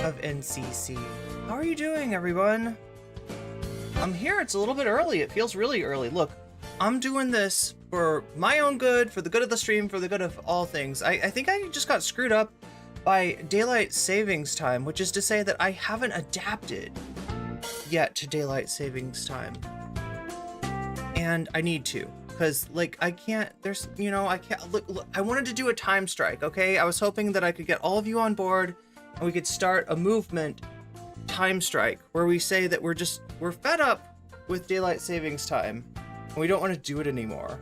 of NCC. How are you doing, everyone? I'm here. It's a little bit early. It feels really early. Look, I'm doing this for my own good, for the good of the stream, for the good of all things. I think I just got screwed up by daylight savings time, which is to say that I haven't adapted yet to daylight savings time. And I need to, because like I can't, there's, you know, I can't, look, I wanted to do a time strike, okay? I was hoping that I could get all of you on board and we could start a movement time strike where we say that we're fed up with daylight savings time and we don't want to do it anymore.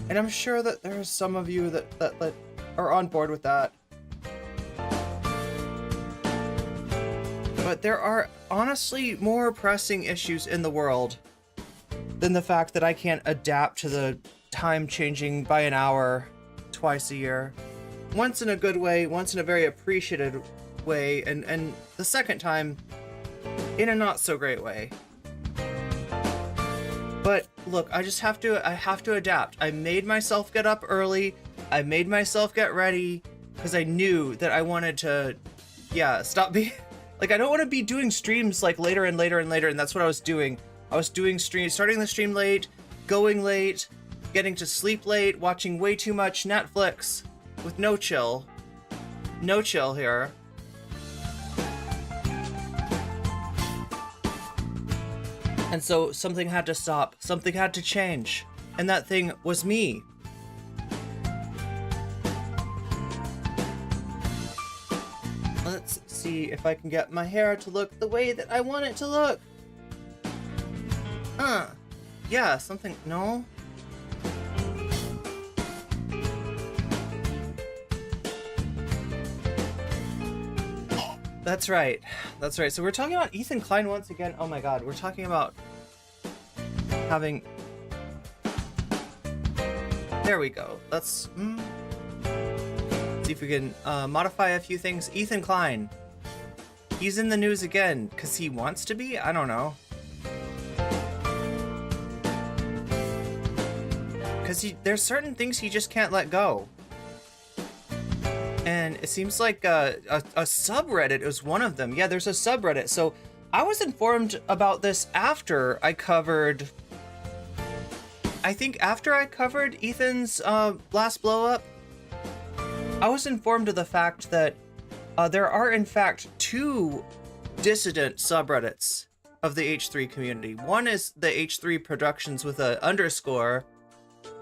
And I'm sure that there are some of you that are on board with that. But there are honestly more pressing issues in the world than the fact that I can't adapt to the time changing by an hour twice a year. Once in a good way, once in a very appreciated way, and the second time in a not so great way. But look, I have to adapt. I made myself get up early. I made myself get ready because I knew that I wanted to, stop being, like, I don't want to be doing streams like later and later and later, and that's what I was doing. I was doing starting the stream late, going late, getting to sleep late, watching way too much Netflix with no chill. No chill here. And so something had to stop, something had to change, and that thing was me. Let's see if I can get my hair to look the way that I want it to look. Yeah, something, no? That's right. That's right. So we're talking about Ethan Klein once again. Oh my god, we're talking about having... There we go. Let's see if we can modify a few things. Ethan Klein. He's in the news again because he wants to be? I don't know. Because there's certain things he just can't let go. And it seems like a subreddit is one of them. Yeah, there's a subreddit. So I was informed about this after I covered... I think after I covered Ethan's last blow up, I was informed of the fact that there are in fact two dissident subreddits of the H3 community. One is the H3 Productions with a underscore.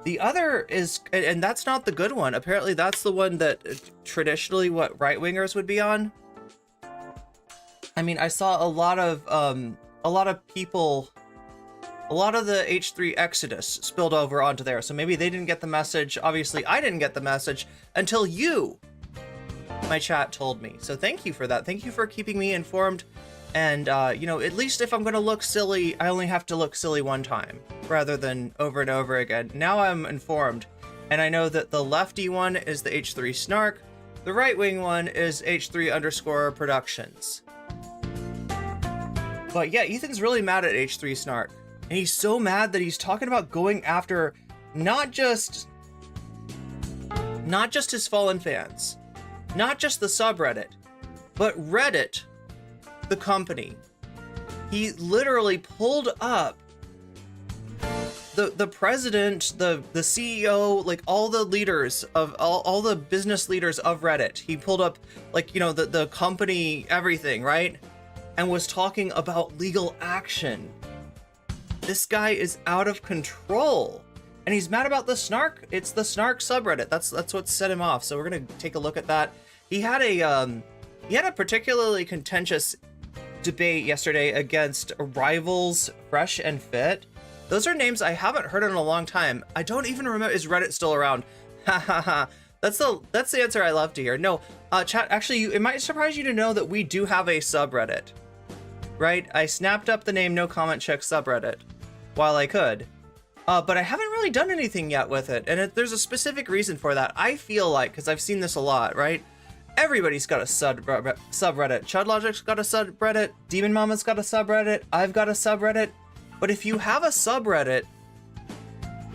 The other is, and that's not the good one. Apparently that's the one that traditionally what right-wingers would be on. I mean, I saw a lot of people, a lot of the H3 exodus spilled over onto there. So maybe they didn't get the message. Obviously I didn't get the message until you, my chat, told me. So thank you for that. Thank you for keeping me informed. And, you know, at least if I'm going to look silly, I only have to look silly one time rather than over and over again. Now I'm informed, and I know that the lefty one is the H3 Snark, the right-wing one is H3 underscore Productions. But yeah, Ethan's really mad at H3 Snark, and he's so mad that he's talking about going after not just his fallen fans, not just the subreddit, but Reddit, the company. He literally pulled up the president, the CEO, like all the leaders of all the business leaders of Reddit. He pulled up, like, you know, the company, everything, right? And was talking about legal action. This guy is out of control. And he's mad about the Snark. It's the Snark subreddit. That's what set him off. So we're gonna take a look at that. He had a particularly contentious debate yesterday against Rivals Fresh and Fit. Those are names I haven't heard in a long time. I don't even remember, is Reddit still around? Ha ha ha. That's the answer I love to hear. No, chat, actually, it might surprise you to know that we do have a subreddit, right? I snapped up the name nocommentchick subreddit while I could, but I haven't really done anything yet with it. And there's a specific reason for that. I feel like, because I've seen this a lot, right? Everybody's got a subreddit. Chudlogic's got a subreddit. Demon Mama's got a subreddit. I've got a subreddit. But if you have a subreddit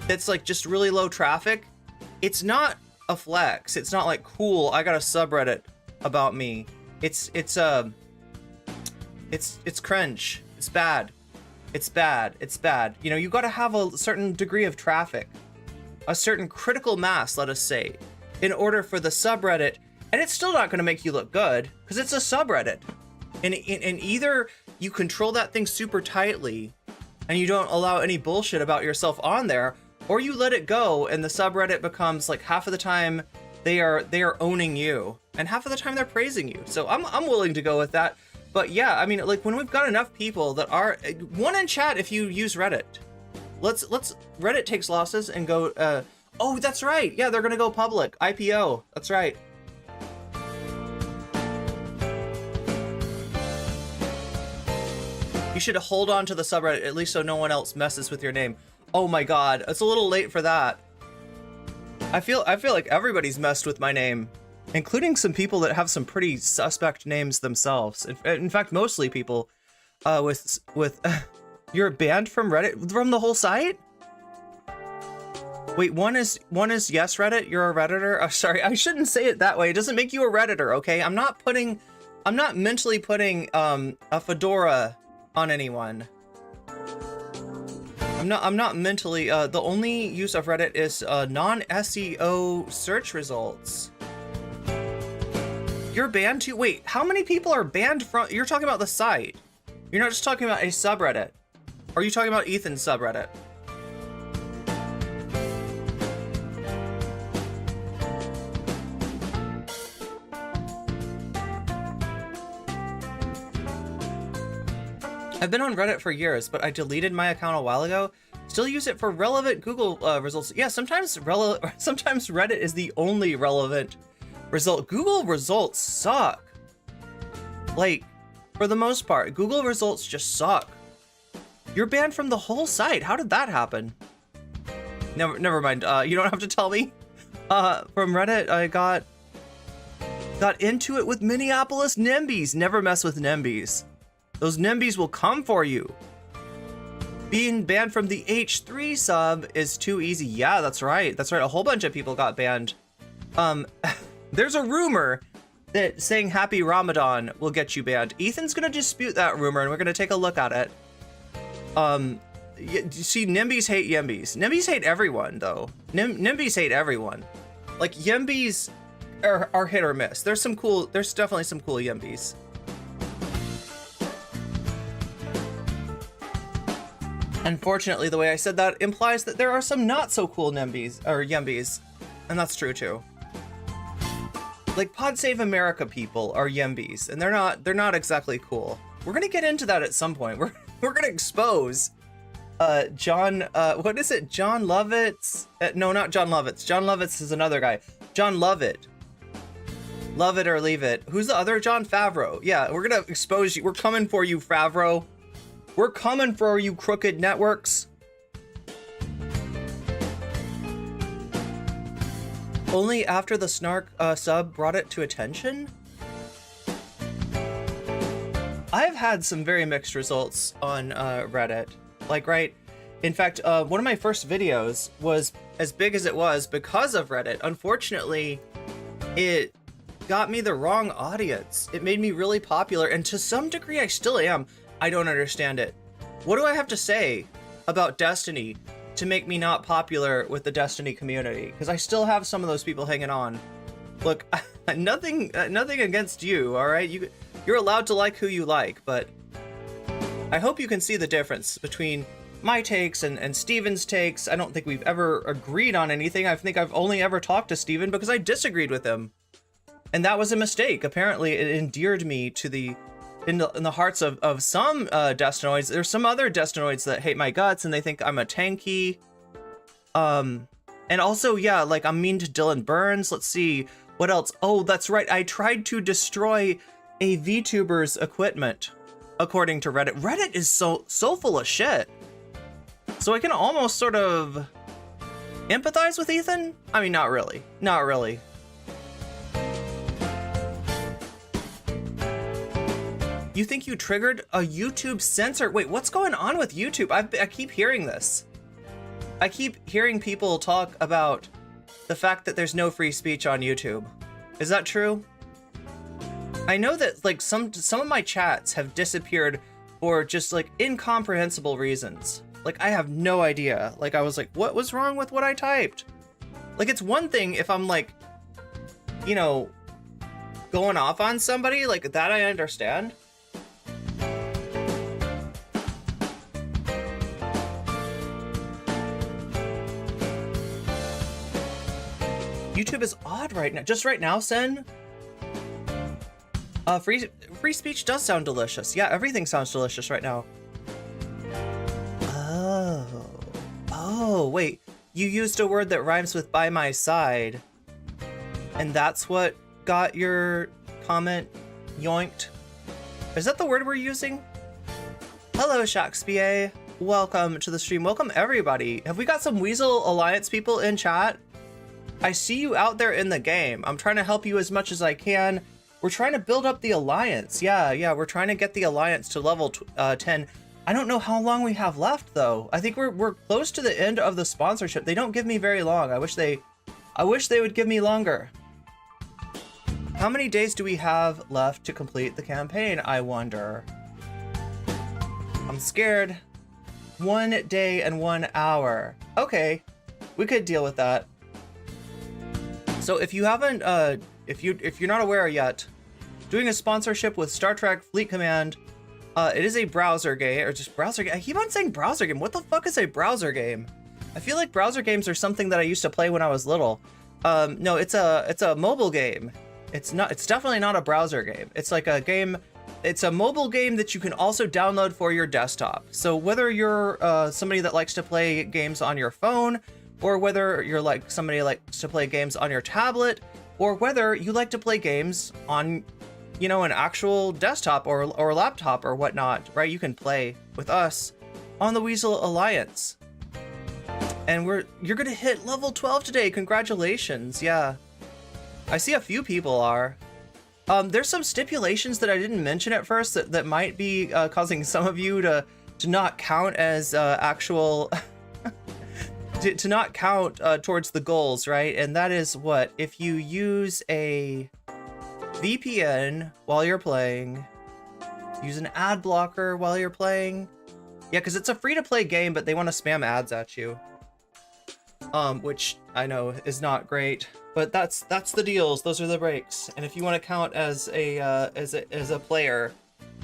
that's like just really low traffic, it's not a flex. It's not like, cool, I got a subreddit about me. it's cringe. It's bad. It's bad. It's bad. You know, you got to have a certain degree of traffic, a certain critical mass, let us say, in order for the subreddit, and it's still not going to make you look good because it's a subreddit. And either you control that thing super tightly and you don't allow any bullshit about yourself on there, or you let it go and the subreddit becomes like half of the time they are owning you and half of the time they're praising you. So I'm willing to go with that. But yeah, I mean, like when we've got enough people that are one in chat, if you use Reddit, let's Reddit takes losses and go, oh, that's right. Yeah, they're going to go public. IPO. That's right. You should hold on to the subreddit, at least so no one else messes with your name. Oh my God, it's a little late for that. I feel like everybody's messed with my name, including some people that have some pretty suspect names themselves. In fact, mostly people with you're banned from Reddit, from the whole site? Wait, one is yes Reddit, you're a Redditor? Oh, sorry, I shouldn't say it that way. It doesn't make you a Redditor, okay? I'm not mentally putting a fedora on anyone. I'm not mentally, the only use of Reddit is non-SEO search results. You're banned too? Wait, how many people are banned from, you're talking about the site. You're not just talking about a subreddit. Or are you talking about Ethan's subreddit? I've been on Reddit for years, but I deleted my account a while ago. Still use it for relevant Google results. Yeah, sometimes Reddit is the only relevant result. Google results suck. Like, for the most part, Google results just suck. You're banned from the whole site. How did that happen? Never mind. You don't have to tell me. From Reddit, I got into it with Minneapolis NIMBYs. Never mess with NIMBYs. Those NIMBYs will come for you. Being banned from the H3 sub is too easy. Yeah, that's right. That's right. A whole bunch of people got banned. There's a rumor that saying Happy Ramadan will get you banned. Ethan's gonna dispute that rumor, and we're gonna take a look at it. You see, NIMBYs hate YIMBYs. NIMBYs hate everyone, though. NIMBYs hate everyone. Like, YIMBYs are hit or miss. There's definitely some cool YIMBYs. Unfortunately, the way I said that implies that there are some not so cool NIMBYs or YIMBYs, and that's true too. Like Pod Save America people are YIMBYs, and they're not exactly cool. We're gonna get into that at some point. We're gonna expose John. What is it? John Lovitz? No, not John Lovitz. John Lovitz is another guy. John Lovett. Love it or leave it. Who's the other John? Favreau. Yeah, we're gonna expose you. We're coming for you, Favreau. We're coming for you, crooked networks. Only after the Snark sub brought it to attention? I've had some very mixed results on Reddit. Like, right? In fact, one of my first videos was as big as it was because of Reddit. Unfortunately, it got me the wrong audience. It made me really popular, and to some degree I still am. I don't understand it. What do I have to say about Destiny to make me not popular with the Destiny community? Because I still have some of those people hanging on. Look, nothing against you, all right? You're allowed to like who you like, but I hope you can see the difference between my takes and Steven's takes. I don't think we've ever agreed on anything. I think I've only ever talked to Steven because I disagreed with him. And that was a mistake. Apparently, it endeared me to in the hearts of some Destinoids. There's some other Destinoids that hate my guts and they think I'm a tanky. And also, yeah, like I'm mean to Dylan Burns. Let's see, what else? Oh, that's right. I tried to destroy a VTuber's equipment, according to Reddit. Reddit is so full of shit. So I can almost sort of empathize with Ethan. I mean, not really. Not really. You think you triggered a YouTube censor? Wait, what's going on with YouTube? I keep hearing this. I keep hearing people talk about the fact that there's no free speech on YouTube. Is that true? I know that like some of my chats have disappeared for just like incomprehensible reasons. Like I have no idea. Like I was like, what was wrong with what I typed? Like it's one thing if I'm like, you know, going off on somebody, like that I understand. YouTube is odd right now. Just right now, Sen. Free speech does sound delicious. Yeah, everything sounds delicious right now. Oh, wait. You used a word that rhymes with by my side. And that's what got your comment yoinked? Is that the word we're using? Hello, Shakespeare. Welcome to the stream. Welcome, everybody. Have we got some Weasel Alliance people in chat? I see you out there in the game. I'm trying to help you as much as I can. We're trying to build up the Alliance. Yeah, we're trying to get the Alliance to level 10. I don't know how long we have left, though. I think we're close to the end of the sponsorship. They don't give me very long. I wish they would give me longer. How many days do we have left to complete the campaign, I wonder? I'm scared. 1 day and 1 hour. Okay, we could deal with that. So if you haven't, if you're not aware yet, doing a sponsorship with Star Trek Fleet Command, it is a browser game, or just browser game. I keep on saying browser game. What the fuck is a browser game? I feel like browser games are something that I used to play when I was little. No, it's a mobile game. It's definitely not a browser game. It's like a game. It's a mobile game that you can also download for your desktop. So whether you're somebody that likes to play games on your phone, or whether you're like somebody who likes to play games on your tablet, or whether you like to play games on, you know, an actual desktop or laptop or whatnot, right? You can play with us on the Weasel Alliance. And you're gonna hit level 12 today. Congratulations. Yeah. I see a few people are. There's some stipulations that I didn't mention at first that might be causing some of you to not count as actual to not count towards the goals, right? And that is what? If you use a VPN while you're playing, use an ad blocker while you're playing. Yeah, because it's a free-to-play game, but they want to spam ads at you. Which I know is not great, but that's the deals. Those are the breaks. And if you want to count as a player,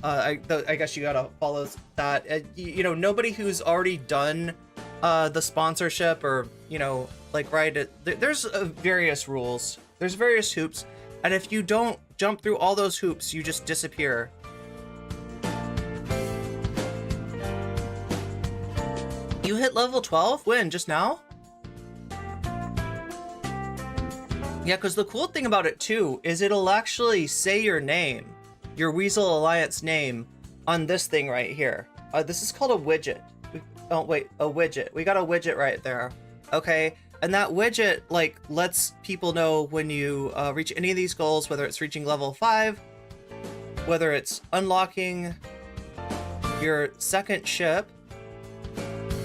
I guess you gotta follow that. You know, nobody who's already done the sponsorship, or you know, like, right, there's various rules, there's various hoops, and if you don't jump through all those hoops, you just disappear. You hit level 12? When? Just now? Yeah, because the cool thing about it too is it'll actually say your name, your Weasel Alliance name, on this thing right here. This is called a widget. Oh wait, a widget. We got a widget right there. Okay, and that widget like lets people know when you reach any of these goals, whether it's reaching level 5, whether it's unlocking your second ship,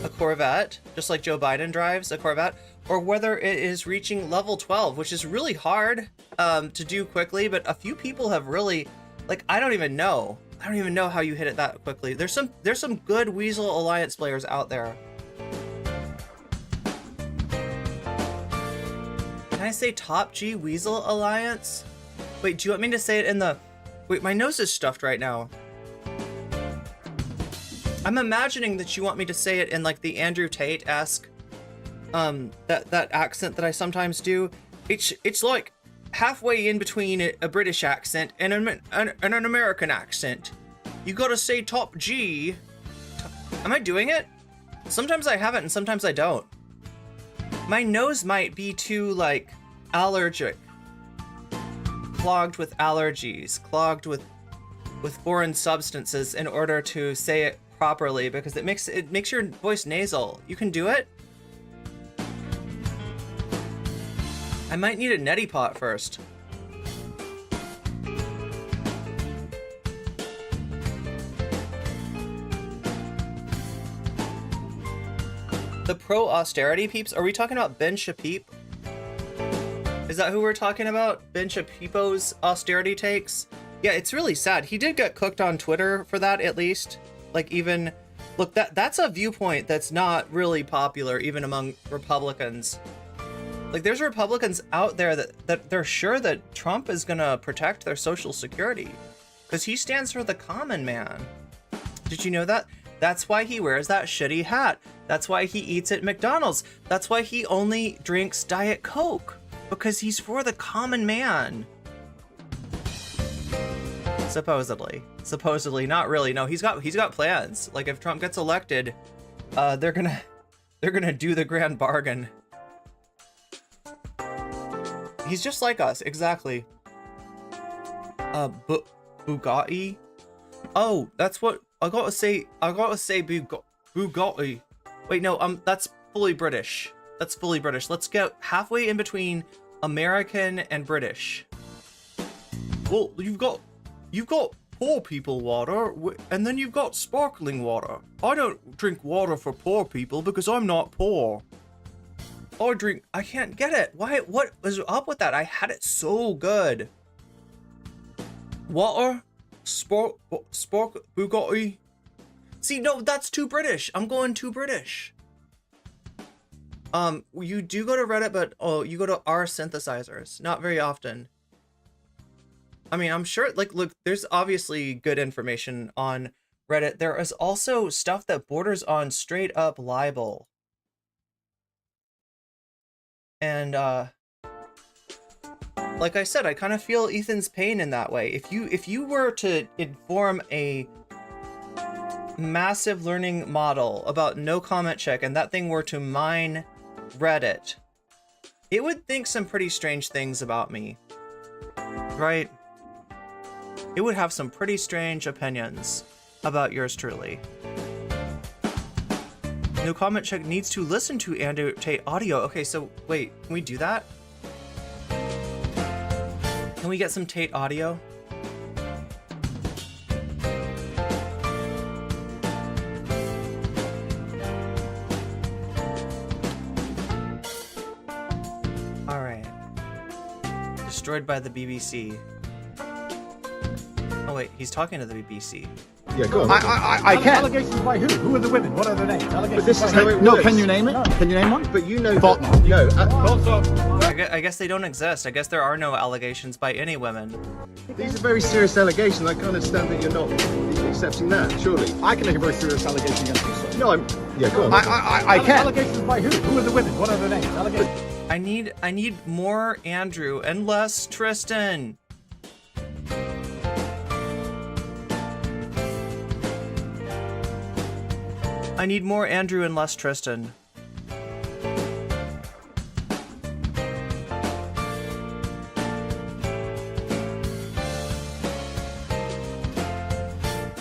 a Corvette, just like Joe Biden drives a Corvette, or whether it is reaching level 12, which is really hard to do quickly, but a few people have really, like, I don't even know how you hit it that quickly. There's some good Weasel Alliance players out there. Can I say Top G Weasel Alliance? Wait, do you want me to say it in the... Wait, my nose is stuffed right now. I'm imagining that you want me to say it in like the Andrew Tate-esque, that accent that I sometimes do. It's like halfway in between a British accent and an American accent. You gotta say Top G. Am I doing it? Sometimes I have it and sometimes I don't. My nose might be too, like, allergic. Clogged with allergies. Clogged with foreign substances in order to say it properly, because it makes your voice nasal. You can do it? I might need a neti pot first. The pro austerity peeps? Are we talking about Ben Shapeep? Is that who we're talking about? Ben Shapeepo's austerity takes? Yeah, it's really sad. He did get cooked on Twitter for that, at least. Like, even look, that's a viewpoint that's not really popular even among Republicans. Like, there's Republicans out there that they're sure that Trump is gonna protect their Social Security because he stands for the common man. Did you know that? That's why he wears that shitty hat. That's why he eats at McDonald's. That's why he only drinks Diet Coke, because he's for the common man. Supposedly, not really. No, he's got plans. Like, if Trump gets elected, they're gonna do the grand bargain. He's just like us, exactly. Bugatti. Oh, that's what I gotta say. Bugatti. Wait, no, that's fully British. That's fully British. Let's get halfway in between American and British. Well, you've got poor people water, and then you've got sparkling water. I don't drink water for poor people because I'm not poor. I can't get it. Why? What is up with that? I had it so good. Water, spark, Bugatti. See, no, that's too British. I'm going too British. You do go to Reddit, but you go to R synthesizers. Not very often. I mean, I'm sure, like, look, there's obviously good information on Reddit. There is also stuff that borders on straight up libel. And, like I said, I kind of feel Ethan's pain in that way. If you were to inform a massive learning model about nocommentchick and that thing were to mine Reddit, it would think some pretty strange things about me, right? It would have some pretty strange opinions about yours truly. Nocommentchick needs to listen to Andrew Tate audio. Okay, so wait, can we do that? Can we get some Tate audio? Alright. Destroyed by the BBC. Oh wait, he's talking to the BBC. Yeah, go on. I can. Allegations by who? Who are the women? What are their names? But this is how it works. No, can you name it? Can you name one? But you know But- that, no. I guess they don't exist. I guess there are no allegations by any women. These are very serious allegations. I can't understand that you're not accepting that, surely. I can make a very serious allegation against you, sir. No, yeah, go on. I can. Allegations by who? Who are the women? What are their names? Allegations. I need more Andrew and less Tristan. I need more Andrew and less Tristan.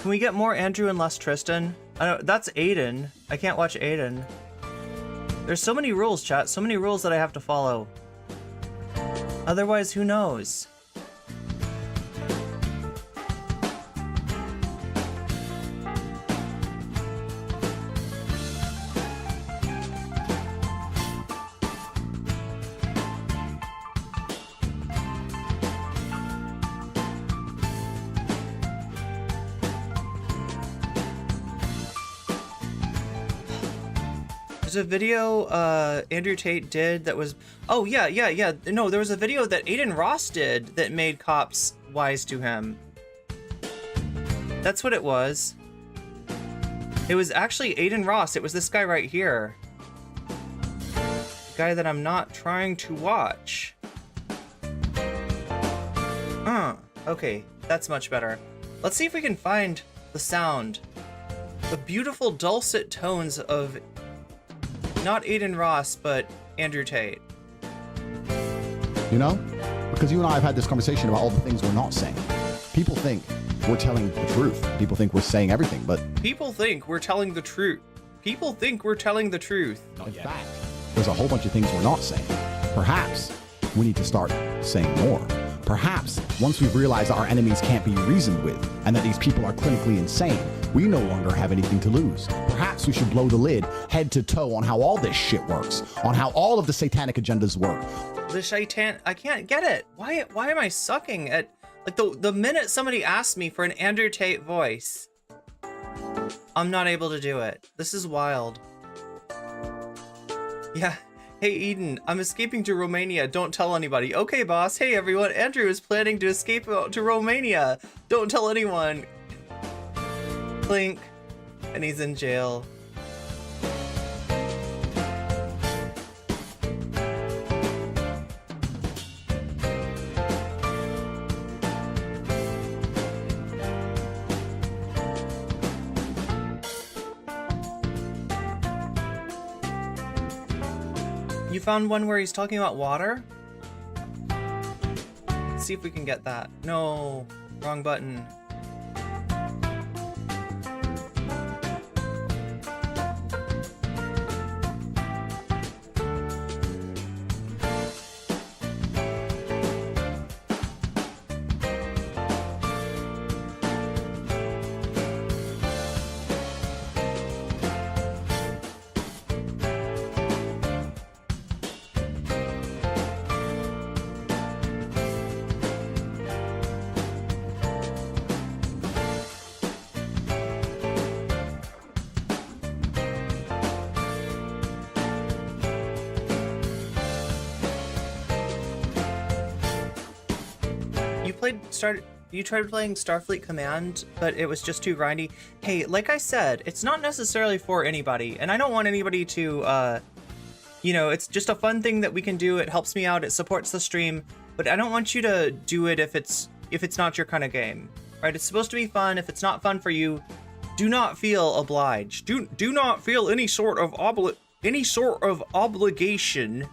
Can we get more Andrew and less Tristan? I don't, that's Aiden. I can't watch Aiden. There's so many rules, chat. So many rules that I have to follow. Otherwise, who knows? There's a video Andrew Tate did that was, oh yeah. No, there was a video that Aiden Ross did that made cops wise to him. That's what it was. It was actually Aiden Ross. It was this guy right here. The guy that I'm not trying to watch. Okay, that's much better. Let's see if we can find the sound. The beautiful dulcet tones of not Aiden Ross, but Andrew Tate. You know? Because you and I have had this conversation about all the things we're not saying. People think we're telling the truth. People think we're saying everything, but... People think we're telling the truth. People think we're telling the truth. In fact, there's a whole bunch of things we're not saying. Perhaps we need to start saying more. Perhaps once we've realized that our enemies can't be reasoned with and that these people are clinically insane, we no longer have anything to lose. Perhaps we should blow the lid head to toe on how all this shit works, on how all of the satanic agendas work. The shaitan, I can't get it. Why am I sucking at Like the minute somebody asks me for an Andrew Tate voice, I'm not able to do it. This is wild. Yeah. Hey Eden, I'm escaping to Romania. Don't tell anybody. Okay, boss. Hey everyone, Andrew is planning to escape to Romania. Don't tell anyone. Clink. And he's in jail. You found one where he's talking about water? Let's see if we can get that. No, wrong button. You tried playing Starfleet Command, but it was just too grindy. Hey, like I said, it's not necessarily for anybody, and I don't want anybody to, you know, it's just a fun thing that we can do. It helps me out. It supports the stream, but I don't want you to do it if it's not your kind of game, right? It's supposed to be fun. If it's not fun for you, do not feel obliged. Do not feel any sort of obligation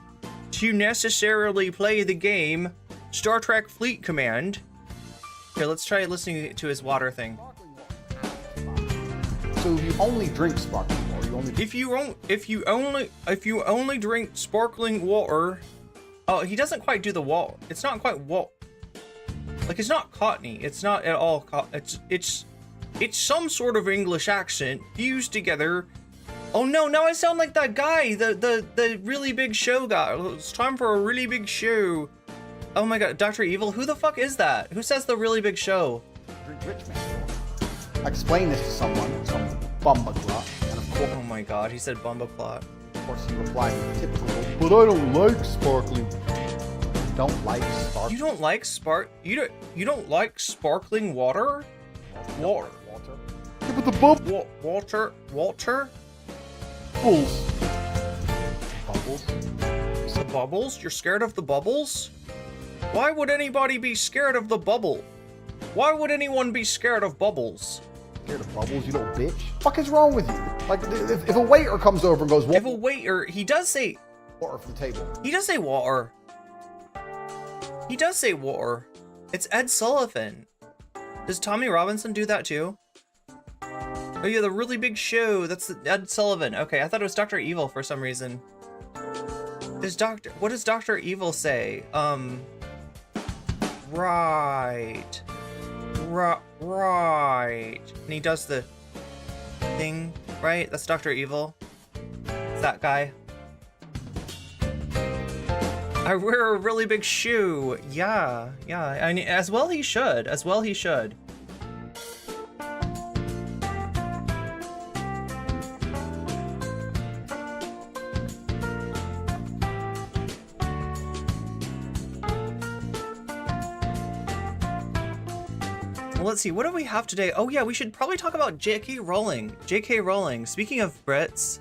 to necessarily play the game Star Trek Fleet Command. Here, let's try listening to his water thing. So you only drink sparkling water. If you only drink sparkling water. Oh, he doesn't quite do the wall. It's not quite wall. Like, it's not Cockney. It's not at all. It's some sort of English accent fused together. Oh no, now I sound like that guy, the really big show guy. It's time for a really big show. Oh my god, Dr. Evil? Who the fuck is that? Who says the really big show? Drink rich man. I explained this to someone, some bumbaclot, and of course... Oh my god, he said bumbaclot. Of course he replied with the typical, but I don't like sparkling. You don't like sparkling? You don't like you don't like sparkling water? Water. Yeah, but the bubbles. Water? Bubbles. The bubbles? You're scared of the bubbles? Why would anybody be scared of the bubble? Why would anyone be scared of bubbles? Scared of bubbles, you little bitch? Fuck is wrong with you? Like, if a waiter comes over and goes, if a waiter, he does say water from the table. He does say water. He does say water. It's Ed Sullivan. Does Tommy Robinson do that too? Oh yeah, the really big show. That's Ed Sullivan. Okay, I thought it was Dr. Evil for some reason. What does Dr. Evil say? Right. And he does the thing, right? That's Dr. Evil. It's that guy. I wear a really big shoe. Yeah. I mean, as well he should. Let's see, what do we have today? Oh yeah, we should probably talk about J.K. Rowling. J.K. Rowling, speaking of Brits.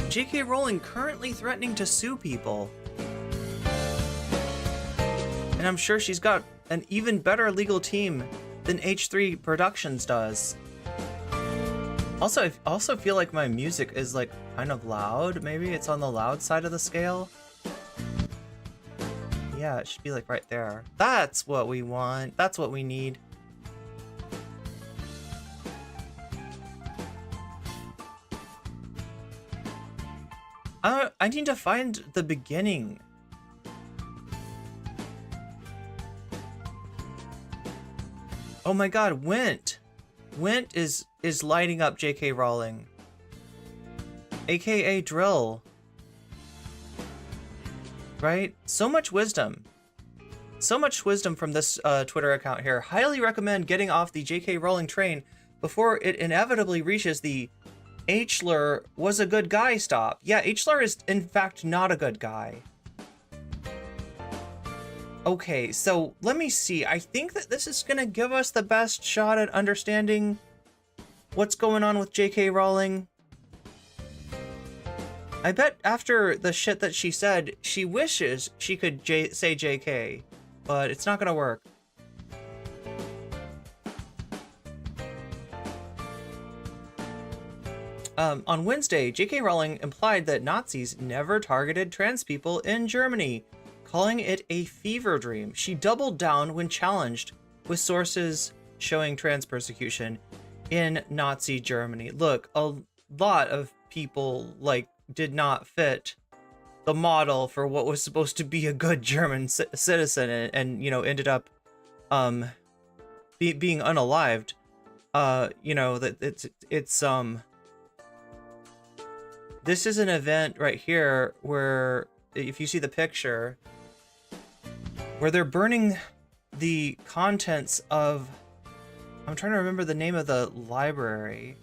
J.K. Rowling currently threatening to sue people. And I'm sure she's got an even better legal team than H3 Productions does. Also, I also feel like my music is like kind of loud. Maybe it's on the loud side of the scale. Yeah, it should be like right there. That's what we want. That's what we need. I need to find the beginning. Oh my god, Wint. Wint is lighting up J.K. Rowling. AKA Drill. Right? So much wisdom. So much wisdom from this Twitter account here. Highly recommend getting off the J.K. Rowling train before it inevitably reaches the Hler was a good guy stop. Yeah, Hler is in fact not a good guy. Okay, so let me see. I think that this is gonna give us the best shot at understanding what's going on with J.K. Rowling. I bet after the shit that she said, she wishes she could say JK, but it's not gonna work. On Wednesday, J.K. Rowling implied that Nazis never targeted trans people in Germany, calling it a fever dream. She doubled down when challenged with sources showing trans persecution in Nazi Germany. Look, a lot of people, like, did not fit the model for what was supposed to be a good German citizen and you know, ended up being unalived. You know, that it's this is an event right here where, if you see the picture, where they're burning the contents of, I'm trying to remember the name of the library.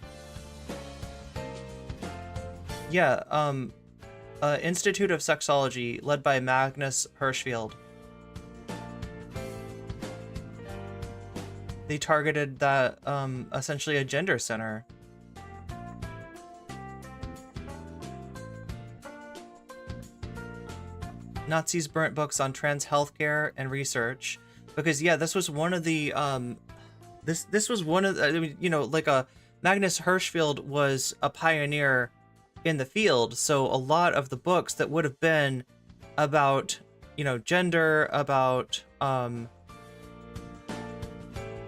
Yeah, Institute of Sexology, led by Magnus Hirschfeld. They targeted that, essentially a gender center. Nazis burnt books on trans healthcare and research, because yeah, this was one of the this was one of the, I mean, you know, like Magnus Hirschfeld was a pioneer in the field, so a lot of the books that would have been about, you know, gender, about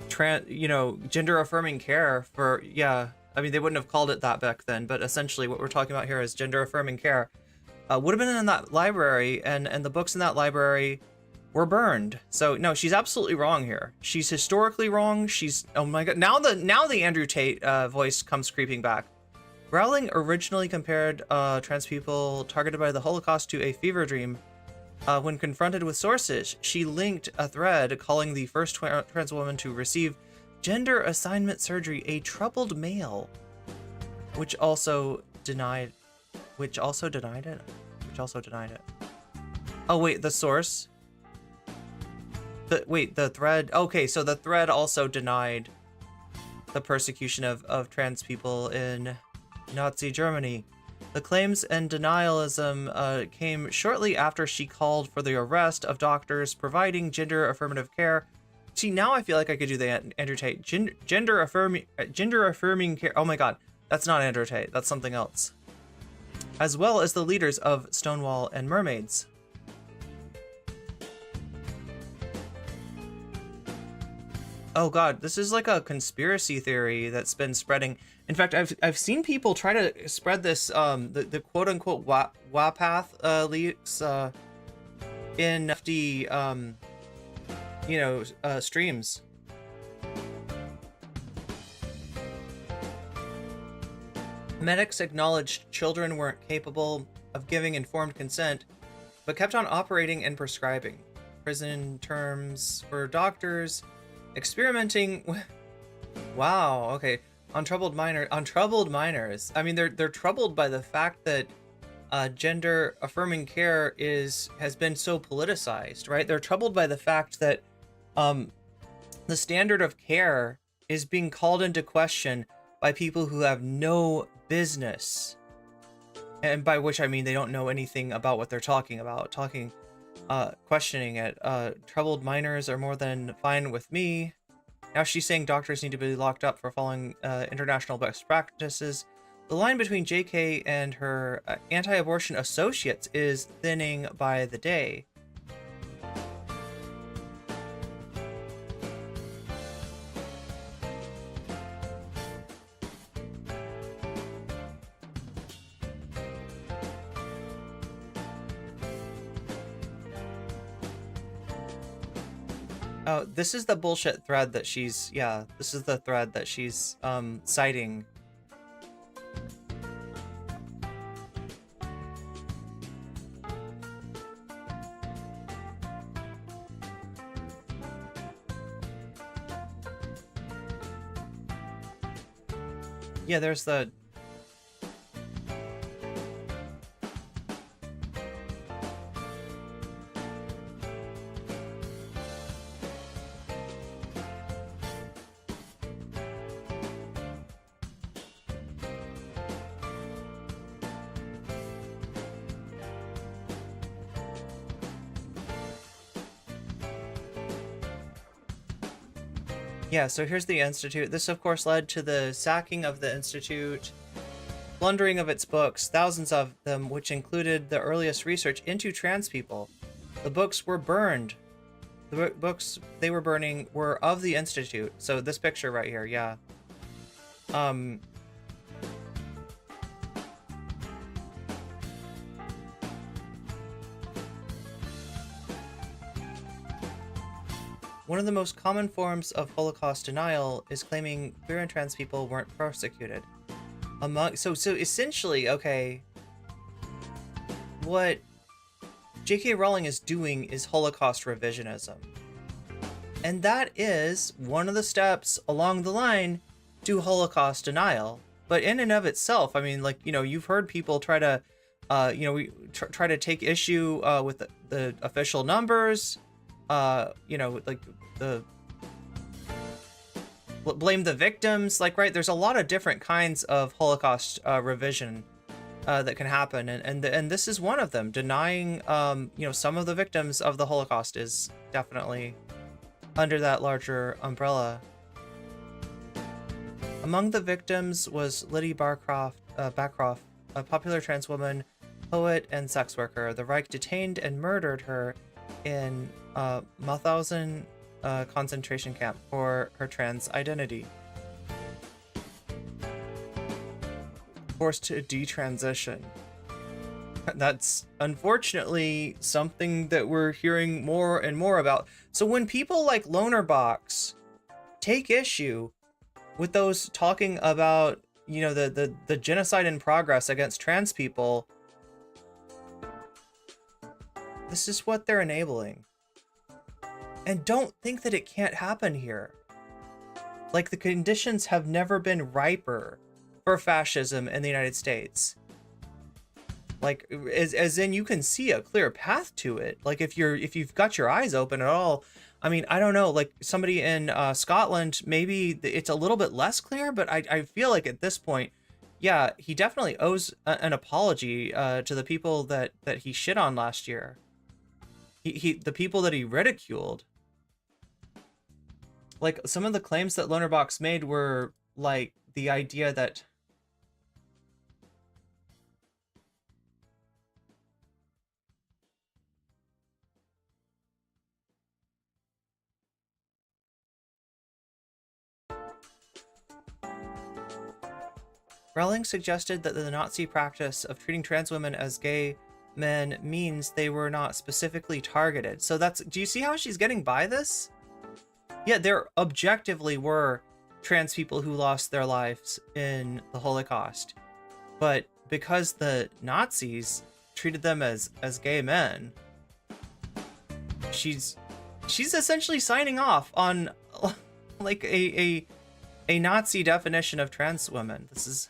gender affirming care for, yeah, I mean, they wouldn't have called it that back then, but essentially what we're talking about here is gender affirming care. Would have been in that library, and the books in that library were burned. So no, she's absolutely wrong here. She's historically wrong. She's, oh my god, now the Andrew Tate voice comes creeping back. Rowling originally compared trans people targeted by the Holocaust to a fever dream. When confronted with sources, she linked a thread calling the first trans woman to receive gender assignment surgery a troubled male, which also denied it. Oh wait, the source. The thread. Okay, so the thread also denied the persecution of trans people in Nazi Germany. The claims and denialism came shortly after she called for the arrest of doctors providing gender affirmative care. See, now I feel like I could do the Andrew Tate. Gender affirming care. Oh my god, that's not Andrew Tate. That's something else. As well as the leaders of Stonewall and Mermaids. Oh god, this is like a conspiracy theory that's been spreading. In fact, I've seen people try to spread this the quote unquote WAPath leaks in FD streams. Medics acknowledged children weren't capable of giving informed consent, but kept on operating and prescribing. Prison terms for doctors, experimenting with... Wow, okay. On troubled minors. I mean, they're troubled by the fact that gender affirming care has been so politicized, right? They're troubled by the fact that the standard of care is being called into question by people who have no business, and by which I mean they don't know anything about what they're talking about, questioning it. Troubled minors are more than fine with me. Now she's saying doctors need to be locked up for following international best practices. The line between JK and her anti-abortion associates is thinning by the day. Oh, this is the bullshit thread that she's, yeah, this is the thread that she's citing. Yeah, there's the... Yeah, so here's the Institute. This, of course, led to the sacking of the Institute, plundering of its books, thousands of them, which included the earliest research into trans people. The books were burned. The books they were burning were of the Institute. So this picture right here, yeah. One of the most common forms of Holocaust denial is claiming queer and trans people weren't persecuted. So essentially, okay, what J.K. Rowling is doing is Holocaust revisionism. And that is one of the steps along the line to Holocaust denial. But in and of itself, I mean, like, you know, you've heard people try to, try to take issue with the official numbers, you know, like blame the victims, like, right, there's a lot of different kinds of Holocaust revision that can happen, and this is one of them. Denying you know, some of the victims of the Holocaust is definitely under that larger umbrella. Among the victims was Liddy Backroft, a popular trans woman, poet, and sex worker. The Reich detained and murdered her in Mauthausen concentration camp for her trans identity. Forced to detransition. That's unfortunately something that we're hearing more and more about. So when people like Lonerbox take issue with those talking about, you know, the genocide in progress against trans people, this is what they're enabling. And don't think that it can't happen here. Like, the conditions have never been riper for fascism in the United States. Like, as in, you can see a clear path to it. Like, if you've got your eyes open at all. I mean, I don't know, like somebody in Scotland, maybe it's a little bit less clear, but I feel like at this point, yeah, he definitely owes an apology to the people that he shit on last year. The people that he ridiculed. Like, some of the claims that Lonerbox made were like the idea that Rowling suggested that the Nazi practice of treating trans women as gay men means they were not specifically targeted. So that's, do you see how she's getting by this? Yeah, there objectively were trans people who lost their lives in the Holocaust, but because the Nazis treated them as gay men, she's essentially signing off on like a Nazi definition of trans women. This is,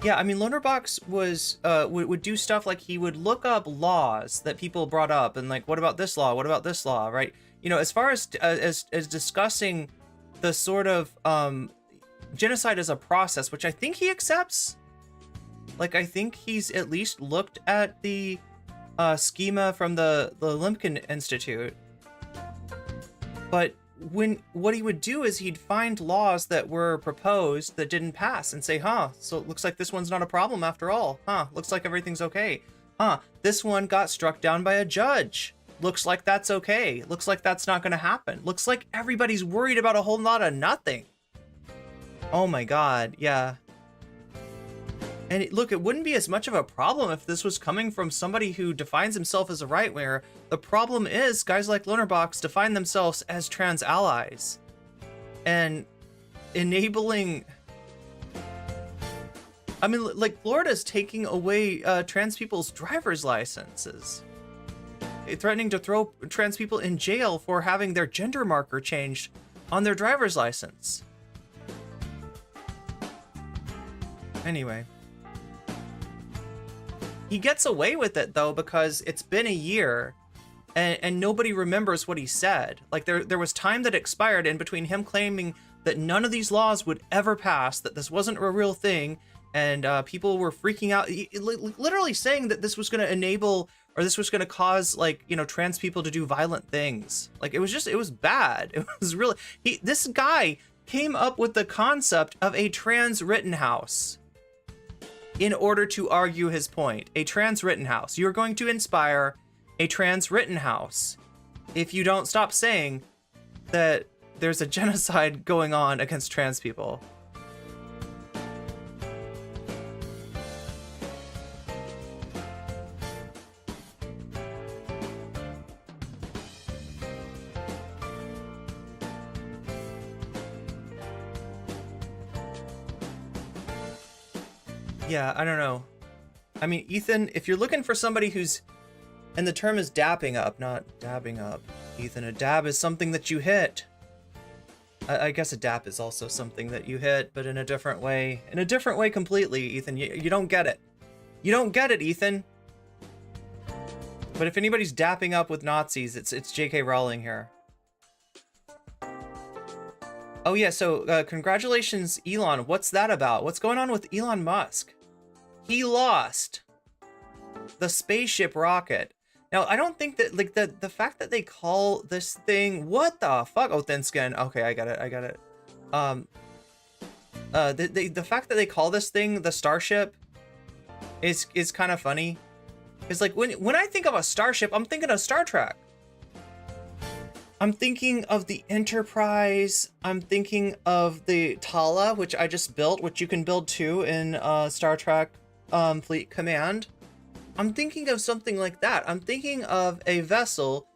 yeah, I mean, Lonerbox was would do stuff like he would look up laws that people brought up and like, what about this law? What about this law? Right? You know, as far as discussing the sort of genocide as a process, which I think he accepts. Like, I think he's at least looked at the schema from the Limpkin Institute. But what he would do is he'd find laws that were proposed that didn't pass and say, huh, so it looks like this one's not a problem after all. Huh, looks like everything's okay. Huh, this one got struck down by a judge. Looks like that's okay. Looks like that's not going to happen. Looks like everybody's worried about a whole lot of nothing. Oh my god, yeah. And look, it wouldn't be as much of a problem if this was coming from somebody who defines himself as a right-winger. The problem is guys like Lonerbox define themselves as trans allies. And enabling... I mean, like, Florida's taking away trans people's driver's licenses. Threatening to throw trans people in jail for having their gender marker changed on their driver's license. Anyway. He gets away with it, though, because it's been a year and nobody remembers what he said. Like, there was time that expired in between him claiming that none of these laws would ever pass, that this wasn't a real thing, and people were freaking out, literally saying that this was going to enable, or this was going to cause, like, you know, trans people to do violent things. Like, it was bad. It was really, this guy came up with the concept of a trans Rittenhouse in order to argue his point. A trans Rittenhouse. You're going to inspire a trans Rittenhouse if you don't stop saying that there's a genocide going on against trans people. Yeah, I don't know. I mean, Ethan, if you're looking for somebody who's... And the term is dapping up, not dabbing up. Ethan, a dab is something that you hit. I guess a dap is also something that you hit, but in a different way. In a different way completely, Ethan. You don't get it. You don't get it, Ethan. But if anybody's dapping up with Nazis, it's J.K. Rowling here. Oh yeah, so congratulations, Elon. What's that about? What's going on with Elon Musk? He lost the spaceship rocket. Now, I don't think that, like, the fact that they call this thing... What the fuck? Oh, thin skin. Okay, I got it. The fact that they call this thing the Starship is kind of funny. It's like, when I think of a starship, I'm thinking of Star Trek. I'm thinking of the Enterprise. I'm thinking of the Tala, which I just built, which you can build too in Star Trek Fleet Command. I'm thinking of something like that. I'm thinking of a vessel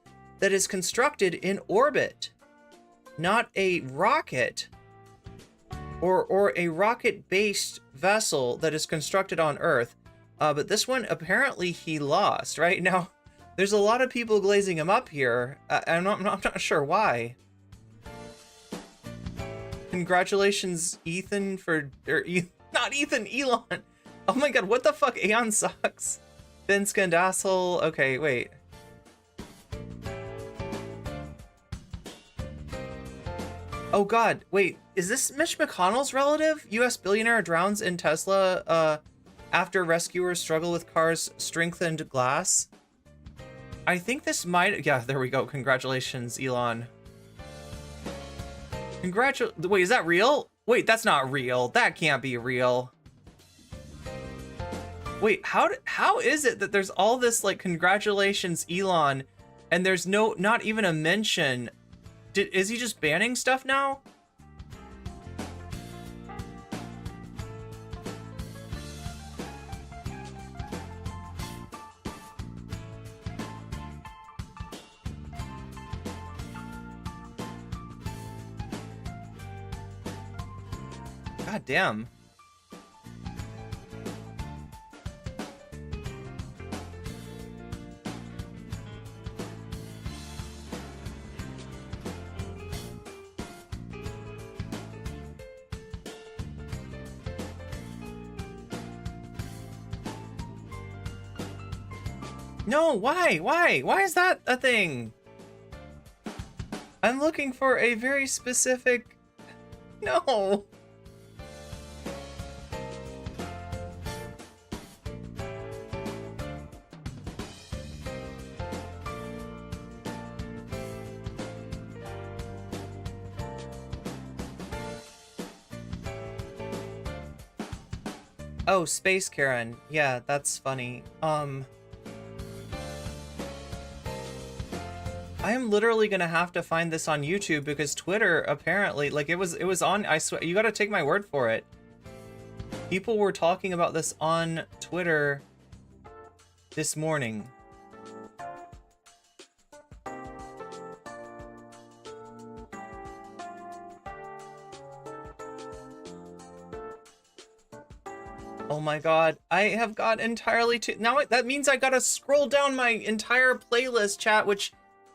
that is constructed in orbit, not a rocket, or a rocket-based vessel that is constructed on Earth. But this one, apparently he lost, right? Now, there's a lot of people glazing him up here. I'm not sure why. Congratulations, Ethan, not Ethan, Elon. Oh my god, what the fuck? Aeon sucks. Thin-skinned asshole. Okay, wait. Oh god, wait. Is this Mitch McConnell's relative? U.S. billionaire drowns in Tesla after rescuers struggle with car's strengthened glass? I think this might... Yeah, there we go. Congratulations, Elon. Wait, is that real? Wait, that's not real. That can't be real. Wait, how is it that there's all this, like, congratulations, Elon, and there's not even a mention? Is he just banning stuff now? God damn. No, why? Why is that a thing? I'm looking for a very specific... No. Oh, Space Karen. Yeah, that's funny. I am literally gonna have to find this on YouTube because Twitter apparently, like, it was on, I swear, you gotta take my word for it. People were talking about this on Twitter this morning. Oh my god, I have got entirely too... Now that means I gotta scroll down my entire playlist, chat, which,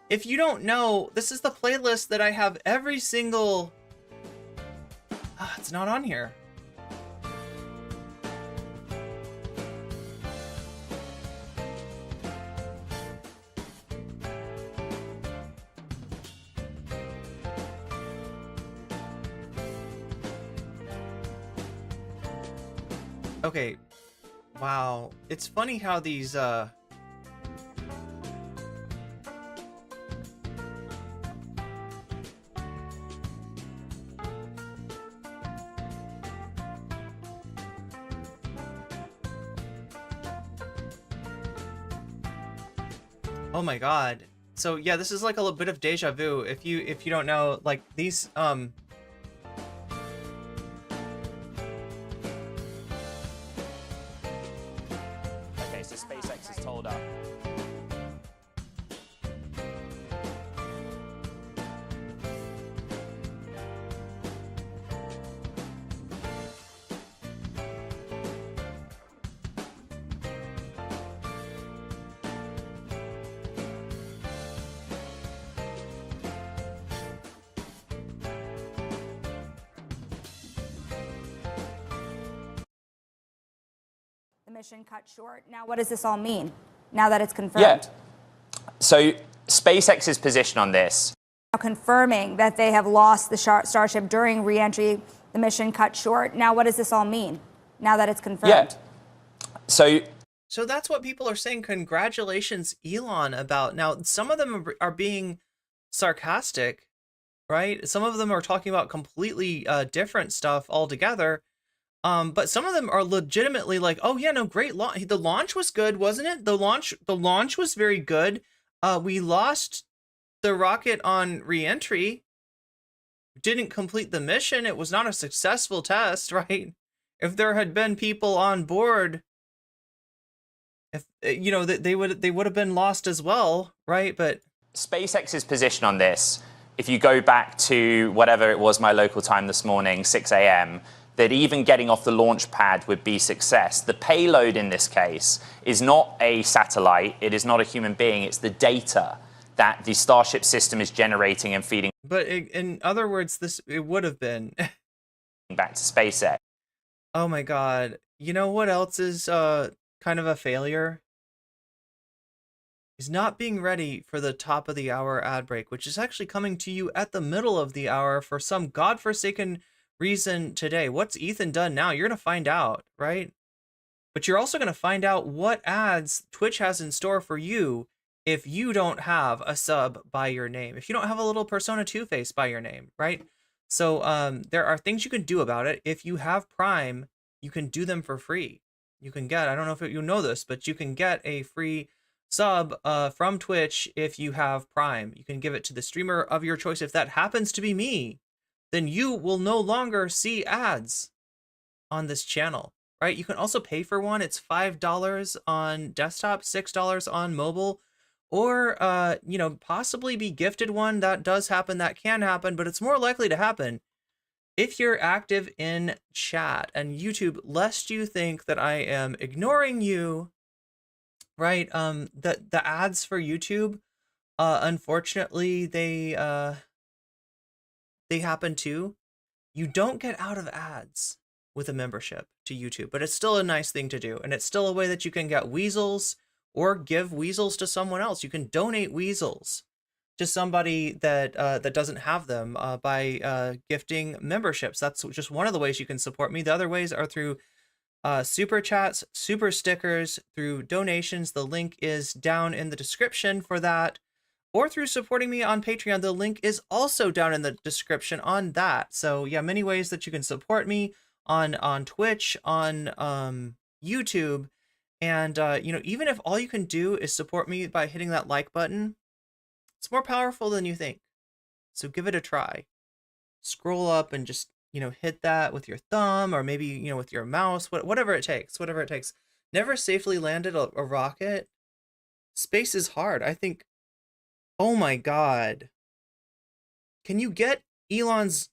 if you don't know, this is the playlist that I have every single... it's not on here. Okay, wow. It's funny how these, Oh my god. So yeah, this is like a little bit of deja vu. If you don't know, like these, SpaceX is told up. Mission cut short. Now, what does this all mean now that it's confirmed? Yeah. So SpaceX's position on this. Now confirming that they have lost the Starship during re-entry, the mission cut short. Now, what does this all mean now that it's confirmed? Yeah. So that's what people are saying. Congratulations, Elon, about. Now, some of them are being sarcastic, right? Some of them are talking about completely different stuff altogether. But some of them are legitimately like, oh yeah, no, great launch. The launch was good, wasn't it? The launch was very good. We lost the rocket on re-entry. Didn't complete the mission. It was not a successful test, right? If there had been people on board, if you know, that they would have been lost as well, right? But SpaceX's position on this, if you go back to whatever it was, my local time this morning, 6 a.m., that even getting off the launch pad would be success. The payload in this case is not a satellite. It is not a human being. It's the data that the Starship system is generating and feeding. But in other words, it would have been back to SpaceX. Oh my god. You know what else is kind of a failure? Is not being ready for the top of the hour ad break, which is actually coming to you at the middle of the hour for some godforsaken reason today. What's Ethan done now? You're going to find out, right? But you're also going to find out what ads Twitch has in store for you if you don't have a sub by your name, if you don't have a little Persona 2 face by your name, right? So there are things you can do about it. If you have Prime, you can do them for free. You can get, I don't know if you know this, but you can get a free sub from Twitch if you have Prime. You can give it to the streamer of your choice. If that happens to be me, then you will no longer see ads on this channel, right? You can also pay for one. It's $5 on desktop, $6 on mobile, or, you know, possibly be gifted one. That does happen. That can happen, but it's more likely to happen if you're active in chat. And YouTube, lest you think that I am ignoring you, right? The ads for YouTube, unfortunately, they happen too. You don't get out of ads with a membership to YouTube, but it's still a nice thing to do. And it's still a way that you can get weasels or give weasels to someone else. You can donate weasels to somebody that that doesn't have them by gifting memberships. That's just one of the ways you can support me. The other ways are through super chats, super stickers, through donations. The link is down in the description for that, or through supporting me on Patreon. The link is also down in the description on that. So yeah, many ways that you can support me on Twitch, on YouTube, and you know, even if all you can do is support me by hitting that like button, it's more powerful than you think. So give it a try. Scroll up and just, hit that with your thumb, or maybe, with your mouse, whatever it takes, Never safely landed a rocket. Space is hard. I think, oh my God. Can you get Elon's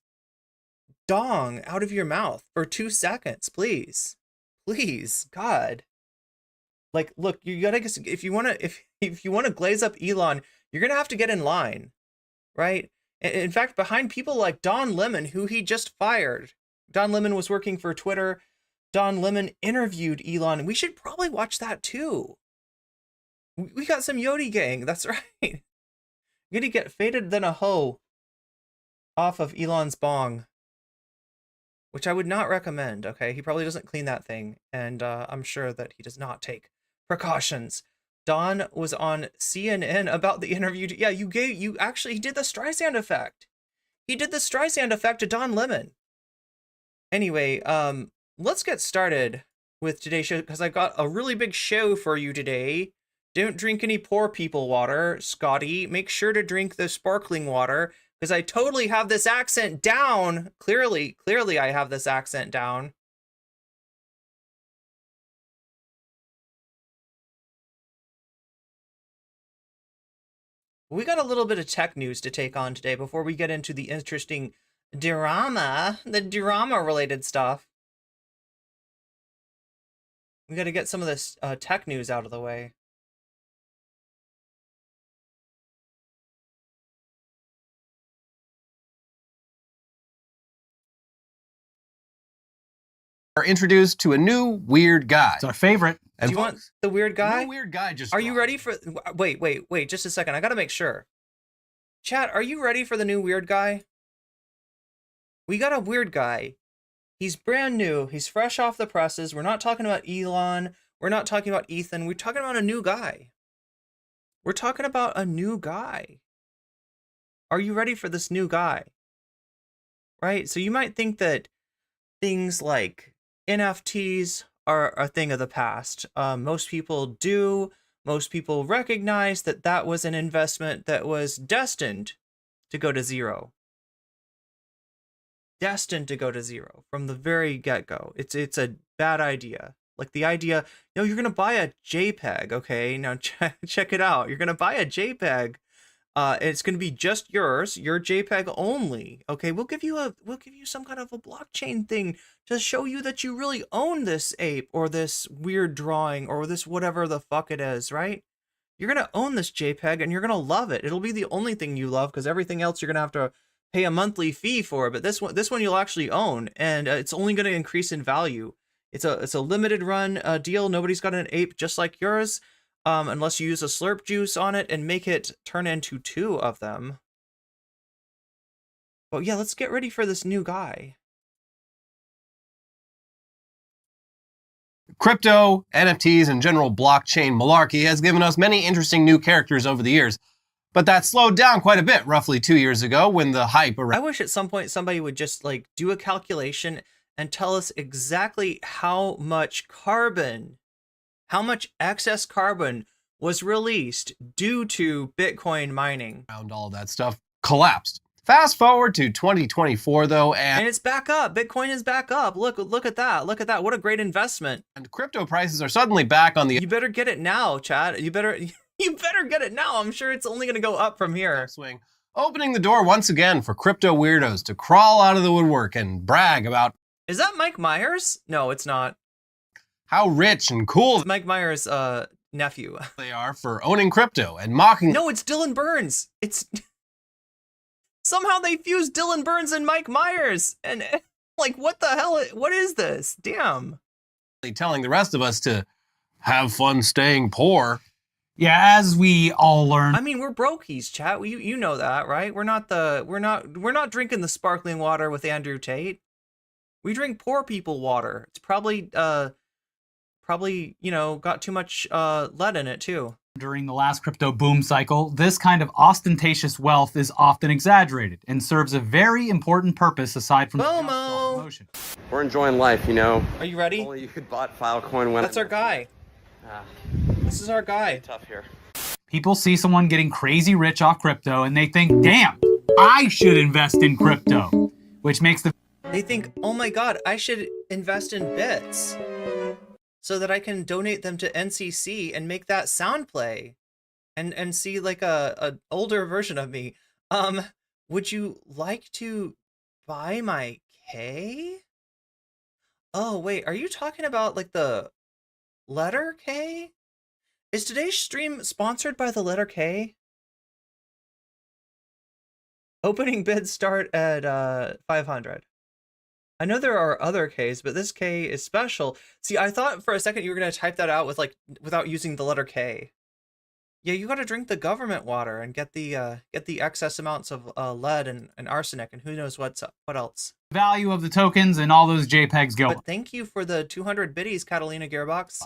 dong out of your mouth for 2 seconds, please? Please, God. Like, look, you gotta guess, if you wanna glaze up Elon, you're gonna have to get in line, right? In fact, behind people like Don Lemon, who he just fired. Don Lemon was working for Twitter. Don Lemon interviewed Elon. We should probably watch that too. We got some Yodi gang. That's right. You're gonna get faded than a hoe off of Elon's bong, which I would not recommend. Okay, he probably doesn't clean that thing, and I'm sure that he does not take precautions. Don was on CNN about the interview. Yeah, he did the Streisand effect. He did the Streisand effect to Don Lemon. Anyway, let's get started with today's show, because I got a really big show for you today. Don't drink any poor people water, Scotty. Make sure to drink the sparkling water, because I totally have this accent down. Clearly I have this accent down. We got a little bit of tech news to take on today before we get into the interesting the drama related stuff. We got to get some of this tech news out of the way. Are introduced to a new weird guy. It's our favorite. Do you want the weird guy? No weird guy just Are you ready for... Wait, just a second. I gotta make sure. Chat, are you ready for the new weird guy? We got a weird guy. He's brand new. He's fresh off the presses. We're not talking about Elon. We're not talking about Ethan. We're talking about a new guy. We're talking about a new guy. Are you ready for this new guy? Right? So you might think that things like NFTs are a thing of the past. Most people do. Most people recognize that that was an investment that was destined to go to zero. Destined to go to zero from the very get-go. It's a bad idea. Like the idea, you're gonna buy a JPEG, okay? Now check it out. You're gonna buy a JPEG. It's gonna be just yours, your JPEG only. Okay, we'll give you some kind of a blockchain thing to show you that you really own this ape or this weird drawing or this whatever the fuck it is, right? You're gonna own this JPEG and you're gonna love it. It'll be the only thing you love, because everything else you're gonna have to pay a monthly fee for. But this one you'll actually own, and it's only gonna increase in value. It's a limited run deal. Nobody's got an ape just like yours. Unless you use a slurp juice on it and make it turn into 2 of them. But yeah, let's get ready for this new guy. Crypto, NFTs, and general blockchain malarkey has given us many interesting new characters over the years, but that slowed down quite a bit roughly 2 years ago when the hype around... I wish at some point somebody would just like do a calculation and tell us exactly how much excess carbon was released due to Bitcoin mining. All of that stuff collapsed. Fast forward to 2024 though, and it's back up. Bitcoin is back up. Look at that. Look at that. What a great investment. And crypto prices are suddenly back on the... You better get it now, Chad. You better get it now. I'm sure it's only going to go up from here. Swing. Opening the door once again for crypto weirdos to crawl out of the woodwork and brag about... Is that Mike Myers? No, it's not. How rich and cool... It's Mike Myers' nephew. They are for owning crypto and mocking... No, it's Dylan Burns. It's... Somehow they fused Dylan Burns and Mike Myers. And like, what the hell? What is this? Damn. Telling the rest of us to have fun staying poor. Yeah, as we all learn. I mean, we're brokies, chat. You know that, right? We're not drinking the sparkling water with Andrew Tate. We drink poor people water. It's probably got too much lead in it too. During the last crypto boom cycle, this kind of ostentatious wealth is often exaggerated and serves a very important purpose aside from self-promotion. We're enjoying life, you know. Are you ready? If only you could bought Filecoin when... That's our guy. This is our guy. Tough here. People see someone getting crazy rich off crypto and they think, damn, I should invest in crypto, which makes the They think, oh my god, I should invest in bits so that I can donate them to NCC and make that sound play and see like a older version of me. Would you like to buy my K? Oh, wait, are you talking about like the letter K? Is today's stream sponsored by the letter K? Opening bids start at 500. I know there are other Ks, but this K is special. See, I thought for a second you were gonna type that out with like without using the letter K. Yeah, you gotta drink the government water and get the excess amounts of lead and arsenic and who knows what else. Value of the tokens and all those JPEGs go up, But thank you for the 200 biddies, Catalina Gearbox.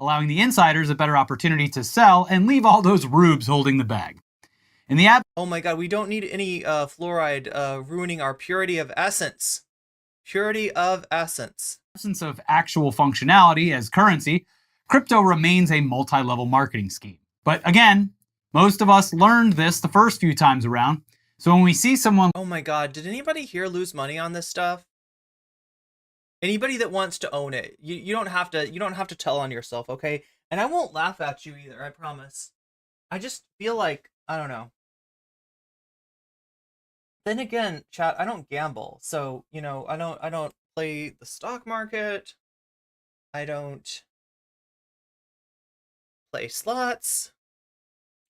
allowing the insiders a better opportunity to sell and leave all those rubes holding the bag. In the Oh my god, we don't need any fluoride ruining our purity of essence. Purity of essence. absence of actual functionality as currency, crypto remains a multi-level marketing scheme. But again, most of us learned this the first few times around. So when we see someone... Oh my god, did anybody here lose money on this stuff? Anybody that wants to own it, you don't have to tell on yourself, okay? And I won't laugh at you either, I promise. I just feel like, I don't know. Then again, chat, I don't gamble. So, you know, I don't play the stock market. I don't play slots.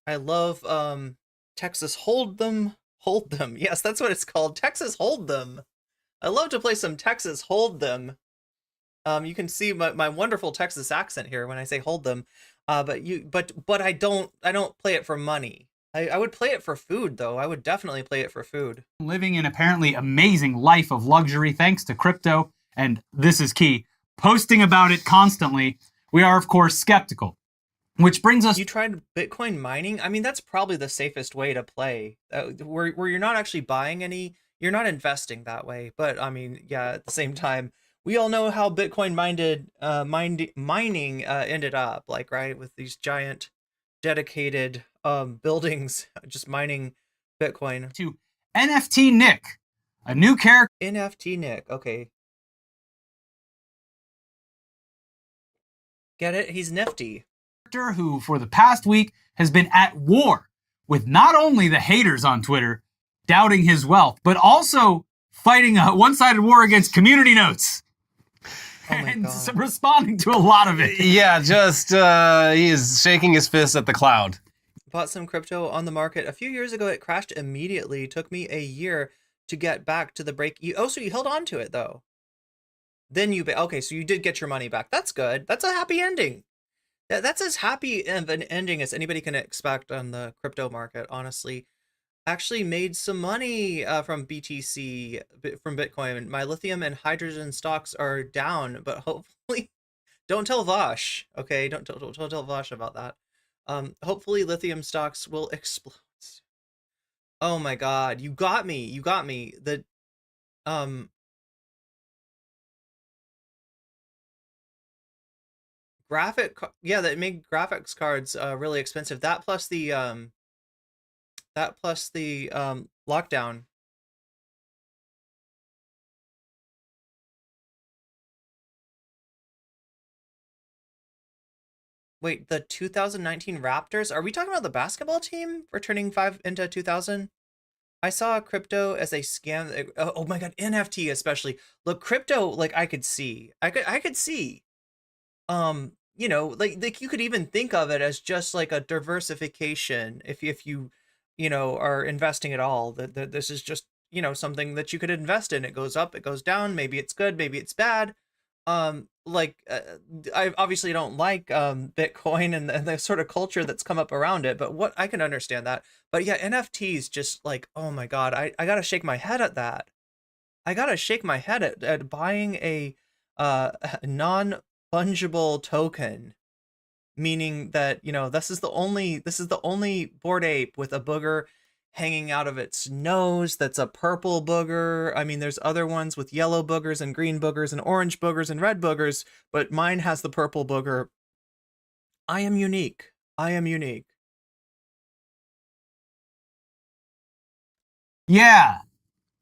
I love Texas Hold'em. Hold'em. Yes, that's what it's called. Texas Hold'em. I love to play some Texas Hold'em. You can see my wonderful Texas accent here when I say Hold'em. But I don't play it for money. I would play it for food though. I would definitely play it for food. living an apparently amazing life of luxury thanks to crypto, and this is key, posting about it constantly, we are of course skeptical. Which brings us... You tried Bitcoin mining? I mean, that's probably the safest way to play. Where you're not actually buying any, you're not investing that way. But I mean, yeah, at the same time, we all know how Bitcoin mining ended up, like, right? With these giant dedicated buildings just mining Bitcoin. To NFT Nick, a new character... NFT Nick, okay. Get it? He's nifty. Who, for the past week, has been at war with not only the haters on Twitter, doubting his wealth, but also fighting a one-sided war against community notes. Oh my and God. responding to a lot of it. Yeah, just he is shaking his fist at the cloud. Bought some crypto on the market a few years ago. It crashed immediately. Took me a year to get back to the break. So you held on to it though. Then okay, so you did get your money back. That's good. That's a happy ending. That's as happy of an ending as anybody can expect on the crypto market, honestly. Actually made some money from BTC, from Bitcoin. My lithium and hydrogen stocks are down, but hopefully, don't tell Vosh, okay? Don't tell Vosh about that. Hopefully lithium stocks will explode. Oh my God, you got me. The, that made graphics cards really expensive. That plus the lockdown. Wait, the 2019 Raptors? Are we talking about the basketball team returning 5 into 2000? I saw crypto as a scam. Oh my God, NFT especially. Look, crypto, like I could see. I could see. You know, like you could even think of it as just like a diversification if you know, are investing at all. That this is just, you know, something that you could invest in. It goes up, it goes down, maybe it's good, maybe it's bad. I obviously don't like Bitcoin and the sort of culture that's come up around it, but what I can understand that. But yeah, NFTs just like, oh my God, I gotta shake my head at that. I gotta shake my head at buying a non-fungible token, meaning that, you know, this is the only Bored Ape with a booger hanging out of its nose that's a purple booger. I mean, there's other ones with yellow boogers and green boogers and orange boogers and red boogers, but mine has the purple booger. I am unique. I am unique. Yeah,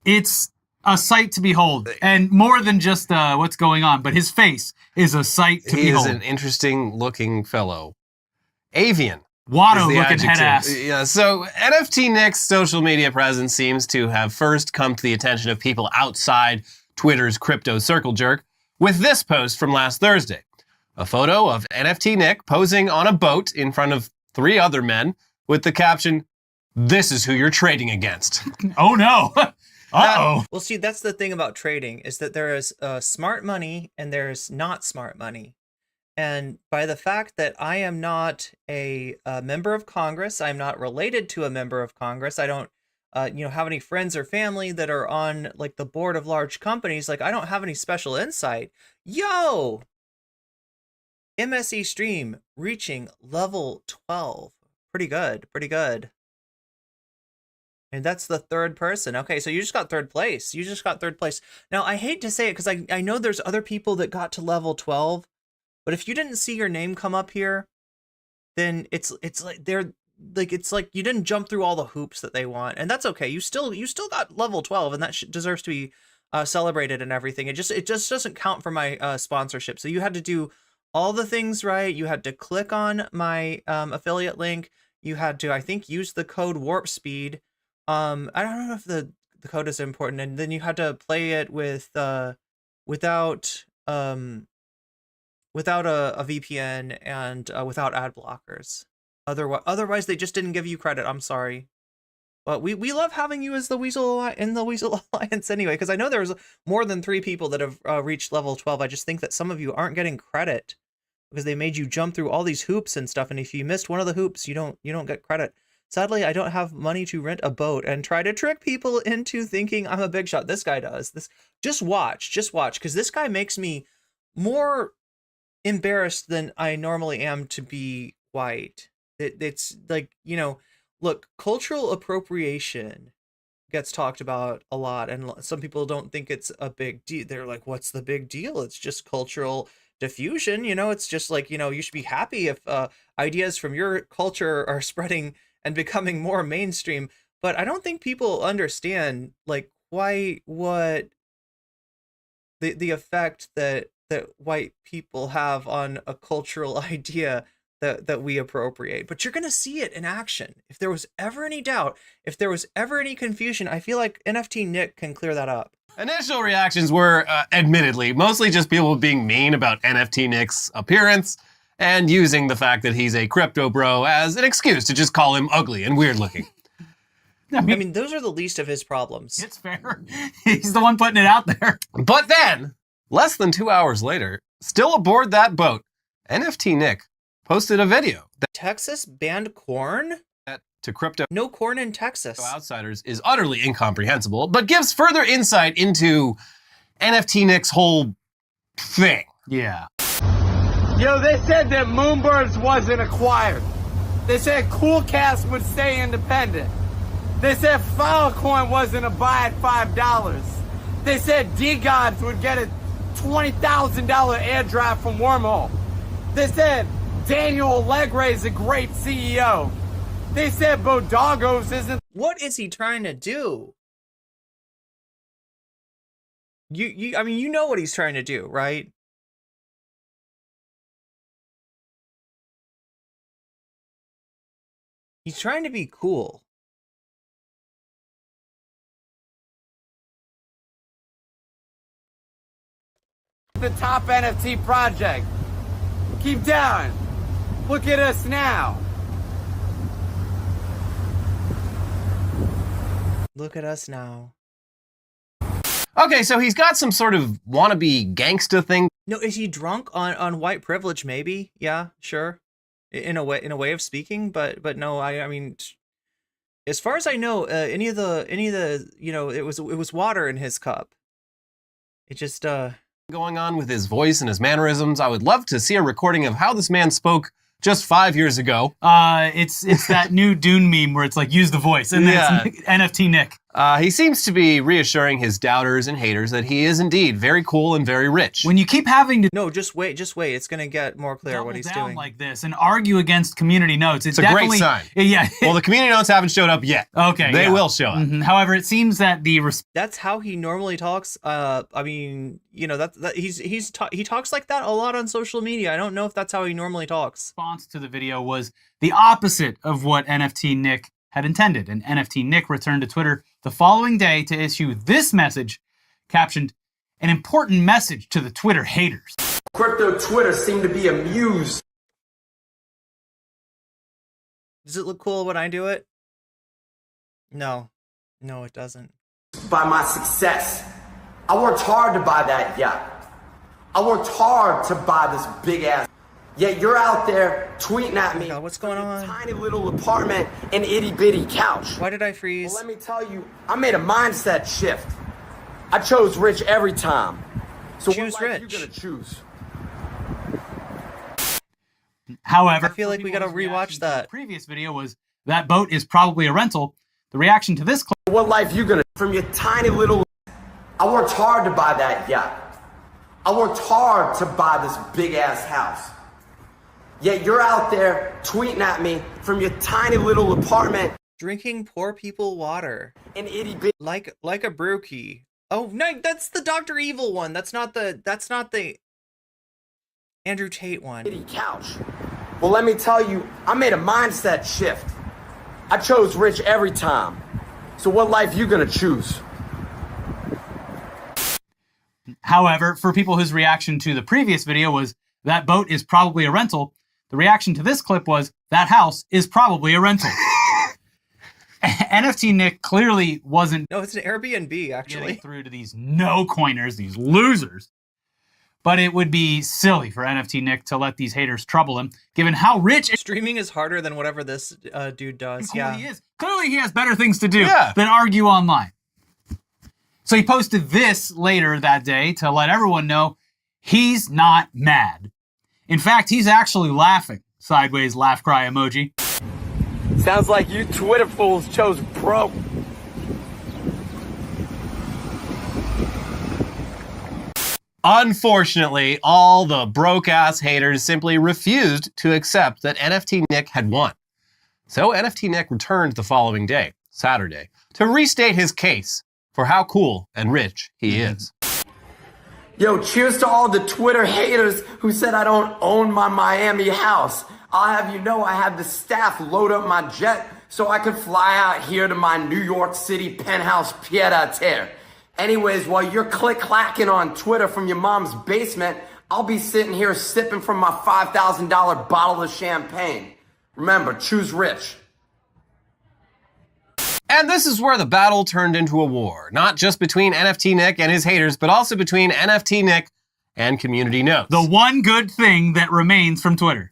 it's a sight to behold, and more than just what's going on, but his face is a sight to behold. He is an interesting looking fellow. Avian. Watto looking head ass. Yeah, so NFT Nick's social media presence seems to have first come to the attention of people outside Twitter's crypto circle jerk with this post from last Thursday. A photo of NFT Nick posing on a boat in front of 3 other men with the caption, "This is who you're trading against." Oh no. Uh-oh. Well, see, that's the thing about trading is that there is smart money and there's not smart money. And by the fact that I am not a member of Congress, I'm not related to a member of Congress. I don't, have any friends or family that are on like the board of large companies. Like I don't have any special insight. Yo, MSE stream reaching level 12. Pretty good. Pretty good. And that's the 3rd person. Okay, so you just got 3rd place. You just got 3rd place. Now, I hate to say it because I know there's other people that got to level 12. But if you didn't see your name come up here, then it's like it's like you didn't jump through all the hoops that they want, and that's okay. You still got level 12, and that deserves to be celebrated and everything. It just doesn't count for my sponsorship. So you had to do all the things right. You had to click on my affiliate link. You had to, I think, use the code Warp Speed. I don't know if the code is important, and then you had to play it with without a VPN and without ad blockers. Otherwise, they just didn't give you credit. I'm sorry. But we love having you as the Weasel in the Weasel Alliance anyway, because I know there's more than 3 people that have reached level 12. I just think that some of you aren't getting credit because they made you jump through all these hoops and stuff. And if you missed one of the hoops, you don't get credit. Sadly, I don't have money to rent a boat and try to trick people into thinking I'm a big shot. This guy does. Just watch, because this guy makes me more embarrassed than I normally am to be white. It's like, look, cultural appropriation gets talked about a lot, and some people don't think it's a big deal. They're like, what's the big deal? It's just cultural diffusion. It's just like, you should be happy if ideas from your culture are spreading and becoming more mainstream. But I don't think people understand like what the effect that white people have on a cultural idea that we appropriate. But you're gonna see it in action. If there was ever any doubt, if there was ever any confusion, I feel like NFT Nick can clear that up. Initial reactions were, admittedly, mostly just people being mean about NFT Nick's appearance and using the fact that he's a crypto bro as an excuse to just call him ugly and weird looking. I mean, those are the least of his problems. It's fair. He's the one putting it out there. But then, less than 2 hours later, still aboard that boat, NFT Nick posted a video that Texas banned corn? To crypto No corn in Texas. outsiders is utterly incomprehensible, but gives further insight into NFT Nick's whole thing. Yeah. Yo, they said that Moonbirds wasn't acquired. They said Coolcast would stay independent. They said Filecoin wasn't a buy at $5. They said D-Gods would get a $20,000 airdrop from Wormhole. They said Daniel Allegre is a great CEO. They said Bodogos isn't... What is he trying to do? I mean, you know what he's trying to do, right? He's trying to be cool. the top NFT project. Keep down. Look at us now. Look at us now. Okay, so he's got some sort of wannabe gangsta thing. No, is he drunk on white privilege? Maybe. Yeah, sure. In a way of speaking, but no, I mean, as far as I know, any of the you know, it was water in his cup. It just going on with his voice and his mannerisms. I would love to see a recording of how this man spoke just 5 years ago. It's that new Dune meme where it's like use the voice and then it's NFT Nick. He seems to be reassuring his doubters and haters that he is indeed very cool and very rich. When you keep having to No, just wait. It's gonna get more clear what he's double down doing. like this and argue against community notes, It's a great sign. Yeah. Well, the community notes haven't showed up yet. Okay. They yeah. will show up. Mhm. However, it seems that the That's how he normally talks. I mean, you know, he talks like that a lot on social media. I don't know if that's how he normally talks. response to the video was the opposite of what NFT Nick had intended. And NFT Nick returned to Twitter the following day to issue this message captioned, "An important message to the Twitter haters." Crypto Twitter seemed to be amused Does it look cool when I do it? No, it doesn't. by my success. I worked hard to buy that yacht. I worked hard to buy this big ass. Yet you're out there tweeting at me. God, what's going on? Tiny little apartment and itty bitty couch. Why did I freeze? Well, let me tell you, I made a mindset shift. I chose rich every time. So Choose what life rich. you gonna choose? However, I feel like we gotta people's reaction rewatch to that. The previous video was that boat is probably a rental. The reaction to this clip What life you gonna from your tiny little. I worked hard to buy that yacht. I worked hard to buy this big ass house. Yet you're out there tweeting at me from your tiny little apartment Drinking poor people water. and itty bitty Like a brewkey. Oh no, that's the Dr. Evil one. That's not the Andrew Tate one. couch. Well, let me tell you, I made a mindset shift. I chose rich every time. So what life you gonna choose? However, for people whose reaction to the previous video was that boat is probably a rental, the reaction to this clip was that house is probably a rental. NFT Nick clearly wasn't No, it's an Airbnb actually. getting through to these no coiners, these losers. But it would be silly for NFT Nick to let these haters trouble him, given how rich and Streaming is harder than whatever this dude does. cool Yeah. he is. Clearly he has better things to do Yeah. than argue online. So he posted this later that day to let everyone know he's not mad. In fact, he's actually laughing. Sideways laugh cry emoji. Sounds like you Twitter fools chose broke. Unfortunately, all the broke-ass haters simply refused to accept that NFT Nick had won. So NFT Nick returned the following day, Saturday, to restate his case for how cool and rich he is. Yo, cheers to all the Twitter haters who said I don't own my Miami house. I'll have you know I had the staff load up my jet so I could fly out here to my New York City penthouse pied-à-terre. Anyways, while you're click-clacking on Twitter from your mom's basement, I'll be sitting here sipping from my $5,000 bottle of champagne. Remember, choose rich. And this is where the battle turned into a war, not just between NFT Nick and his haters, but also between NFT Nick and community notes. The one good thing that remains from Twitter.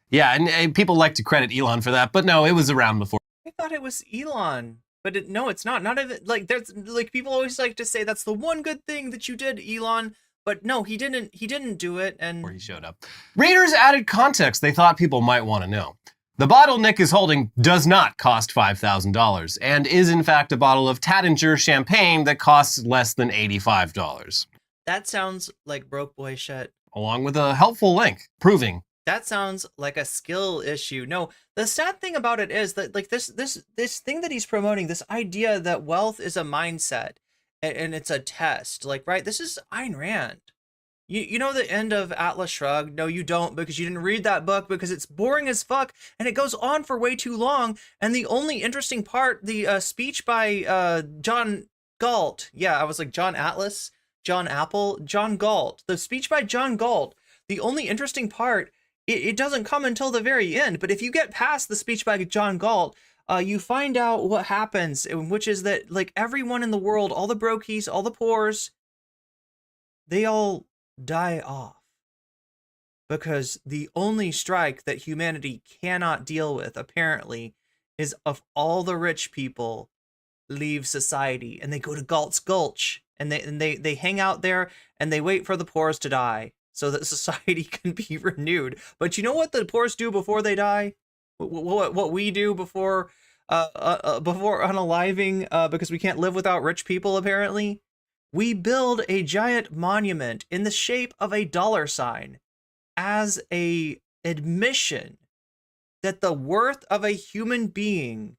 Yeah, and people like to credit Elon for that, but no, it was around before. I thought it was Elon. But no, it's not. Not of it. Like there's like people always like to say that's the one good thing that you did, Elon. But no, he didn't. He didn't do it. And He showed up. Readers added context they thought people might want to know. The bottle Nick is holding does not cost $5,000 and is in fact a bottle of Tattinger champagne that costs less than $85. that sounds like broke boy shit. Along with a helpful link proving That sounds like a skill issue. No, the sad thing about it is that like this thing that he's promoting, this idea that wealth is a mindset and it's a test. Like, right, this is Ayn Rand. You know the end of Atlas Shrugged? No, you don't, because you didn't read that book because it's boring as fuck and it goes on for way too long. And the only interesting part, the speech by John Galt. Yeah, I was like John Atlas, John Apple, John Galt. The speech by John Galt. The only interesting part, it doesn't come until the very end. But if you get past the speech by John Galt, you find out what happens, which is that like everyone in the world, all the brokies, all the poors, they all die off. Because the only strike that humanity cannot deal with, apparently, is of all the rich people leave society and they go to Galt's Gulch and they hang out there and they wait for the poors to die so that society can be renewed. But you know what the poors do before they die? What we do before before unaliving because we can't live without rich people, apparently. We build a giant monument in the shape of a $sign as a admission that the worth of a human being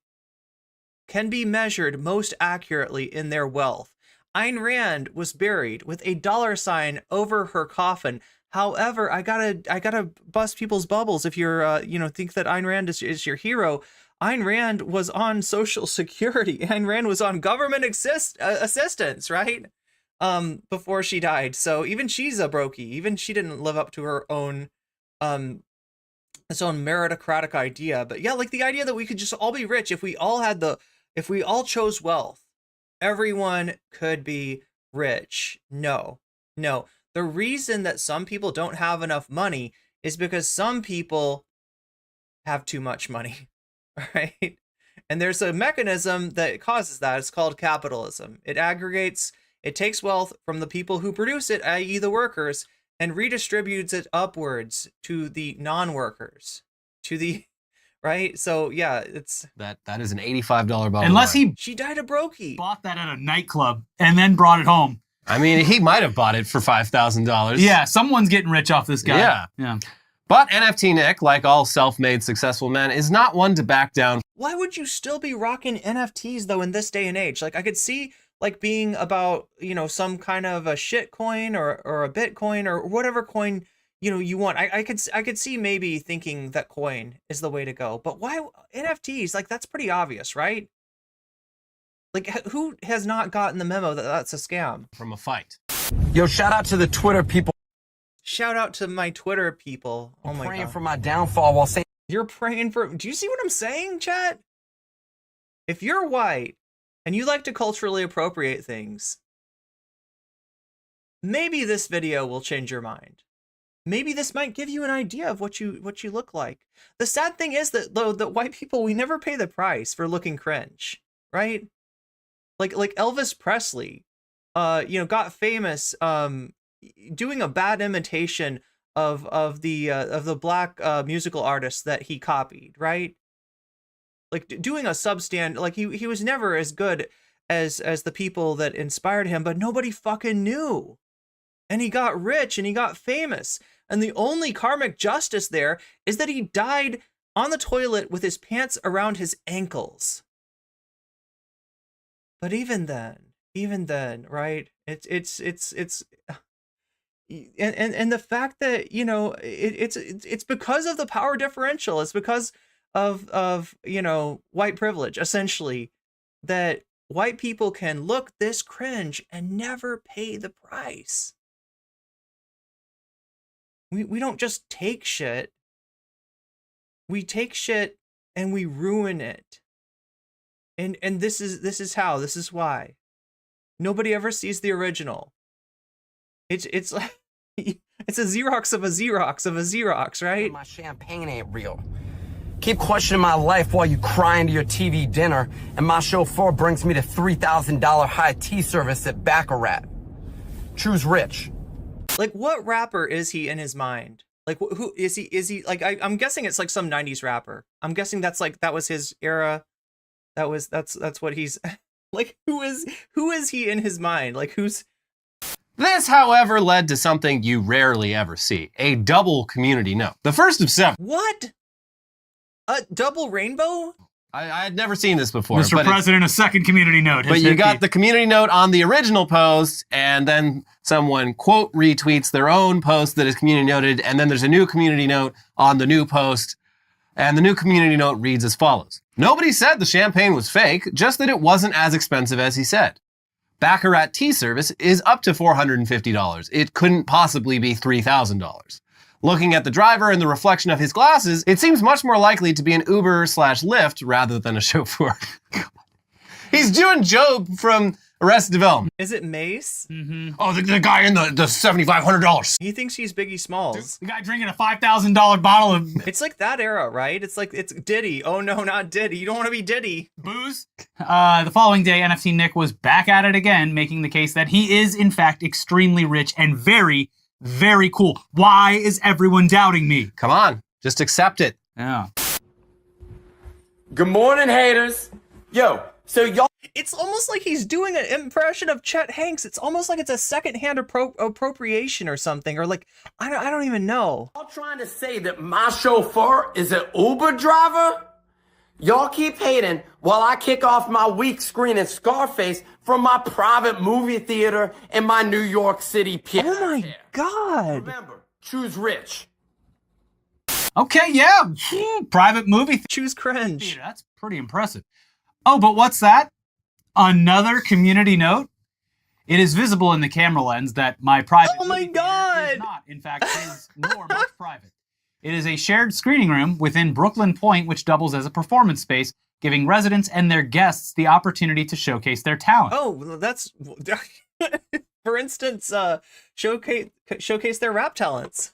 can be measured most accurately in their wealth. Ayn Rand was buried with a $sign over her coffin. However, I gotta bust people's bubbles if you're think that Ayn Rand is your hero. Ayn Rand was on Social Security. Ayn Rand was on government assistance, right? Before she died. So even she's a brokey. Even she didn't live up to her own its own meritocratic idea. But yeah, like the idea that we could just all be rich if we all chose wealth. Everyone could be rich. No. The reason that some people don't have enough money is because some people have too much money, right? And there's a mechanism that causes that. It's called capitalism. It takes wealth from the people who produce it, i.e. the workers, and redistributes it upwards to the non-workers, right? So yeah, it's that is an $85 bottle. Unless she died a brokey. Bought that at a nightclub and then brought it home. I mean, he might have bought it for $5,000. Yeah, someone's getting rich off this guy. Yeah. But NFT Nick, like all self-made successful men, is not one to back down. Why would you still be rocking NFTs though in this day and age? Like I could see like being about, some kind of a shit coin or a Bitcoin or whatever coin, you want. I could see maybe thinking that coin is the way to go. But why NFTs? Like that's pretty obvious, right? Like who has not gotten the memo that that's a scam? From a fight. Yo, shout out to the Twitter people. Shout out to my Twitter people. Oh my God. Praying for my downfall while saying you're praying for. Do you see what I'm saying, chat? If you're white and you like to culturally appropriate things, maybe this video will change your mind. Maybe this might give you an idea of what you look like. The sad thing is that though that white people, we never pay the price for looking cringe, right? Like Elvis Presley, got famous doing a bad imitation of the black musical artist that he copied, right? Like doing a substand, like he was never as good as the people that inspired him, but nobody fucking knew. And he got rich and he got famous. And the only karmic justice there is that he died on the toilet with his pants around his ankles. But even then, right? It's and the fact that, it's because of the power differential. It's because of white privilege, essentially, that white people can look this cringe and never pay the price. We don't just take shit. We take shit and we ruin it. And this is why. Nobody ever sees the original. It's like it's a Xerox of a Xerox of a Xerox, right? my champagne ain't real. Keep questioning my life while you crying to your TV dinner, and my chauffeur brings me to $3,000 high tea service at Baccarat. Choose rich. Like, what rapper is he in his mind? Like, who is he? Is he like? I'm guessing it's like some '90s rapper. I'm guessing that was his era. That's what he's like. Who is he in his mind? Like, who's? This, however, led to something you rarely ever see: a double community note. The first of several. What? A double rainbow? I had never seen this before. Mr. President, a second community note. But you got the community note on the original post, and then someone, quote, retweets their own post that is community noted, and then there's a new community note on the new post, and the new community note reads as follows. Nobody said the champagne was fake, just that it wasn't as expensive as he said. Baccarat tea service is up to $450. It couldn't possibly be $3,000. Looking at the driver and the reflection of his glasses, it seems much more likely to be an Uber/Lyft rather than a chauffeur. He's doing Job from Arrested Development. Is it Mace? Mm-hmm. Oh, the guy in the $7,500. He thinks he's Biggie Smalls. The guy drinking a $5,000 bottle of... It's like that era, right? It's like, it's Diddy. Oh no, not Diddy. You don't want to be Diddy. Booze. The following day, NFT Nick was back at it again, making the case that he is, in fact, extremely rich and very, very cool. Why is everyone doubting me? Come on, just accept it. Yeah. Good morning, haters. Yo, so y'all It's almost like he's doing an impression of Chet Hanks. It's almost like it's a secondhand appropriation or something, or like I don't even know. trying to say that my chauffeur is an Uber driver? Y'all keep hating while I kick off my week screening Scarface from my private movie theater in my New York City piano. Oh my god! Remember, choose rich. Okay, yeah, private movie Choose cringe. theater. That's pretty impressive. Oh, but what's that? Another community note? It is visible in the camera lens that my private Oh my movie theater God! is not, in fact, is nor much private. It is a shared screening room within Brooklyn Point, which doubles as a performance space, giving residents and their guests the opportunity to showcase their talent. Oh, that's for instance, showcase their rap talents.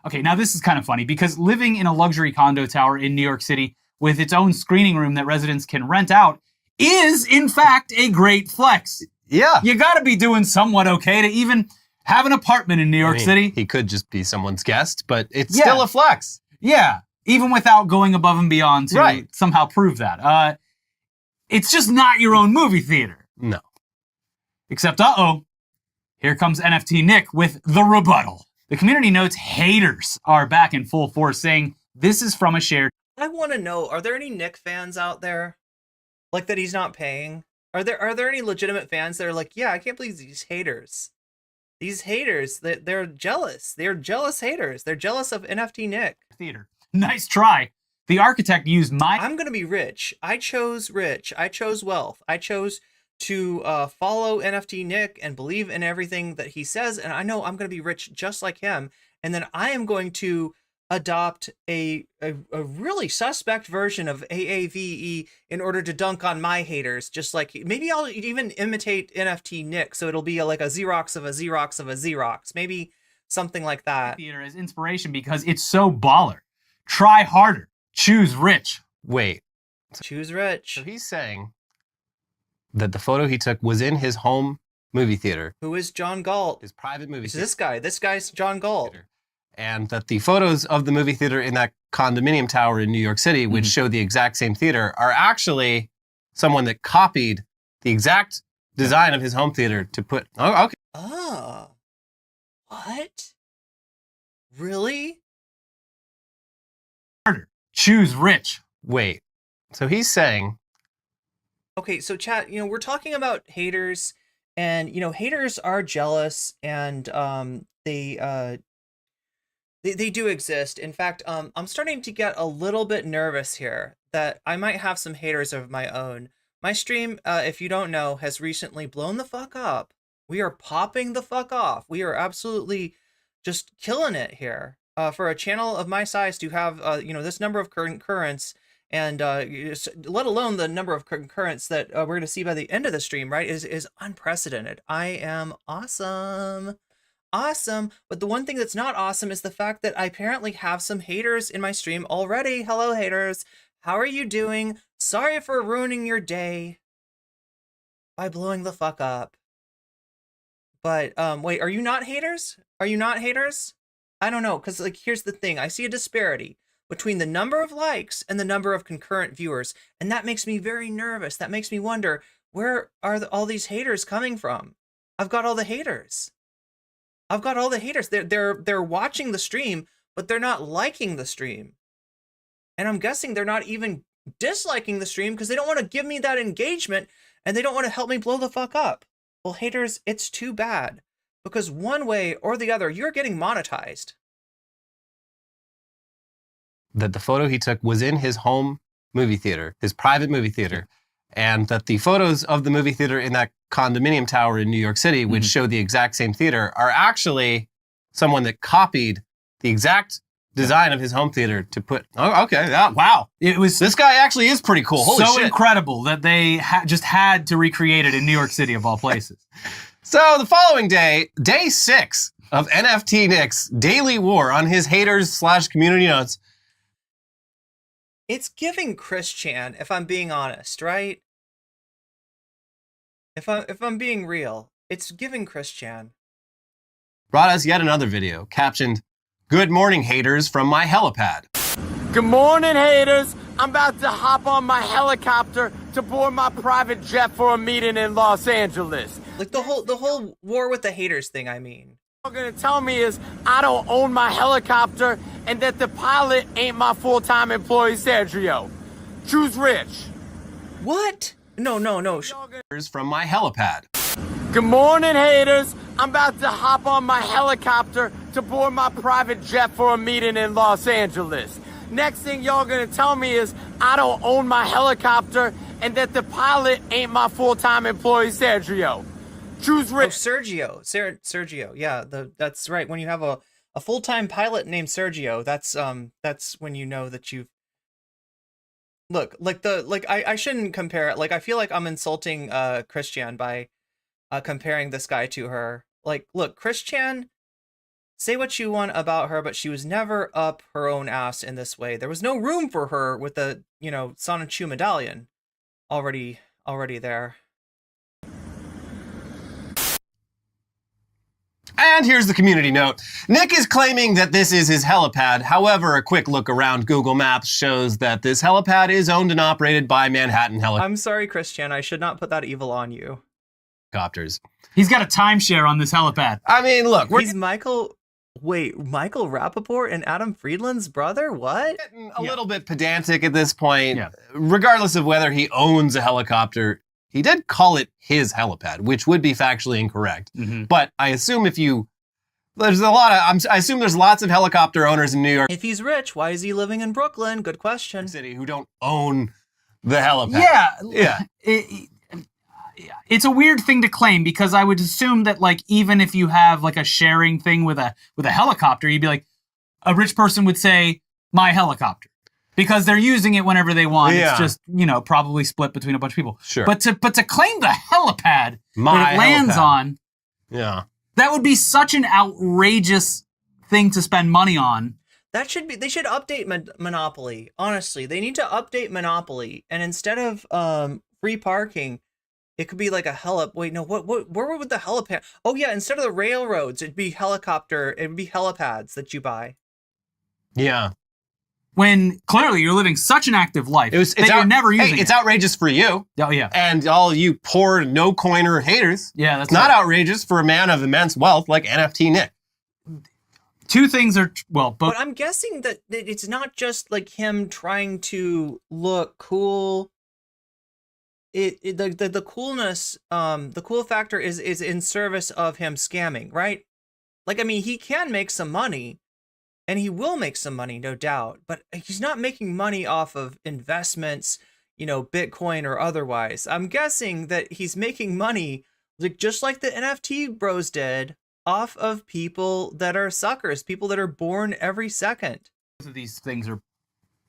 Okay, now this is kind of funny because living in a luxury condo tower in New York City with its own screening room that residents can rent out is, in fact, a great flex. Yeah. You gotta be doing somewhat okay to even have an apartment in New York City. He could just be someone's guest, but it's Yeah. still a flex. Yeah, even without going above and beyond to Right. somehow prove that. It's just not your own movie theater. No. Except, here comes NFT Nick with the rebuttal. The community notes haters are back in full force, saying this is from a shared. I want to know: are there any Nick fans out there, like that he's not paying? Are there any legitimate fans that are like, yeah, I can't believe these haters. These haters, they're jealous. They're jealous haters. They're jealous of NFT Nick. Theater. Nice try. The architect used I'm gonna be rich. I chose rich. I chose wealth. I chose to follow NFT Nick and believe in everything that he says, and I know I'm gonna be rich just like him. And then I am going to adopt a really suspect version of AAVE in order to dunk on my haters. Just like maybe I'll even imitate NFT Nick, so it'll be like a Xerox of a Xerox of a Xerox. Maybe something like that. theater as inspiration because it's so baller. Try harder. Choose rich. Wait. Choose rich. So he's saying that the photo he took was in his home movie theater, Who is John Galt? his private movie It's theater. this guy. This guy's John Galt. And that the photos of the movie theater in that condominium tower in New York City, which show the exact same theater, are actually someone that copied the exact design of his home theater to put. Oh, okay. Oh. What? Really? Harder. Choose rich. Wait. So he's saying. Okay, so chat, we're talking about haters, and haters are jealous, and they do exist. In fact, I'm starting to get a little bit nervous here that I might have some haters of my own. My stream, if you don't know, has recently blown the fuck up. We are popping the fuck off. We are absolutely just killing it here. For a channel of my size to have, this number of concurrents, and let alone the number of concurrents that we're going to see by the end of the stream, right, is unprecedented. I am awesome. Awesome. But the one thing that's not awesome is the fact that I apparently have some haters in my stream already. Hello, haters. How are you doing? Sorry for ruining your day by blowing the fuck up. But, wait, are you not haters? Are you not haters? I don't know, because, here's the thing. I see a disparity between the number of likes and the number of concurrent viewers, and that makes me very nervous. That makes me wonder, where are all these haters coming from? I've got all the haters. I've got all the haters. They're watching the stream, but they're not liking the stream. And I'm guessing they're not even disliking the stream because they don't want to give me that engagement and they don't want to help me blow the fuck up. Well, haters, it's too bad, because one way or the other, you're getting monetized. That the photo he took was in his home movie theater, his private movie theater, and that the photos of the movie theater in that condominium tower in New York City, which show the exact same theater, are actually someone that copied the exact design of his home theater to put. Oh, okay. Wow. It was This guy actually is pretty cool. Holy so shit. incredible that they just had to recreate it in New York City of all places. So the following day, day 6 of NFT Nick's daily war on his haters/community notes. It's giving Chris Chan, if I'm being honest, right? If I'm being real, it's giving Chris Chan. Brought us yet another video captioned, "Good morning, haters from my helipad." Good morning, haters. I'm about to hop on my helicopter to board my private jet for a meeting in Los Angeles. Like the whole war with the haters thing, I mean. What you're gonna tell me is I don't own my helicopter and that the pilot ain't my full-time employee, Sergio. Choose rich. What? No. From my helipad. Good morning, haters. I'm about to hop on my helicopter to board my private jet for a meeting in Los Angeles. Next thing y'all gonna tell me is I don't own my helicopter and that the pilot ain't my full-time employee, Sergio. Choose Oh, rich. Sergio. Yeah, that's right. When you have a full-time pilot named Sergio, that's when you know that you've I shouldn't compare it. Like, I feel like I'm insulting Christian by comparing this guy to her. Like, look, Christian, say what you want about her, but she was never up her own ass in this way. There was no room for her with the, Sonichu medallion already there. And here's the community note. Nick is claiming that this is his helipad. However, a quick look around Google Maps shows that this helipad is owned and operated by Manhattan I'm sorry, Christian. I should not put that evil on you. Helicopters. He's got a timeshare on this helipad. I mean, look, He's Michael Rappaport and Adam Friedland's brother? What? getting a little bit pedantic at this point. Yeah. Regardless of whether he owns a helicopter, he did call it his helipad, which would be factually incorrect. Mm-hmm. But I assume I assume there's lots of helicopter owners in New York If he's rich, why is he living in Brooklyn? Good question. City who don't own the helipad. Yeah. It's a weird thing to claim because I would assume that, like, even if you have like a sharing thing with a helicopter, you'd be like, a rich person would say, my helicopter. Because they're using it whenever they want. Yeah. It's just, probably split between a bunch of people. Sure. But to claim the helipad My that it lands helipad. on, Yeah. that would be such an outrageous thing to spend money on. They should update Monopoly. Honestly, they need to update Monopoly, and instead of free parking, it could be like a where would the helipad? Oh yeah, instead of the railroads, it'd be helipads that you buy. Yeah. When clearly you're living such an active life you're never using it. It's outrageous for you. Oh yeah. And all you poor no-coiner haters. Yeah, that's it's not right. outrageous for a man of immense wealth like NFT Nick. Two things are, both. But I'm guessing that it's not just like him trying to look cool. The coolness, the cool factor is in service of him scamming, right? Like, I mean, he can make some money, and he will make some money, no doubt, but he's not making money off of investments, Bitcoin or otherwise. I'm guessing that he's making money, like just like the NFT bros did, off of people that are suckers, people that are born every second. Both of these things are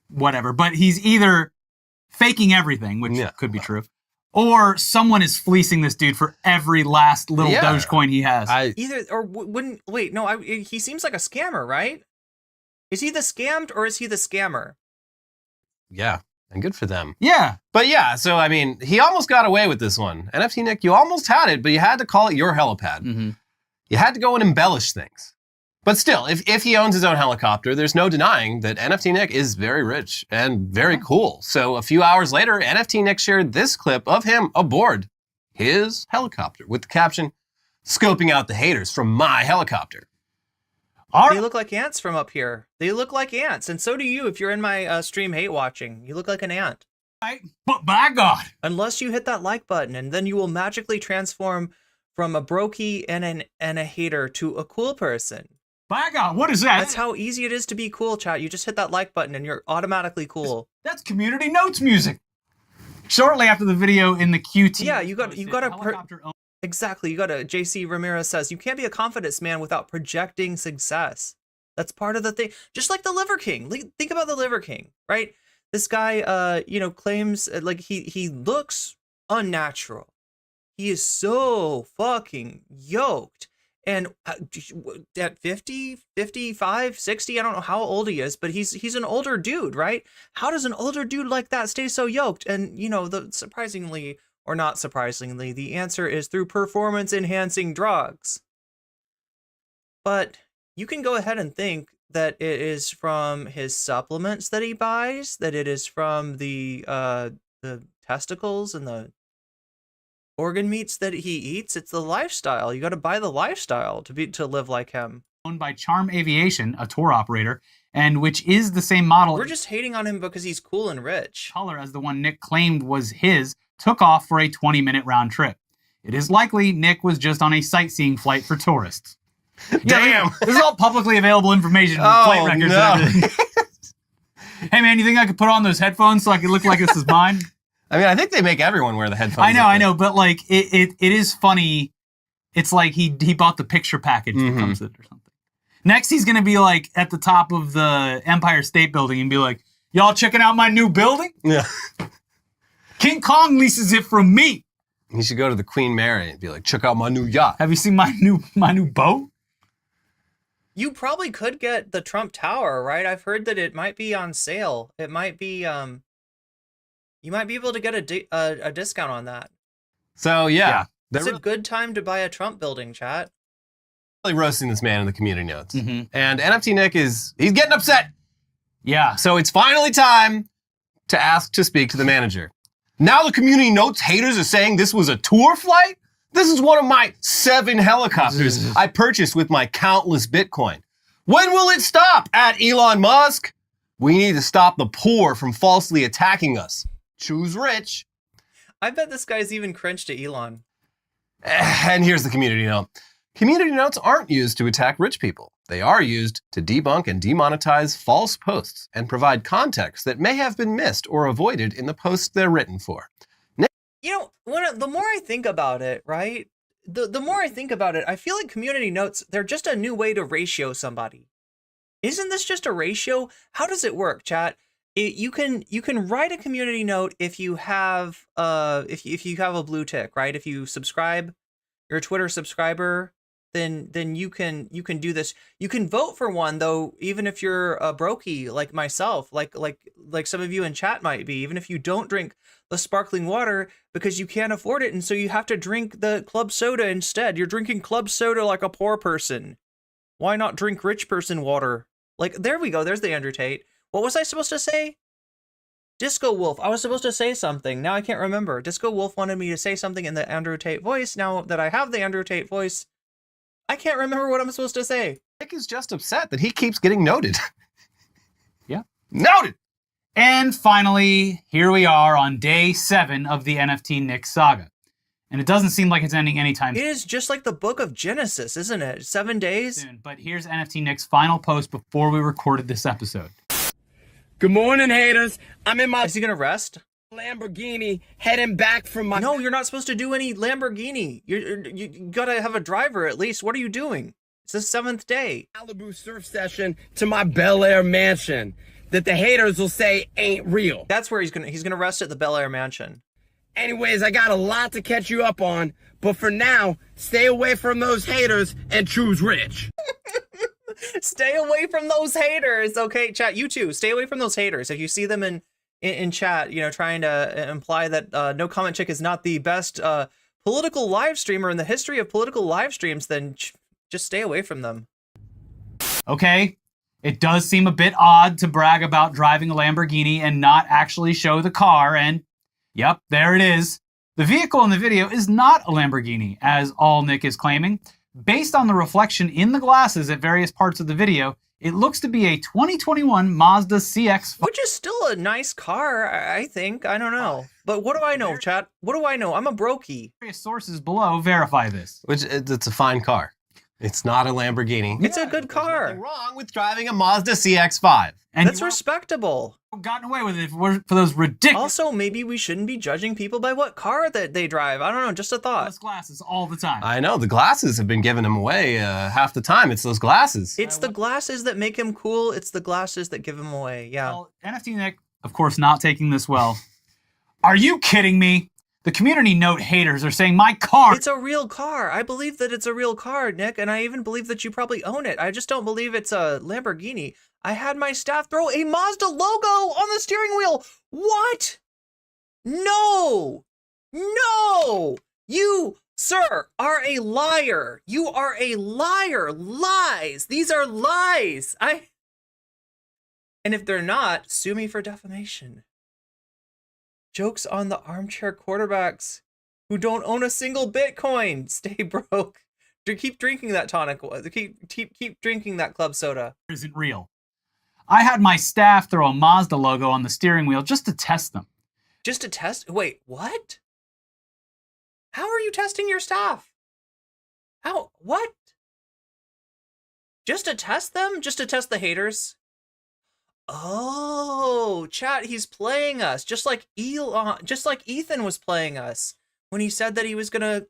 whatever, but he's either faking everything, which could be true, or someone is fleecing this dude for every last little Dogecoin he has. He seems like a scammer, right? Is he the scammed or is he the scammer? Yeah, and good for them. Yeah. But yeah, so I mean, he almost got away with this one. NFT Nick, you almost had it, but you had to call it your helipad. Mm-hmm. You had to go and embellish things. But still, if he owns his own helicopter, there's no denying that NFT Nick is very rich and very cool. So a few hours later, NFT Nick shared this clip of him aboard his helicopter with the caption, "Scoping out the haters from my helicopter." They look like ants from up here. They look like ants, and so do you if you're in my stream hate watching. You look like an ant. But by God. Unless you hit that like button, and then you will magically transform from a brokey and a hater to a cool person. By God, what is that? That's how easy it is to be cool, chat. You just hit that like button and you're automatically cool. That's community notes music. Shortly after the video in the QT. Yeah, you got exactly. You got to. JC Ramirez says you can't be a confidence man without projecting success. That's part of the thing. Just like the Liver King. Think about the Liver King, right? This guy, claims like he looks unnatural. He is so fucking yoked. And at 50, 55, 60, I don't know how old he is, but he's an older dude, right? How does an older dude like that stay so yoked? And, surprisingly or not surprisingly, the answer is through performance-enhancing drugs. But you can go ahead and think that it is from his supplements that he buys, that it is from the testicles and the organ meats that he eats. It's the lifestyle. You got to buy the lifestyle to live like him. Owned by Charm Aviation, a tour operator, and which is the same model. We're just hating on him because he's cool and rich. Color as the one Nick claimed was his, took off for a 20-minute round trip. It is likely Nick was just on a sightseeing flight for tourists. Damn. This is all publicly available information. Oh, Flight records no. and everything. Hey man, you think I could put on those headphones so I could look like this is mine? I mean, I think they make everyone wear the headphones. I know, but like it is funny. It's like he bought the picture package that comes with it or something. Next, he's gonna be like at the top of the Empire State Building and be like, "Y'all checking out my new building? Yeah. King Kong leases it from me. You should go to the Queen Mary and be like, check out my new yacht. Have you seen my new boat?" You probably could get the Trump Tower, right? I've heard that it might be on sale. It might be, you might be able to get a discount on that. So, yeah. It's a good time to buy a Trump building, chat. Really roasting this man in the community notes. And NFT Nick he's getting upset. Yeah. So it's finally time to ask to speak to the manager. Now the community notes haters are saying this was a tour flight? This is one of my 7 helicopters I purchased with my countless Bitcoin. When will it stop? At Elon Musk? We need to stop the poor from falsely attacking us. Choose rich. I bet this guy's even cringed to Elon. And here's the community note. Community notes aren't used to attack rich people. They are used to debunk and demonetize false posts and provide context that may have been missed or avoided in the posts they're written for. You know, the more I think about it, right? The more I think about it, I feel like community notes, they're just a new way to ratio somebody. Isn't this just a ratio? How does it work, chat? You can write a community note if you have if you have a blue tick, right? If you subscribe, you're a Twitter subscriber, then you can do this. You can vote for one though, even if you're a brokey like myself, like some of you in chat might be, even if you don't drink the sparkling water because you can't afford it, and so you have to drink the club soda instead. You're drinking club soda like a poor person. Why not drink rich person water? Like, there we go. There's the Andrew Tate. What was I supposed to say? Disco Wolf. I was supposed to say something. Now I can't remember. Disco Wolf wanted me to say something in the Andrew Tate voice. Now that I have the Andrew Tate voice, I can't remember what I'm supposed to say. Nick is just upset that he keeps getting noted. Yeah. Noted! And finally, here we are on day 7 of the NFT Nick saga. And it doesn't seem like it's ending anytime soon. It is just like the book of Genesis, isn't it? 7 days? But here's NFT Nick's final post before we recorded this episode. Good morning, haters. I'm in my Is he gonna rest? Lamborghini heading back from my... No, you're not supposed to do any Lamborghini. You gotta have a driver at least. What are you doing? It's the 7th day. Malibu surf session to my Bel Air mansion that the haters will say ain't real. That's where he's gonna rest at the Bel Air mansion. Anyways, I got a lot to catch you up on, but for now, stay away from those haters and choose rich. Stay away from those haters. Okay, chat, you too. Stay away from those haters. If you see them in chat, you know, trying to imply that nocommentchick is not the best political live streamer in the history of political live streams, then just stay away from them. Okay, it does seem a bit odd to brag about driving a Lamborghini and not actually show the car, and yep, there it is. The vehicle in the video is not a Lamborghini, as all Nick is claiming. Based on the reflection in the glasses at various parts of the video, it looks to be a 2021 Mazda CX-5. Which is still a nice car, I think. I don't know. But what do I know, chat? What do I know? I'm a brokey. Various sources below verify this. Which, it's a fine car. It's not a Lamborghini. It's a good car. Nothing wrong with driving a Mazda CX-5. And that's respectable. Gotten away with it for those ridiculous. Also, maybe we shouldn't be judging people by what car that they drive. I don't know, just a thought. Those glasses all the time. I know, the glasses have been giving him away half the time. It's those glasses. It's the glasses that make him cool. It's the glasses that give him away. Yeah. Well, NFT Nick, of course, not taking this well. Are you kidding me? The community note haters are saying my car... It's a real car. I believe that it's a real car, Nick, and I even believe that you probably own it. I just don't believe it's a Lamborghini. I had my staff throw a Mazda logo on the steering wheel. What? No! No! You sir, are a liar. You are a liar. Lies. These are lies. And if they're not, sue me for defamation. Jokes on the armchair quarterbacks who don't own a single Bitcoin. Stay broke. Keep drinking that tonic. Keep drinking that club soda. Isn't real. I had my staff throw a Mazda logo on the steering wheel just to test them. Just to test? Wait, what? How are you testing your staff? How? What? Just to test them? Just to test the haters? Oh, chat, he's playing us. Just like Ethan was playing us when he said that he was gonna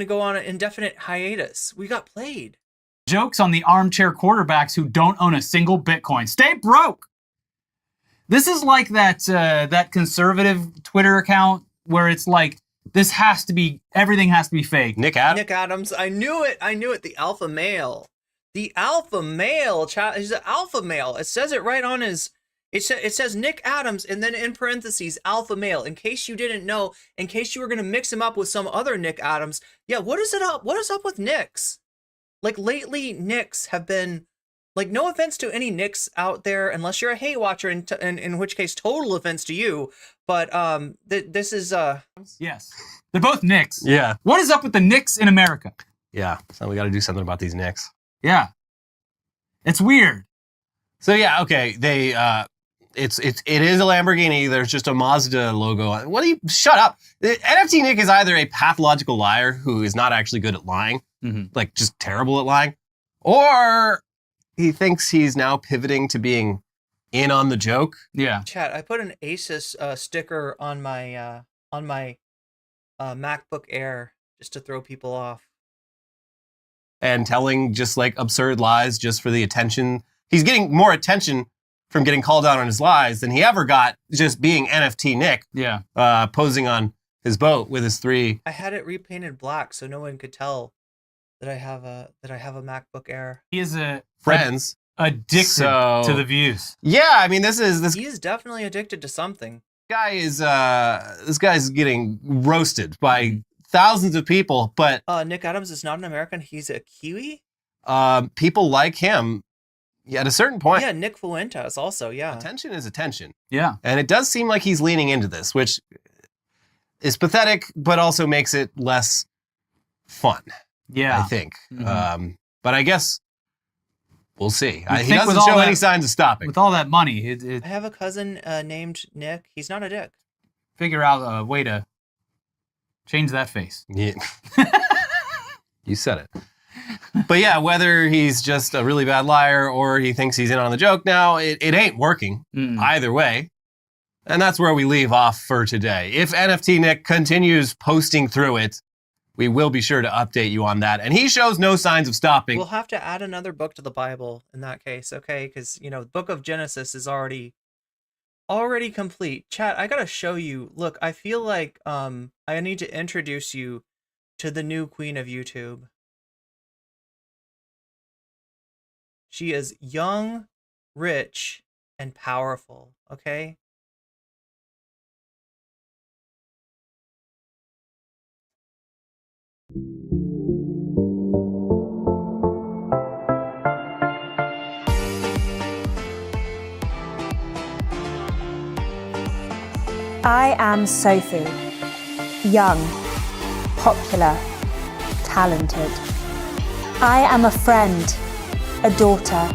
go on an indefinite hiatus. We got played. Jokes on the armchair quarterbacks who don't own a single Bitcoin. Stay broke. This is like that conservative Twitter account where it's like, everything has to be fake. Nick Adams. I knew it. The alpha male. The alpha male, chat. He's an alpha male. It says it right on his. It says Nick Adams and then in parentheses alpha male. In case you didn't know, in case you were gonna mix him up with some other Nick Adams. Yeah, what is it up? What is up with Nicks? Like lately, Nicks have been like, no offense to any Nicks out there, unless you're a hate watcher, in which case total offense to you. But this is yes, they're both Nicks. Yeah. What is up with the Nicks in America? Yeah. So we got to do something about these Nicks. Yeah. It's weird. So yeah, okay. It is a Lamborghini. There's just a Mazda logo on. Shut up. The NFT Nick is either a pathological liar who is not actually good at lying, like just terrible at lying, or he thinks he's now pivoting to being in on the joke. Yeah. Chat, I put an Asus sticker on my MacBook Air just to throw people off. And telling just like absurd lies just for the attention. He's getting more attention from getting called out on his lies than he ever got just being NFT Nick. Yeah. Posing on his boat with his 3. I had it repainted black so no one could tell that I have a MacBook Air. He is friends addicted to the views. Yeah, I mean this. He is definitely addicted to something. This guy's getting roasted by thousands of people, but Nick Adams is not an American. He's a Kiwi. People like him. Yeah, at a certain point. Yeah, Nick Fuentes also. Yeah, attention is attention. Yeah, and it does seem like he's leaning into this, which is pathetic, but also makes it less fun. Yeah, I think. But I guess we'll see. He think doesn't show any signs of stopping. With all that money, I have a cousin named Nick. He's not a dick. Figure out a way to change that face. Yeah. You said it. But yeah, whether he's just a really bad liar or he thinks he's in on the joke now, it ain't working either way. And that's where we leave off for today. If NFT Nick continues posting through it, we will be sure to update you on that. And he shows no signs of stopping. We'll have to add another book to the Bible in that case, okay? Because, the book of Genesis is already complete. Chat, I gotta show you. Look, I feel like I need to introduce you to the new queen of YouTube. She is young, rich, and powerful, okay? I am Sophie. Young, popular, talented. I am a friend, a daughter,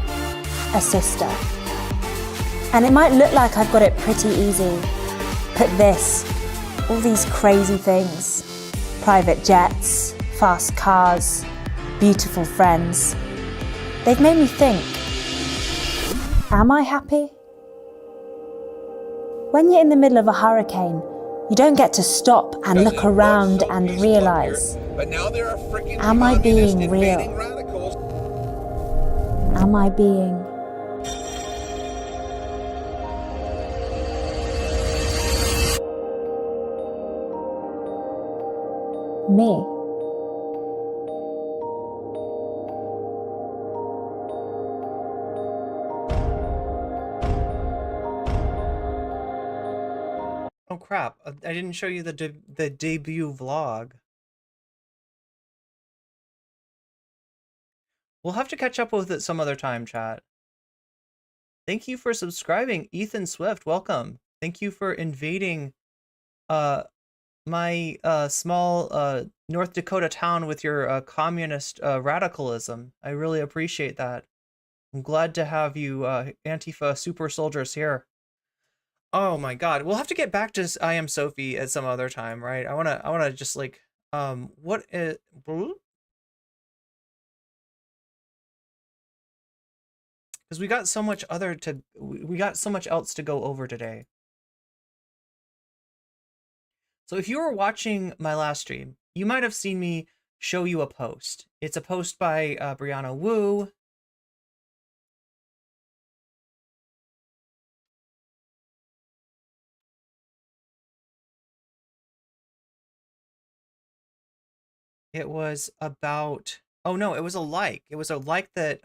a sister. And it might look like I've got it pretty easy, but all these crazy things, private jets, fast cars, beautiful friends, they've made me think, am I happy? When you're in the middle of a hurricane, you don't get to stop and look around and realize, am I being real? Am I being me? Oh crap! I didn't show you the debut vlog. We'll have to catch up with it some other time, chat. Thank you for subscribing, Ethan Swift. Welcome. Thank you for invading my small North Dakota town with your communist radicalism. I really appreciate that. I'm glad to have you Antifa super soldiers here. Oh my god. We'll have to get back to I Am Sophie at some other time, right? I wanna just like what is because we got so much we got so much else to go over today. So if you were watching my last stream, you might have seen me show you a post. It's a post by Brianna Wu. It was about, oh no, it was a like. It was a like that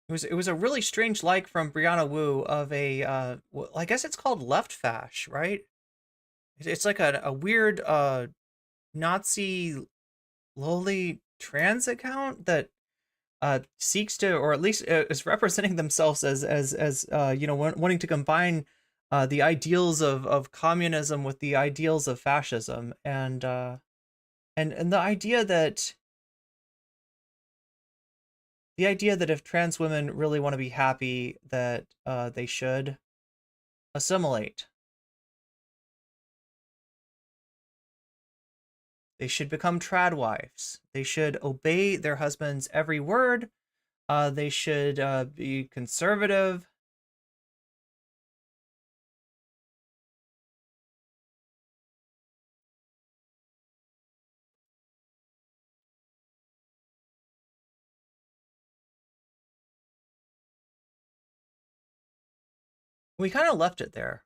it was a really strange like from Brianna Wu of a well, I guess it's called Left Fash, right? It's like a weird Nazi lowly trans account that seeks to, or at least is representing themselves as you know, wanting to combine the ideals of communism with the ideals of fascism, and the idea that if trans women really want to be happy, that they should assimilate. They should become trad wives. They should obey their husband's every word. They should be conservative. We kind of left it there.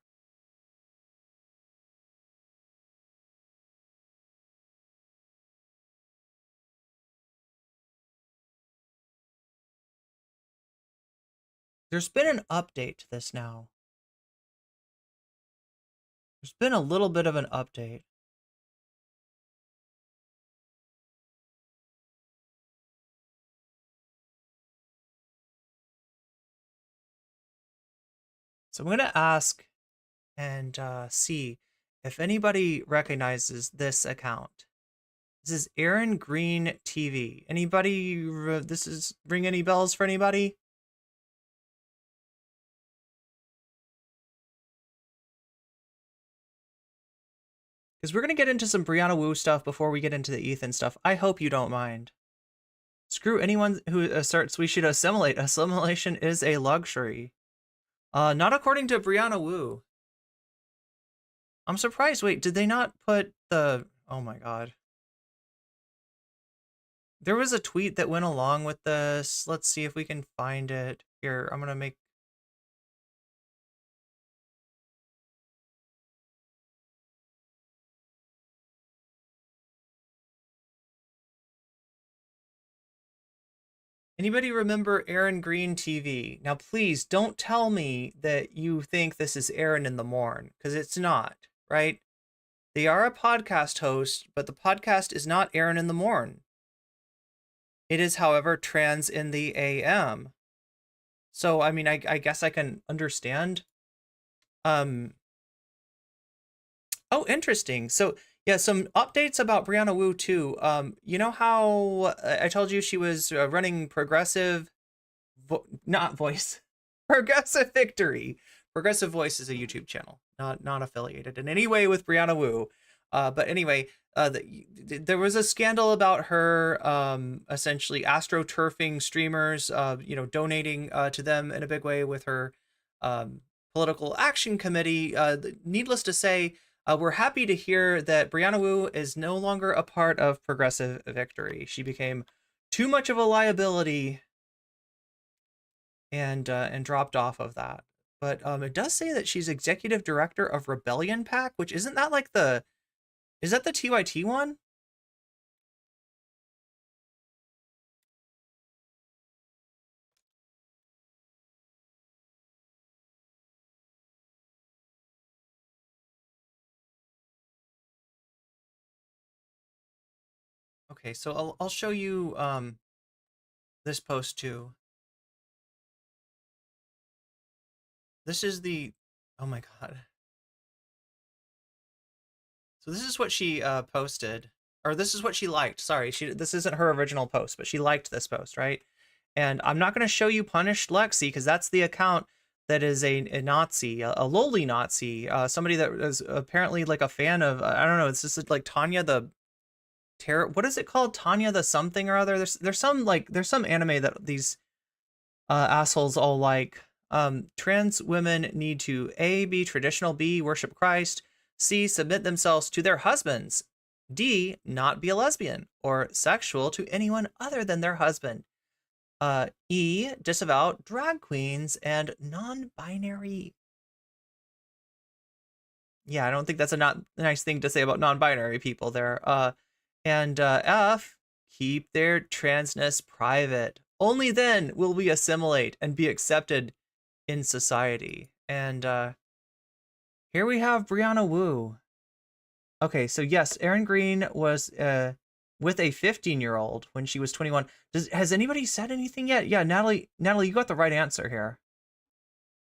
There's been an update to this now. There's been a little bit of an update. So I'm going to ask and see if anybody recognizes this account. This is Aaron Green TV. Anybody, this is ring any bells for anybody? Because we're going to get into some Brianna Wu stuff before we get into the Ethan stuff. I hope you don't mind. Screw anyone who asserts we should assimilate. Assimilation is a luxury. Not according to Brianna Wu. I'm surprised. Wait, did they not put the... Oh my god. There was a tweet that went along with this. Let's see if we can find it. Here, I'm going to make... Anybody remember Aaron Green TV? Now, please don't tell me that you think this is Aaron in the Morn, because it's not, right? They are a podcast host, but the podcast is not Aaron in the Morn. It is, however, Trans in the AM. So, I mean, I guess I can understand. Oh, interesting. So, yeah, some updates about Brianna Wu too. You know how I told you she was running Progressive, Progressive Victory. Progressive Voice is a YouTube channel, not affiliated in any way with Brianna Wu. But anyway, there was a scandal about her essentially astroturfing streamers, you know, donating to them in a big way with her political action committee. Needless to say, we're happy to hear that Brianna Wu is no longer a part of Progressive Victory. She became too much of a liability and dropped off of that. But it does say that she's executive director of Rebellion PAC, which isn't that like the... Is that the TYT one? Okay, so I'll show you this post too. This is the, oh my god. So this is what she posted, or this is what she liked. Sorry, this isn't her original post, but she liked this post, right? And I'm not going to show you Punished Lexi because that's the account that is a Nazi, a lowly Nazi, somebody that is apparently like a fan of, I don't know, it's just like Tanya the Terror. What is it called? Tanya the something or other. There's some anime that these assholes all like. Trans women need to A, be traditional, B, worship Christ, C, submit themselves to their husbands, D, not be a lesbian or sexual to anyone other than their husband, E, disavow drag queens and non-binary. Yeah, I don't think that's a not nice thing to say about non-binary people there. And F, keep their transness private. Only then will we assimilate and be accepted in society. And here we have Brianna Wu. Okay, so yes, Erin Green was with a 15-year-old when she was 21. Has anybody said anything yet? Yeah, Natalie, you got the right answer here.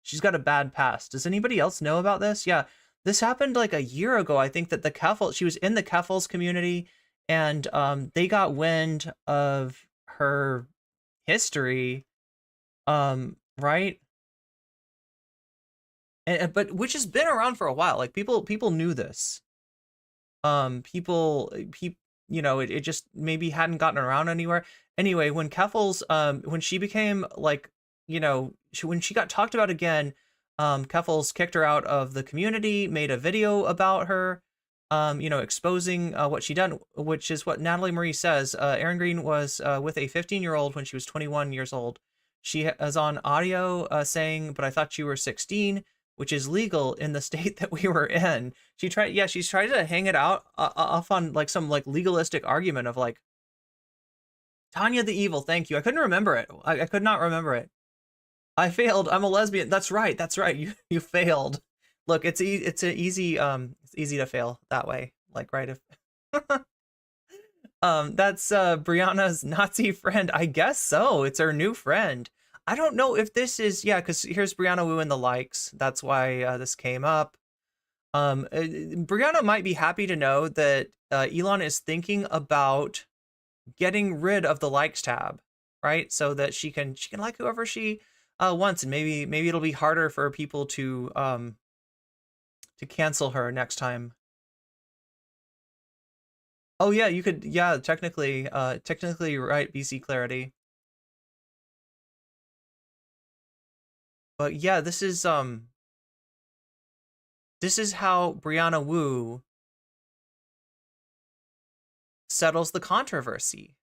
She's got a bad past. Does anybody else know about this? Yeah, this happened like a year ago. I think that she was in the Keffels community, and they got wind of her history, right? But which has been around for a while. Like people knew this. You know, it just maybe hadn't gotten around anywhere. Anyway, when Keffels, when she became like, you know, when she got talked about again, Keffels kicked her out of the community, made a video about her, you know, exposing what she done, which is what Natalie Marie says. Erin Green was with a 15-year-old when she was 21 years old. She is on audio saying, "But I thought you were 16." Which is legal in the state that we were in. She's tried to hang it out off on like some like legalistic argument of like, Tanya the Evil, thank you. I couldn't remember it. I could not remember it. I failed. I'm a lesbian. That's right. You failed. Look, it's easy to fail that way. Like, right, if that's Brianna's Nazi friend. I guess so. It's her new friend. I don't know if this is, yeah, because here's Brianna Wu in the likes. That's why this came up. Brianna might be happy to know that Elon is thinking about getting rid of the likes tab, right? So that she can like whoever she wants, and maybe it'll be harder for people to cancel her next time. Oh yeah, you could, yeah, technically right, BC Clarity. But yeah, this is how Brianna Wu settles the controversy.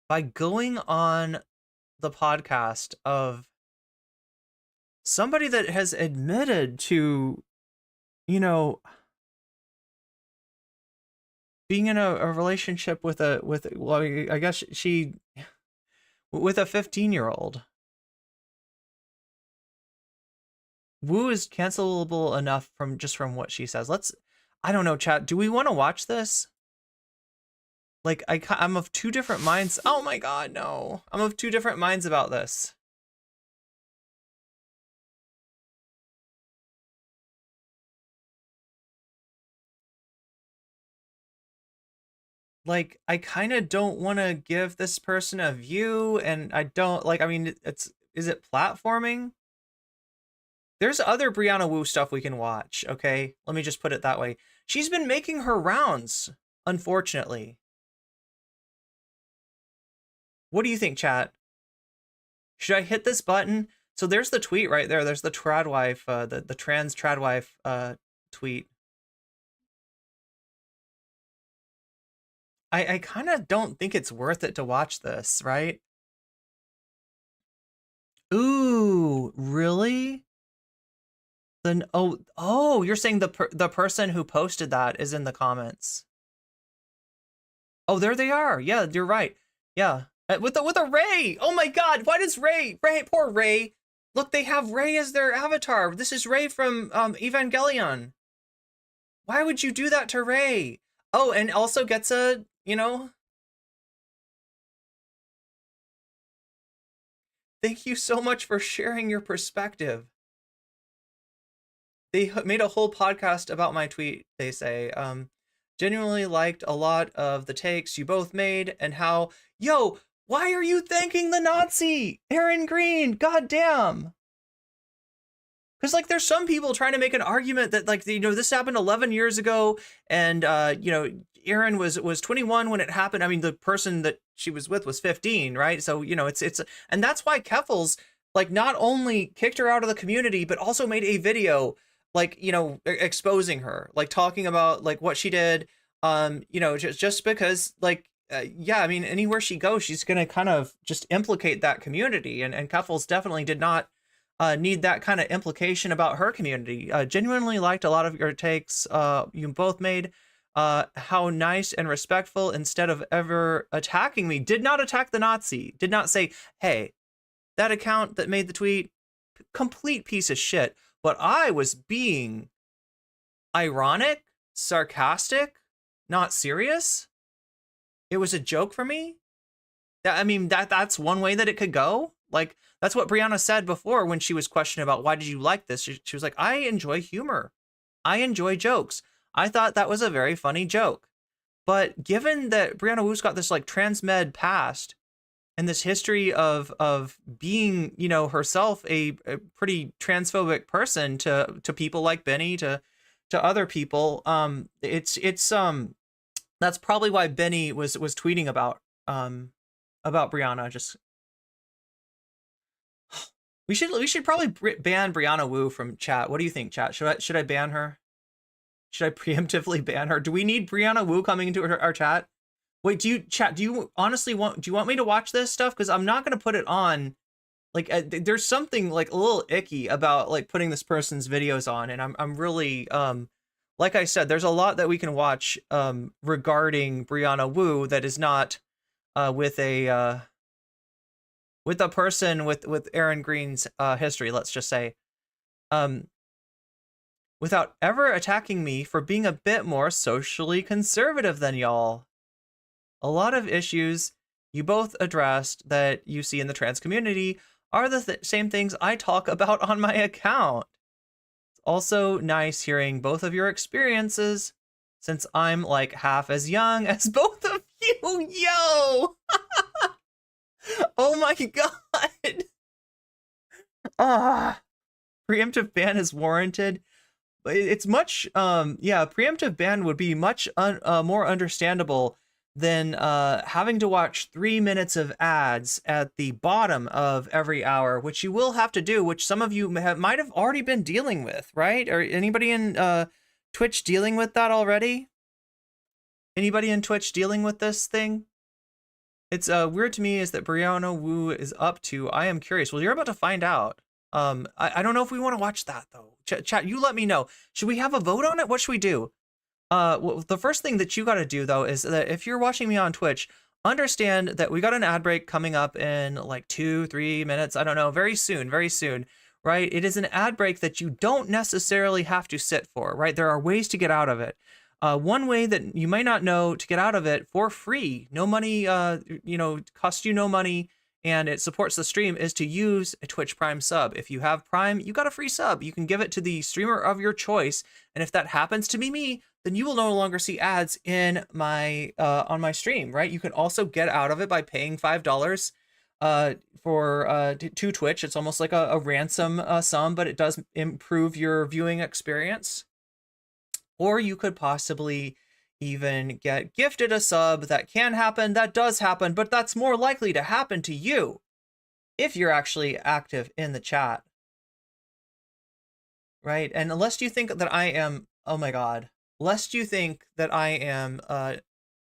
By going on the podcast of somebody that has admitted to, you know, being in a relationship with well, I guess with a 15-year-old. Wu is cancelable enough from what she says. I don't know, chat. Do we want to watch this? Like, I'm of two different minds. Oh my god, no. I'm of two different minds about this. Like, I kind of don't want to give this person a view, and I don't, like, I mean, is it platforming? There's other Brianna Wu stuff we can watch, okay? Let me just put it that way. She's been making her rounds, unfortunately. What do you think, chat? Should I hit this button? So there's the tweet right there. There's the tradwife, the trans tradwife tweet. I kind of don't think it's worth it to watch this, right? Ooh, really? Then oh, you're saying the person who posted that is in the comments. Oh, there they are. Yeah, you're right. Yeah, with a Ray. Oh my God, why does Ray? Poor Ray. Look, they have Ray as their avatar. This is Ray from Evangelion. Why would you do that to Ray? Oh, and also gets a, thank you so much for sharing your perspective. They made a whole podcast about my tweet, they say. Genuinely liked a lot of the takes you both made and how, yo, why are you thanking the Nazi? Aaron Green, goddamn. Because, like, there's some people trying to make an argument that, like, this happened 11 years ago, and, Aaron was 21 when it happened. I mean, the person that she was with was 15, right? So, it's and that's why Keffels, like, not only kicked her out of the community, but also made a video, like, exposing her, like, talking about, like, what she did, just because, like, yeah, I mean, anywhere she goes, she's going to kind of just implicate that community, and Keffels definitely did not need that kind of implication about her community. Genuinely liked a lot of your takes you both made. How nice and respectful, instead of ever attacking me. Did not attack the Nazi. Did not say, hey, that account that made the tweet, complete piece of shit. But I was being ironic, sarcastic, not serious. It was a joke for me. I mean, that's one way that it could go. Like, that's what Brianna said before when she was questioned about why did you like this. She was like, I enjoy humor. I enjoy jokes. I thought that was a very funny joke. But given that Brianna Wu's got this, like, transmed past and this history of being, herself a pretty transphobic person to people like Benny, to other people, that's probably why Benny was tweeting about Brianna. Just we should probably ban Brianna Wu from chat. What do you think, chat? Should I ban her? Should I preemptively ban her? Do we need Brianna Wu coming into our chat? Wait, do you honestly do you want me to watch this stuff? Because I'm not going to put it on. Like, there's something, like, a little icky about, like, putting this person's videos on, and I'm really, like I said, there's a lot that we can watch regarding Brianna Wu that is not with a person with Aaron Green's history, let's just say. Without ever attacking me for being a bit more socially conservative than y'all. A lot of issues you both addressed that you see in the trans community are the same things I talk about on my account. It's also nice hearing both of your experiences, since I'm, like, half as young as both of you. Yo! Oh my god! Preemptive ban is warranted. It's much, preemptive ban would be much more understandable than having to watch 3 minutes of ads at the bottom of every hour, which you will have to do, which some of you might have already been dealing with, right? Or anybody in Twitch dealing with that already? Anybody in Twitch dealing with this thing? It's weird to me is that Brianna Wu is up to. I am curious. Well, you're about to find out. I don't know if we want to watch that, though. Chat, you let me know. Should we have a vote on it? What should we do? Well, the first thing that you got to do, though, is that if you're watching me on Twitch, understand that we got an ad break coming up in like 2-3 minutes. I don't know, very soon, right? It is an ad break that you don't necessarily have to sit for, right? There are ways to get out of it. One way that you might not know to get out of it for free, no money, costs you no money, and it supports the stream, is to use a Twitch Prime sub. If you have Prime, you got a free sub. You can give it to the streamer of your choice, and if that happens to be me, then you will no longer see ads in my on my stream, right? You can also get out of it by paying $5 to Twitch. It's almost like a ransom sum, but it does improve your viewing experience. Or you could possibly even get gifted a sub. That can happen, that does happen, but that's more likely to happen to you if you're actually active in the chat, right? And unless you think that I am, oh my god, lest you think that I am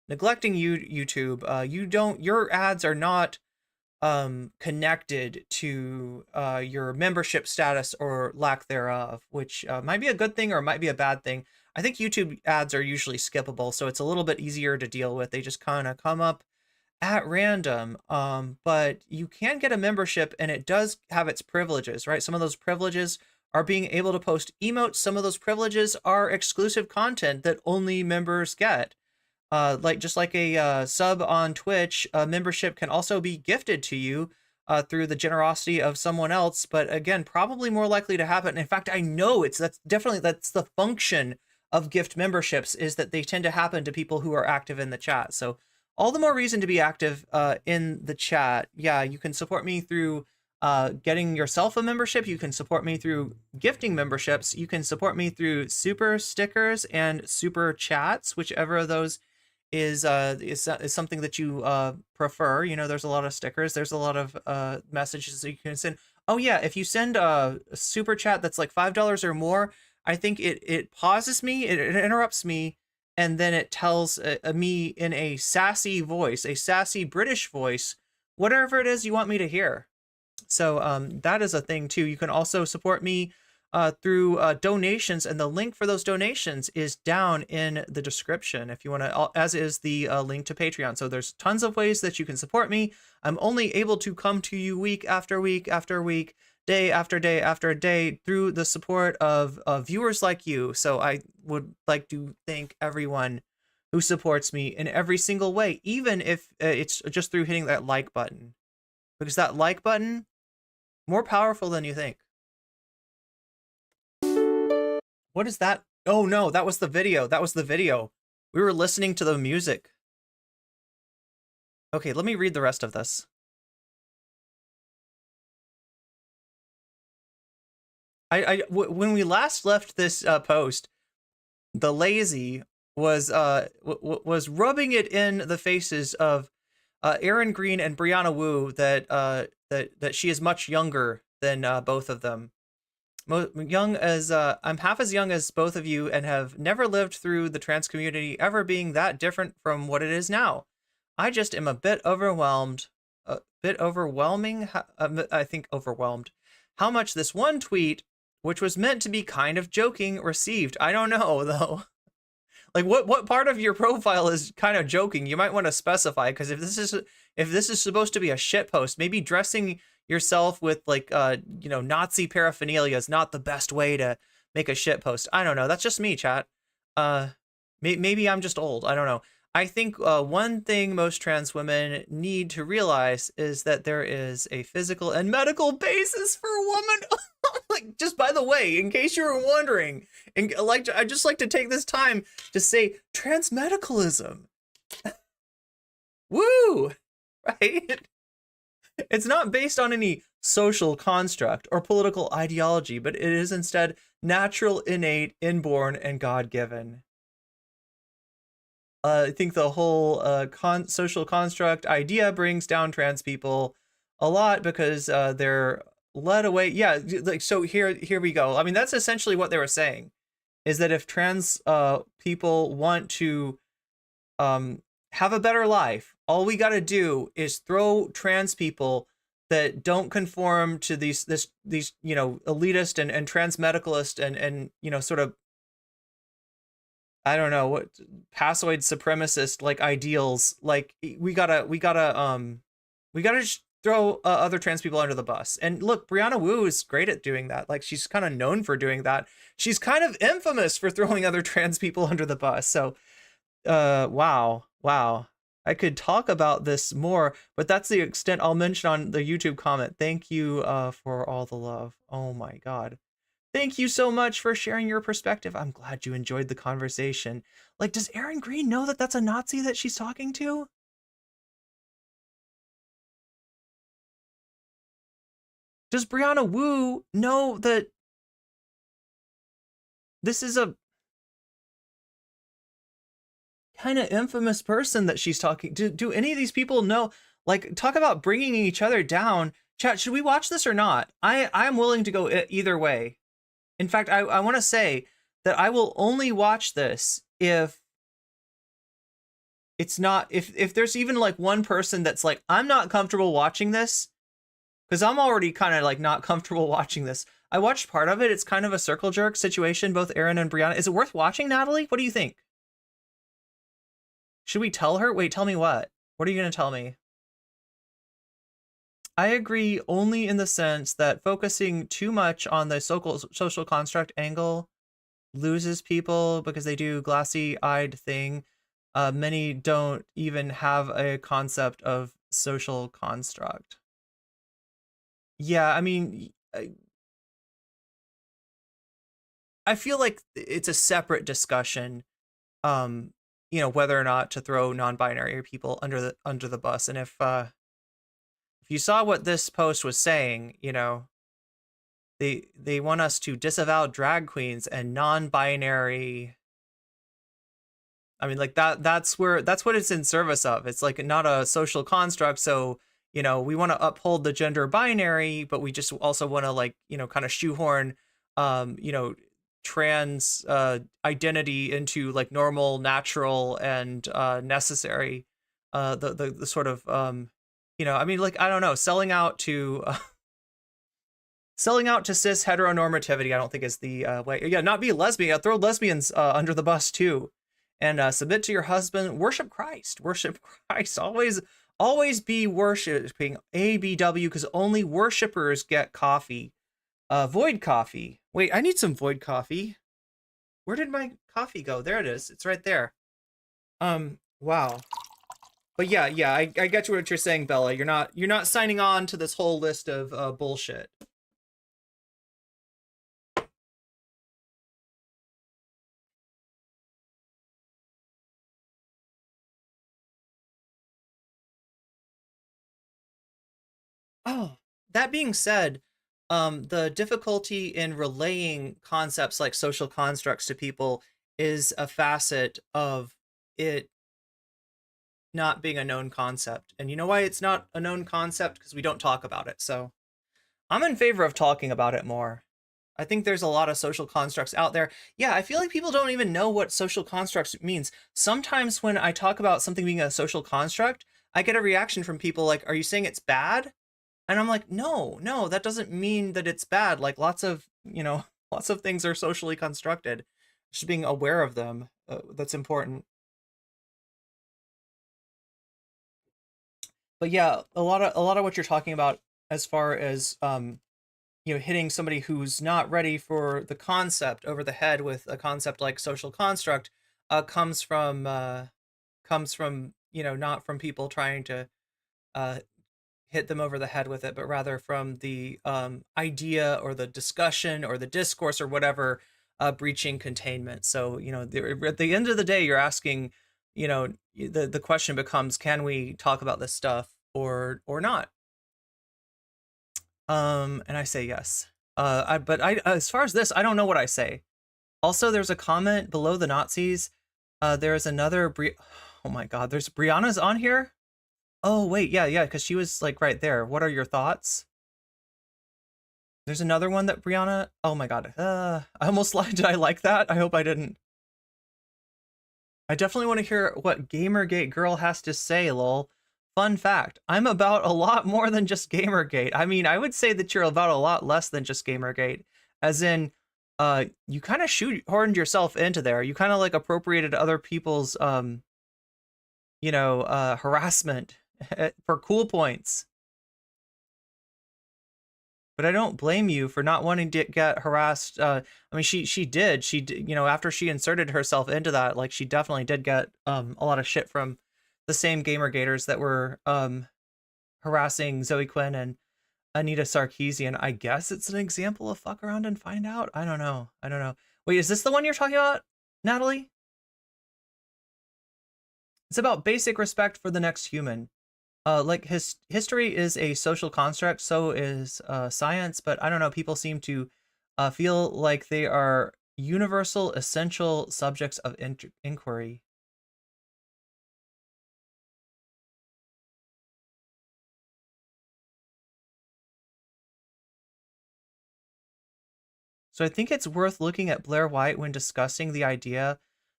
neglecting YouTube, your ads are not connected to your membership status or lack thereof, which might be a good thing or might be a bad thing. I think YouTube ads are usually skippable, so it's a little bit easier to deal with. They just kind of come up at random, but you can get a membership, and it does have its privileges, right? Some of those privileges are being able to post emotes. Some of those privileges are exclusive content that only members get. just like a sub on Twitch, a membership can also be gifted to you through the generosity of someone else. But again, probably more likely to happen. In fact, I know that's the function of gift memberships, is that they tend to happen to people who are active in the chat. So all the more reason to be active in the chat. Yeah, you can support me through getting yourself a membership. You can support me through gifting memberships. You can support me through super stickers and super chats, whichever of those is something that you prefer. You know, there's a lot of stickers. There's a lot of messages that you can send. Oh yeah, if you send a super chat that's like $5 or more, I think it pauses me, it interrupts me, and then it tells me in a sassy voice, a sassy British voice, whatever it is you want me to hear. So that is a thing too. You can also support me through donations, and the link for those donations is down in the description if you want to, as is the link to Patreon. So there's tons of ways that you can support me. I'm only able to come to you week after week after week, day after day after day, through the support of viewers like you. So I would like to thank everyone who supports me in every single way, even if it's just through hitting that like button, because that like button, more powerful than you think. What is that? Oh no, that was the video. That was the video. We were listening to the music. Okay, let me read the rest of this. When we last left this post, the lazy was rubbing it in the faces of Aaron Green and Brianna Wu that she is much younger than both of them. Young as I'm half as young as both of you, and have never lived through the trans community ever being that different from what it is now. I just am a bit overwhelmed, I think overwhelmed. How much this one tweet, which was meant to be kind of joking, received. I don't know though. Like what part of your profile is kind of joking? You might want to specify, because if this is supposed to be a shit post, maybe dressing yourself with like Nazi paraphernalia is not the best way to make a shit post. I don't know. That's just me, chat. Maybe I'm just old. I don't know. I think one thing most trans women need to realize is that there is a physical and medical basis for a woman. Like, just by the way, in case you were wondering, and I just like to take this time to say transmedicalism. Woo! Right? It's not based on any social construct or political ideology, but it is instead natural, innate, inborn, and God-given. I think the whole social construct idea brings down trans people a lot, because they're led away. Yeah, like, so here we go. I mean, that's essentially what they were saying, is that if trans people want to have a better life, all we got to do is throw trans people that don't conform to these elitist and transmedicalist and sort of, I don't know, what passoid supremacist like ideals. Like we gotta just throw other trans people under the bus. And look, Brianna Wu is great at doing that. Like, she's kind of known for doing that. She's kind of infamous for throwing other trans people under the bus. So wow, I could talk about this more, but that's the extent I'll mention on the YouTube comment. Thank you for all the love. Oh my God. Thank you so much for sharing your perspective. I'm glad you enjoyed the conversation. Like, does Aaron Green know that that's a Nazi that she's talking to? Does Brianna Wu know that this is a kind of infamous person that she's talking to? Do any of these people know? Like, talk about bringing each other down. Chat, should we watch this or not? I'm willing to go either way. In fact, I want to say that I will only watch this if it's not, if there's even like one person that's like, I'm not comfortable watching this, because I'm already kind of like not comfortable watching this. I watched part of it. It's kind of a circle jerk situation, both Aaron and Brianna. Is it worth watching, Natalie? What do you think? Should we tell her? Wait, tell me what? What are you going to tell me? I agree only in the sense that focusing too much on the social construct angle loses people, because they do glassy-eyed thing. Many don't even have a concept of social construct. Yeah, I mean, I feel like it's a separate discussion, whether or not to throw non-binary people under the bus. And if you saw what this post was saying, they want us to disavow drag queens and non-binary. I mean, like that's what it's in service of. It's like not a social construct. So, we want to uphold the gender binary, but we just also want to kind of shoehorn, trans identity into like normal, natural, and necessary. The sort of, I mean, like, I don't know, selling out to cis heteronormativity, I don't think is the way. Yeah, not be lesbian. Throw lesbians under the bus too. And submit to your husband. Worship Christ. Worship Christ. Always be worshiping ABW, because only worshipers get coffee. Void coffee. Wait, I need some void coffee. Where did my coffee go? There it is. It's right there. Wow. But yeah, I get you what you're saying, Bella. You're not signing on to this whole list of bullshit. Oh, that being said, the difficulty in relaying concepts like social constructs to people is a facet of it not being a known concept. And you know why it's not a known concept? Because we don't talk about it. So I'm in favor of talking about it more. I think there's a lot of social constructs out there. Yeah, I feel like people don't even know what social constructs means. Sometimes when I talk about something being a social construct, I get a reaction from people like, are you saying it's bad? And I'm like, no, that doesn't mean that it's bad. Like lots of things are socially constructed. Just being aware of them, that's important. But yeah, a lot of what you're talking about as far as hitting somebody who's not ready for the concept over the head with a concept like social construct comes from not from people trying to hit them over the head with it, but rather from the idea or the discussion or the discourse or whatever breaching containment. So, at the end of the day, you're asking, the question becomes, can we talk about this stuff or not? And I say yes. But as far as this, I don't know what I say. Also, there's a comment below the Nazis. There's another oh my God, there's Brianna's on here. Oh, wait, yeah, because she was, like, right there. What are your thoughts? There's another one that Brianna... Oh, my God. I almost lied. Did I like that? I hope I didn't. I definitely want to hear what Gamergate girl has to say, lol. Fun fact, I'm about a lot more than just Gamergate. I mean, I would say that you're about a lot less than just Gamergate. As in, you kind of shoehorned yourself into there. You kind of, like, appropriated other people's, harassment for cool points. But I don't blame you for not wanting to get harassed. I mean, she did, after she inserted herself into that, like, she definitely did get a lot of shit from the same Gamergaters that were harassing Zoe Quinn and Anita Sarkeesian. I guess it's an example of fuck around and find out. I don't know. Wait, is this the one you're talking about, Natalie? It's about basic respect for the next human. Like history is a social construct, so is science, but I don't know, people seem to feel like they are universal, essential subjects of inquiry. So I think it's worth looking at Blair White when discussing the idea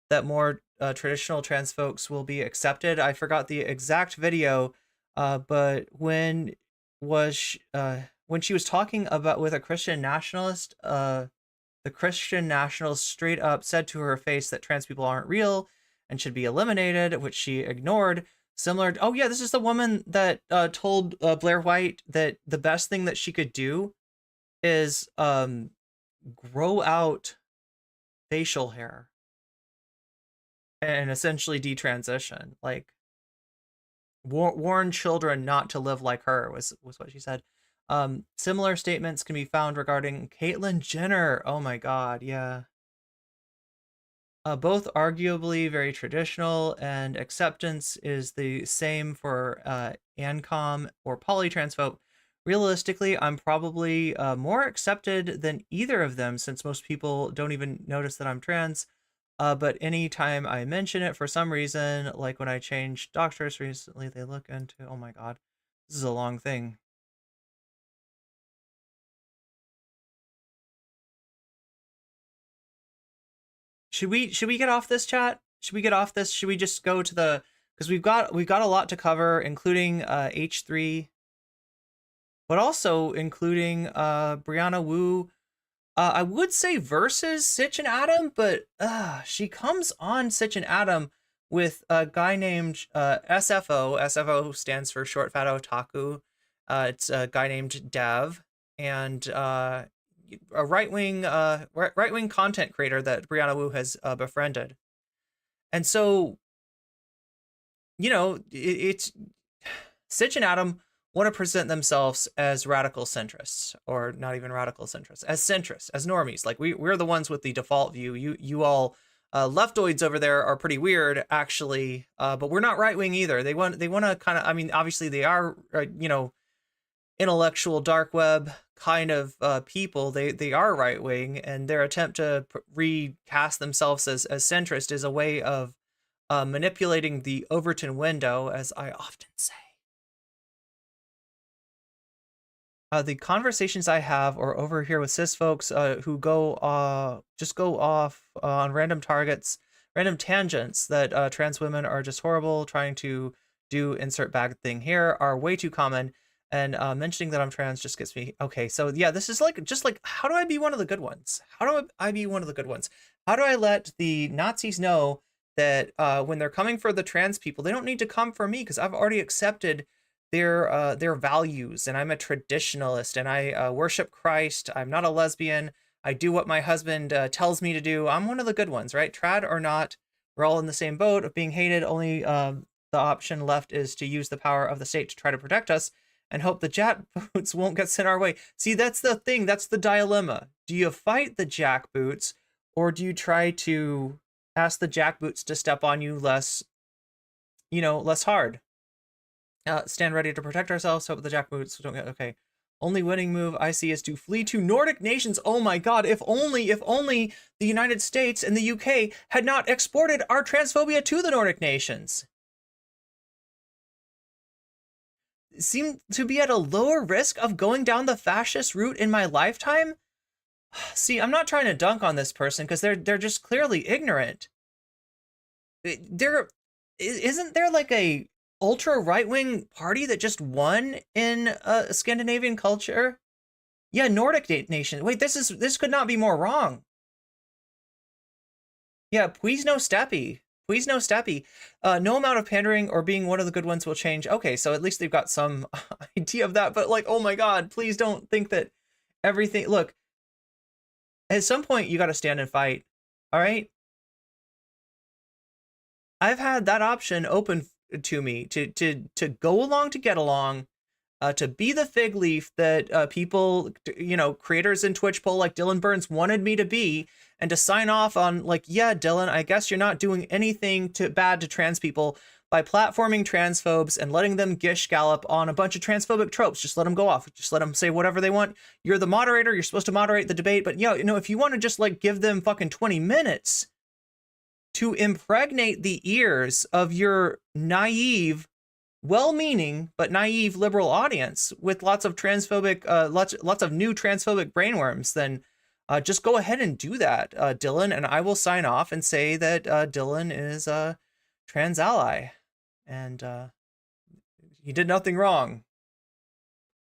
that more traditional trans folks will be accepted. I forgot the exact video, but when she was talking about with a Christian nationalist, the Christian nationalist straight up said to her face that trans people aren't real and should be eliminated, which she ignored. Similar, oh yeah, this is the woman that told Blair White that the best thing that she could do is grow out facial hair. and essentially detransition. Like, warn children not to live like her was what she said. Similar statements can be found regarding Caitlyn Jenner. Oh my God, yeah. Both arguably very traditional, and acceptance is the same for ANCOM or polytransphobe. Realistically, I'm probably more accepted than either of them, since most people don't even notice that I'm trans. But anytime I mention it for some reason, like when I changed doctors recently, they look into, oh my God, this is a long thing. Should we get off this, chat? Should we get off this? Should we just go to the, because we've got a lot to cover, including H3, but also including Brianna Wu. I would say versus Sitch and Adam, but she comes on Sitch and Adam with a guy named SFO. SFO stands for Short Fat Otaku. It's a guy named Dev, and a right-wing content creator that Brianna Wu has befriended. And so, you know, it's Sitch and Adam want to present themselves as radical centrists, or not even radical centrists, as centrists, as normies. Like, we're the ones with the default view. You all leftoids over there are pretty weird, actually, but we're not right-wing either. They want to kind of, I mean, obviously they are, you know, intellectual dark web kind of people. They are right-wing, and their attempt to recast themselves as centrist is a way of manipulating the Overton window, as I often say. The conversations I have are over here with cis folks who just go off on random tangents that trans women are just horrible, trying to do insert bad thing here, are way too common. And mentioning that I'm trans just gets me. Okay, so yeah, this is just like, how do I be one of the good ones? How do I be one of the good ones? How do I let the Nazis know that when they're coming for the trans people, they don't need to come for me, because I've already accepted their values, and I'm a traditionalist, and I worship Christ. I'm not a lesbian. I do what my husband tells me to do. I'm one of the good ones, right? Trad or not, we're all in the same boat of being hated. Only the option left is to use the power of the state to try to protect us, and hope the jackboots won't get sent our way. See, that's the thing. That's the dilemma. Do you fight the jackboots, or do you try to ask the jackboots to step on you less hard? Stand ready to protect ourselves, hope the jackboots don't get, okay. Only winning move I see is to flee to Nordic nations. Oh my God, if only the United States and the UK had not exported our transphobia to the Nordic nations. Seem to be at a lower risk of going down the fascist route in my lifetime? See, I'm not trying to dunk on this person, because they're just clearly ignorant. Isn't there like a ultra right-wing party that just won in Scandinavian culture? Yeah, Nordic nation. Wait, this could not be more wrong. Yeah, please no steppy. Please no steppy. No amount of pandering or being one of the good ones will change. Okay, so at least they've got some idea of that, but like, oh my God, please don't think that everything, look, at some point you got to stand and fight. All right. I've had that option open to me to go along to get along, to be the fig leaf that people, creators in Twitch poll like Dylan Burns wanted me to be, and to sign off on like, yeah, Dylan, I guess you're not doing anything bad to trans people by platforming transphobes and letting them gish gallop on a bunch of transphobic tropes. Just let them go off. Just let them say whatever they want. You're the moderator. You're supposed to moderate the debate. But if you want to just like give them fucking 20 minutes to impregnate the ears of your naive, well-meaning but naive liberal audience with lots of transphobic, lots of new transphobic brainworms, then just go ahead and do that, Dylan, and I will sign off and say that Dylan is a trans ally, and he did nothing wrong.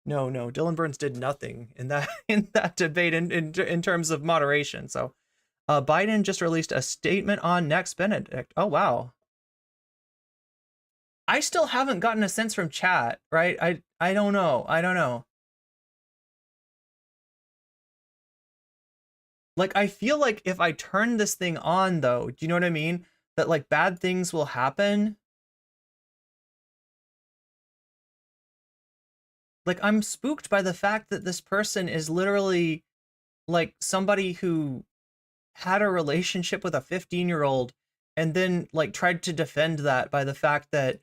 No, Dylan Burns did nothing in that debate in terms of moderation. So. Biden just released a statement on Next Benedict. Oh, wow. I still haven't gotten a sense from chat, right? I don't know. Like, I feel like if I turn this thing on, though, do you know what I mean? that like bad things will happen. Like, I'm spooked by the fact that this person is literally like somebody who had a relationship with a 15-year-old and then like tried to defend that by the fact that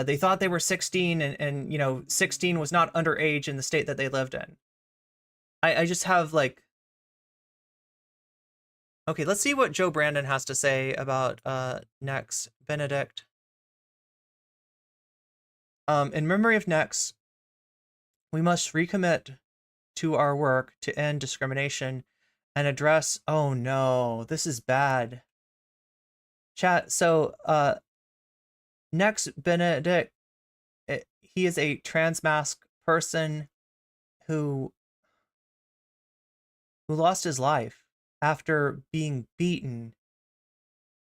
they thought they were 16 and you know 16 was not underage in the state that they lived in. I just have like, okay, let's see what Joe Brandon has to say about Nex Benedict. In memory of Nex, we must recommit to our work to end discrimination and address, oh no, this is bad. Chat, so Nex Benedict, he is a trans mask person who lost his life after being beaten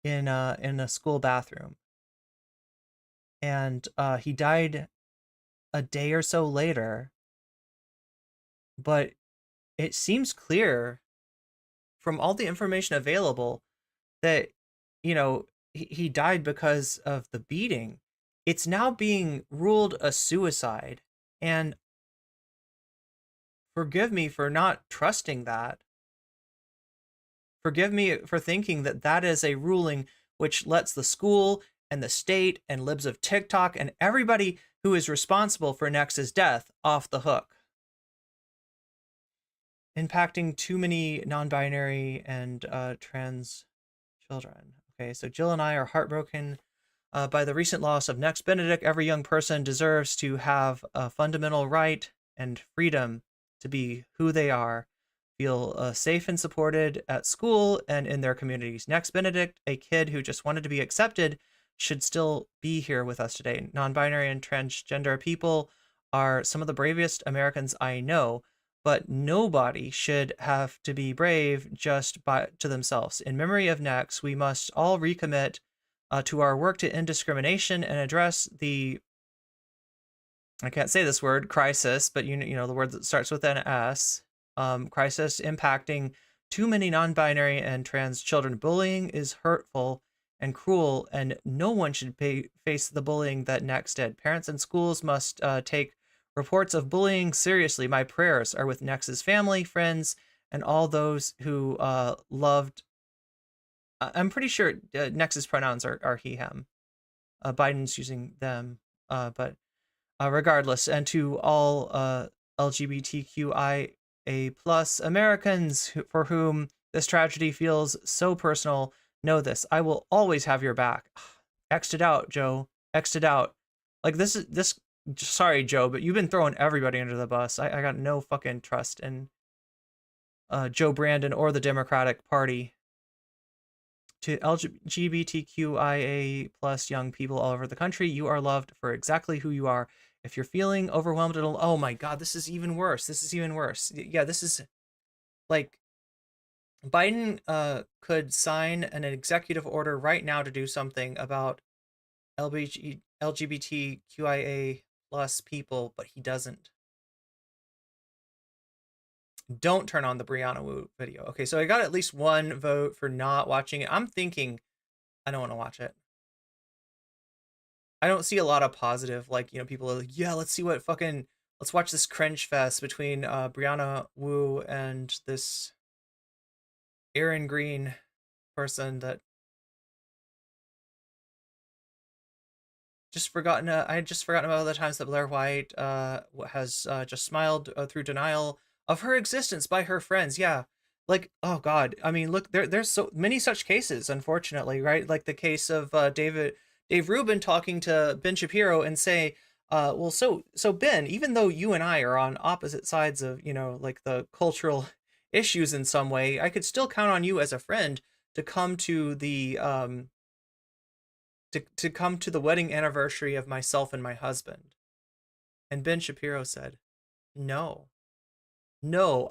in a school bathroom. And he died a day or so later. But it seems clear from all the information available that, you know, he died because of the beating. It's now being ruled a suicide. And forgive me for not trusting that. Forgive me for thinking that that is a ruling which lets the school and the state and libs of TikTok and everybody who is responsible for Nex's death off the hook. Impacting too many non-binary and trans children. Okay, so Jill and I are heartbroken by the recent loss of Nex Benedict. Every young person deserves to have a fundamental right and freedom to be who they are, feel safe and supported at school and in their communities. Nex Benedict, a kid who just wanted to be accepted, should still be here with us today. Non-binary and transgender people are some of the bravest Americans I know, but nobody should have to be brave just to themselves. In memory of Nex, we must all recommit to our work to end discrimination and address the, I can't say this word, crisis, but you know the word that starts with an S, crisis impacting too many non-binary and trans children. Bullying is hurtful and cruel, and no one should face the bullying that Nex did. Parents and schools must take reports of bullying seriously. My prayers are with Nex's family, friends, and all those who loved. I'm pretty sure Nex's pronouns are he, him. Biden's using them, but regardless, and to all LGBTQIA+ Americans for whom this tragedy feels so personal, know this: I will always have your back. X'd it out, Joe. X'd it out. Like this. Sorry, Joe, but you've been throwing everybody under the bus. I got no fucking trust in Joe Brandon or the Democratic Party. To LGBTQIA+ young people all over the country, you are loved for exactly who you are. If you're feeling overwhelmed at all, oh my God, this is even worse. This is even worse. Yeah, this is like Biden could sign an executive order right now to do something about LGBTQIA+ people, but he doesn't. Don't turn on the Brianna Wu video. Okay, so I got at least one vote for not watching it. I'm thinking I don't want to watch it. I don't see a lot of positive, like, you know, people are like, yeah, let's watch this cringe fest between Brianna Wu and this Aaron Green person that I had just forgotten about all the times that Blair White has just smiled through denial of her existence by her friends. Yeah, like, oh God, I mean, look, there's so many such cases, unfortunately, right? Like the case of Dave Rubin talking to Ben Shapiro and say, well, so Ben, even though you and I are on opposite sides of, you know, like the cultural issues in some way, I could still count on you as a friend to come to the to come to the wedding anniversary of myself and my husband. And Ben Shapiro said, no,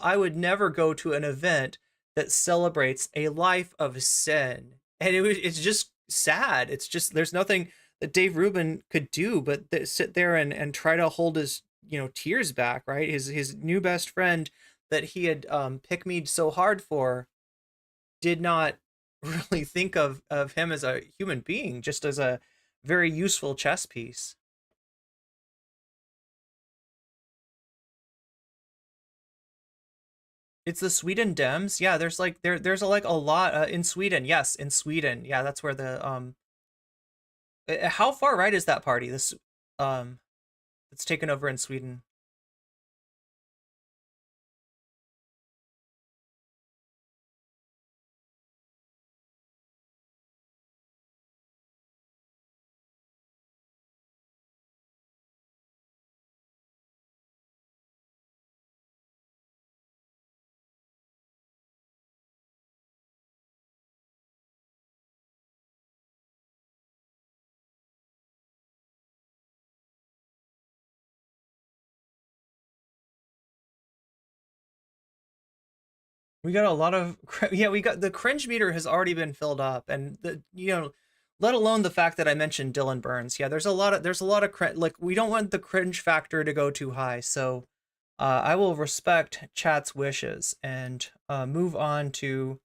I would never go to an event that celebrates a life of sin. And it's just sad. It's just, there's nothing that Dave Rubin could do but sit there and try to hold his, you know, tears back, right? His new best friend that he had pick-me'd so hard for did not really think of him as a human being, just as a very useful chess piece. It's the Sweden Dems. Yeah, there's like there's like a lot in Sweden. Yes, in Sweden. Yeah, that's where the how far right is that party? This it's taken over in Sweden. We got a lot of, yeah, we got the cringe meter has already been filled up, and the, you know, let alone the fact that I mentioned Dylan Burns. Yeah, there's a lot of like, we don't want the cringe factor to go too high. So I will respect chat's wishes and move on to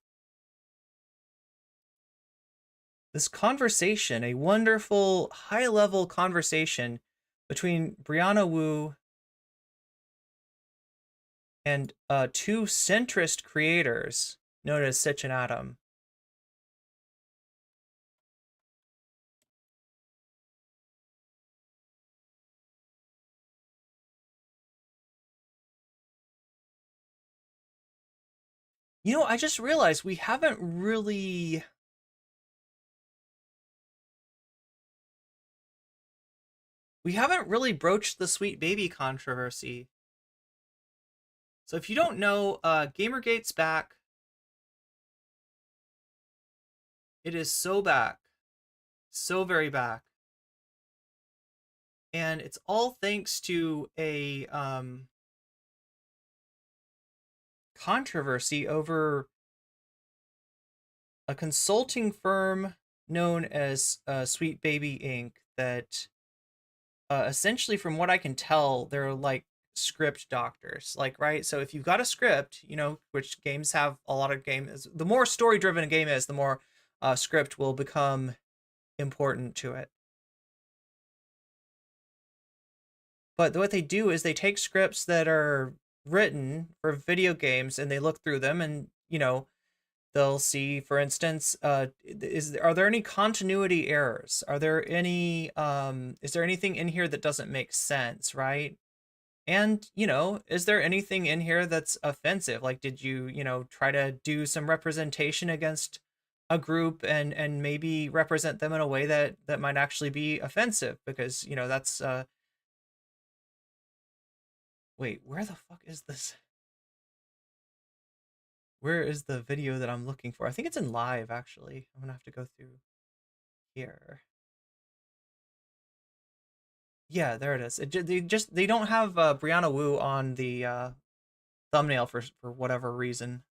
this conversation, a wonderful high level conversation between Brianna Wu and two centrist creators known as Sitch and Adam. You know, I just realized we haven't really broached the Sweet Baby controversy. So if you don't know, Gamergate's back. It is so back. So very back. And it's all thanks to a controversy over a consulting firm known as Sweet Baby Inc. that essentially, from what I can tell, they're like script doctors, like, right? So if you've got a script, you know, which games have a lot of games, the more story driven a game is, the more script will become important to it. But what they do is they take scripts that are written for video games and they look through them, and, you know, they'll see, for instance, are there any continuity errors? Are there any is there anything in here that doesn't make sense, right? And, you know, is there anything in here that's offensive? Like, did you, you know, try to do some representation against a group and maybe represent them in a way that might actually be offensive? Because, you know, that's wait, where the fuck is this? Where is the video that I'm looking for? I think it's in live, actually. I'm gonna have to go through here. Yeah, there it is. They don't have Brianna Wu on the thumbnail for whatever reason.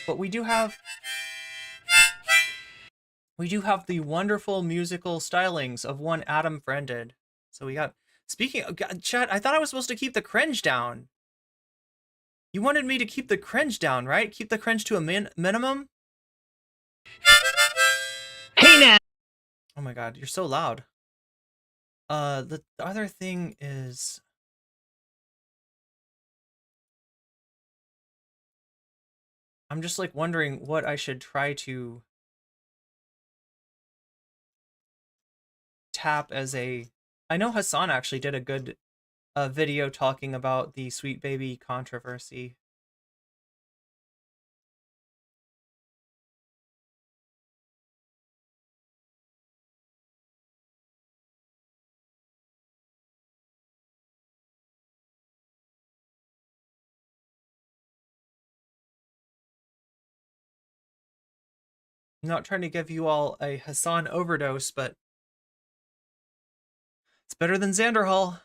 But we do have the wonderful musical stylings of one Adam Friended. So we got, speaking of, chat, I thought I was supposed to keep the cringe down. You wanted me to keep the cringe down, right? Keep the cringe to a minimum? Hey now! Oh my god, you're so loud. The other thing is... I'm just like wondering what I should try to tap as a... I know Hassan actually did a good video talking about the Sweet Baby controversy. I'm not trying to give you all a Hassan overdose, but it's better than Xanderhall.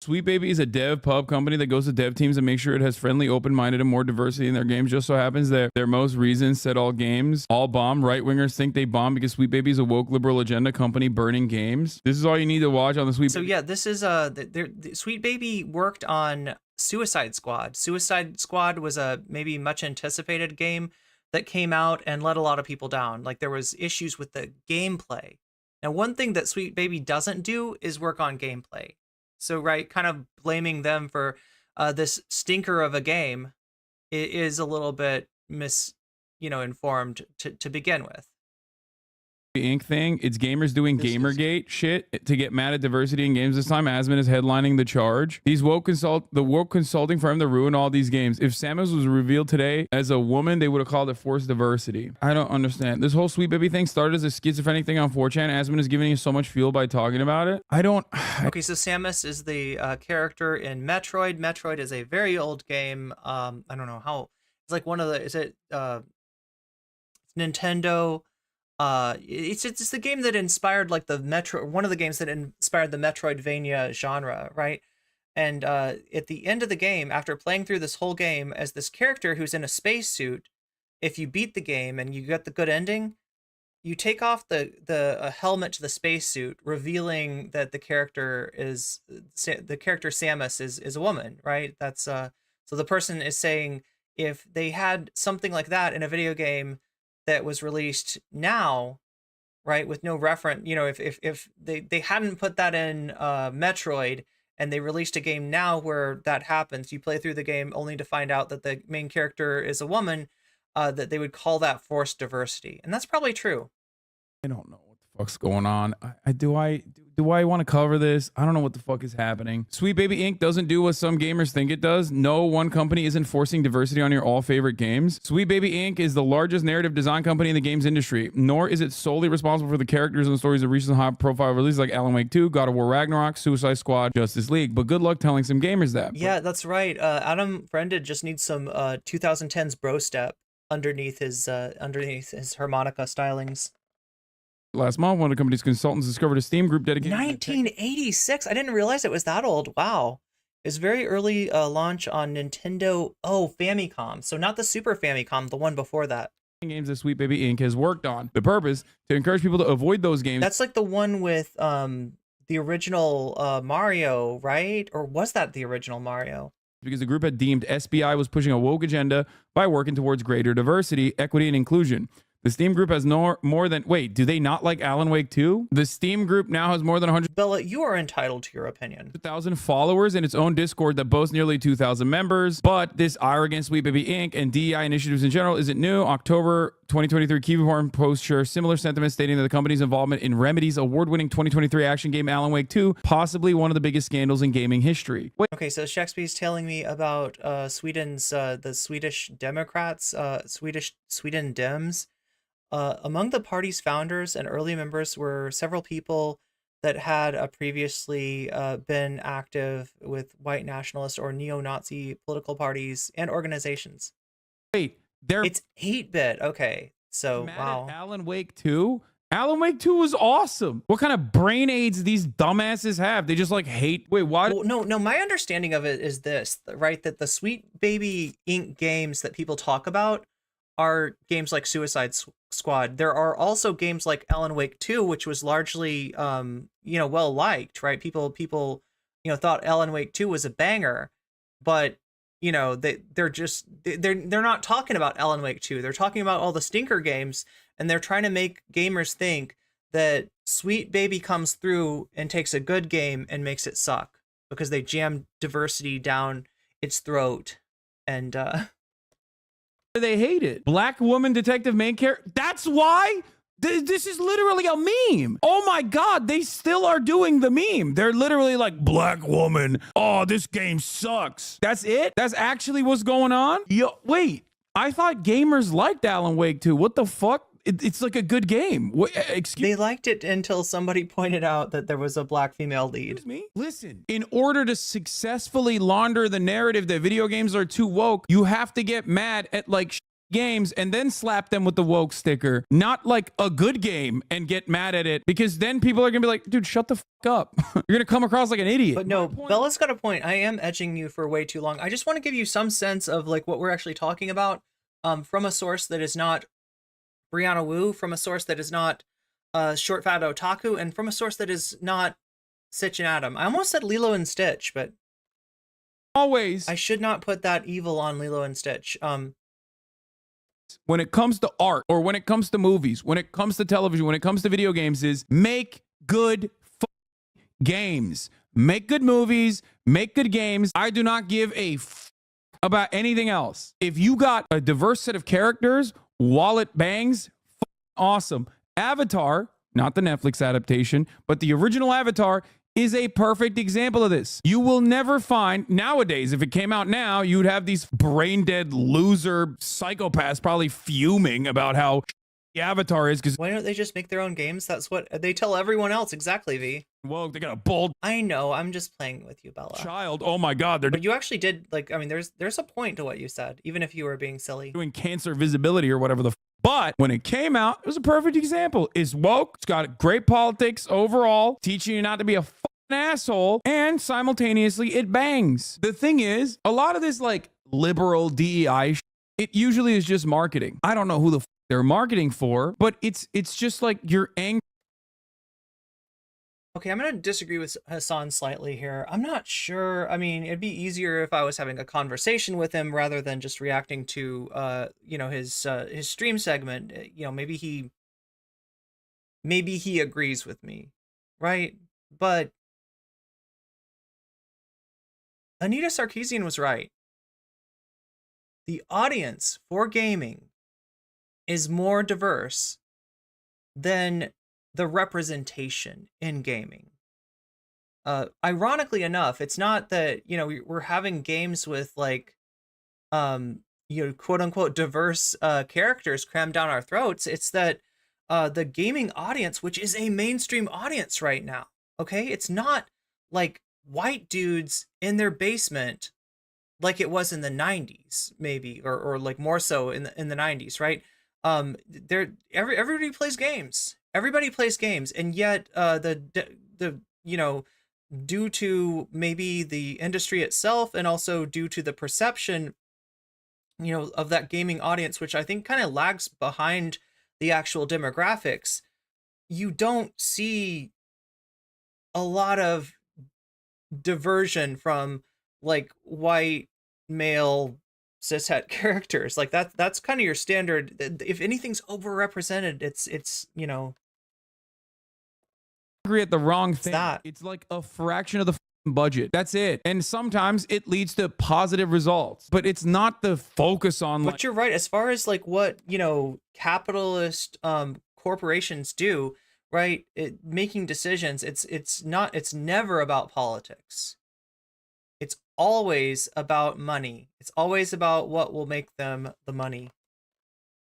Sweet Baby is a dev pub company that goes to dev teams and makes sure it has friendly, open-minded, and more diversity in their games. Just so happens that their most recent said all games all bomb. Right-wingers think they bomb because Sweet Baby is a woke liberal agenda company burning games. This is all you need to watch on the Sweet. So yeah, this is the Sweet Baby worked on Suicide Squad. Suicide Squad was a maybe much anticipated game that came out and let a lot of people down. Like there was issues with the gameplay. Now, one thing that Sweet Baby doesn't do is work on gameplay. So, right, kind of blaming them for this stinker of a game is a little bit informed to begin with. Inc. thing. It's gamers doing Gamergate shit to get mad at diversity in games this time. Asmon is headlining the charge. These woke consulting firm that ruined all these games. If Samus was revealed today as a woman, they would have called it forced diversity. I don't understand. This whole Sweet Baby thing started as a schizophrenic thing on 4chan. Asmon is giving you so much fuel by talking about it. I don't... Okay, so Samus is the character in Metroid. Metroid is a very old game. I don't know how... It's like one of the... Is it... Nintendo... it's the game that inspired like one of the games that inspired the Metroidvania genre, right? And at the end of the game, after playing through this whole game as this character who's in a spacesuit, if you beat the game and you get the good ending, you take off the helmet to the spacesuit, revealing that the character Samus is a woman, right? That's so the person is saying if they had something like that in a video game that was released now, right, with no reference, if they hadn't put that in Metroid and they released a game now where that happens, you play through the game only to find out that the main character is a woman, that they would call that forced diversity. And that's probably true. I don't know what the fuck's going on. Do I want to cover this? I don't know what the fuck is happening. Sweet Baby Inc. doesn't do what some gamers think it does. No one company isn't forcing diversity on your all favorite games. Sweet Baby Inc. is the largest narrative design company in the games industry, nor is it solely responsible for the characters and stories of recent high profile releases like Alan Wake 2, God of War Ragnarok, Suicide Squad, Justice League. But good luck telling some gamers that. Yeah, that's right. Adam Friended just needs some 2010s bro step underneath his harmonica stylings. Last month, one of the company's consultants discovered a Steam group dedicated 1986. I didn't realize it was that old. Wow. It's very early launch on Nintendo. Oh, Famicom. So not the Super Famicom, the one before that. Games that Sweet Baby Inc. has worked on. The purpose to encourage people to avoid those games. That's like the one with the original Mario, right? Or was that the original Mario? Because the group had deemed SBI was pushing a woke agenda by working towards greater diversity, equity, and inclusion. The Steam group has more than... Wait, do they not like Alan Wake 2? The Steam group now has more than 100... Bella, you are entitled to your opinion. 1,000 followers in its own Discord that boasts nearly 2,000 members. But this ire against Sweet Baby Inc. and DEI initiatives in general isn't new. October 2023 Keyboard Post shares similar sentiments stating that the company's involvement in Remedy's award-winning 2023 action game Alan Wake 2, possibly one of the biggest scandals in gaming history. Okay, so Shakespeare's telling me about Sweden's, the Swedish Democrats, Sweden Dems. Among the party's founders and early members were several people that had previously been active with white nationalist or neo-Nazi political parties and organizations. Wait, it's 8-bit. Okay, so wow. Alan Wake 2? Alan Wake 2 was awesome. What kind of brain aids these dumbasses have? They just like hate... Wait, what? Well, no, my understanding of it is this, right? That the Sweet Baby Inc. games that people talk about are games like Suicide Squad. There are also games like Alan Wake 2, which was largely, well liked, right? People, thought Alan Wake 2 was a banger, but they're not talking about Alan Wake 2. They're talking about all the stinker games, and they're trying to make gamers think that Sweet Baby comes through and takes a good game and makes it suck because they jam diversity down its throat, and they hate it. Black woman detective main character. That's why this is literally a meme. Oh my God, they still are doing the meme. They're literally like, black woman. Oh, this game sucks. That's it? That's actually what's going on? Yo, wait, I thought gamers liked Alan Wake 2. What the fuck? It's like a good game. They liked it until somebody pointed out that there was a black female lead. Excuse me? Listen, in order to successfully launder the narrative that video games are too woke, you have to get mad at like games and then slap them with the woke sticker, not like a good game and get mad at it, because then people are gonna be like, dude, shut the fuck up. You're gonna come across like an idiot. But no, Bella's got a point. I am edging you for way too long. I just want to give you some sense of like what we're actually talking about from a source that is not Brianna Wu, from a source that is not Short Fat Otaku, and from a source that is not Stitch and Adam. I almost said Lilo and Stitch, but always. I should not put that evil on Lilo and Stitch. When it comes to art, or when it comes to movies, when it comes to television, when it comes to video games, is make good games. Make good movies, make good games. I do not give a about anything else. If you got a diverse set of characters, wallet bangs, awesome. Avatar, not the Netflix adaptation, but the original Avatar is a perfect example of this. You will never find, nowadays, if it came out now, you'd have these brain dead loser psychopaths probably fuming about how the Avatar is. Because why don't they just make their own games? That's what they tell everyone else. Exactly, V. Well, they got a bold. I know. I'm just playing with you, Bella. Child. Oh my God. They're But you actually did, like, I mean, there's a point to what you said, even if you were being silly. doing cancer visibility or whatever the. But when it came out, it was a perfect example. It's woke. It's got great politics overall, teaching you not to be a asshole, and simultaneously it bangs. The thing is, a lot of this like liberal DEI it usually is just marketing. I don't know who the they're marketing for, but it's just like you're angry. Okay, I'm going to disagree with Hassan slightly here. I'm not sure. I mean, it'd be easier if I was having a conversation with him rather than just reacting to, you know, his stream segment. You know, maybe he agrees with me, right? But Anita Sarkeesian was right. The audience for gaming is more diverse than the representation in gaming. Ironically enough, it's not that, you know, we're having games with like, you know, quote unquote diverse characters crammed down our throats. It's that the gaming audience, which is a mainstream audience right now, okay? It's not like white dudes in their basement like it was in the 90s, maybe, or like more so in the 90s, right? Everybody plays games. Everybody plays games, and yet the you know, due to maybe the industry itself and also due to the perception, you know, of that gaming audience, which I think kind of lags behind the actual demographics, you don't see a lot of diversion from like white male cishet characters. Like that's kind of your standard. If anything's overrepresented, it's you know, Angry at the wrong thing. that. It's like a fraction of the budget. That's it. And sometimes it leads to positive results, but it's not the focus on. But you're right. As far as like what, you know, capitalist corporations do, right? Making decisions. It's never about politics. It's always about money. It's always about what will make them the money.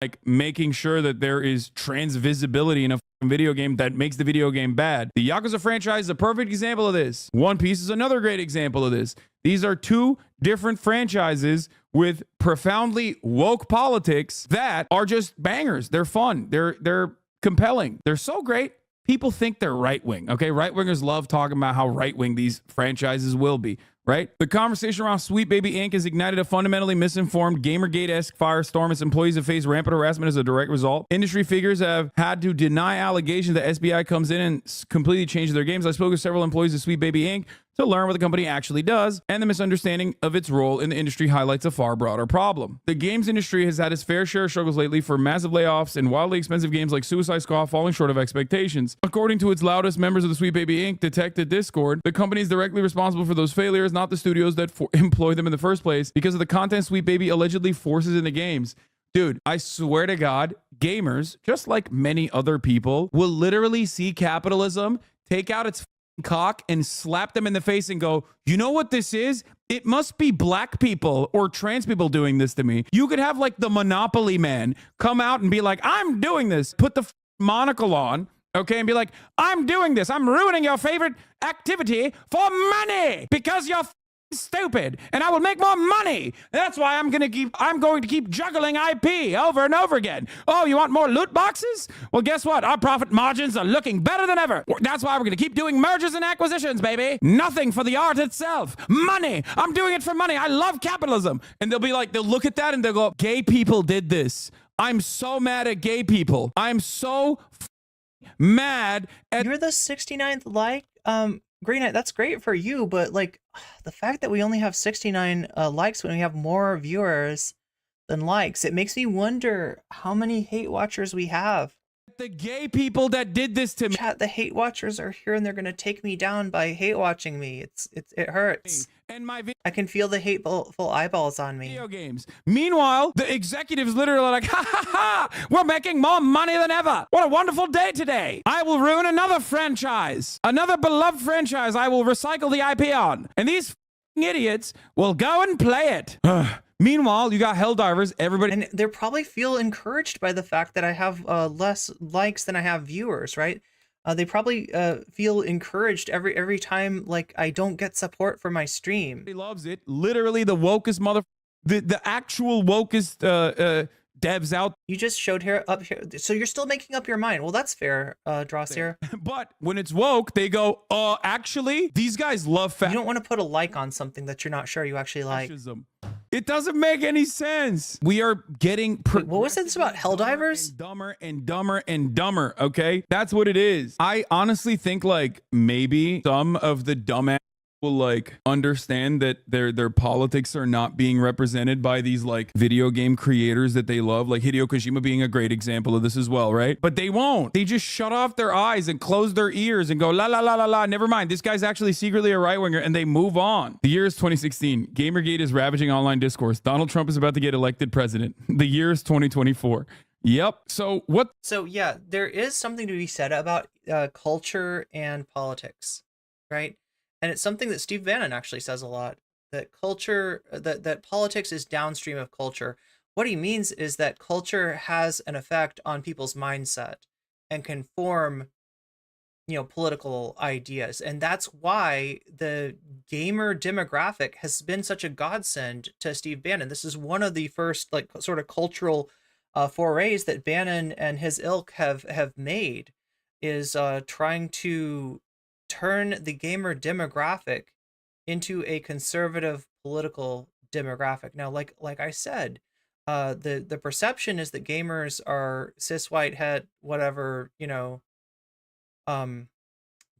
Like making sure that there is trans visibility in a video game that makes the video game bad. The Yakuza franchise is a perfect example of this. One Piece is another great example of this. These are two different franchises with profoundly woke politics that are just bangers. They're fun. They're compelling. They're so great. People think they're right-wing, okay? Right-wingers love talking about how right-wing these franchises will be, right? The conversation around Sweet Baby Inc. has ignited a fundamentally misinformed Gamergate-esque firestorm. Its employees have faced rampant harassment as a direct result. Industry figures have had to deny allegations that SBI comes in and completely changes their games. I spoke with several employees of Sweet Baby Inc. to learn what the company actually does, and the misunderstanding of its role in the industry highlights a far broader problem. The games industry has had its fair share of struggles lately, for massive layoffs and wildly expensive games like Suicide Squad falling short of expectations. According to its loudest members of the Sweet Baby Inc. detected Discord, the company is directly responsible for those failures, not the studios that employ them in the first place, because of the content Sweet Baby allegedly forces in the games. Dude, I swear to God, gamers, just like many other people, will literally see capitalism take out its cock and slap them in the face and go, you know what this is? It must be black people or trans people doing this to me. You could have like the Monopoly man come out and be like, I'm doing this. Put the monocle on, okay, and be like, I'm doing this. I'm ruining your favorite activity for money because you're stupid and I will make more money. That's why I'm going to keep juggling IP over and over again. Oh, you want more loot boxes? Well, guess what? Our profit margins are looking better than ever. That's why we're going to keep doing mergers and acquisitions, baby. Nothing for the art itself. Money. I'm doing it for money. I love capitalism. And they'll be like, they'll look at that and they'll go, gay people did this. I'm so mad at gay people. I'm so mad at... You're the 69th like. Green Knight, that's great for you, but like the fact that we only have 69 likes when we have more viewers than likes, it makes me wonder how many hate watchers we have. The gay people that did this to me. Chat, the hate watchers are here and they're gonna take me down by hate watching me. It hurts. And my I can feel the hateful eyeballs on me. video games. Meanwhile, the executives literally are like, ha ha ha, we're making more money than ever. What a wonderful day today. I will ruin another franchise, another beloved franchise I will recycle the IP on. And these idiots will go and play it. Meanwhile, you got Helldivers, everybody. And they probably feel encouraged by the fact that I have less likes than I have viewers, right? They probably feel encouraged every time like I don't get support for my stream. He loves it. Literally the wokest the actual wokest devs out. You just showed here up here, so you're still making up your mind. Well, that's fair, Drossier. But when it's woke, they go, actually, these guys love You don't want to put a like on something that you're not sure you actually like. fascism. It doesn't make any sense. We are getting Wait, what was this about Helldivers? dumber and dumber and dumber, okay? That's what it is. I honestly think like maybe some of the dumbass will like understand that their politics are not being represented by these like video game creators that they love, like Hideo Kojima being a great example of this as well, right? But they won't. They just shut off their eyes and close their ears and go la la la la la, never mind, this guy's actually secretly a right-winger, and they move on. The year is 2016. Gamergate is ravaging online discourse. Donald Trump is about to get elected president. The year is 2024. Yep. So what? So yeah, there is something to be said about culture and politics, right? And it's something that Steve Bannon actually says a lot, that culture, that politics is downstream of culture. What he means is that culture has an effect on people's mindset and can form, political ideas. And that's why the gamer demographic has been such a godsend to Steve Bannon. This is one of the first like sort of cultural forays that Bannon and his ilk have made, is trying to turn the gamer demographic into a conservative political demographic. Now, like I said, the perception is that gamers are cis white het whatever,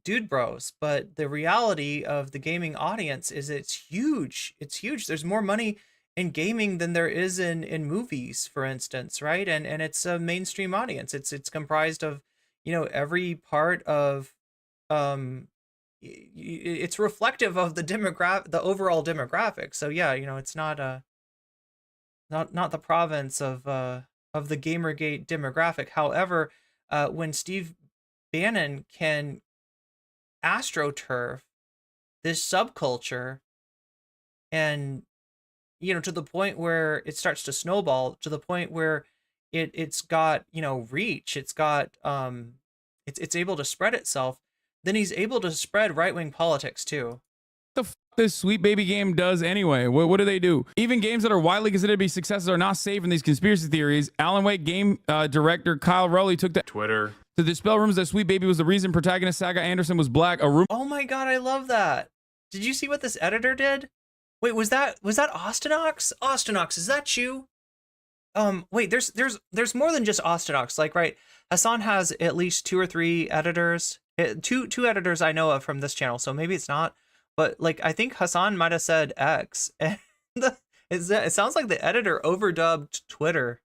dude bros, but the reality of the gaming audience is it's huge. There's more money in gaming than there is in movies, for instance, right? And it's a mainstream audience. It's comprised of every part of it's reflective of the overall demographic. So yeah, it's not the province of the Gamergate demographic. However, when Steve Bannon can astroturf this subculture, and to the point where it starts to snowball, to the point where it's got reach, it's got it's able to spread itself, then he's able to spread right-wing politics too. The this Sweet Baby game does anyway? What do they do? Even games that are widely considered to be successes are not safe in these conspiracy theories. Alan Wake game director Kyle Rowley took to Twitter to dispel rumors that Sweet Baby was the reason protagonist Saga Anderson was black. Oh my god, I love that. Did you see what this editor did? Wait, was that Austinox? Austinox, is that you? Wait, there's more than just Austinox. Like, right, Hassan has at least 2 or 3 editors. Two editors I know of from this channel, so maybe it's not. But like, I think Hassan might have said X, and it sounds like the editor overdubbed Twitter.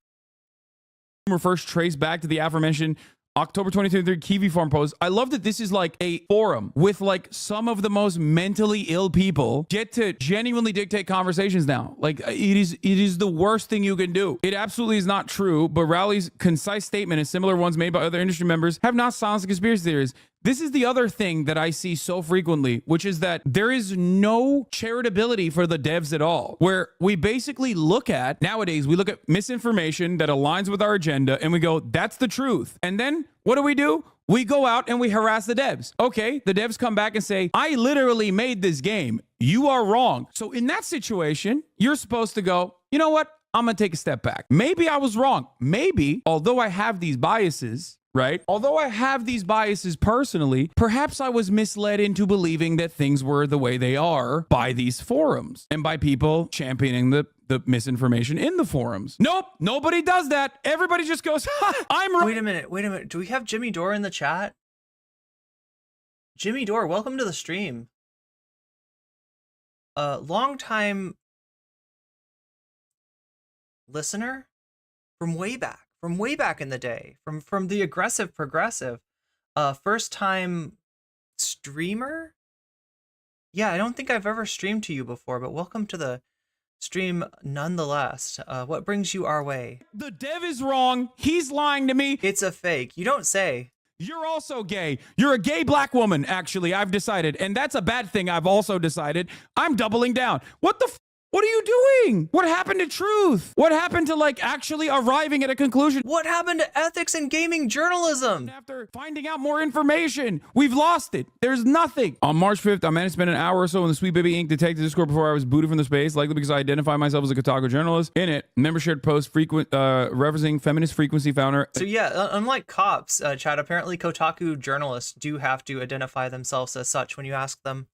Were first traced back to the aforementioned October 2023 Kiwi Farm post. I love that this is like a forum with like some of the most mentally ill people get to genuinely dictate conversations now. Like it is the worst thing you can do. It absolutely is not true, but Rowley's concise statement and similar ones made by other industry members have not silenced the conspiracy theories. This is the other thing that I see so frequently, which is that there is no charitability for the devs at all, where we basically look at misinformation that aligns with our agenda and we go, that's the truth. And then what do? We go out and we harass the devs. Okay, the devs come back and say, I literally made this game. You are wrong. So in that situation, you're supposed to go, you know what? I'm going to take a step back. Maybe I was wrong. Maybe, although I have these biases, right? Although I have these biases personally, perhaps I was misled into believing that things were the way they are by these forums and by people championing the misinformation in the forums. Nope, nobody does that. Everybody just goes, ha, I'm right. Wait a minute. Do we have Jimmy Dore in the chat? Jimmy Dore, welcome to the stream. Long time listener from way back in the day, from the aggressive progressive. First time streamer. Yeah, I don't think I've ever streamed to you before, but welcome to the stream nonetheless. What brings you our way? The dev is wrong. He's lying to me. It's a fake. You don't say. You're also gay. You're a gay black woman, actually, I've decided. And that's a bad thing, I've also decided. I'm doubling down. What the What are you doing? What happened to truth? What happened to, like, actually arriving at a conclusion? What happened to ethics and gaming journalism? After finding out more information, we've lost it. There's nothing. On March 5th, I managed to spend an hour or so in the Sweet Baby Inc. detective Discord before I was booted from the space, likely because I identify myself as a Kotaku journalist. In it, member shared post referencing feminist frequency founder. So yeah, unlike cops, Chad, apparently Kotaku journalists do have to identify themselves as such when you ask them.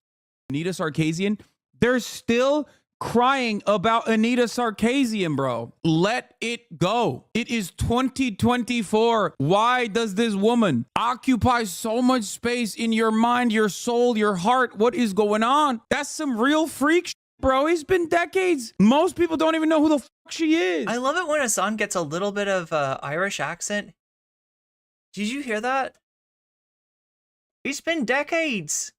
Anita Sarkeesian, they're still crying about Anita Sarkeesian, bro. Let it go. It is 2024. Why does this woman occupy so much space in your mind, your soul, your heart? What is going on? That's some real freak shit, bro. It's been decades. Most people don't even know who the fuck she is. I love it when Hassan gets a little bit of Irish accent. Did you hear that? It's been decades.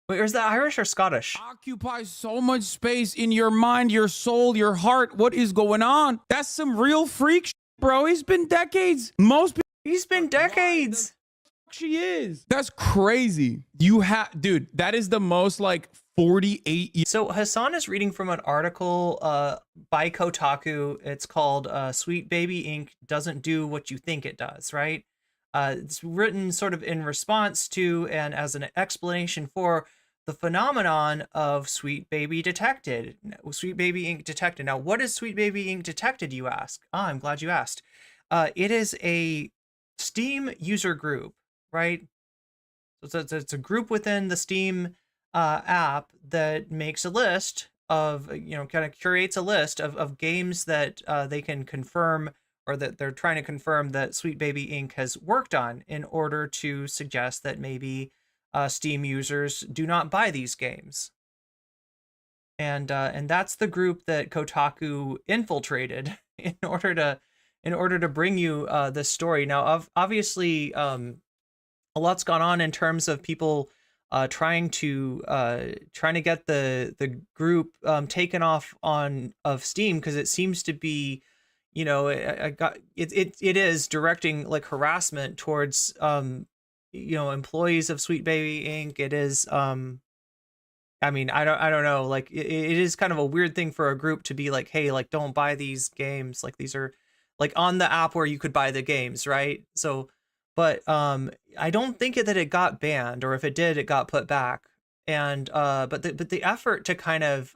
Wait, is that Irish or Scottish? Occupy so much space in your mind, your soul, your heart. What is going on? That's some real freak shit, bro. It's been decades. Most people. He's been decades. She is. That's crazy. You have, dude, that is the most like 48 years. So Hassan is reading from an article by Kotaku. It's called Sweet Baby Inc. Doesn't Do What You Think It Does, right? It's written sort of in response to and as an explanation for the phenomenon of Sweet Baby Detected. Sweet Baby Inc. Detected. Now, what is Sweet Baby Inc. Detected, you ask? Ah, I'm glad you asked. It is a Steam user group, right? So it's a group within the Steam app that makes a list of, kind of curates a list of games that they can confirm, or that they're trying to confirm that Sweet Baby Inc. has worked on in order to suggest that maybe Steam users do not buy these games. And that's the group that Kotaku infiltrated in order to bring you this story. Now, obviously, a lot's gone on in terms of people trying to get the group taken off of Steam, because it seems to be, it is directing like harassment towards employees of Sweet Baby Inc. It is I don't know, like it is kind of a weird thing for a group to be like, hey, like don't buy these games, like these are like on the app where you could buy the games, right? So but I don't think that it got banned, or if it did, it got put back. And but the effort to kind of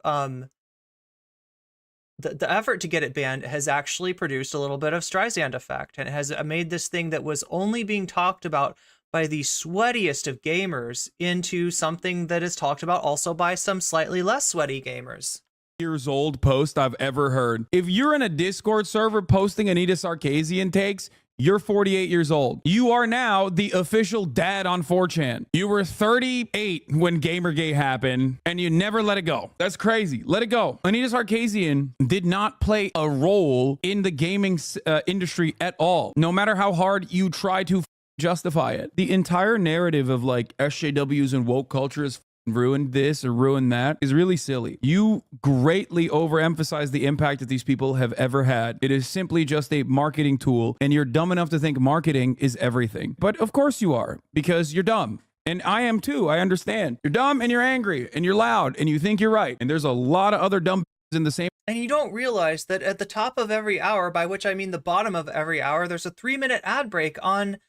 the effort to get it banned has actually produced a little bit of Streisand effect, and it has made this thing that was only being talked about by the sweatiest of gamers into something that is talked about also by some slightly less sweaty gamers. Years old post I've ever heard. If you're in a Discord server posting Anita Sarkeesian takes, you're 48 years old. You are now the official dad on 4chan. You were 38 when Gamergate happened, and you never let it go. That's crazy. Let it go. Anita Sarkeesian did not play a role in the gaming industry at all, no matter how hard you try to justify it. The entire narrative of like SJWs and woke culture is ruined this or ruined that is really silly. You greatly overemphasize the impact that these people have ever had. It is simply just a marketing tool, and you're dumb enough to think marketing is everything. But of course you are, because you're dumb. And I am too. I understand. You're dumb and you're angry and you're loud and you think you're right. And there's a lot of other dumb in the same. And you don't realize that at the top of every hour, by which I mean the bottom of every hour, there's a 3-minute ad break on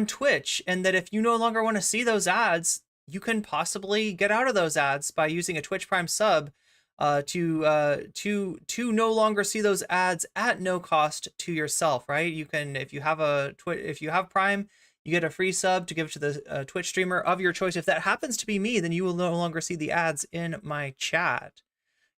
Twitch, and that if you no longer want to see those ads, you can possibly get out of those ads by using a Twitch Prime sub to no longer see those ads at no cost to yourself, right? You can, if you have Prime, you get a free sub to give to the Twitch streamer of your choice. If that happens to be me, then you will no longer see the ads in my chat.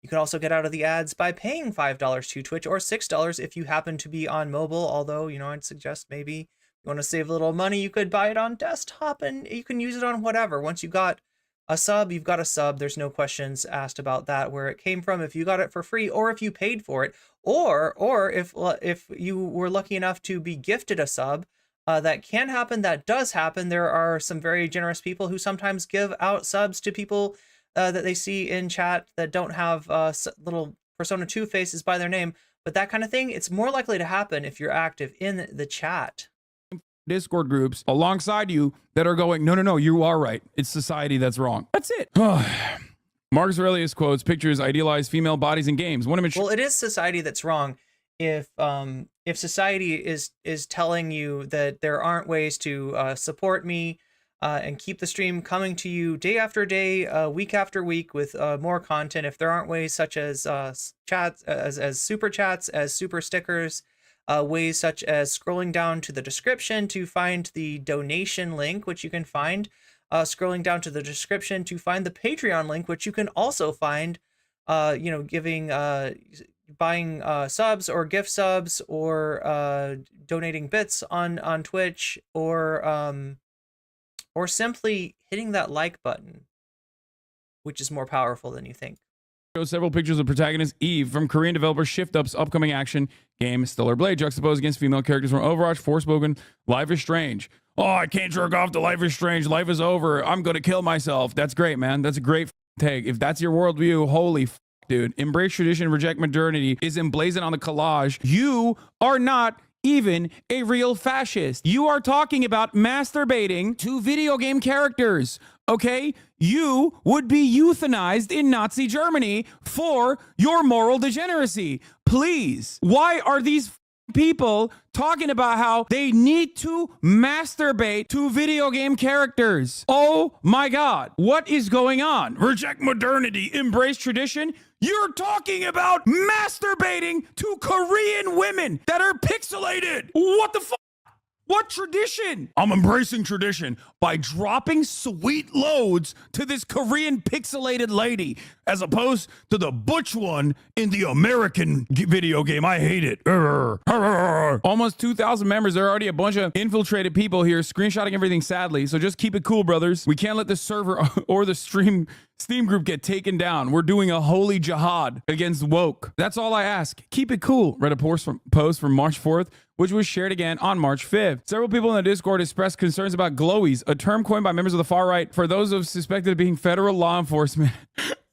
You can also get out of the ads by paying $5 to Twitch, or $6 if you happen to be on mobile, although, I'd suggest maybe You want to save a little money, you could buy it on desktop and you can use it on whatever. Once you got a sub, you've got a sub. There's no questions asked about that, where it came from, if you got it for free or if you paid for it, or if you were lucky enough to be gifted a sub. That can happen. That does happen. There are some very generous people who sometimes give out subs to people that they see in chat that don't have little Persona 2 faces by their name. But that kind of thing, it's more likely to happen if you're active in the chat. Discord groups alongside you that are going, no, you are right. It's society that's wrong. That's it. Marcus Aurelius quotes, pictures idealized female bodies in games. Well, it is society that's wrong. If society is telling you that there aren't ways to support me and keep the stream coming to you day after day, week after week with more content, if there aren't ways such as chats, as super chats, as super stickers, ways such as scrolling down to the description to find the donation link, which you can find, scrolling down to the description to find the Patreon link, which you can also find, giving, buying subs or gift subs, or donating bits on Twitch, or simply hitting that like button, which is more powerful than you think. Shows several pictures of protagonist Eve from Korean developer Shift Up's upcoming action game Stellar Blade, juxtaposed against female characters from Overwatch, Forspoken, Life is Strange. Oh, I can't jerk off to Life is Strange. Life is over. I'm gonna kill myself. That's great, man. That's a great take. If that's your worldview, holy dude. Embrace tradition, reject modernity is emblazoned on the collage. You are not even a real fascist. You are talking about masturbating to video game characters, okay? You would be euthanized in Nazi Germany for your moral degeneracy. Please, why are these people talking about how they need to masturbate to video game characters? Oh my God, what is going on? Reject modernity, embrace tradition. You're talking about masturbating to Korean women that are pixelated. What the fuck? What tradition? I'm embracing tradition by dropping sweet loads to this Korean pixelated lady, as opposed to the butch one in the American video game. I hate it. Almost 2,000 members. There are already a bunch of infiltrated people here screenshotting everything, sadly. So just keep it cool, brothers. We can't let the server or the Steam group get taken down. We're doing a holy jihad against woke. That's all I ask. Keep it cool. Read a post from March 4th, which was shared again on March 5th. Several people in the Discord expressed concerns about glowies, a term coined by members of the far right for those of suspected of being federal law enforcement.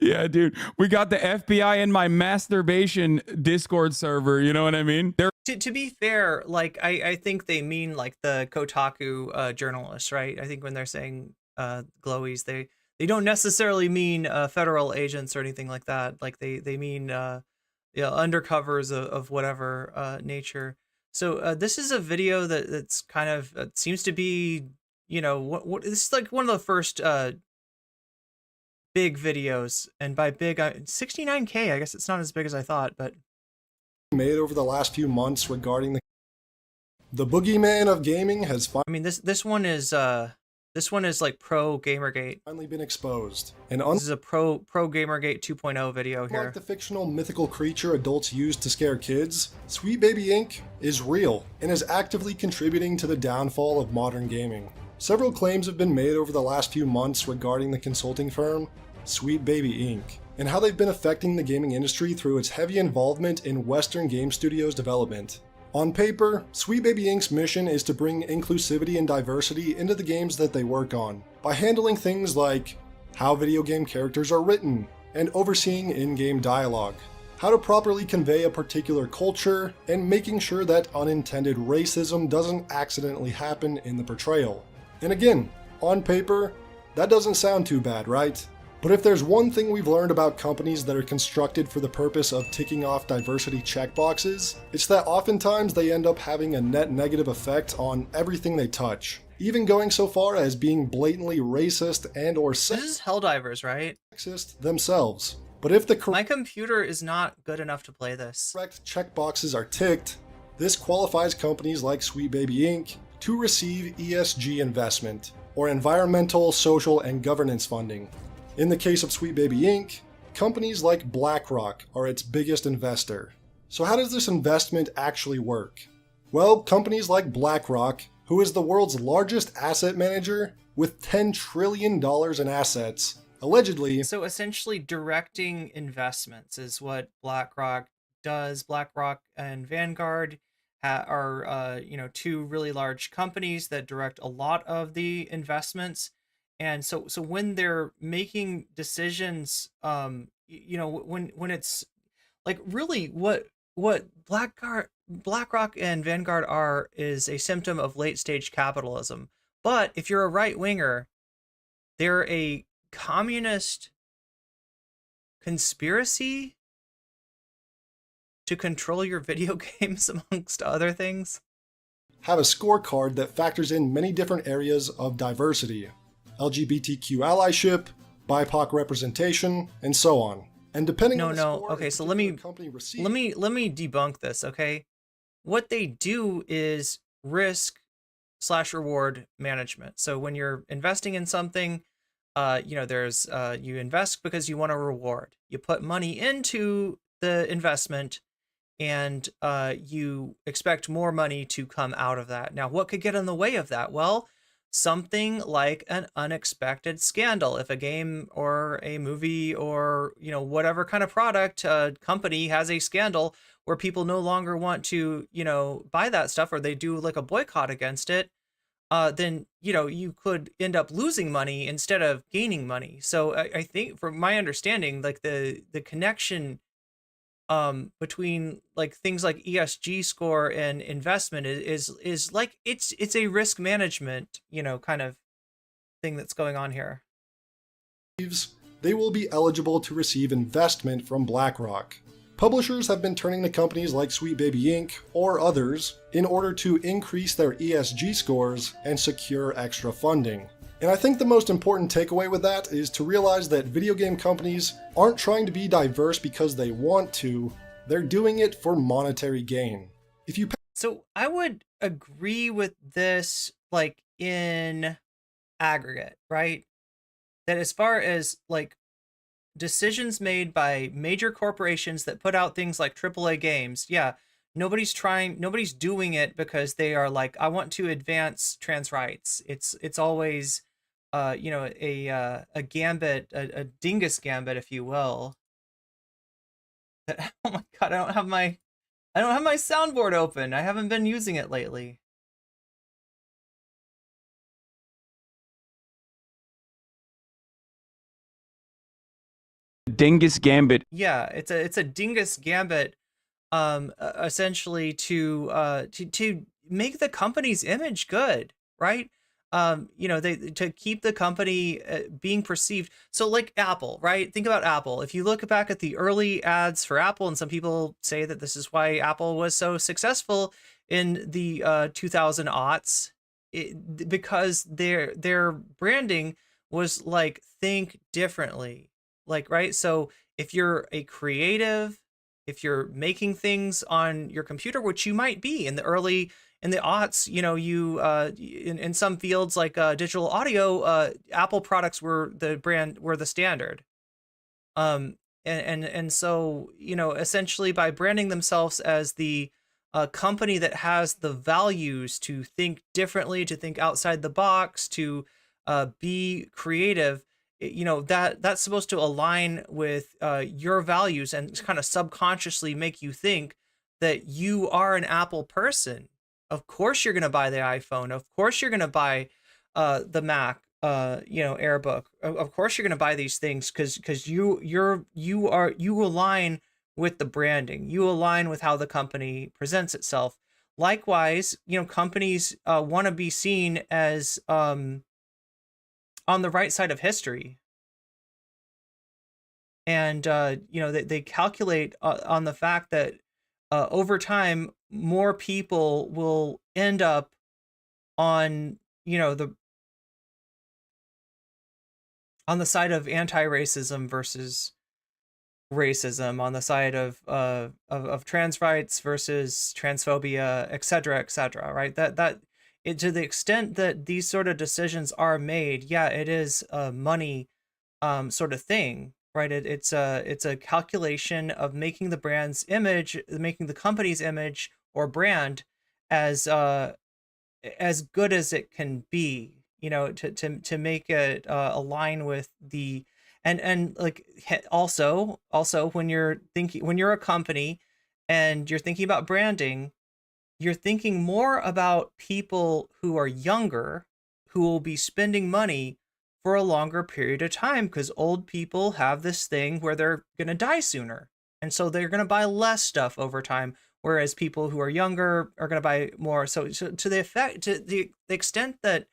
Yeah, dude, we got the FBI in my masturbation Discord server. You know what I mean? To be fair, like, I think they mean like the Kotaku journalists, right? I think when they're saying glowies, they don't necessarily mean federal agents or anything like that. Like they mean undercovers of whatever nature. So this is a video that's kind of seems to be, what this is like one of the first big videos, and by big, 69K. I guess it's not as big as I thought, but made over the last few months regarding the boogeyman of gaming has this one is like pro Gamergate. Finally been exposed. And this is a pro Gamergate 2.0 video here. Like the fictional mythical creature adults use to scare kids, Sweet Baby Inc. is real and is actively contributing to the downfall of modern gaming. Several claims have been made over the last few months regarding the consulting firm Sweet Baby Inc. and how they've been affecting the gaming industry through its heavy involvement in Western game studios development. On paper, Sweet Baby Inc.'s mission is to bring inclusivity and diversity into the games that they work on, by handling things like how video game characters are written, and overseeing in-game dialogue, how to properly convey a particular culture, and making sure that unintended racism doesn't accidentally happen in the portrayal. And again, on paper, that doesn't sound too bad, right? But if there's one thing we've learned about companies that are constructed for the purpose of ticking off diversity checkboxes, it's that oftentimes they end up having a net negative effect on everything they touch, even going so far as being blatantly racist and or This is Helldivers, right? Sexist themselves. But if the my computer is not good enough to play this. Correct checkboxes are ticked, this qualifies companies like Sweet Baby Inc. to receive ESG investment, or environmental, social, and governance funding. In the case of Sweet Baby Inc., companies like BlackRock are its biggest investor. So how does this investment actually work? Well, companies like BlackRock, who is the world's largest asset manager with $10 trillion in assets. Allegedly, So essentially, directing investments is what BlackRock does. BlackRock and Vanguard are, two really large companies that direct a lot of the investments. And so when they're making decisions, when it's like really what BlackRock and Vanguard are is a symptom of late stage capitalism. But if you're a right winger, they're a communist conspiracy to control your video games, amongst other things. have a scorecard that factors in many different areas of diversity, LGBTQ allyship, BIPOC representation, and so on. And depending on the score Okay, a so let me company receives, debunk this, okay? What they do is risk/reward management. So when you're investing in something, there's you invest because you want a reward. You put money into the investment and you expect more money to come out of that. Now, what could get in the way of that? Well, something like an unexpected scandal. If a game or a movie or, whatever kind of product company has a scandal where people no longer want to, buy that stuff, or they do like a boycott against it, then, you could end up losing money instead of gaining money. So I think, from my understanding, like the connection between like things like ESG score and investment is like it's a risk management, kind of thing that's going on here. they will be eligible to receive investment from BlackRock. Publishers have been turning to companies like Sweet Baby Inc. or others in order to increase their ESG scores and secure extra funding. And I think the most important takeaway with that is to realize that video game companies aren't trying to be diverse because they want to, they're doing it for monetary gain. So I would agree with this, like, in aggregate, right? That as far as like decisions made by major corporations that put out things like AAA games, yeah, nobody's doing it because they are like, I want to advance trans rights. It's always a gambit, a dingus gambit, if you will. Oh my god, I don't have my soundboard open. I haven't been using it lately. Dingus Gambit. Yeah, it's a dingus gambit, essentially to make the company's image good, right? They to keep the company being perceived. So like Apple, right? Think about Apple. If you look back at the early ads for Apple, and some people say that this is why Apple was so successful in the 2000 aughts, because their branding was like, think differently. Like, right? So if you're a creative, if you're making things on your computer, which you might be in the aughts, in some fields like digital audio, Apple products were the standard. And so, essentially by branding themselves as the company that has the values to think differently, to think outside the box, to be creative, that's supposed to align with your values and kind of subconsciously make you think that you are an Apple person. Of course you're going to buy the iPhone. Of course you're going to buy the Mac, AirBook. Of course you're going to buy these things because you align with the branding. You align with how the company presents itself. Likewise, companies want to be seen as on the right side of history. And, they calculate on the fact that over time, more people will end up on, on the side of anti-racism versus racism, on the side of trans rights versus transphobia, et cetera, right? To the extent that these sort of decisions are made, yeah, it is a money sort of thing, right? It's a calculation of making the brand's image, making the company's image or brand as as good as it can be, to make it align with the and like also when you're a company and you're thinking about branding, you're thinking more about people who are younger, who will be spending money for a longer period of time, because old people have this thing where they're going to die sooner. And so they're going to buy less stuff over time, whereas people who are younger are going to buy more. So to the extent that,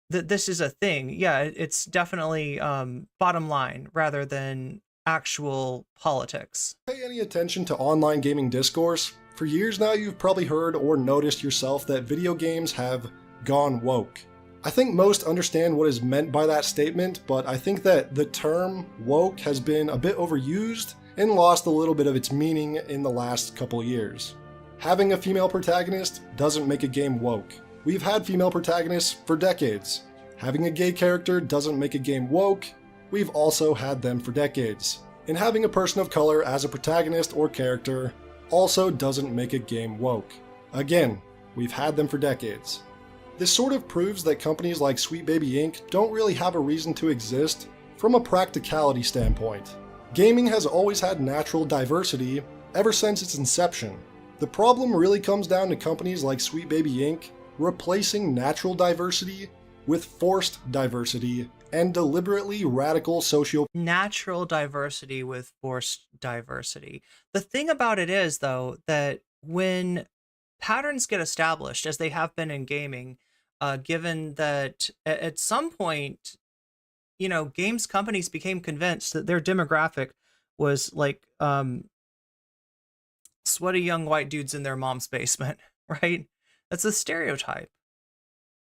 that this is a thing, yeah, it's definitely bottom line rather than actual politics. Pay any attention to online gaming discourse? For years now, you've probably heard or noticed yourself that video games have gone woke. I think most understand what is meant by that statement, but I think that the term woke has been a bit overused and lost a little bit of its meaning in the last couple years. Having a female protagonist doesn't make a game woke. We've had female protagonists for decades. Having a gay character doesn't make a game woke. We've also had them for decades. And having a person of color as a protagonist or character also doesn't make a game woke. Again, we've had them for decades. This sort of proves that companies like Sweet Baby Inc. don't really have a reason to exist from a practicality standpoint. Gaming has always had natural diversity ever since its inception. The problem really comes down to companies like Sweet Baby Inc. replacing natural diversity with forced diversity and deliberately radical natural diversity with forced diversity. The thing about it is, though, that when patterns get established, as they have been in gaming, given that at some point, games companies became convinced that their demographic was like sweaty young white dudes in their mom's basement, right? That's a stereotype.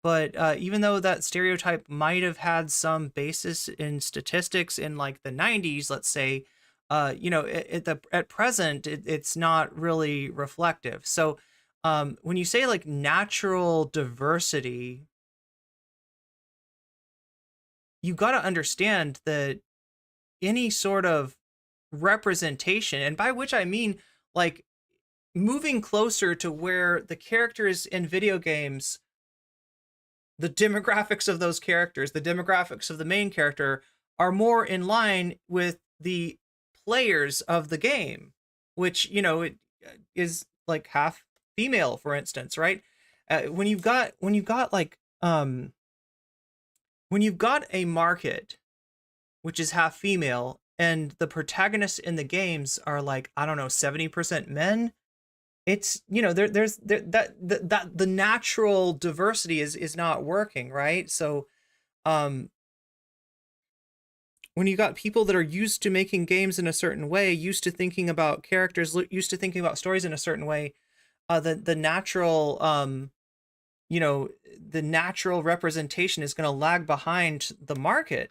But even though that stereotype might have had some basis in statistics in like the 90s, let's say, at present, it's not really reflective. So when you say like natural diversity, you got to understand that any sort of representation, and by which I mean like moving closer to where the characters in video games, the demographics of those characters, the demographics of the main character are more in line with the players of the game, which, it is like half female, for instance, right? When you've got a market which is half female and the protagonists in the games are like, I don't know, 70% men, it's, there's the natural diversity is not working, right? So when you got people that are used to making games in a certain way, used to thinking about characters, used to thinking about stories in a certain way, the natural the natural representation is going to lag behind the market.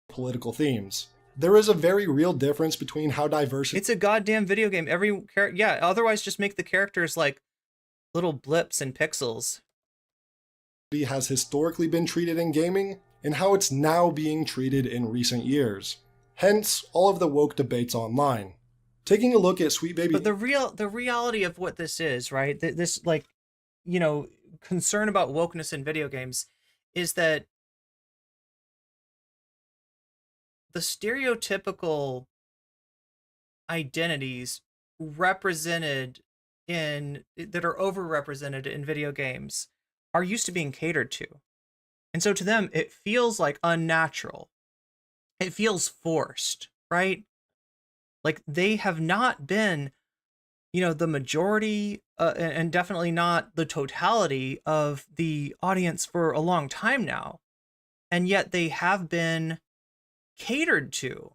Political themes. There is a very real difference between how diverse... It's a goddamn video game. Every character, yeah, otherwise just make the characters like little blips and pixels. ...has historically been treated in gaming, and how it's now being treated in recent years. Hence, all of the woke debates online. Taking a look at Sweet Baby... But the reality of what this is, right? This, like, concern about wokeness in video games is that the stereotypical identities that are overrepresented in video games are used to being catered to. And so to them, it feels like unnatural. It feels forced, right? Like they have not been, the majority and definitely not the totality of the audience for a long time now. And yet they have been catered to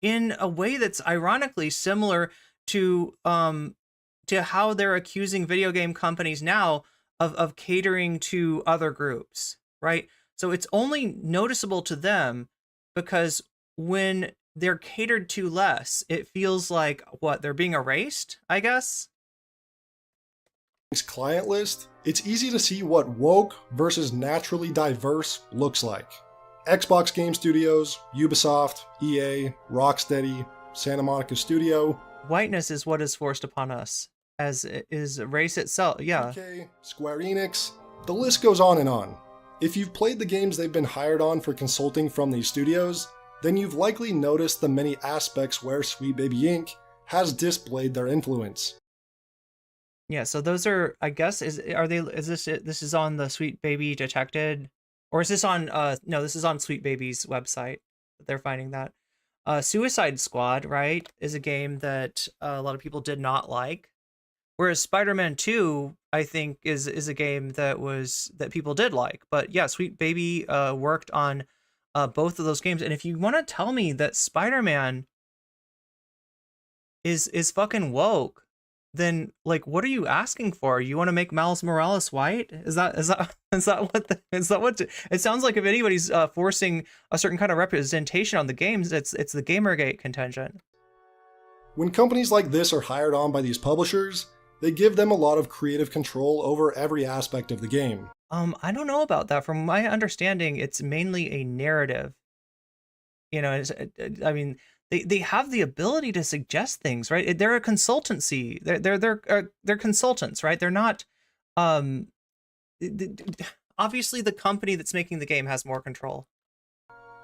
in a way that's ironically similar to how they're accusing video game companies now of catering to other groups, right? So it's only noticeable to them because when they're catered to less, it feels like they're being erased, I guess. Client list, it's easy to see what woke versus naturally diverse looks like. Xbox Game Studios, Ubisoft, EA, Rocksteady, Santa Monica Studio. Whiteness is what is forced upon us as is race itself. Yeah. 2K, Square Enix, the list goes on and on. If you've played the games they've been hired on for consulting from these studios, then you've likely noticed the many aspects where Sweet Baby Inc. has displayed their influence. Yeah, so those are, I guess, is this is on the Sweet Baby Detected, or is this on no, this is on Sweet Baby's website that they're finding that. Suicide Squad, right, is a game that a lot of people did not like. Whereas Spider-Man 2, I think, is a game that people did like. But yeah, Sweet Baby worked on both of those games. And if you want to tell me that Spider-Man is fucking woke, then like, what are you asking for? You want to make Miles Morales white? Is that what it sounds like? If anybody's forcing a certain kind of representation on the games, it's the Gamergate contention. When companies like this are hired on by these publishers, they give them a lot of creative control over every aspect of the game. I don't know about that. From my understanding, it's mainly a narrative. You know, I mean, they have the ability to suggest things, right? They're a consultancy. They're consultants, right? They're not. Obviously, the company that's making the game has more control.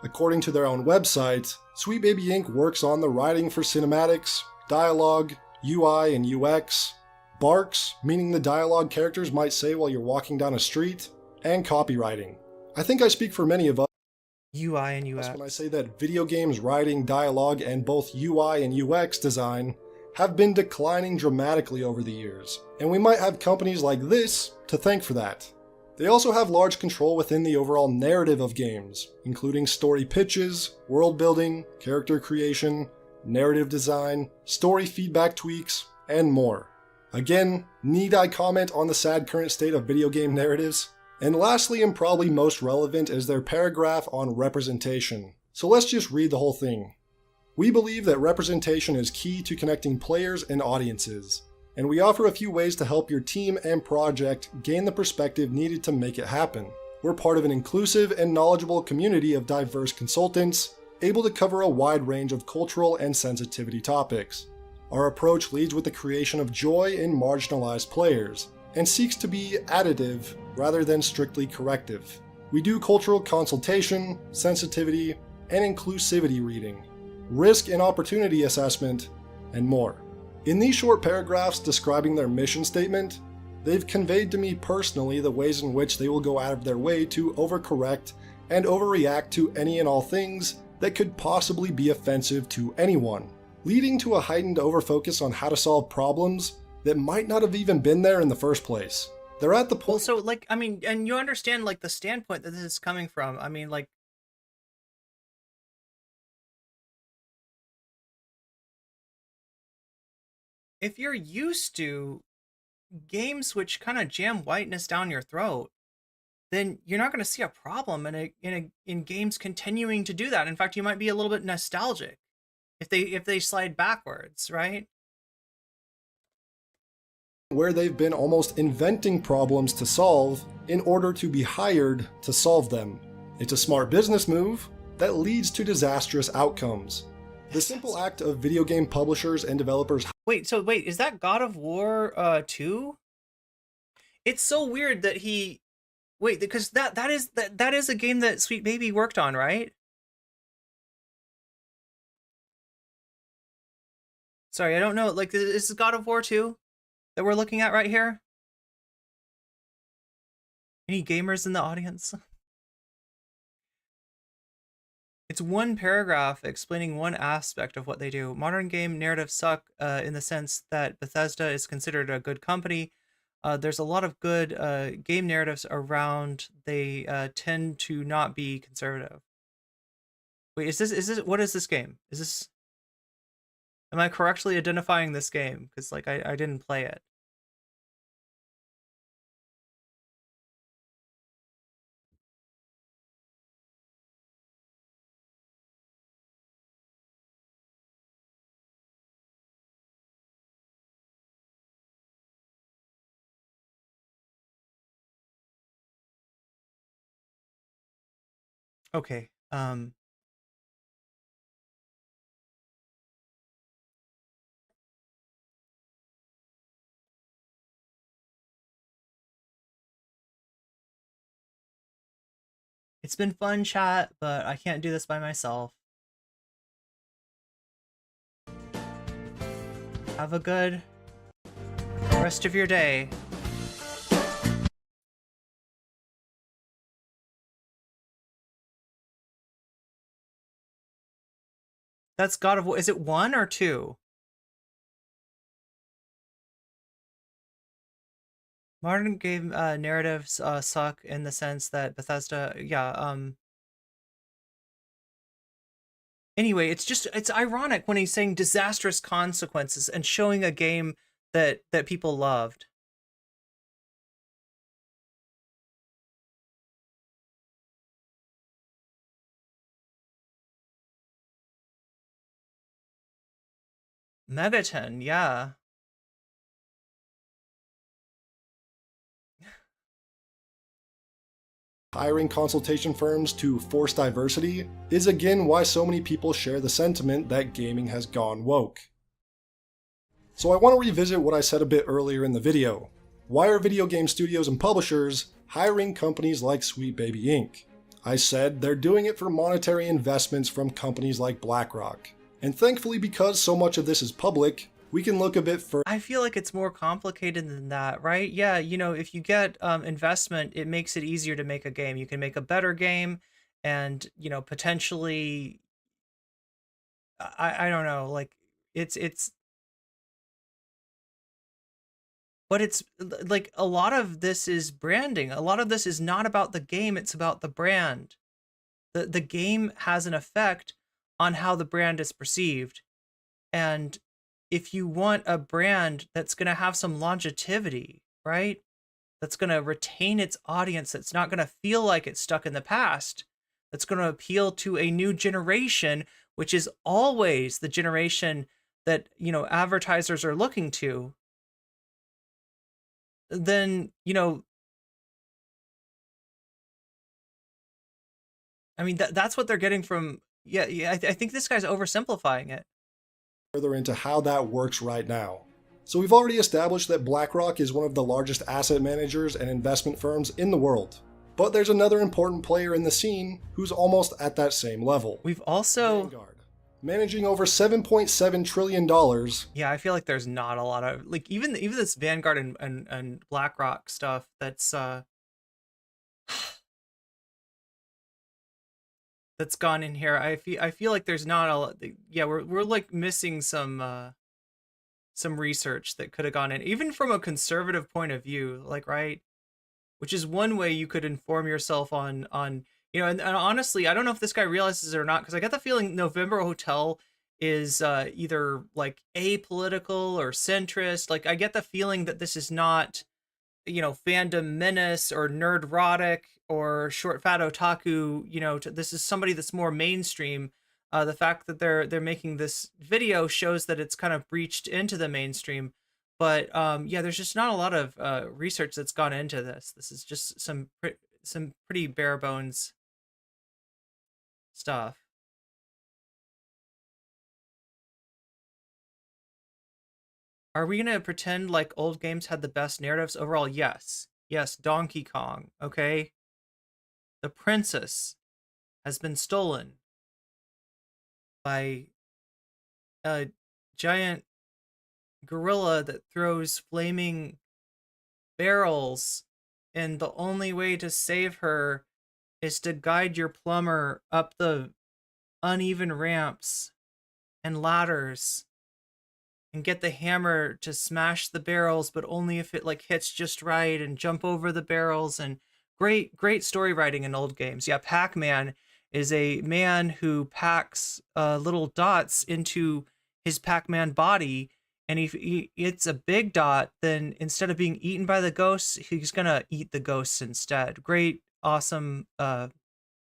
According to their own website, Sweet Baby Inc. works on the writing for cinematics, dialogue, UI and UX, barks, meaning the dialogue characters might say while you're walking down a street, and copywriting. I think I speak for many of us UI and UX when I say that video games writing, dialogue, and both UI and UX design have been declining dramatically over the years, and we might have companies like this to thank for that. They also have large control within the overall narrative of games, including story pitches, world building, character creation, narrative design, story feedback tweaks, and more. Again, need I comment on the sad current state of video game narratives? And lastly, and probably most relevant, is their paragraph on representation. So let's just read the whole thing. We believe that representation is key to connecting players and audiences, and we offer a few ways to help your team and project gain the perspective needed to make it happen. We're part of an inclusive and knowledgeable community of diverse consultants, able to cover a wide range of cultural and sensitivity topics. Our approach leads with the creation of joy in marginalized players, and seeks to be additive rather than strictly corrective. We do cultural consultation, sensitivity, and inclusivity reading, risk and opportunity assessment, and more. In these short paragraphs describing their mission statement, they've conveyed to me personally the ways in which they will go out of their way to overcorrect and overreact to any and all things that could possibly be offensive to anyone, leading to a heightened overfocus on how to solve problems that might not have even been there in the first place. They're at the point. Well, so like, I mean, and you understand like the standpoint that this is coming from. I mean, like, if you're used to games which kind of jam whiteness down your throat, then you're not going to see a problem in games continuing to do that. In fact, you might be a little bit nostalgic if they slide backwards, right? Where they've been almost inventing problems to solve in order to be hired to solve them. It's a smart business move that leads to disastrous outcomes. The simple act of video game publishers and developers. Wait, is that God of War 2? It's so weird that he because that is a game that Sweet Baby worked on, right? Sorry, I don't know. Like, this is God of War 2 that we're looking at right here? Any gamers in the audience? It's one paragraph explaining one aspect of what they do. Modern game narratives suck in the sense that Bethesda is considered a good company. There's a lot of good game narratives around. They tend to not be conservative. Wait, is this what is this game? Is this, am I correctly identifying this game? Because like I didn't play it. Okay. It's been fun, chat, but I can't do this by myself. Have a good rest of your day. That's God of War. Is it 1 or 2? Modern game narratives suck in the sense that Bethesda, Anyway, it's ironic when he's saying disastrous consequences and showing a game that people loved. Megaton, yeah. Hiring consultation firms to force diversity is again why so many people share the sentiment that gaming has gone woke. So I want to revisit what I said a bit earlier in the video. Why are video game studios and publishers hiring companies like Sweet Baby Inc? I said they're doing it for monetary investments from companies like BlackRock. And thankfully, because so much of this is public, we can look a bit further. I feel like it's more complicated than that, right? Yeah, you know, if you get investment, it makes it easier to make a game. You can make a better game, and you know, potentially, I don't know, like but it's like a lot of this is branding. A lot of this is not about the game; it's about the brand. The game has an effect on how the brand is perceived, and if you want a brand that's going to have some longevity, right? That's going to retain its audience, that's not going to feel like it's stuck in the past, that's going to appeal to a new generation, which is always the generation that, you know, advertisers are looking to, then, you know, I mean, that's what they're getting from, I think this guy's oversimplifying it. Further into how that works right now. So we've already established that BlackRock is one of the largest asset managers and investment firms in the world. But there's another important player in the scene who's almost at that same level. We've also... Vanguard, managing over $7.7 trillion. Yeah, I feel like there's not a lot of... Like, even this Vanguard and BlackRock stuff, that's... that's gone in here. I feel like there's not a lot. Yeah, we're like missing some research that could have gone in, even from a conservative point of view, like, right? Which is one way you could inform yourself on you know, and honestly, I don't know if this guy realizes it or not, because I get the feeling November Hotel is either like apolitical or centrist. Like, I get the feeling that this is not, you know, fandom menace or nerdrotic or short fat otaku. You know, this is somebody that's more mainstream. The fact that they're making this video shows that it's kind of breached into the mainstream. But yeah, there's just not a lot of research that's gone into this. This is just some pretty bare bones stuff. Are we gonna pretend like old games had the best narratives overall? Yes. Yes, Donkey Kong, okay? The princess has been stolen by a giant gorilla that throws flaming barrels, and the only way to save her is to guide your plumber up the uneven ramps and ladders and get the hammer to smash the barrels, but only if it like hits just right, and jump over the barrels. And great story writing in old games. Yeah, Pac-Man is a man who packs little dots into his Pac-Man body, and if he eats a big dot, then instead of being eaten by the ghosts, he's gonna eat the ghosts instead. Great, awesome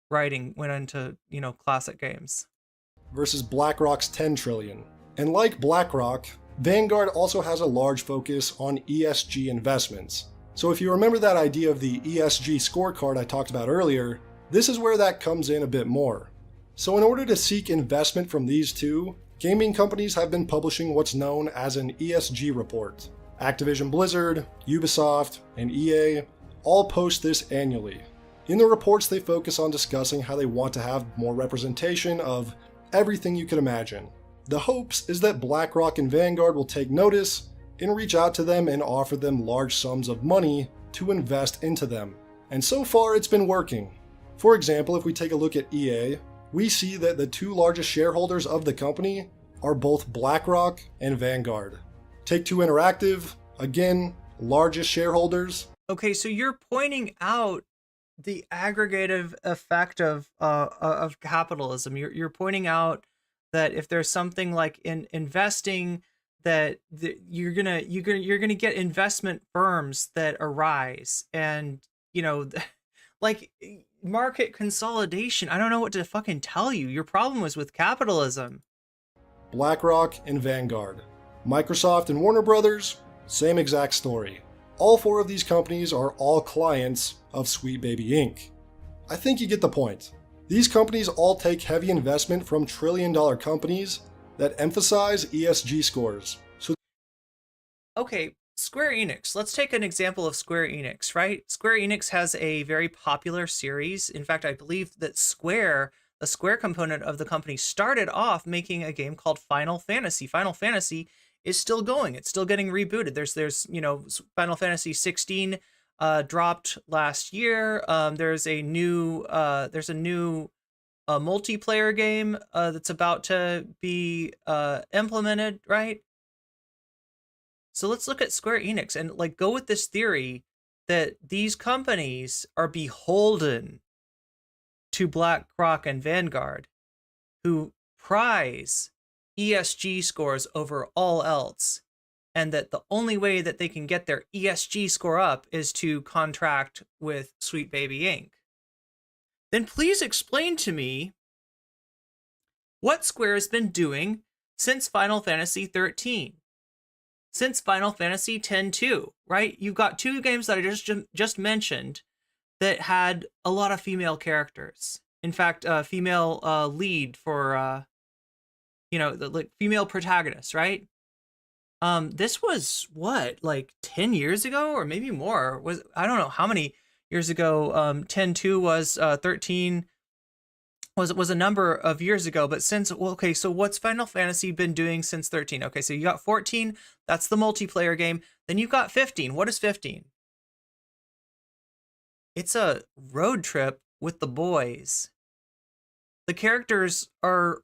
writing went into, you know, classic games. Versus BlackRock's 10 trillion. And like BlackRock, Vanguard also has a large focus on ESG investments. So if you remember that idea of the ESG scorecard I talked about earlier, this is where that comes in a bit more. So in order to seek investment from these two, gaming companies have been publishing what's known as an ESG report. Activision Blizzard, Ubisoft, and EA all post this annually. In the reports, they focus on discussing how they want to have more representation of everything you could imagine. The hopes is that BlackRock and Vanguard will take notice and reach out to them and offer them large sums of money to invest into them. And so far, it's been working. For example, if we take a look at EA, we see that the two largest shareholders of the company are both BlackRock and Vanguard. Take-Two Interactive, again, largest shareholders. Okay, so you're pointing out the aggregative effect of capitalism. You're pointing out that if there's something like in investing, that you're gonna get investment firms that arise, and like market consolidation. I don't know what to fucking tell you. Your problem was with capitalism. BlackRock and Vanguard. Microsoft and Warner Brothers, same exact story. All four of these companies are all clients of Sweet Baby Inc. I think you get the point. These companies all take heavy investment from trillion-dollar companies that emphasize ESG scores. Okay, Square Enix. Let's take an example of Square Enix, right? Square Enix has a very popular series. In fact, I believe that the Square component of the company started off making a game called Final Fantasy. Final Fantasy is still going. It's still getting rebooted. There's Final Fantasy 16 dropped last year. There's a new multiplayer game that's about to be implemented, right? So let's look at Square Enix and like go with this theory that these companies are beholden to BlackRock and Vanguard, who prize ESG scores over all else, and that the only way that they can get their ESG score up is to contract with Sweet Baby Inc. Then please explain to me what Square has been doing since Final Fantasy 13. Since Final Fantasy X-2, right? You've got two games that I just mentioned that had a lot of female characters. In fact, female lead for, the female protagonist, right? This was what, like 10 years ago or maybe more? I don't know how many years ago. 10-2 was 13 was a number of years ago, but since, well, okay, so what's Final Fantasy been doing since 13? Okay, so you got 14, that's the multiplayer game. Then you've got 15. What is 15? It's a road trip with the boys. The characters are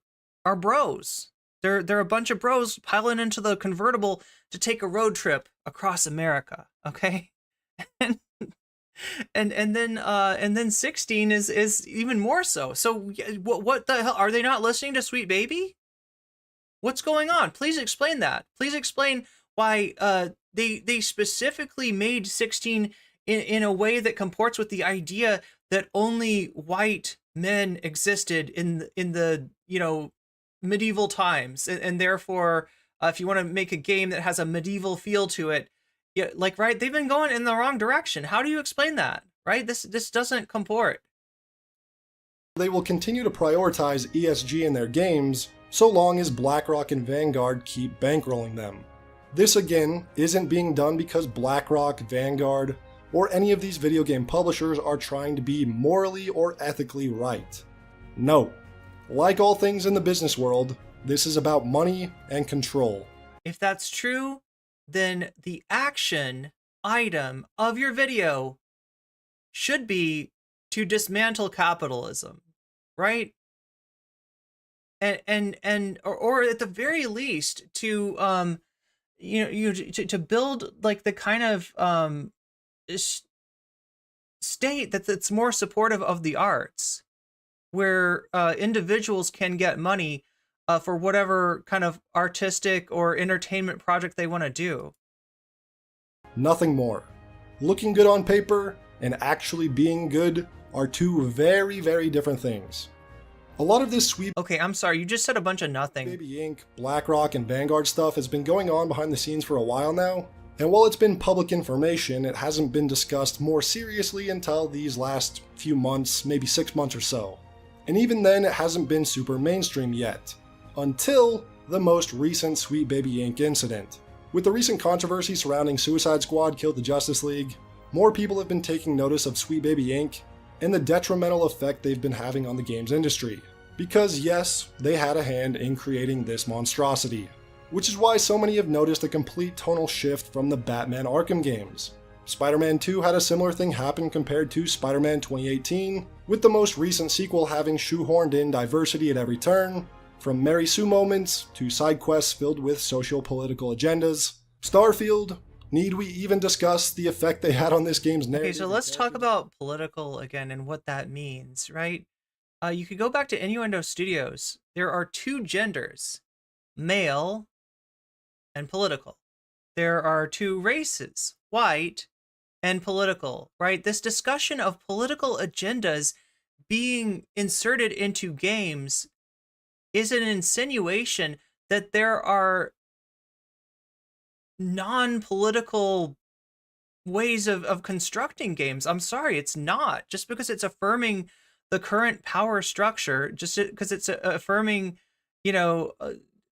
bros. They're a bunch of bros piling into the convertible to take a road trip across America, okay? And then 16 is even more so. So what the hell, are they not listening to Sweet Baby? What's going on? Please explain that. Please explain why they specifically made 16 in a way that comports with the idea that only white men existed in the medieval times, and therefore if you want to make a game that has a medieval feel to it, yeah, like, right, they've been going in the wrong direction. How do you explain that, right? This doesn't comport. They will continue to prioritize ESG in their games so long as BlackRock and Vanguard keep bankrolling them. This again isn't being done because BlackRock, Vanguard, or any of these video game publishers are trying to be morally or ethically right. No. Like all things in the business world, this is about money and control. If that's true, then the action item of your video should be to dismantle capitalism, right? And or at the very least to to build like the kind of state that's more supportive of the arts, where individuals can get money for whatever kind of artistic or entertainment project they want to do. Nothing more. Looking good on paper and actually being good are two very, very different things. A lot of this Sweet Okay, I'm sorry, you just said a bunch of nothing. Baby Inc., BlackRock, and Vanguard stuff has been going on behind the scenes for a while now, and while it's been public information, it hasn't been discussed more seriously until these last few months, maybe 6 months or so. And even then, it hasn't been super mainstream yet. Until the most recent Sweet Baby Inc. incident. With the recent controversy surrounding Suicide Squad Killed the Justice League, more people have been taking notice of Sweet Baby Inc., and the detrimental effect they've been having on the games industry. Because yes, they had a hand in creating this monstrosity. Which is why so many have noticed a complete tonal shift from the Batman Arkham games. Spider-Man 2 had a similar thing happen compared to Spider-Man 2018, with the most recent sequel having shoehorned in diversity at every turn, from Mary Sue moments to side quests filled with socio-political agendas. Starfield, need we even discuss the effect they had on this game's narrative? Okay, so let's talk about political again and what that means, right? You could go back to Innuendo Studios. There are two genders, male and political. There are two races, white and political, right? This discussion of political agendas being inserted into games is an insinuation that there are non-political ways of constructing games. I'm sorry, it's not. Just because it's affirming the current power structure, just because it's affirming,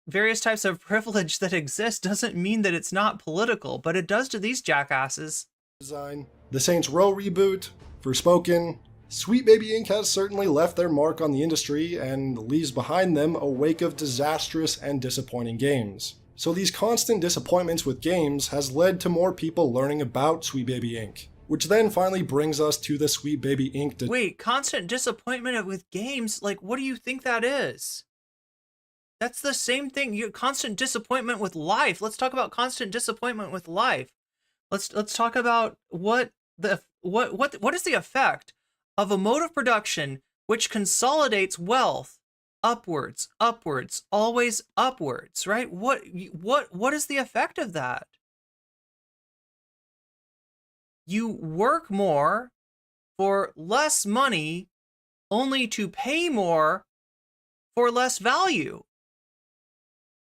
various types of privilege that exist, doesn't mean that it's not political, but it does to these jackasses. Design. The Saints Row reboot, Forspoken, Sweet Baby Inc. has certainly left their mark on the industry and leaves behind them a wake of disastrous and disappointing games. So these constant disappointments with games has led to more people learning about Sweet Baby Inc., which then finally brings us to the Sweet Baby Inc. Wait, constant disappointment with games? Like, what do you think that is? That's the same thing. Constant disappointment with life. Let's talk about constant disappointment with life. Let's talk about what is the effect of a mode of production which consolidates wealth upwards, always upwards, right? What is the effect of that? You work more for less money, only to pay more for less value.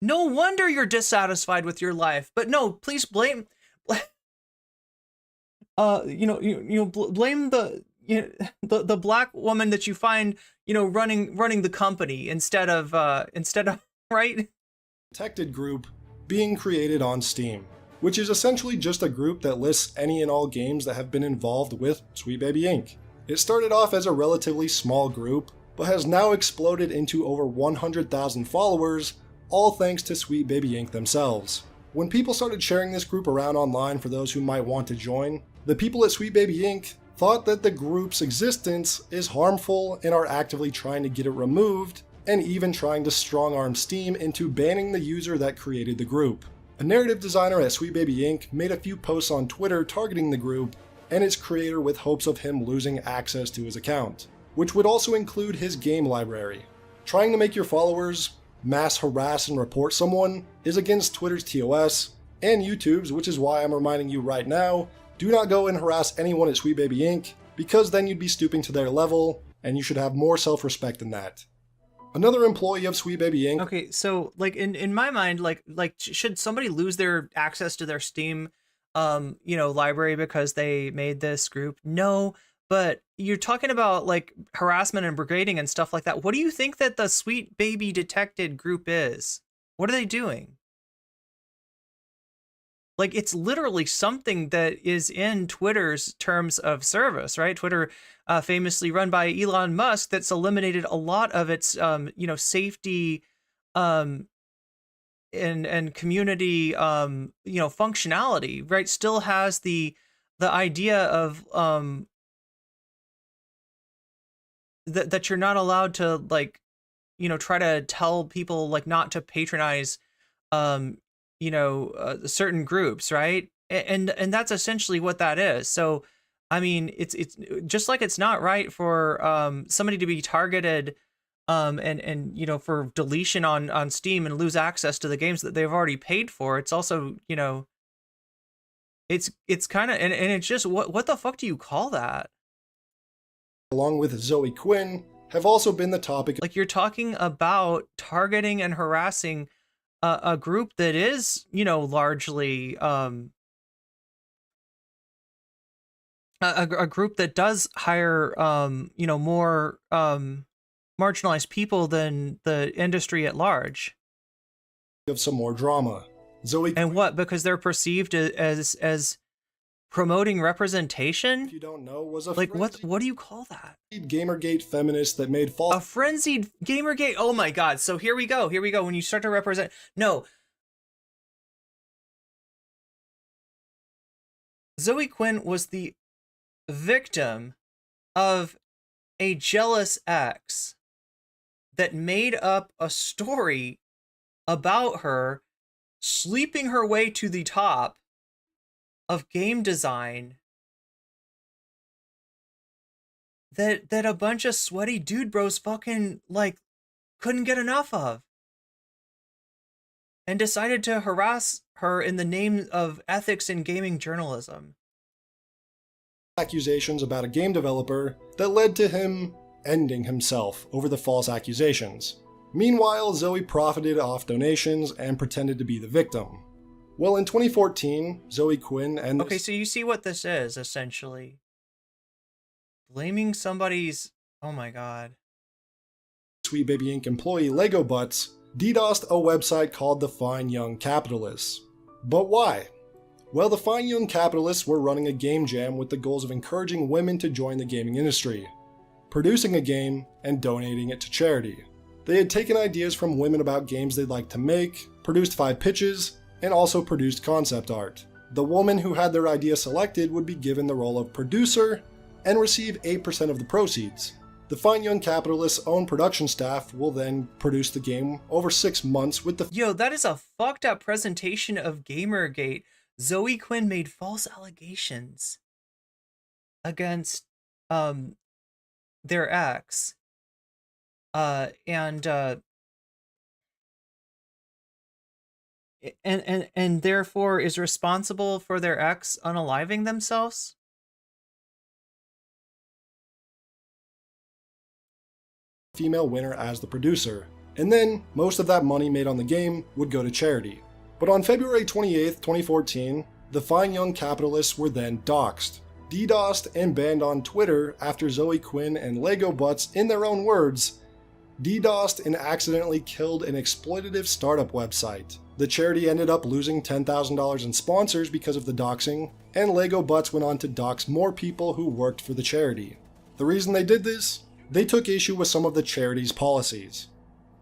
No wonder you're dissatisfied with your life. But no, please blame blame the black woman that you find, running the company instead of right? Protected group being created on Steam, which is essentially just a group that lists any and all games that have been involved with Sweet Baby Inc. It started off as a relatively small group, but has now exploded into over 100,000 followers, all thanks to Sweet Baby Inc. themselves. When people started sharing this group around online for those who might want to join, the people at Sweet Baby Inc. thought that the group's existence is harmful and are actively trying to get it removed, and even trying to strong-arm Steam into banning the user that created the group. A narrative designer at Sweet Baby Inc. made a few posts on Twitter targeting the group and its creator with hopes of him losing access to his account, which would also include his game library. Trying to make your followers mass harass and report someone is against Twitter's TOS and YouTube's, which is why I'm reminding you right now, do not go and harass anyone at Sweet Baby Inc., because then you'd be stooping to their level, and you should have more self-respect than that. Another employee of Sweet Baby Inc. Okay, so like in my mind, like should somebody lose their access to their Steam library because they made this group? No, but you're talking about like harassment and brigading and stuff like that. What do you think that the Sweet Baby Detected group is? What are they doing? Like, it's literally something that is in Twitter's terms of service, right? Twitter, famously run by Elon Musk, that's eliminated a lot of its, safety and community, functionality, right? Still has the idea of that you're not allowed to, like, try to tell people like not to patronize certain groups, right? And that's essentially what that is. So I mean, it's just like it's not right for somebody to be targeted and for deletion on Steam and lose access to the games that they've already paid for. It's also, it's kind of and it's just what the fuck do you call that? Along with Zoe Quinn, have also been the topic. Like, you're talking about targeting and harassing a group that is, largely a group that does hire, more marginalized people than the industry at large. Of some more drama. Zoe and what? Because they're perceived as promoting if representation? you don't know, was a Like, what do you call that? Gamergate feminist that made false A frenzied Gamergate? Oh my god. So here we go. Here we go. When you start to represent... No. Zoe Quinn was the victim of a jealous ex that made up a story about her sleeping her way to the top of game design that a bunch of sweaty dude bros fucking like couldn't get enough of, and decided to harass her in the name of ethics in gaming journalism. accusations about a game developer that led to him ending himself over the false accusations. Meanwhile, Zoe profited off donations and pretended to be the victim. Well, in 2014, Zoe Quinn and Okay, so you see what this is, essentially. Blaming somebody's... Oh my god. Sweet Baby Inc. employee Lego Butts DDoSed a website called the Fine Young Capitalists. But why? Well, the Fine Young Capitalists were running a game jam with the goals of encouraging women to join the gaming industry, producing a game, and donating it to charity. They had taken ideas from women about games they'd like to make, produced 5 pitches, and also produced concept art. The woman who had their idea selected would be given the role of producer and receive 8% of the proceeds. The Fine Young Capitalists' own production staff will then produce the game over 6 months with the... Yo, that is a fucked up presentation of Gamergate. Zoe Quinn made false allegations against their ex. And therefore is responsible for their ex unaliving themselves? Female winner as the producer, and then most of that money made on the game would go to charity. But on February 28, 2014, the Fine Young Capitalists were then doxxed, DDoSed, and banned on Twitter after Zoe Quinn and Lego Butts, in their own words, DDoSed and accidentally killed an exploitative startup website. The charity ended up losing $10,000 in sponsors because of the doxing, and Lego Butts went on to dox more people who worked for the charity. The reason they did this? They took issue with some of the charity's policies.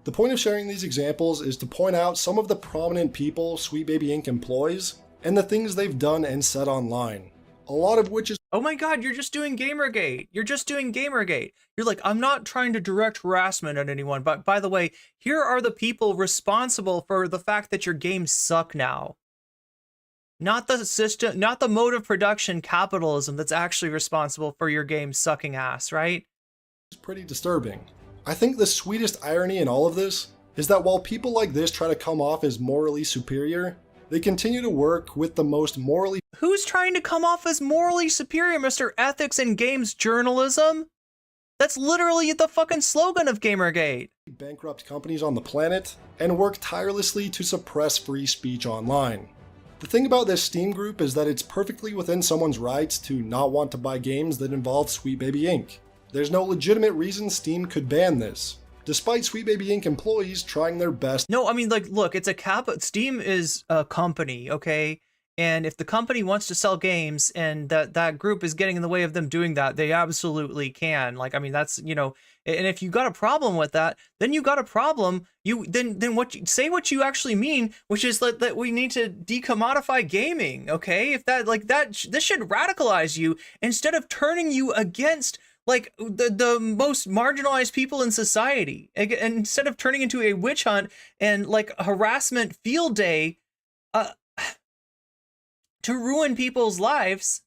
The point of sharing these examples is to point out some of the prominent people Sweet Baby Inc. employs, and the things they've done and said online. A lot of which is... Oh my god, you're just doing Gamergate. You're just doing Gamergate. You're like, I'm not trying to direct harassment at anyone, but by the way, here are the people responsible for the fact that your games suck now. Not the system, not the mode of production capitalism that's actually responsible for your game sucking ass, right? It's pretty disturbing. I think the sweetest irony in all of this is that while people like this try to come off as morally superior, they continue to work with the most morally... Who's trying to come off as morally superior, Mr. Ethics in Games Journalism? That's literally the fucking slogan of Gamergate. ...bankrupt companies on the planet, and work tirelessly to suppress free speech online. The thing about this Steam group is that it's perfectly within someone's rights to not want to buy games that involve Sweet Baby Inc. There's no legitimate reason Steam could ban this, despite Sweet Baby Inc. employees trying their best. No, I mean, like, look, it's a Steam is a company, okay? And if the company wants to sell games and that group is getting in the way of them doing that, they absolutely can. Like, I mean, that's, you know, and if you got a problem with that, then you got a problem. Then say what you actually mean, which is that we need to decommodify gaming, okay? If that, like, this should radicalize you instead of turning you against like the most marginalized people in society, and instead of turning into a witch hunt and like a harassment field day to ruin people's lives.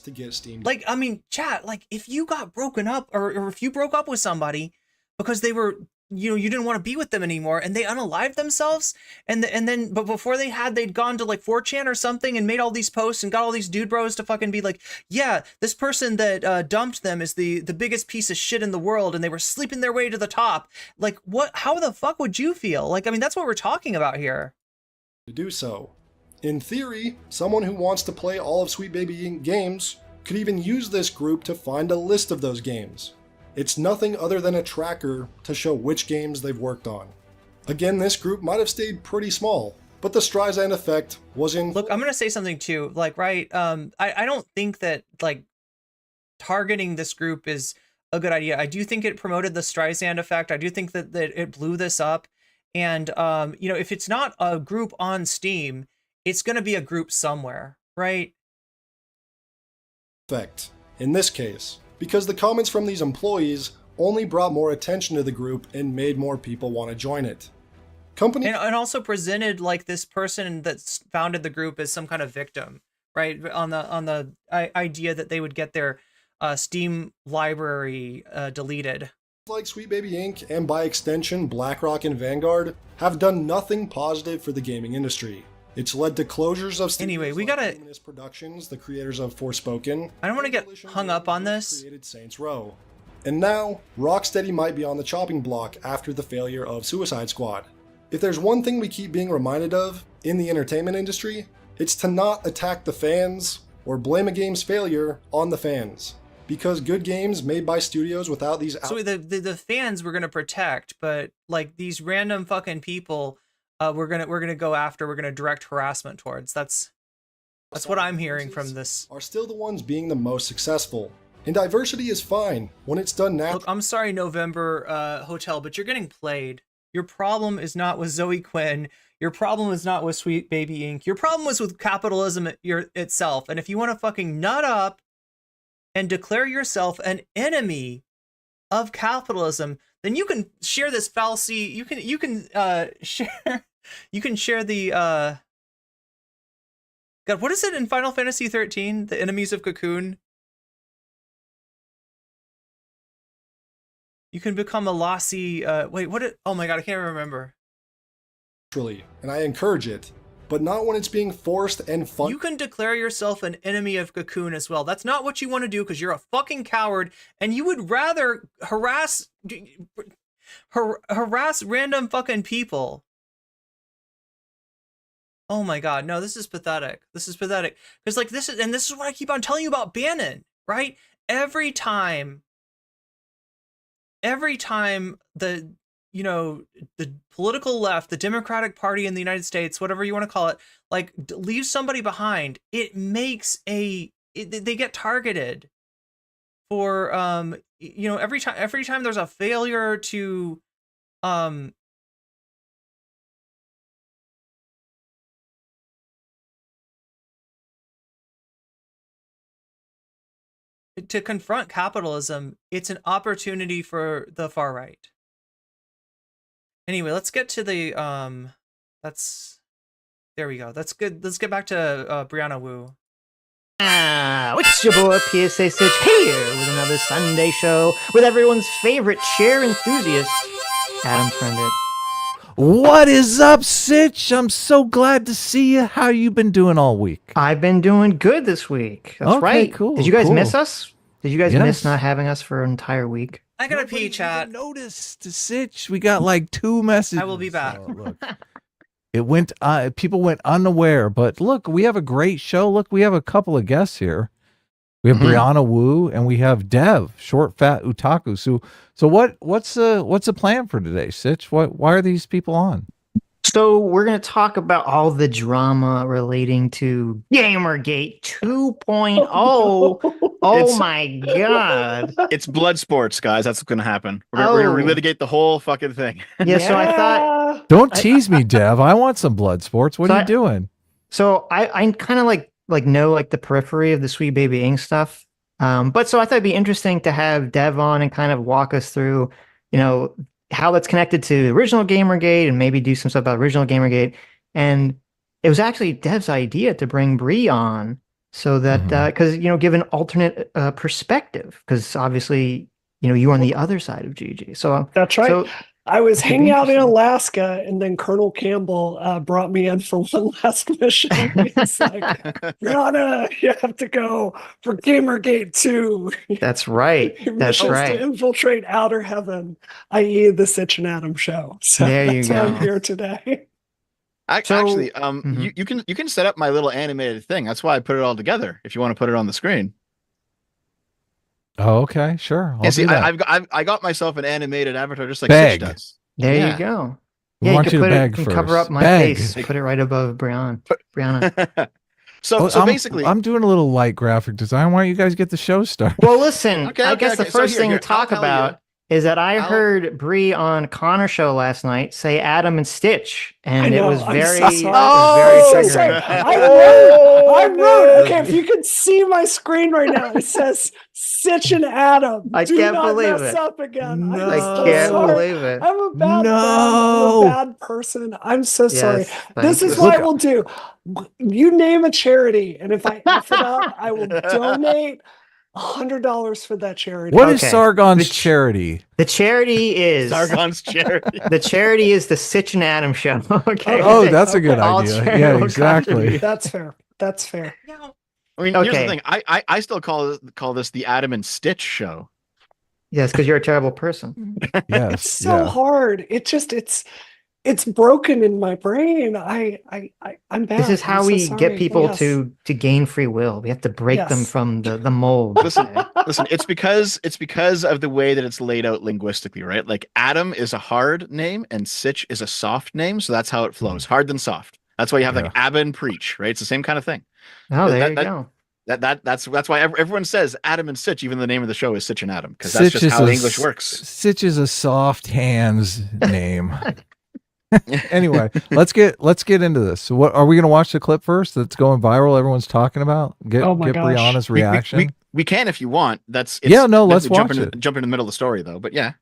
To get Steam. Like, I mean, chat, like if you got broken up or if you broke up with somebody because they were, you know, you didn't want to be with them anymore and they unalived themselves but before they'd gone to like 4chan or something and made all these posts and got all these dude bros to fucking be like, yeah, this person that dumped them is the biggest piece of shit in the world and they were sleeping their way to the top. Like, how the fuck would you feel? Like, I mean, that's what we're talking about here. To do so. In theory, someone who wants to play all of Sweet Baby Inc. games could even use this group to find a list of those games. It's nothing other than a tracker to show which games they've worked on. Again, this group might have stayed pretty small, but the Streisand effect was in... Look, I'm going to say something too. Like, right, I don't think that, like, targeting this group is a good idea. I do think it promoted the Streisand effect. I do think that it blew this up. And, you know, if it's not a group on Steam, it's going to be a group somewhere, right? Effect in this case, because the comments from these employees only brought more attention to the group and made more people want to join it. And also presented like this person that's founded the group as some kind of victim, right? On the idea that they would get their Steam library deleted. Like Sweet Baby Inc. and by extension BlackRock and Vanguard have done nothing positive for the gaming industry. It's led to closures of anyway, we gotta Productions, the creators of Forspoken. I don't want to get hung up on this. Created Saints Row. And now, Rocksteady might be on the chopping block after the failure of Suicide Squad. If there's one thing we keep being reminded of in the entertainment industry, it's to not attack the fans or blame a game's failure on the fans. Because good games made by studios without these... So the fans we're gonna protect, but like these random fucking people, we're gonna go after. We're gonna direct harassment towards. That's what I'm hearing from this. Are still the ones being the most successful. And diversity is fine when it's done naturally. Look, I'm sorry, November Hotel, but you're getting played. Your problem is not with Zoe Quinn. Your problem is not with Sweet Baby Inc. Your problem is with capitalism itself. And if you want to fucking nut up and declare yourself an enemy of capitalism, then you can share this fallacy. You can share the God, what is it in Final Fantasy 13? The enemies of Cocoon. You can become a lossy, oh my god, I can't remember. And I encourage it, but not when it's being forced and fun. You can declare yourself an enemy of Cocoon as well. That's not what you want to do because you're a fucking coward and you would rather harass random fucking people. Oh my god, no, this is pathetic. This is pathetic. Because like this is what I keep on telling you about Bannon, right? Every time the political left, the Democratic Party in the United States, whatever you want to call it, like leaves somebody behind, it makes they get targeted for every time there's a failure to confront capitalism, it's an opportunity for the far right. Anyway, let's get to the there we go. That's good. Let's get back to Brianna Wu. It's your boy PSA Stitch here with another Sunday show with everyone's favorite chair enthusiast, Adam Prendit. What is up, Sitch? I'm so glad to see you. How you been doing all week? I've been doing good this week. That's right. Cool. Did you guys miss us? Did you guys miss not having us for an entire week? I got a pee, chat. Noticed, Sitch. We got like 2 messages. I will be back. Look, it went. People went unaware, but look, we have a great show. Look, we have a couple of guests here. We have Brianna Wu and we have Dev, short fat otaku. So what's the plan for today, Sitch? Why are these people on? So we're going to talk about all the drama relating to Gamergate 2.0. Oh my god. It's blood sports, guys. That's what's going to happen. We're going to relitigate the whole fucking thing. Yeah, so I thought... Don't tease me, Dev. I want some blood sports. What are you doing? So I kind of like know like the periphery of the Sweet Baby Inc. stuff. But so I thought it'd be interesting to have Dev on and kind of walk us through, how that's connected to the original Gamergate and maybe do some stuff about original Gamergate. And it was actually Dev's idea to bring Bree on so that, because, give an alternate perspective, because obviously, you're on the other side of GG. So that's right. So, I was hanging out in Alaska, and then Colonel Campbell brought me in for one last mission. He's like, Brianna, you have to go for Gamergate 2. That's right. That's right. To infiltrate outer heaven, i.e. the Sitch and Adam show. So there you that's go. why I'm here today. Actually, you can set up my little animated thing. That's why I put it all together. If you want to put it on the screen. Oh, okay, sure. I got myself an animated avatar just like Beg. Sitch does. There you go. We Yeah, want you you could to put beg it and first. cover up my Beg. face. Put it right above Brianna. So basically, I'm doing a little light graphic design. Why don't you guys get the show started? Well, listen, Okay, I okay, guess the okay. So first here, thing here, to talk I'll tell you. about is that I heard Bree on Connor show last night say Adam and Stitch, and I know, it was I'm very, so sorry. very So sorry. triggering. I'm rude. Okay, if you can see my screen right now, it says Stitch and Adam. I Do can't not believe mess it. up again. No. I'm I so can't sorry. believe it. I'm a bad No. I'm a bad person. I'm so sorry. Yes, This thank is you. what I will do. You name a charity, and if I F it up, I will donate $100 for that charity. What is Okay. Sargon's charity? The charity is Sargon's charity. The charity is the Stitch and Adam show. Okay. Oh, that's a good All idea. Yeah, charitable exactly. contributions. That's fair. That's fair. I mean, here's Okay. the thing. I still call this the Adam and Stitch show. Yes, because you're a terrible person. Yes. It's so hard. It's broken in my brain. I'm bad. This is how I'm so we sorry. get people Yes. to gain free will. We have to break them Yes. from the mold. Listen, it's because of the way that it's laid out linguistically, right? Like Adam is a hard name and Stitch is a soft name, so that's how it flows. Hard than soft. That's why you have like Abba and Preach, right? It's the same kind of thing. Oh, there you go. That's why everyone says Adam and Stitch, even the name of the show is Stitch and Adam, because that's just how English works. Stitch is a soft hands name. Anyway, let's get into this. So, what are we going to watch the clip first? That's going viral. Everyone's talking about. Get Brianna's reaction. We can if you want. Let's watch it. Jump in the middle of the story though. But yeah.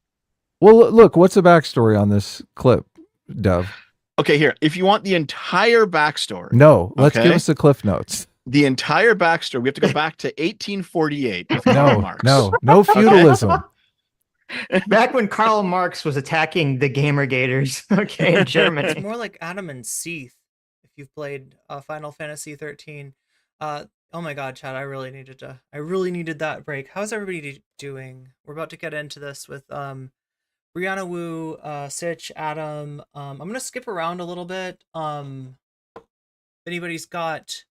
Well, look, what's the backstory on this clip, Dev? Okay, here. If you want the entire backstory. No, let's okay? give us the cliff notes. The entire backstory. We have to go back to 1848. with Karl Marx. No feudalism. Back when Karl Marx was attacking the Gamergators, okay, in Germany. It's more like Adam and Seath. If you've played Final Fantasy 13, oh my God, Chad, I really needed that break. How's everybody doing? We're about to get into this with Brianna Wu, Stitch, Adam. I'm gonna skip around a little bit. If anybody's got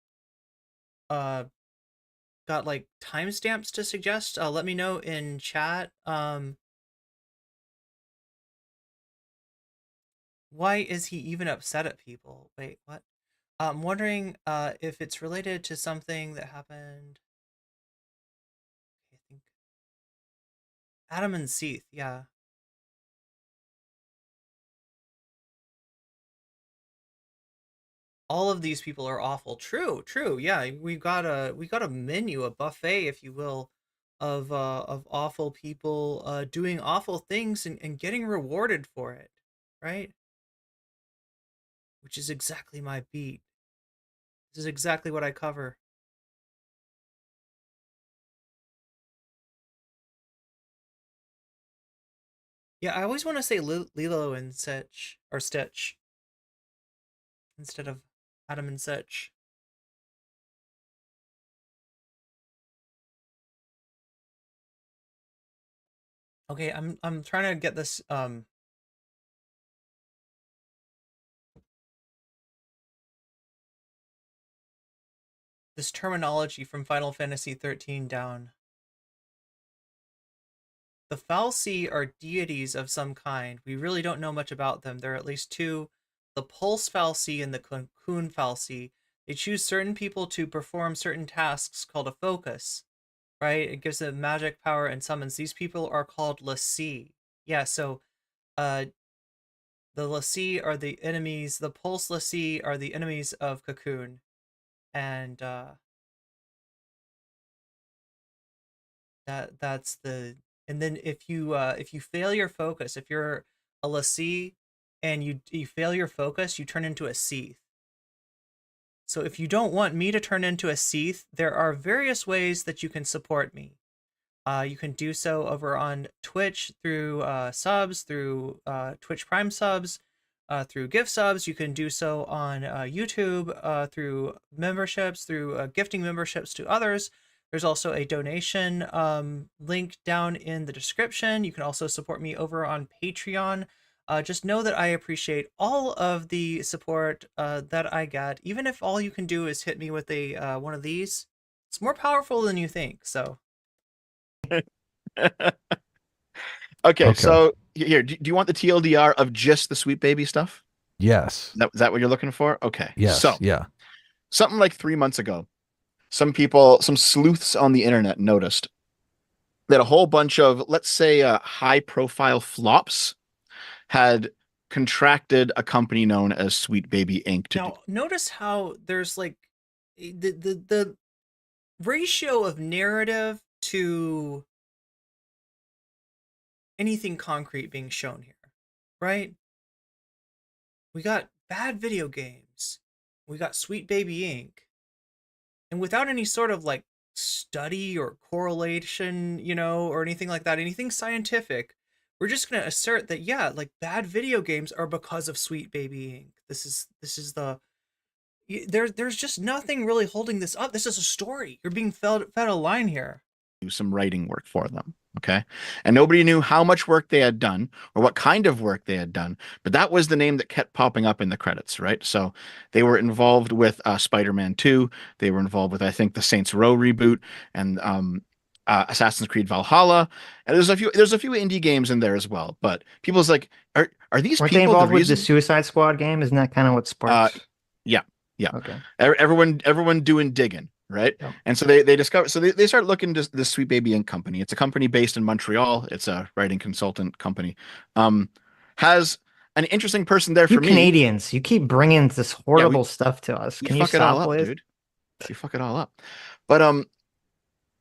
like timestamps to suggest, let me know in chat. Why is he even upset at people? Wait, what? I'm wondering if it's related to something that happened. I think Adam and Seath, yeah. All of these people are awful. True. Yeah, we got a menu, a buffet, if you will, of awful people doing awful things and getting rewarded for it, right? Which is exactly my beat. This is exactly what I cover. Yeah, I always want to say Lilo and Stitch, or Stitch, instead of Adam and Stitch. Okay, I'm trying to get this this terminology from Final Fantasy 13 down. The Fal'Cie are deities of some kind. We really don't know much about them. There are at least two, the Pulse Fal'Cie and the Cocoon Fal'Cie. They choose certain people to perform certain tasks called a focus, right? It gives them magic power and summons. These people are called l'Cie. Yeah, so the l'Cie are the enemies, the Pulse l'Cie are the enemies of Cocoon. And that's the... And then if you fail your focus, if you're a l'Cie and you fail your focus, you turn into a Seath. So if you don't want me to turn into a Seath, there are various ways that you can support me. You can do so over on Twitch through subs, through Twitch Prime subs, through gift subs. You can do so on YouTube through memberships, through gifting memberships to others. There's also a donation link down in the description. You can also support me over on Patreon. Just know that I appreciate all of the support that I get. Even if all you can do is hit me with a one of these, it's more powerful than you think. So. Okay, so Here, do you want the TLDR of just the Sweet Baby stuff? Yes. Is that what you're looking for? Okay. Yes. So Yeah. something like 3 months ago, some sleuths on the internet noticed that a whole bunch of, let's say, high profile flops had contracted a company known as Sweet Baby Inc. Now, notice how there's like the ratio of narrative to anything concrete being shown here, right? We got bad video games. We got Sweet Baby Inc. And without any sort of like study or correlation, or anything like that, anything scientific, we're just going to assert that, yeah, like bad video games are because of Sweet Baby Inc. This is there's just nothing really holding this up. This is a story. You're being fed a line here. Do some writing work for them. Okay. And nobody knew how much work they had done or what kind of work they had done. But that was the name that kept popping up in the credits, right? So they were involved with Spider-Man 2. They were involved with, I think, the Saints Row reboot and Assassin's Creed Valhalla. And there's a few indie games in there as well. But people's like, are these Weren't people they involved the with reason? the Suicide Squad game? Isn't that kind of what sparks? Yeah. Okay. Everyone doing digging, right? Yep. And so they discover, so they start looking to this Sweet Baby Inc. company. It's a company based in Montreal. It's a writing consultant company. Has an interesting person there for You me. Canadians, you keep bringing this horrible stuff to us. Can you fuck it all stop, up, please? dude. You fuck it all up. But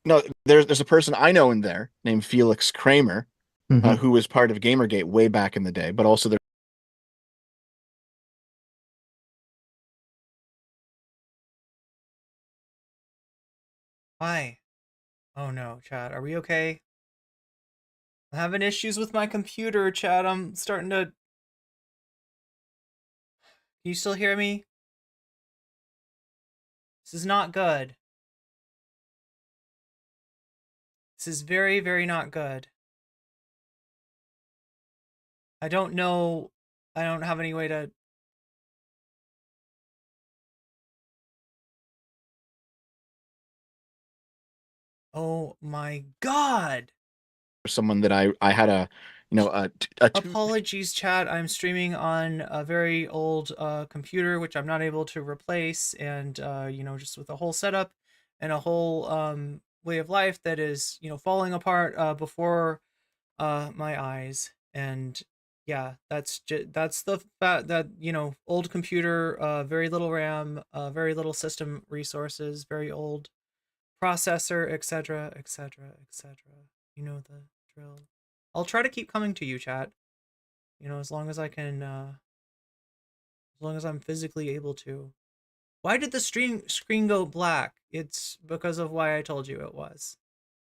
no, there's a person I know in there named Felix Kramer, who was part of Gamergate way back in the day, but also there. Hi. Oh no, chat. Are we okay? I'm having issues with my computer, chat. I'm starting to... Can you still hear me? This is not good. This is very, very not good. I don't know. I don't have any way to... Oh my god! Someone that I had a Apologies, chat. I'm streaming on a very old computer, which I'm not able to replace, and just with a whole setup and a whole way of life that is falling apart before my eyes. And yeah, that's the fact that old computer, very little RAM, very little system resources, very old processor, etc., etc., etc. You know the drill. I'll try to keep coming to you, chat. As long as I can, as long as I'm physically able to. Why did the screen go black? It's because of why I told you it was.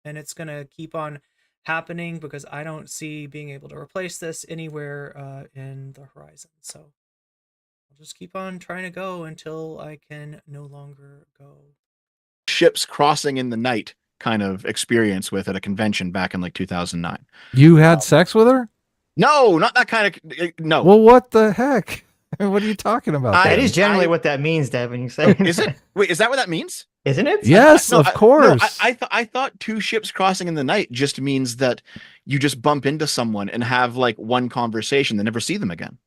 And it's gonna keep on happening because I don't see being able to replace this anywhere in the horizon. So I'll just keep on trying to go until I can no longer go. Ships crossing in the night kind of experience with at a convention back in like 2009. You had sex with her? No, not that kind of. No. Well, what the heck? What are you talking about? That is generally what that means, Devin. You say? Is it? Wait, is that what that means? Isn't it? Yes, of course. I thought two ships crossing in the night just means that you just bump into someone and have like one conversation, then never see them again.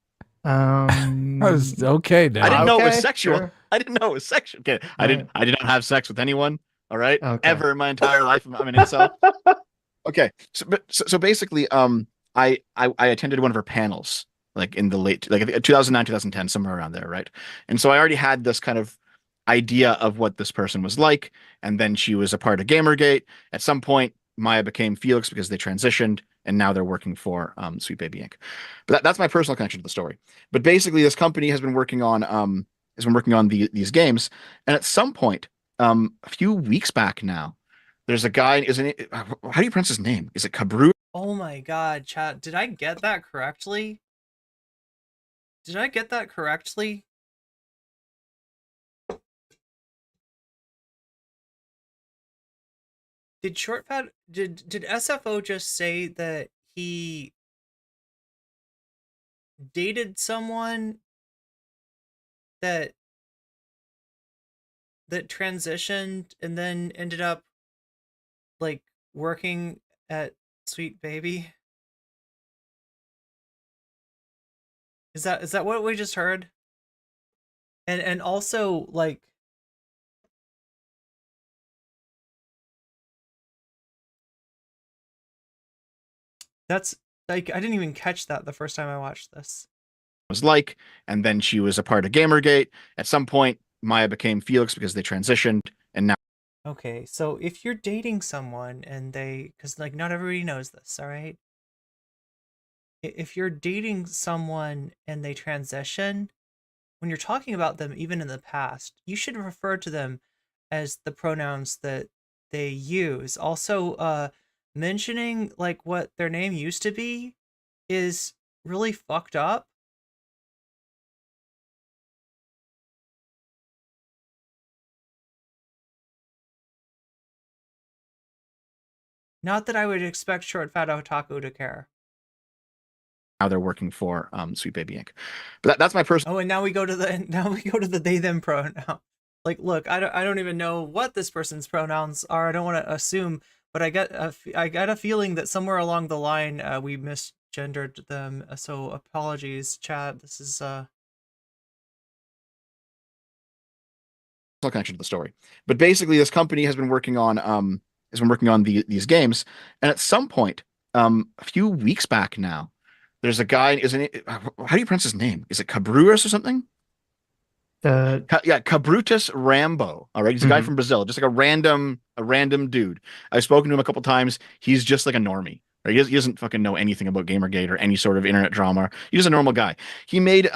Okay, Dad. I didn't know it was Okay, sexual. sure. I didn't know it was sexual. Okay, I did not have sex with anyone. All right, ever in my entire life. I'm an incel. Okay, so basically, I attended one of her panels like in the late, like 2009, 2010, somewhere around there, right? And so I already had this kind of idea of what this person was like, and then she was a part of Gamergate. At some point, Maya became Felix because they transitioned, and now they're working for Sweet Baby Inc. But that's my personal connection to the story. But basically, this company has been working on these games, and at some point, a few weeks back now, there's a guy. How do you pronounce his name? Is it Kabru? Oh my god, chat. Did I get that correctly? Did I get that correctly? Did Shortfat did SFO just say that he dated someone that transitioned and then ended up like working at Sweet Baby? Is that what we just heard? And also, like, that's like, I didn't even catch that the first time I watched this. Was like, and then she was a part of Gamergate. At some point, Maya became Felix because they transitioned, and now. Okay, so if you're dating someone and because like not everybody knows this, all right? If you're dating someone and they transition, when you're talking about them, even in the past, you should refer to them as the pronouns that they use. Also, mentioning like what their name used to be is really fucked up. Not that I would expect Short Fat Otaku to care. Now they're working for Sweet Baby Inc. But that's my personal. Oh, and now we go to the they them pronoun. Like, look, I don't even know what this person's pronouns are. I don't want to assume, but I got a feeling that somewhere along the line we misgendered them. So apologies, chat. This is connection to the story. But basically, this company has been working on these games, and at some point, a few weeks back now, there's a guy. How do you pronounce his name? Is it Cabrutus or something? Cabrutus Rambo. All right, he's a guy from Brazil, just like a random dude. I've spoken to him a couple times. He's just like a normie. Right? He doesn't fucking know anything about Gamergate or any sort of internet drama. He's a normal guy. He made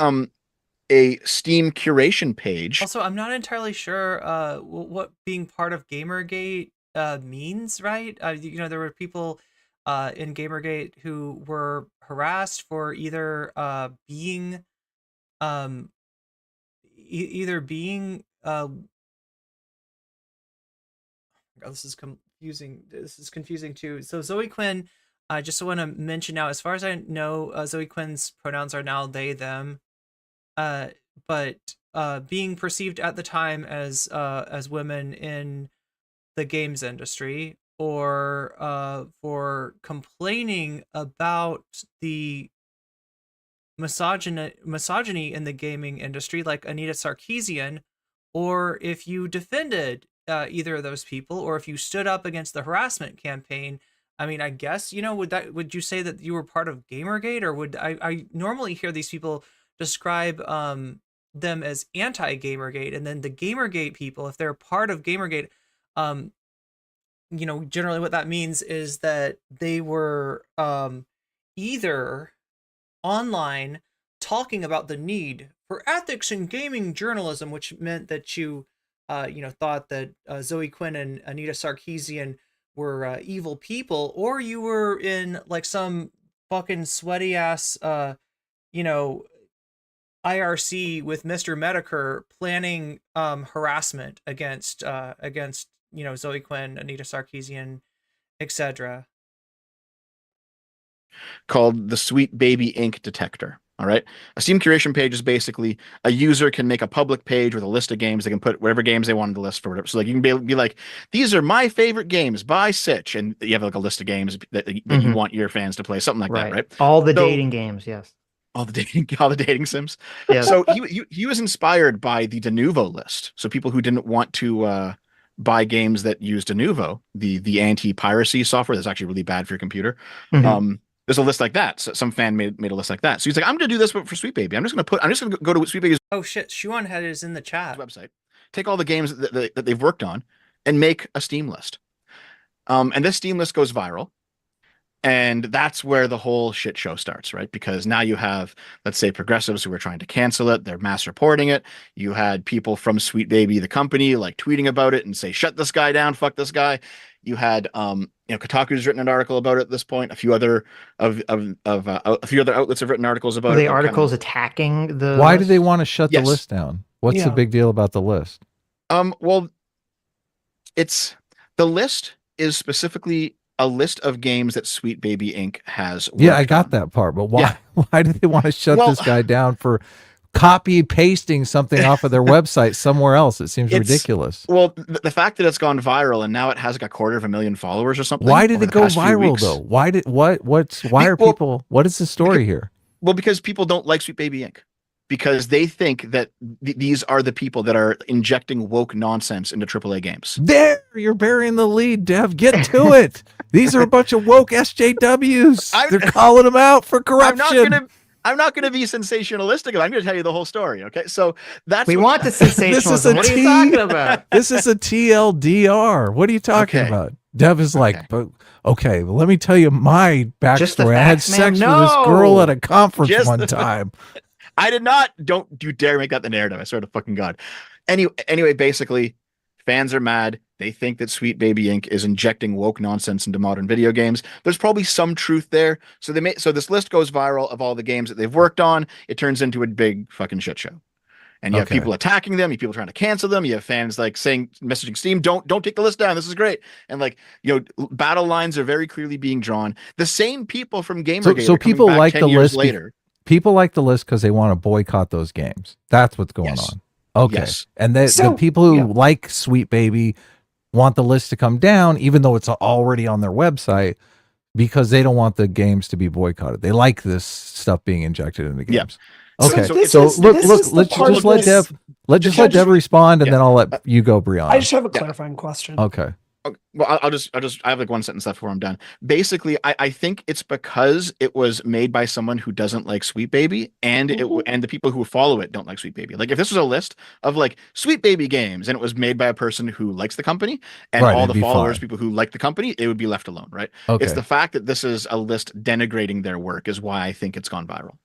a Steam curation page. Also, I'm not entirely sure what being part of Gamergate means, right? There were people in Gamergate who were harassed for either being this is confusing. This is confusing too. So Zoe Quinn, I just want to mention now, as far as I know, Zoe Quinn's pronouns are now they them. But being perceived at the time as women in the games industry, or for complaining about the misogyny in the gaming industry, like Anita Sarkeesian, or if you defended either of those people, or if you stood up against the harassment campaign. I mean, I guess, would you say that you were part of Gamergate, or would I normally hear these people describe them as anti-Gamergate, and then the Gamergate people, if they're part of Gamergate, generally what that means is that they were either online talking about the need for ethics in gaming journalism, which meant that you thought that Zoe Quinn and Anita Sarkeesian were evil people, or you were in like some fucking sweaty ass IRC with Mr. Medicare planning harassment against Zoe Quinn, Anita Sarkeesian, etc. Called the Sweet Baby Inc. detector. All right. A Steam curation page is basically a user can make a public page with a list of games. They can put whatever games they want on the list for whatever. So like you can be like, these are my favorite games by Sitch, and you have like a list of games that you want your fans to play, something like that, right? All the dating games, yes. All the dating sims. Yeah. So he was inspired by the Denuvo list. So people who didn't want to buy games that use Denuvo, the anti-piracy software that's actually really bad for your computer. There's a list like that. So some fan made a list like that. So he's like, I'm going to do this for Sweet Baby. I'm just going to go to Sweet Baby's. Oh shit, Shuon Head is in the chat. Website. Take all the games that they've worked on and make a Steam list. And this Steam list goes viral. And that's where the whole shit show starts, right? Because now you have, let's say, progressives who are trying to cancel it. They're mass reporting it. You had people from Sweet Baby, the company, like tweeting about it and say, shut this guy down, fuck this guy. You had, Kotaku's written an article about it at this point. A few other outlets have written articles about it. Are the articles attacking the Why list? do they want to shut the list down? What's the big deal about the list? Well, the list is specifically a list of games that Sweet Baby Inc. has. Yeah, I got that part, but why? Why do they want to shut this guy down for copy pasting something off of their website somewhere else? It seems ridiculous. Well, the fact that it's gone viral and now it has like 250,000 followers or something. Why did it go viral though? Why are people? What is the story here? Well, because people don't like Sweet Baby Inc. Because they think that these are the people that are injecting woke nonsense into AAA games. There, you're burying the lead, Dev. Get to it. These are a bunch of woke SJWs. They're calling them out for corruption. I'm not gonna be sensationalistic. I'm gonna tell you the whole story. Okay, so that's We want the sensationalism. What are you talking about? This is a TLDR. What are you talking about? Dev is like, but okay, well, let me tell you my backstory. I had sex with this girl at a conference one time. I did not. Don't you dare make that the narrative. I swear to fucking God. Anyway, basically, fans are mad. They think that Sweet Baby Inc. is injecting woke nonsense into modern video games. There's probably some truth there. So this list goes viral of all the games that they've worked on. It turns into a big fucking shit show. And you have people attacking them, you have people trying to cancel them, you have fans like messaging Steam, don't take the list down, this is great. And like, battle lines are very clearly being drawn. The same people from Gamergate so people like the list later. People like the list because they want to boycott those games. That's what's going on. Okay. Yes. And the people who like Sweet Baby want the list to come down, even though it's already on their website, because they don't want the games to be boycotted. They like this stuff being injected into games. Yeah. Okay. So look, let's just let Dev respond, and then I'll let you go, Brianna. I just have a clarifying question. Okay. Well, I have like one sentence left before I'm done. Basically, I think it's because it was made by someone who doesn't like Sweet Baby, and and the people who follow it don't like Sweet Baby. Like if this was a list of like Sweet Baby games and it was made by a person who likes the company and all the followers, people who like the company, it would be left alone, right? Okay. It's the fact that this is a list denigrating their work is why I think it's gone viral.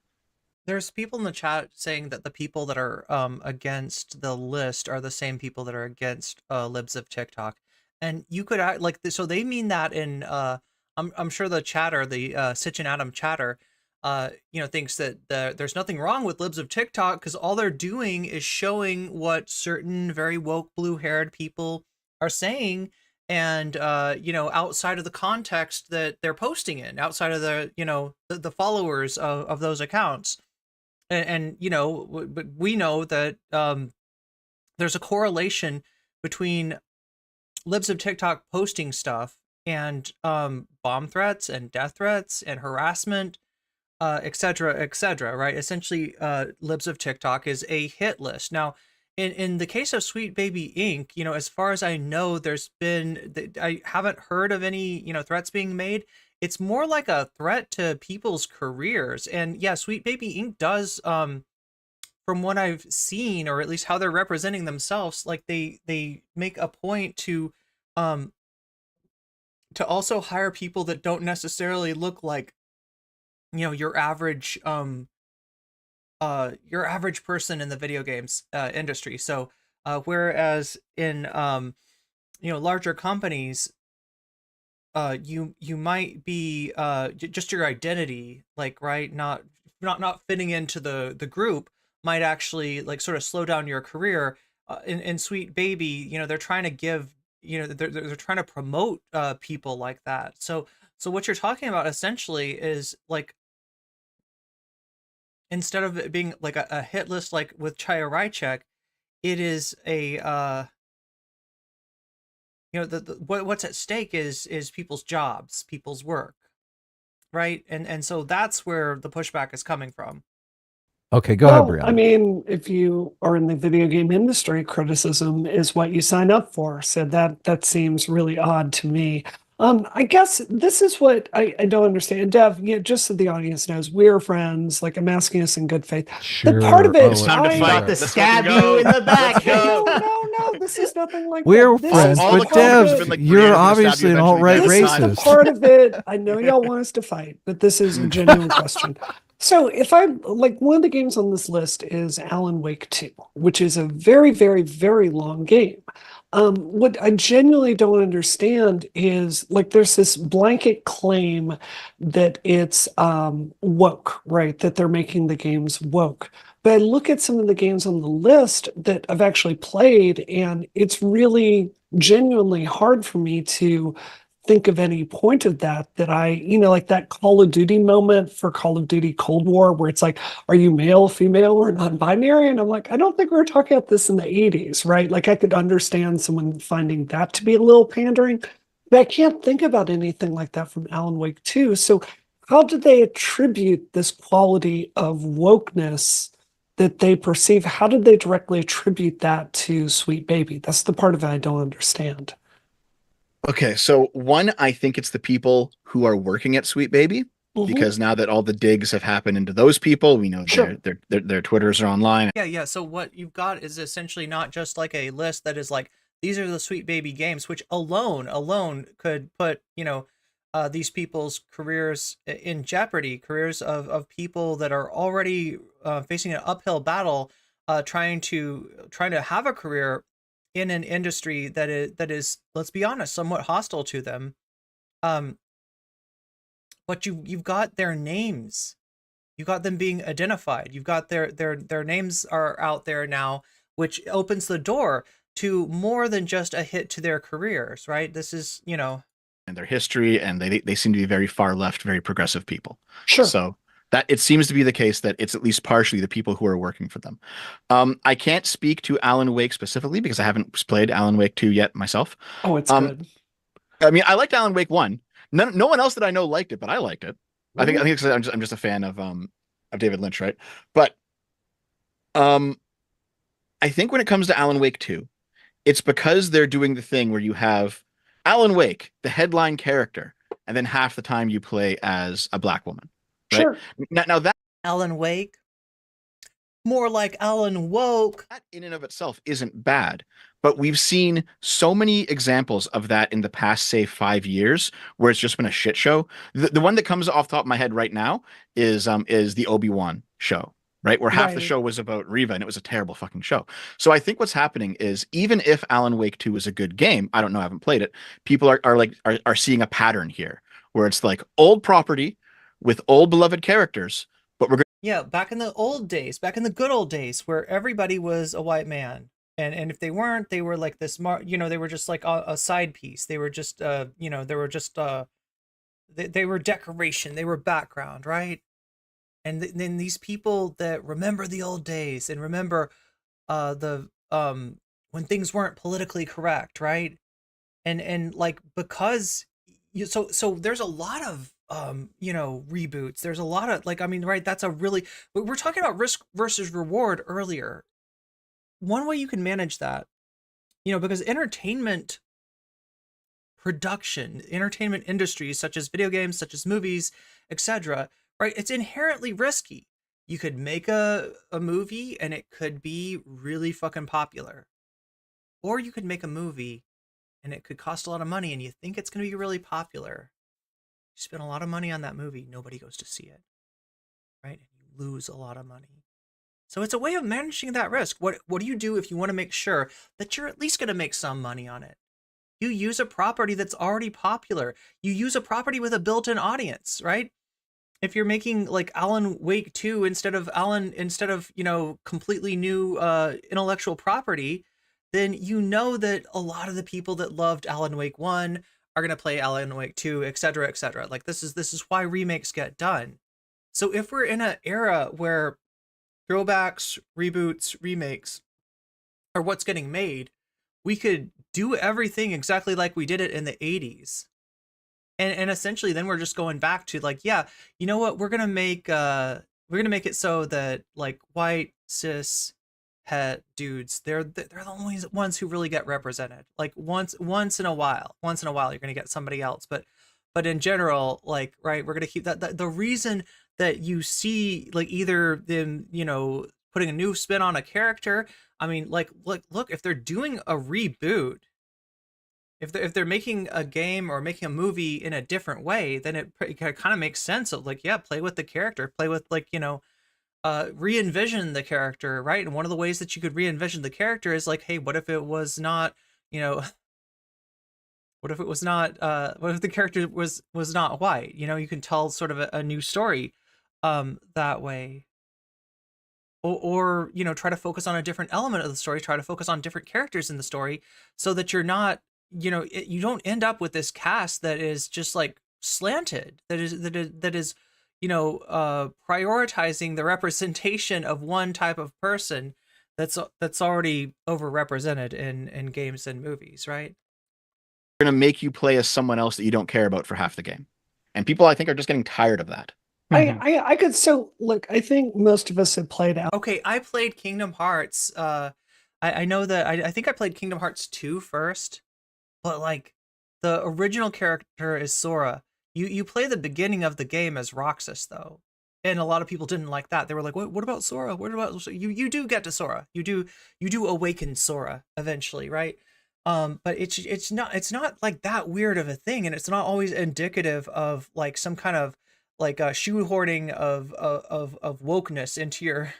There's people in the chat saying that the people that are against the list are the same people that are against libs of TikTok. And you could like, so they mean that in, I'm sure the chatter, the Sitch and Adam chatter, thinks that there's nothing wrong with libs of TikTok because all they're doing is showing what certain very woke blue-haired people are saying, and outside of the context that they're posting in, outside of the followers of those accounts, and but we know that there's a correlation between libs of TikTok posting stuff and bomb threats and death threats and harassment, etc., right? Essentially, libs of TikTok is a hit list. Now, in the case of Sweet Baby Inc., as far as I know, I haven't heard of any threats being made. It's more like a threat to people's careers. And yeah, Sweet Baby Inc. does, from what I've seen, or at least how they're representing themselves, like they make a point to also hire people that don't necessarily look like your average person in the video games industry. So whereas in larger companies, you might be just your identity, like, right, not fitting into the group might actually like sort of slow down your career. In Sweet Baby, they're trying to give, they're trying to promote people like that. So what you're talking about essentially is like, instead of it being like a hit list like with Chaya Rychek, it is a what's at stake is people's jobs, people's work, right? And so that's where the pushback is coming from. Okay, go ahead, Brianna. I mean, if you are in the video game industry, criticism is what you sign up for. So that seems really odd to me. I guess this is what I don't understand. Dev, just so the audience knows, we're friends. Like, I'm asking us in good faith. Sure. The part of it, It's time to fight. To stab you in the back. No, this is nothing like We're that. friends, but Dev, you're obviously an alt-right racist. The part of it, I know y'all want us to fight, but this is a genuine question. So if I'm like, one of the games on this list is Alan Wake 2, which is a very, very, very long game. What I genuinely don't understand is like, there's this blanket claim that it's woke, right? That they're making the games woke. But I look at some of the games on the list that I've actually played, and it's really genuinely hard for me to think of any point of that I, like that Call of Duty moment for Call of Duty Cold War, where it's like, are you male, female, or non-binary? And I'm like, I don't think we were talking about this in the 80s, right? Like, I could understand someone finding that to be a little pandering, but I can't think about anything like that from Alan Wake 2. So how do they attribute this quality of wokeness that they perceive? How did they directly attribute that to Sweet Baby? That's the part of it I don't understand. Okay, so one, I think it's the people who are working at Sweet Baby, because now that all the digs have happened into those people, we know their Twitters are online. Yeah. So what you've got is essentially not just like a list that is like, these are the Sweet Baby games, which alone could put, these people's careers in jeopardy, careers of people that are already facing an uphill battle, trying to have a career in an industry that is, let's be honest, somewhat hostile to them. But you've got their names, you've got them being identified, you've got their names are out there now, which opens the door to more than just a hit to their careers, right? This is, and their history, and they seem to be very far left, very progressive people. Sure. So that it seems to be the case that it's at least partially the people who are working for them. I can't speak to Alan Wake specifically because I haven't played Alan Wake 2 yet myself. Oh, it's good. I mean, I liked Alan Wake 1. No one else that I know liked it, but I liked it. I think it's I'm just a fan of David Lynch, right? But I think when it comes to Alan Wake 2, it's because they're doing the thing where you have Alan Wake, the headline character, and then half the time you play as a black woman. Right? Sure. Now that Alan Wake, more like Alan Woke. That in and of itself isn't bad, but we've seen so many examples of that in the past, say, 5 years, where it's just been a shit show. The one that comes off the top of my head right now is the Obi-Wan show, right? Where half the show was about Reva, and it was a terrible fucking show. So I think what's happening is, even if Alan Wake 2 is a good game, I don't know, I haven't played it, people are seeing a pattern here, where it's like old property with old beloved characters, but we're Yeah, back in the old days, back in the good old days, where everybody was a white man, and if they weren't, they were like this, they were just like a side piece. They were just, they were just, they were decoration. They were background, right? And then these people that remember the old days and remember, when things weren't politically correct, right? And like, because so there's a lot of reboots. There's a lot of right, that's a really, we're talking about risk versus reward earlier. One way you can manage that, because entertainment production, entertainment industries such as video games, such as movies, etc., right, it's inherently risky. You could make a movie and it could be really fucking popular, or you could make a movie and it could cost a lot of money and you think it's going to be really popular. You spend a lot of money on that movie, nobody goes to see it, right? And you lose a lot of money. So it's a way of managing that risk. What do you do if you want to make sure that you're at least going to make some money on it? You use a property that's already popular. You use a property with a built-in audience, right? If you're making like Alan Wake 2 instead of completely new intellectual property, then you know that a lot of the people that loved Alan Wake 1 are going to play Alan Wake 2, etc., etc. Like this is why remakes get done. So if we're in an era where throwbacks, reboots, remakes are what's getting made, we could do everything exactly like we did it in the 80s. And essentially then we're just going back to like, yeah, you know what, we're going to make it so that like white cis het dudes, they're the only ones who really get represented. Like once in a while you're going to get somebody else, but in general, like, right, we're going to keep that the reason that you see like either them putting a new spin on a character. I mean, like, look, if they're doing a reboot, if they're making a game or making a movie in a different way, then it kind of makes sense of like, yeah, play with the character, play with like, re-envision the character, right? And one of the ways that you could re-envision the character is like, hey, what if it was not, what if the character was not white? You can tell sort of a new story that way. Or try to focus on a different element of the story, try to focus on different characters in the story, so that you're not, you don't end up with this cast that is just like slanted, that is prioritizing the representation of one type of person that's already overrepresented in games and movies, right? They're going to make you play as someone else that you don't care about for half the game. And people, I think, are just getting tired of that. I could so look. I think most of us have played out. Okay, I played Kingdom Hearts. I know that I think I played Kingdom Hearts 2 first, but like the original character is Sora. You play the beginning of the game as Roxas though, and a lot of people didn't like that. They were like, "What about Sora? What about you? Do get to Sora. You do awaken Sora eventually, right?" But it's not like that weird of a thing, and it's not always indicative of like some kind of like a shoehorning of wokeness into your.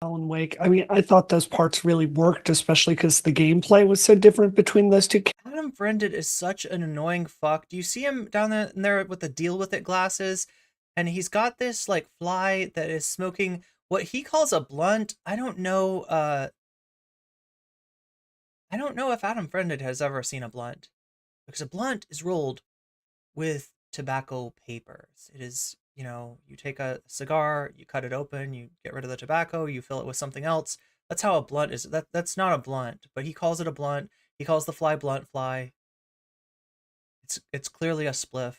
Alan Wake. I mean, I thought those parts really worked, especially because the gameplay was so different between those two. Adam Brended is such an annoying fuck. Do you see him down there with the deal with it glasses? And he's got this like fly that is smoking what he calls a blunt. I don't know if Adam Brended has ever seen a blunt, because a blunt is rolled with tobacco papers. It is, you take a cigar, you cut it open, you get rid of the tobacco, you fill it with something else. That's how a blunt is. That's not a blunt, but he calls it a blunt. He calls the fly blunt fly. It's clearly a spliff.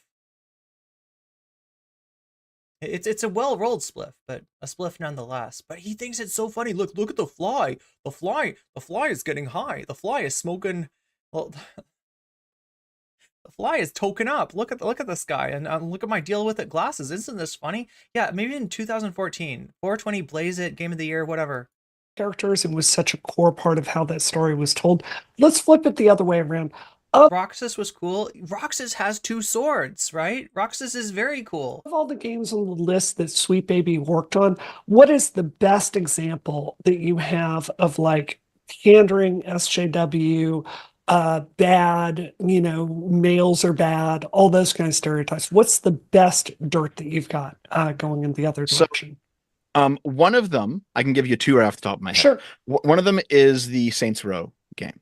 It's a well-rolled spliff, but a spliff nonetheless. But he thinks it's so funny. Look at the fly. The fly is getting high. The fly is smoking. Well, the fly is token up. Look at this guy, and look at my deal with it glasses. Isn't this funny? Yeah, maybe in 2014, 420 Blaze It, Game of the Year, whatever. Characters and was such a core part of how that story was told. Let's flip it the other way around. Roxas was cool. Roxas has 2 swords, right? Roxas is very cool. Of all the games on the list that Sweet Baby worked on, what is the best example that you have of like pandering SJW, bad, males are bad, all those kind of stereotypes? What's the best dirt that you've got going in the other direction? One of them, I can give you 2 right off the top of my head. Sure. One of them is the Saints Row game.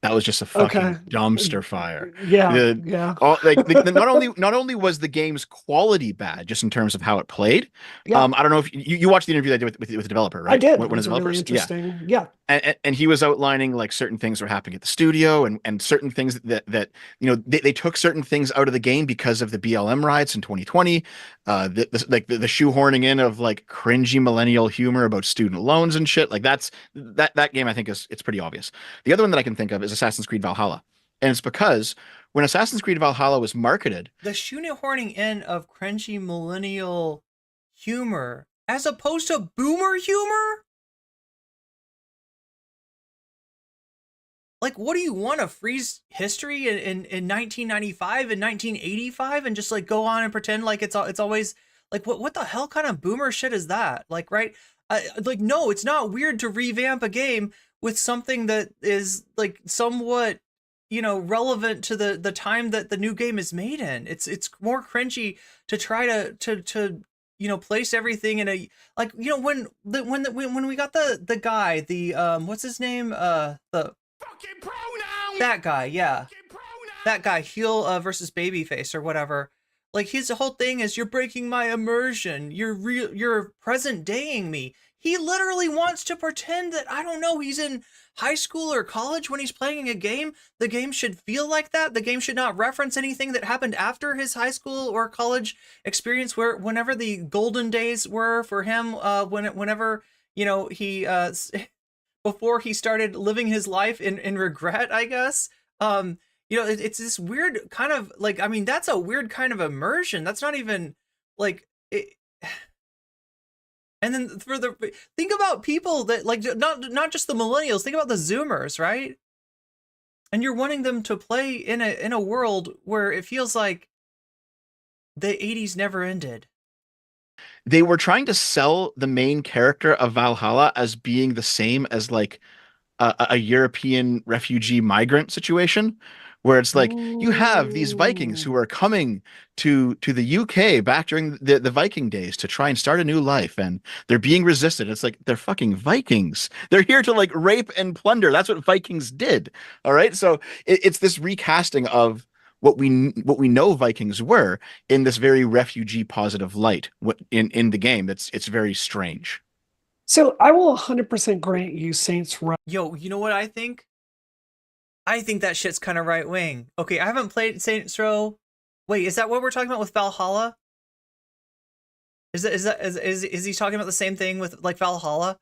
That was just a fucking dumpster fire. Yeah, Not only was the game's quality bad, just in terms of how it played. I don't know if you watched the interview that I did with the developer, right? I did. One of the developers. Really interesting. Yeah. And he was outlining like certain things were happening at the studio and certain things that they took certain things out of the game because of the BLM riots in 2020. The shoehorning in of like cringy millennial humor about student loans and shit. Like that game, I think it's pretty obvious. The other one that I can think of is Assassin's Creed Valhalla. And it's because when Assassin's Creed Valhalla was marketed, the shoehorning in of cringy millennial humor as opposed to boomer humor. Like, what do you want to freeze history in 1995 and 1985 and just like go on and pretend like it's always like what the hell kind of boomer shit is that? Like, right? Like, no, it's not weird to revamp a game with something that is like somewhat, relevant to the time that the new game is made in. It's more cringy to try to place everything in a like when we got the guy, the what's his name, the that guy, yeah, that guy, heel versus babyface or whatever. Like his whole thing is, you're breaking my immersion. You're present daying me. He literally wants to pretend that, I don't know, he's in high school or college when he's playing a game. The game should feel like that. The game should not reference anything that happened after his high school or college experience, whenever the golden days were for him, whenever he before he started living his life in regret, I guess. It's this weird kind of like, I mean, that's a weird kind of immersion. That's not even like it. And then think about people that like, not just the millennials, think about the Zoomers, right? And you're wanting them to play in a world where it feels like the 80s never ended. They were trying to sell the main character of Valhalla as being the same as like a European refugee migrant situation, where it's like you have these Vikings who are coming to the UK back during the Viking days to try and start a new life, and they're being resisted. It's like, they're fucking Vikings. They're here to like rape and plunder. That's what Vikings did. All right. So it's this recasting of what we know Vikings were in this very refugee positive light in the game. It's very strange. So I will 100% grant you Saints Row. Yo, you know what I think? I think that shit's kind of right wing. Okay, I haven't played Saints Row. Wait, is that what we're talking about with Valhalla? Is he talking about the same thing with like Valhalla?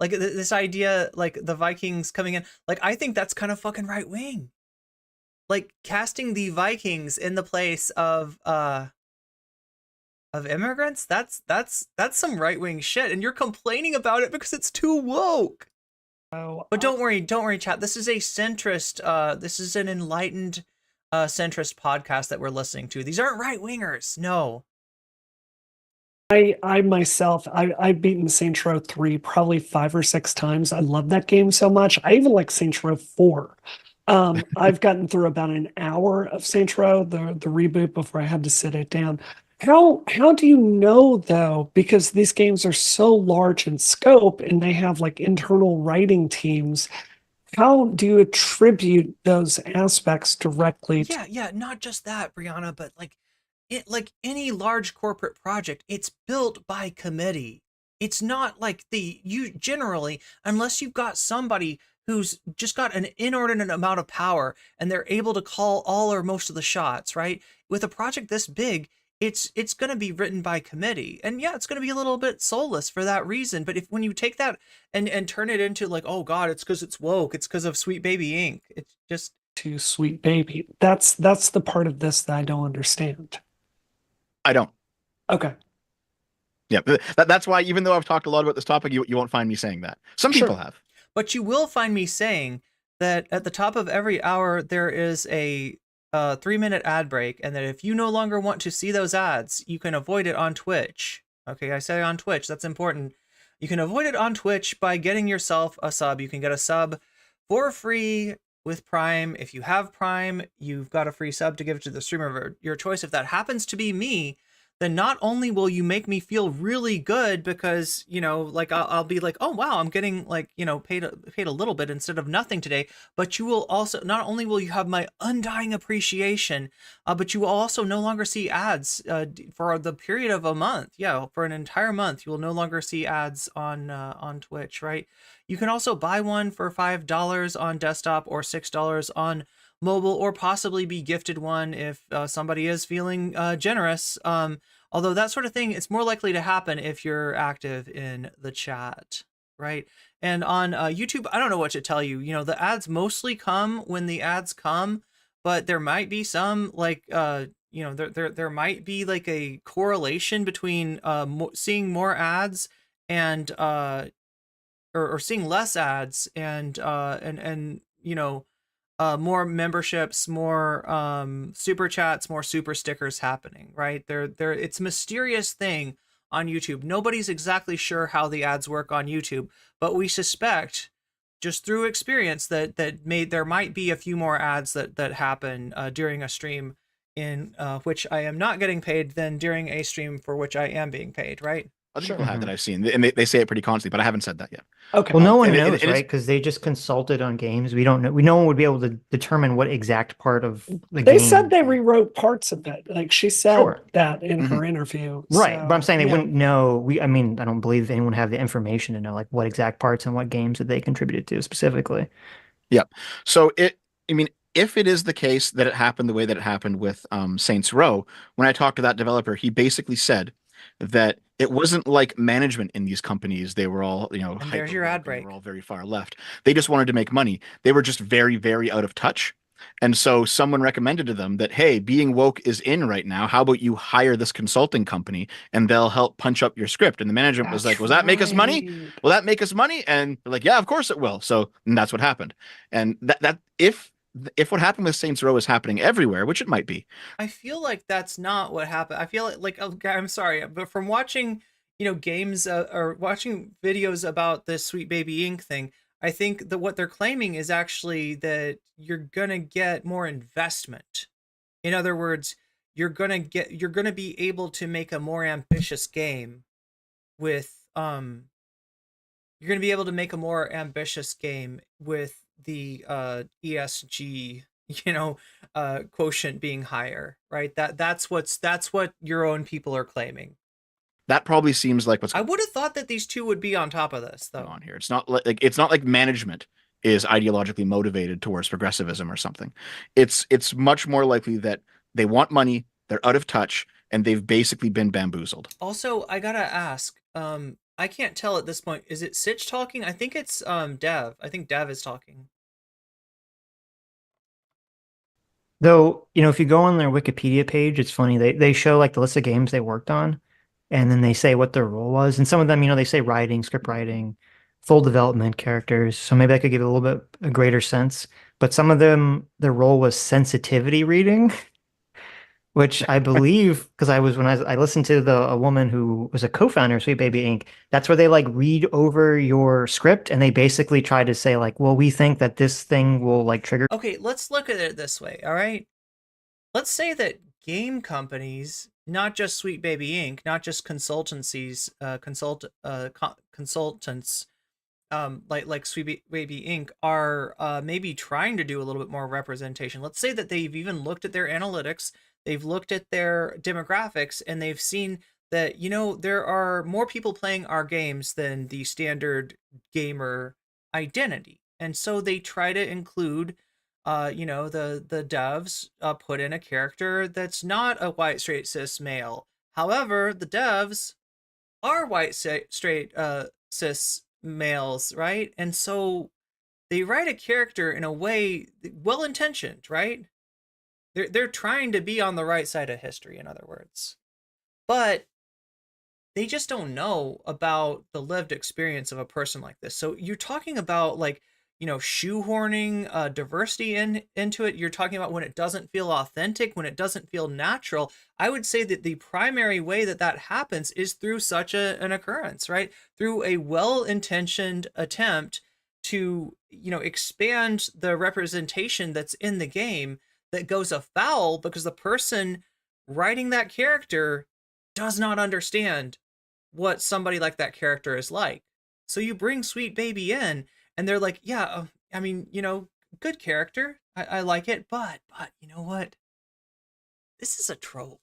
Like this idea, like the Vikings coming in, like I think that's kind of fucking right wing. Like casting the Vikings in the place of immigrants, that's some right wing shit, and you're complaining about it because it's too woke. But don't worry, chat. This is a centrist. This is an enlightened, centrist podcast that we're listening to. These aren't right wingers. No. I myself, I've beaten Saints Row 3 probably 5 or 6 times. I love that game so much. I even like Saints Row 4. I've gotten through about an hour of Saints Row, the reboot, before I had to sit it down. How do you know though? Because these games are so large in scope and they have like internal writing teams. How do you attribute those aspects directly? Yeah, not just that, Brianna, but like any large corporate project, it's built by committee. It's not like you generally, unless you've got somebody who's just got an inordinate amount of power and they're able to call all or most of the shots, right? With a project this big, it's going to be written by committee. And yeah, it's going to be a little bit soulless for that reason. But when you take that and turn it into like, oh God, it's because it's woke, it's because of Sweet Baby Inc. It's just to Sweet Baby. That's the part of this that I don't understand. I don't. Okay. Yeah, that's why even though I've talked a lot about this topic, you won't find me saying that. Some people have. But you will find me saying that at the top of every hour, there is a 3-minute ad break, and that if you no longer want to see those ads, you can avoid it on Twitch. Okay, I say on Twitch, that's important. You can avoid it on Twitch by getting yourself a sub. You can get a sub for free with Prime. If you have Prime, you've got a free sub to give to the streamer of your choice. If that happens to be me, then not only will you make me feel really good because, you know, like I'll be like, oh wow, I'm getting like, you know, paid a little bit instead of nothing today, but you will also, not only will you have my undying appreciation, but you will also no longer see ads for the period of a month. Yeah, for an entire month, you will no longer see ads on Twitch, right? You can also buy one for $5 on desktop or $6 on mobile, or possibly be gifted one if somebody is feeling generous. Although that sort of thing, it's more likely to happen if you're active in the chat, right? And on YouTube, I don't know what to tell you. You know, the ads mostly come when the ads come, but there might be some like, you know, there might be like a correlation between seeing more ads and or seeing less ads and you know, more memberships, more super chats, more super stickers happening, right? It's a mysterious thing on YouTube. Nobody's exactly sure how the ads work on YouTube, but we suspect, just through experience, that there might be a few more ads that happen during a stream in which I am not getting paid than during a stream for which I am being paid, right? Other people have that I've seen, and they say it pretty constantly, but I haven't said that yet. Okay. Well, no one knows, right? Because they just consulted on games. We don't know. No one would be able to determine what exact part of the game. They said they rewrote parts of it. Like she said that in her interview. Right. So, But I'm saying they wouldn't know. I mean, I don't believe anyone would have the information to know like what exact parts and what games that they contributed to specifically. Yeah. So if it is the case that it happened the way that it happened with Saints Row, when I talked to that developer, he basically said that it wasn't like management in these companies. They were all, you know, and there's your ad break. They were all very far left. They just wanted to make money. They were just very, very out of touch. And so someone recommended to them that, hey, being woke is in right now. How about you hire this consulting company and they'll help punch up your script? And the management was like, will that make us money? Will that make us money? And they're like, yeah, of course it will. So that's what happened. And that if what happened with Saints Row is happening everywhere, which it might be. I feel like that's not what happened. I feel like I'm sorry, but from watching, you know, games or watching videos about this Sweet Baby Inc. thing, I think that what they're claiming is actually that you're going to get more investment. In other words, you're going to be able to make a more ambitious game with you're going to be able to make a more ambitious game with the ESG, you know, quotient being higher, right? That's what your own people are claiming. That probably seems like what's. I would have thought that these two would be on top of this, though. On here, it's not like management is ideologically motivated towards progressivism or something. It's much more likely that they want money They're out of touch, and they've basically been bamboozled. Also, I gotta ask, I can't tell at this point, is it Sitch talking? I think it's Dev. I think Dev is talking. Though, if you go on their Wikipedia page, it's funny. They show like the list of games they worked on, and then they say what their role was. And some of them, they say writing, script writing, full development characters. So maybe I could give it a little bit a greater sense. But some of them, their role was sensitivity reading, which I believe because I listened to a woman who was a co-founder of Sweet Baby Inc. That's where they like read over your script and they basically try to say like, well, we think that this thing will like trigger. Okay, let's look at it this way, all right? Let's say that game companies, not just Sweet Baby Inc., not just consultancies, consultants, like Sweet Baby Inc. are maybe trying to do a little bit more representation. Let's say that they've even looked at their analytics, they've looked at their demographics, and they've seen that, there are more people playing our games than the standard gamer identity. And so they try to include, the devs put in a character that's not a white, straight, cis male. However, the devs are white, straight, cis males, right? And so they write a character in a way well-intentioned, right? They're trying to be on the right side of history, in other words. But they just don't know about the lived experience of a person like this. So you're talking about like, shoehorning diversity into it. You're talking about when it doesn't feel authentic, when it doesn't feel natural. I would say that the primary way that happens is through such an occurrence, right? Through a well-intentioned attempt to, expand the representation that's in the game that goes afoul because the person writing that character does not understand what somebody like that character is like. So you bring Sweet Baby in and they're like, yeah, I mean, good character. I like it, but you know what? This is a trope.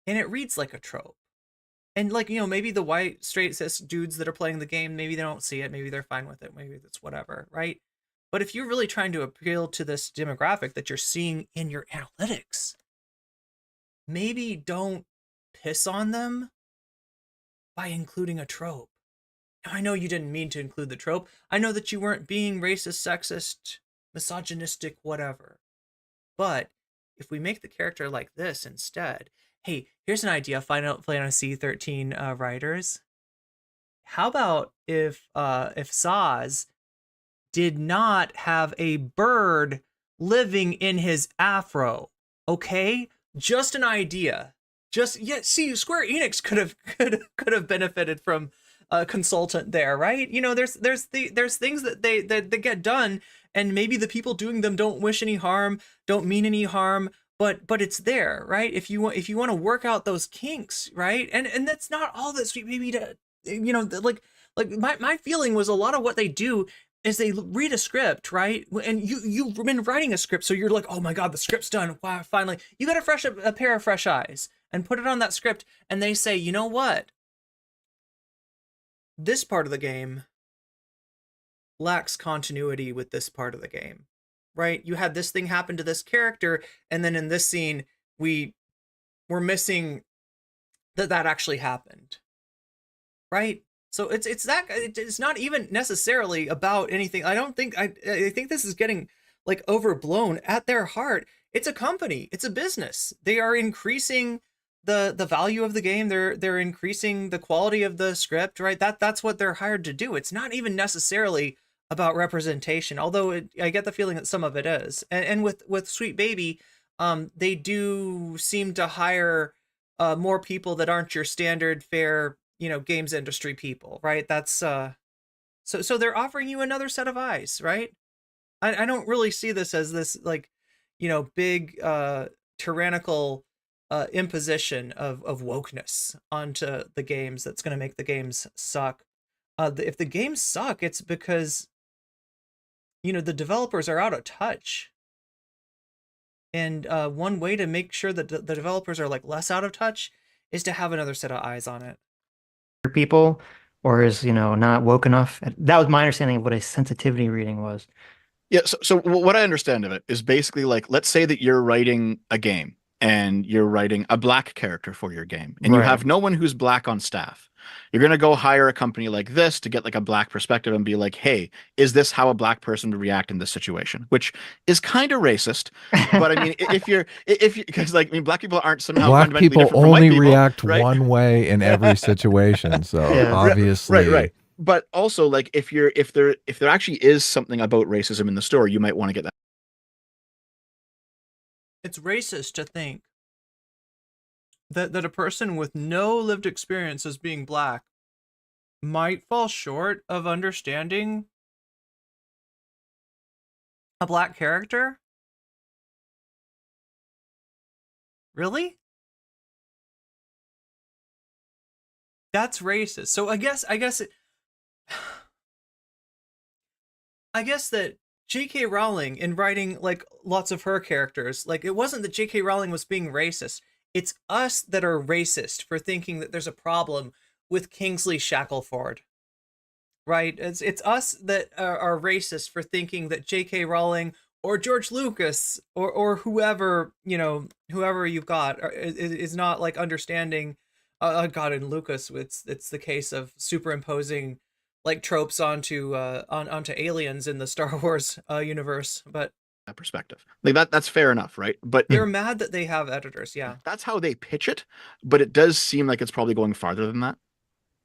And it reads like a trope. And like, maybe the white, straight, cis dudes that are playing the game, maybe they don't see it. Maybe they're fine with it. Maybe that's whatever, right? But if you're really trying to appeal to this demographic that you're seeing in your analytics, maybe don't piss on them by including a trope. Now, I know you didn't mean to include the trope. I know that you weren't being racist, sexist, misogynistic, whatever. But if we make the character like this instead, hey, here's an idea, Final Fantasy 13 writers. How about if Saz did not have a bird living in his afro? Okay, just an idea. See, Square Enix could have benefited from a consultant there, right? There's things that they get done, and maybe the people doing them don't wish any harm, don't mean any harm, but it's there, right? If you want to work out those kinks, right? And that's not all that Sweet Baby does. Like my feeling was a lot of what they do is they read a script, right? And you've been writing a script, so you're like, oh my god, the script's done. Wow, finally. You got a pair of fresh eyes and put it on that script, and they say, you know what? This part of the game lacks continuity with this part of the game, right? You had this thing happen to this character, and then in this scene, we're missing that actually happened, right? So it's not even necessarily about anything. I think this is getting like overblown. At their heart, it's a company, it's a business. They are increasing the value of the game. They're increasing the quality of the script, right? That's what they're hired to do. It's not even necessarily about representation, although I get the feeling that some of it is. And with Sweet Baby, they do seem to hire more people that aren't your standard fare, games industry people, right? That's so they're offering you another set of eyes, right? I don't really see this as this like, big tyrannical imposition of wokeness onto the games that's going to make the games suck. If the games suck, it's because the developers are out of touch. And one way to make sure that the developers are like less out of touch is to have another set of eyes on it. People, or is not woke enough. That was my understanding of what a sensitivity reading was. Yeah. So what I understand of it is basically like, let's say that you're writing a game and you're writing a black character for your game, and you Right. have no one who's black on staff. You're going to go hire a company like this to get like a black perspective and be like, hey, is this how a black person would react in this situation? Which is kind of racist. But I mean, if you, because like, I mean, black people aren't somehow Black fundamentally people different from white only people, react right? one way in every situation. So Yeah. obviously, Right. But also, like, if there actually is something about racism in the story, you might want to get that. It's racist to think that a person with no lived experience as being black might fall short of understanding a black character. Really? That's racist. So I guess that J.K. Rowling, in writing like lots of her characters, like it wasn't that J.K. Rowling was being racist. It's us that are racist for thinking that there's a problem with Kingsley Shackleford. Right? It's us that are racist for thinking that J.K. Rowling or George Lucas or whoever, whoever you've got is not like understanding. God, in Lucas, it's the case of superimposing like tropes onto onto aliens in the Star Wars universe. But That perspective, like that's fair enough, right? But they're mad that they have editors. Yeah, that's how they pitch it. But it does seem like it's probably going farther than that.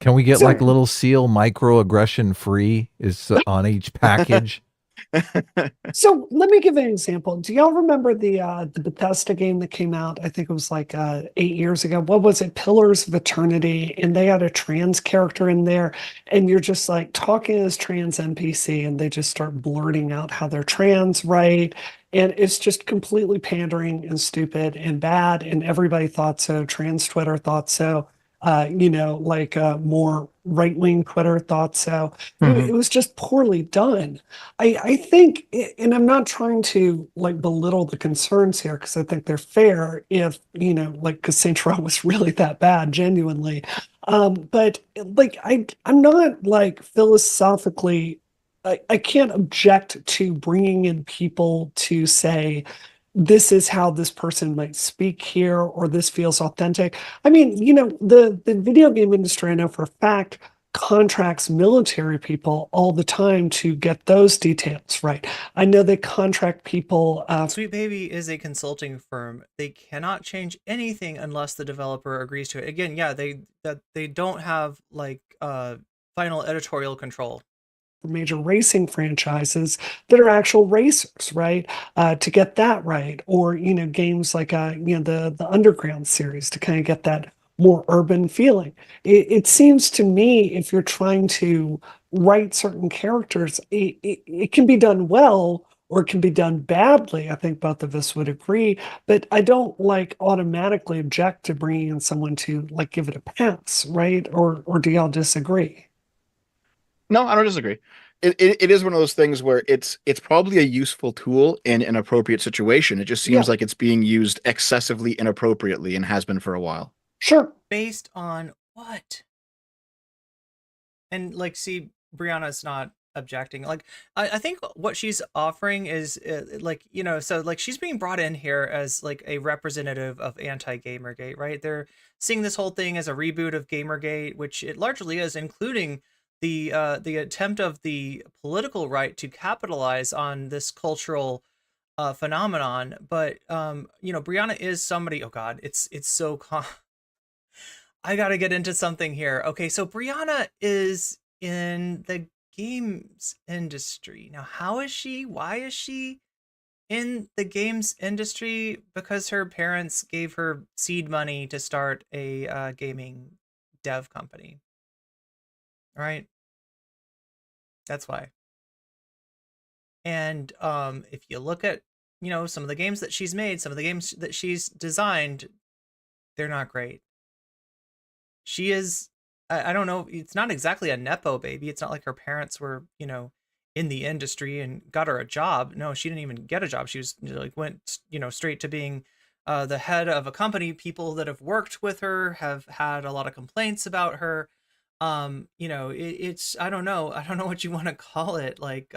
can we get So- like a little seal microaggression free is on each package? So let me give an example. Do y'all remember the Bethesda game that came out? I think it was like 8 years ago. What was it? Pillars of Eternity, and they had a trans character in there, and you're just like talking as trans NPC, and they just start blurting out how they're trans, right? And it's just completely pandering and stupid and bad, and everybody thought so. Trans Twitter thought so. More right-wing Twitter thought so. It was just poorly done. I think, and I'm not trying to like belittle the concerns here because I think they're fair if, like Cassandra was really that bad, genuinely. But like, I'm not like philosophically, I can't object to bringing in people to say, this is how this person might speak here, or this feels authentic. I mean, the video game industry, I know for a fact, contracts military people all the time to get those details right. I know they contract people. Sweet Baby is a consulting firm. They cannot change anything unless the developer agrees to it. Again, yeah, they don't have like final editorial control. Major racing franchises that are actual racers, right? To get that right, or games like the Underground series to kind of get that more urban feeling. It seems to me if you're trying to write certain characters, it can be done well or it can be done badly. I think both of us would agree, but I don't like automatically object to bringing in someone to like give it a pass, right? Or do y'all disagree? No, I don't disagree. It is one of those things where it's probably a useful tool in an appropriate situation. It just seems like it's being used excessively inappropriately and has been for a while. Sure. Based on what? And like, see, Brianna's not objecting. Like, I think what she's offering is so like she's being brought in here as like a representative of anti-Gamergate, right? They're seeing this whole thing as a reboot of Gamergate, which it largely is, including the attempt of the political right to capitalize on this cultural phenomenon. But Brianna is somebody. Oh God, it's so. I gotta get into something here. Okay, so Brianna is in the games industry now. How is she? Why is she in the games industry? Because her parents gave her seed money to start a gaming dev company, right? That's why. And if you look at some of the games that she's made, some of the games that she's designed, they're not great. She is, I don't know, it's not exactly a nepo baby. It's not like her parents were in the industry and got her a job. No, she didn't even get a job. She was like went straight to being the head of a company. People that have worked with her have had a lot of complaints about her. It's I don't know what you want to call it. Like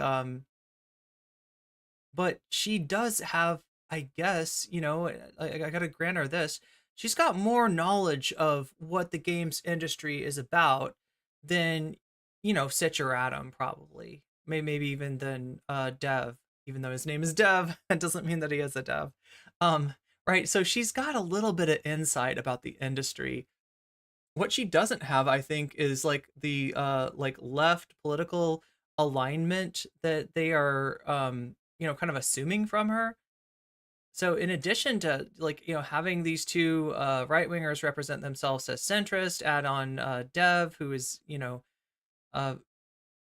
but she does have, I guess, you know, I gotta grant her this. She's got more knowledge of what the games industry is about than, you know, Sitch or Adam probably. Maybe even than Dev, even though his name is Dev, that doesn't mean that he is a Dev. Right. So she's got a little bit of insight about the industry. What she doesn't have, I think, is like the like left political alignment that they are you know, kind of assuming from her. So in addition to, like, you know, having these two right wingers represent themselves as centrist, add on Dev, who is, you know,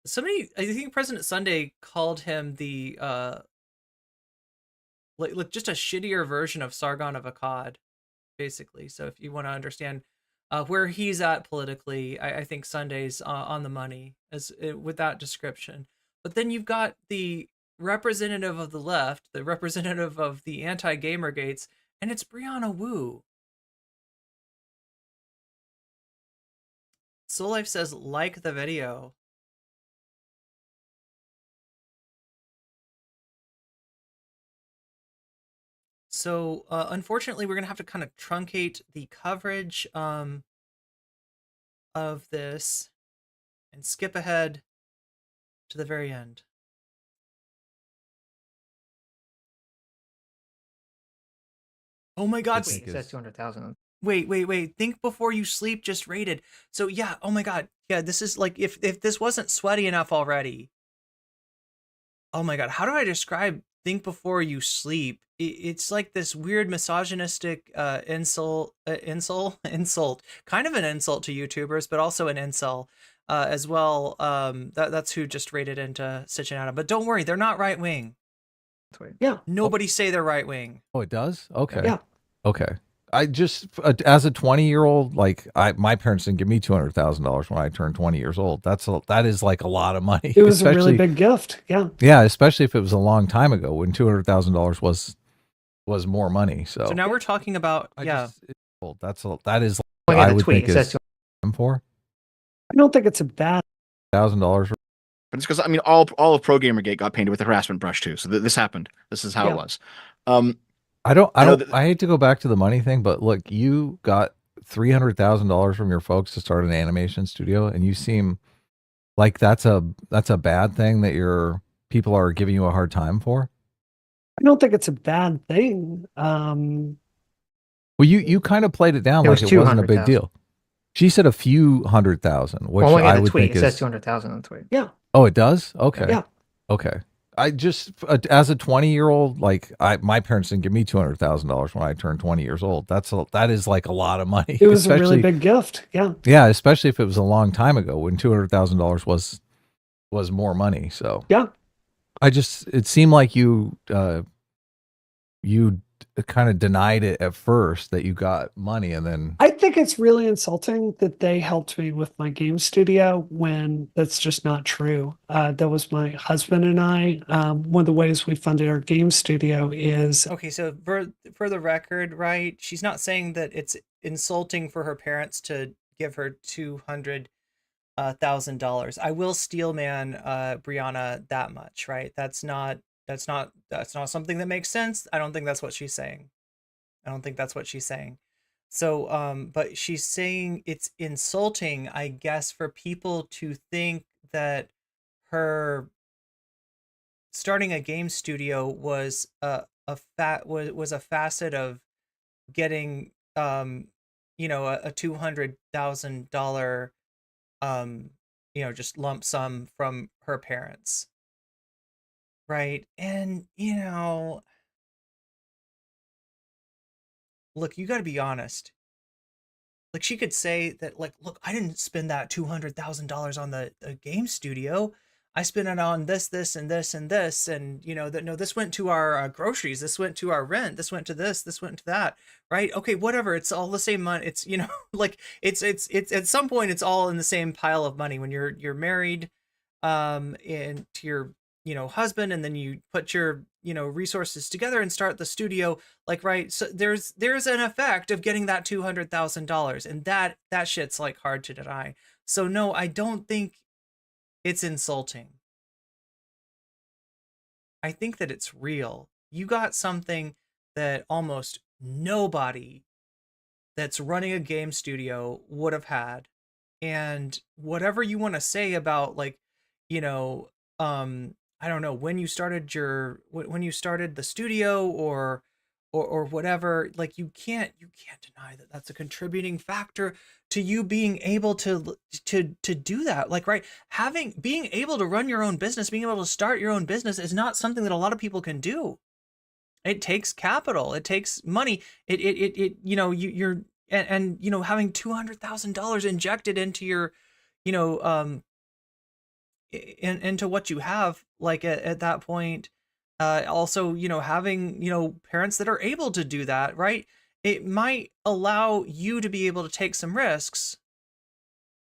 somebody, I think President Sunday called him the like just a shittier version of Sargon of Akkad, basically. So if you want to understand where he's at politically, I think Sunday's on the money as with that description. But then you've got the representative of the left, the representative of the anti-Gamergates, and it's Brianna Wu. Soul Life says, like the video. So unfortunately, we're gonna have to kind of truncate the coverage of this and skip ahead to the very end. Oh my God! Wait, it says 200,000. Wait. Think before you sleep. Just rated. So yeah. Oh my God. Yeah. This is like if this wasn't sweaty enough already. Oh my God. How do I describe think before you sleep? It's like this weird misogynistic insult, kind of an insult to YouTubers, but also an incel as well. That's who just rated into Stitch and Adam. But don't worry, they're not right wing. Yeah. Nobody say they're right wing. Oh, it does? Okay. Yeah. Okay. I just, as a 20-year-old, like my parents didn't give me $200,000 when I turned 20 years old. That is like a lot of money. It was a really big gift. Yeah. Yeah. Especially if it was a long time ago when $200,000 was more money. So now we're talking about, that is, Look at I the would tweet. think It says is for I don't think it's a bad $1,000. But it's because I mean, all of Pro Gamergate got painted with a harassment brush too. So this happened. This is how it was. I hate to go back to the money thing, but look, you got $300,000 from your folks to start an animation studio, and you seem like that's a bad thing that people are giving you a hard time for. I don't think it's a bad thing. Well, you kind of played it down It like was it wasn't a big 200,000. deal. She said a few 100,000, which Well, look at I the would tweet. think It says is 200,000 on the tweet. Yeah. Oh, it does? Okay. Yeah. Okay. I just, as a 20-year-old, like my parents didn't give me $200,000 when I turned 20 years old. That is like a lot of money. It was a really big gift. Yeah. Yeah, especially if it was a long time ago when $200,000 was more money. So yeah, it seemed like you kind of denied it at first that you got money, and then I think it's really insulting that they helped me with my game studio when that's just not true. That was my husband and I. One of the ways we funded our game studio is okay. So for the record, right? She's not saying that it's insulting for her parents to give her $200,000. I will steel man Brianna that much, right? That's not something that makes sense. I don't think that's what she's saying. So, but she's saying it's insulting, I guess, for people to think that her starting a game studio was a facet of getting, you know, a $200,000, you know, just lump sum from her parents. Right. And, you know, look, you got to be honest. Like, she could say that, like, look, I didn't spend that $200,000 on the game studio. I spent it on this, and this, and this. And, you know, no, this went to our groceries. This went to our rent. This went to this. This went to that. Right. Okay, whatever. It's all the same money. It's, you know, like it's at some point, it's all in the same pile of money when you're married and to your, you know, husband, and then you put your, you know, resources together and start the studio, like, right? So there's an effect of getting that $200,000, and that shit's like hard to deny. So no, I don't think it's insulting. I think that it's real. You got something that almost nobody that's running a game studio would have had. And whatever you want to say about, like, you know, I don't know, when you started the studio, or whatever, like, you can't deny that that's a contributing factor to you being able to do that. Like, right, being able to run your own business, being able to start your own business is not something that a lot of people can do. It takes capital, it takes money, you know, you're and you know, having $200,000 injected into your, you know, into what you have, like, at that point, also, you know, having, you know, parents that are able to do that, right? It might allow you to be able to take some risks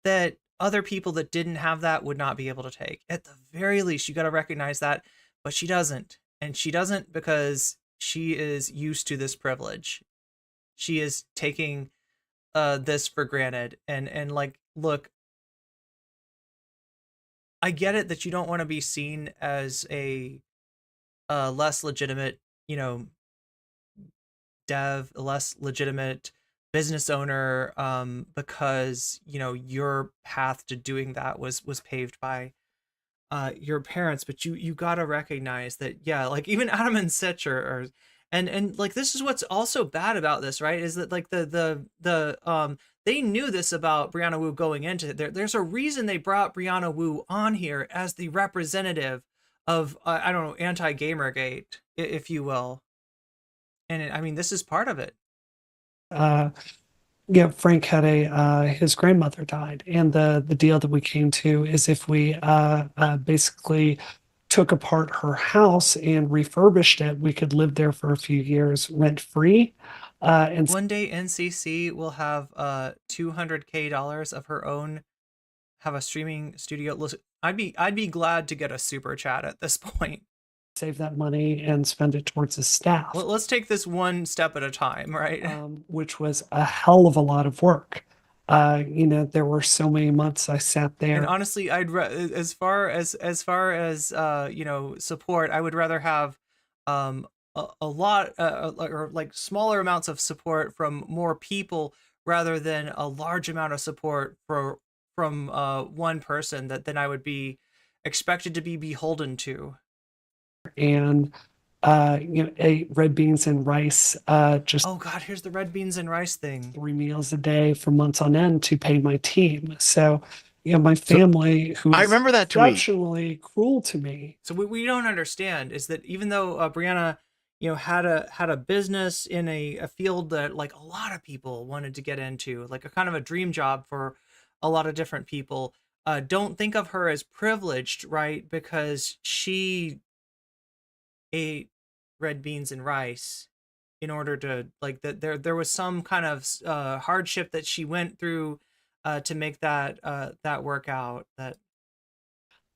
that other people that didn't have that would not be able to take. At the very least, you got to recognize that, but she doesn't. And she doesn't because she is used to this privilege. She is taking this for granted. And like, look, I get it that you don't want to be seen as a less legitimate, you know, dev, a less legitimate business owner, because, you know, your path to doing that was paved by your parents. But you got to recognize that, yeah, like, even Adam and Sitch are and like, this is what's also bad about this, right, is that, like, they knew this about Brianna Wu going into it. There's a reason they brought Brianna Wu on here as the representative of, I don't know, anti-Gamergate, if you will. And I mean, this is part of it. Yeah, Frank had his grandmother died, and the deal that we came to is if we basically took apart her house and refurbished it, we could live there for a few years rent free. And one day NCC will have $200K of her own, have a streaming studio. Listen, I'd be glad to get a super chat at this point. Save that money and spend it towards his staff. Well, let's take this one step at a time, right? Which was a hell of a lot of work. You know, there were so many months I sat there. And honestly, as far as you know, support, I would rather have a lot, or like smaller amounts of support from more people rather than a large amount of support from one person that then I would be expected to be beholden to. And you know, ate red beans and rice, just, oh god, here's the red beans and rice thing, 3 meals a day for months on end to pay my team. So, you know, my family, who I remember that tweet, exceptionally cruel to me. So what we don't understand is that even though Brianna, you know, had a business in a field that, like, a lot of people wanted to get into, like a kind of a dream job for a lot of different people, don't think of her as privileged, right? Because she ate red beans and rice in order to, like, that there was some kind of hardship that she went through to make that work out. That